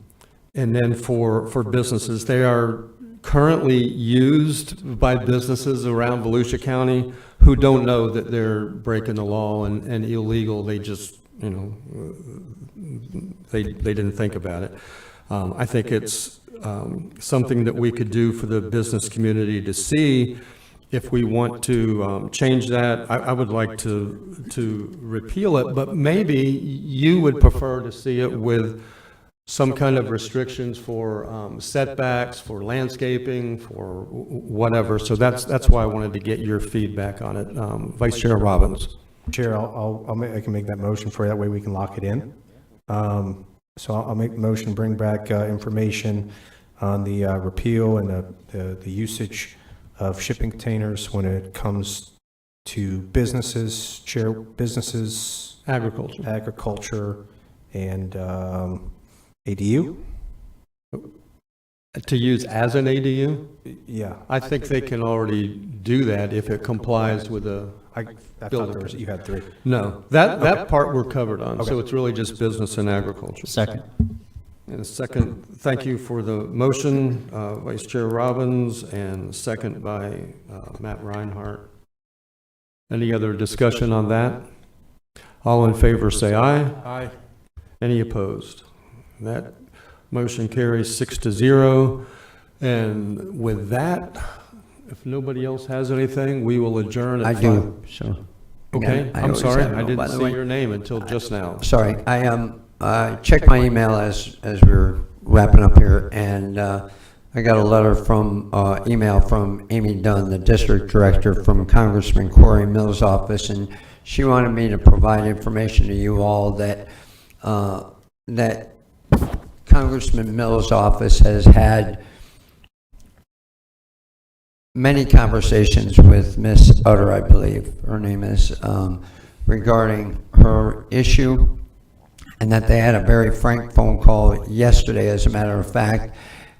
then for businesses, they are currently used by businesses around Volusia County who don't know that they're breaking the law and illegal. They just, they didn't think about it. I think it's something that we could do for the business community to see. If we want to change that, I would like to repeal it, but maybe you would prefer to see it with some kind of restrictions for setbacks, for landscaping, for whatever. So that's why I wanted to get your feedback on it. Vice Chair Robbins. Chair, I can make that motion for you. That way we can lock it in. So I'll make the motion, bring back information on the repeal and the usage of shipping containers when it comes to businesses, agriculture, and ADU. To use as an ADU? Yeah. I think they can already do that if it complies with a building. You had three. No, that part we're covered on. So it's really just business and agriculture. Second. And second, thank you for the motion, Vice Chair Robbins, and second by Matt Reinhardt. Any other discussion on that? All in favor, say aye. Aye. Any opposed? That motion carries 6-0. And with that, if nobody else has anything, we will adjourn at I 5. do, so. Okay, I I'm always sorry, have, I by didn't the see way. your name until just now. Sorry, I checked my email as we were wrapping up here, and I got a letter from, email from Amy Dunn, the district director from Congressman Corey Mills' office, and she wanted me to provide information to you all that, that Congressman Mills' office has had many conversations with Miss Utter, I believe her name is, regarding her issue, and that they had a very frank phone call yesterday, as a matter of fact,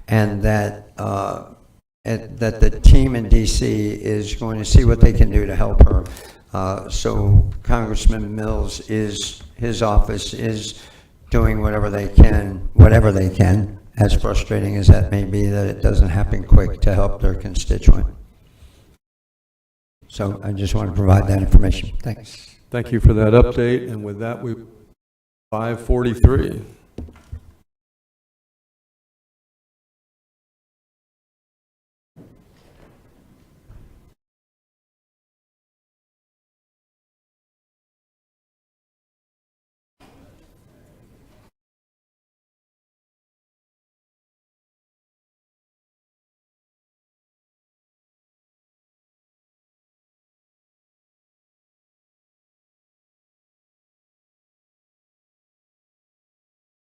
and that that the team in DC is going to see what they can do to help her. So Congressman Mills his office is doing whatever they can, as frustrating as that may be, that it doesn't happen quick, to help their constituent. So I just want to provide that information. Thanks. Thank you for that update, and with that, 5:43.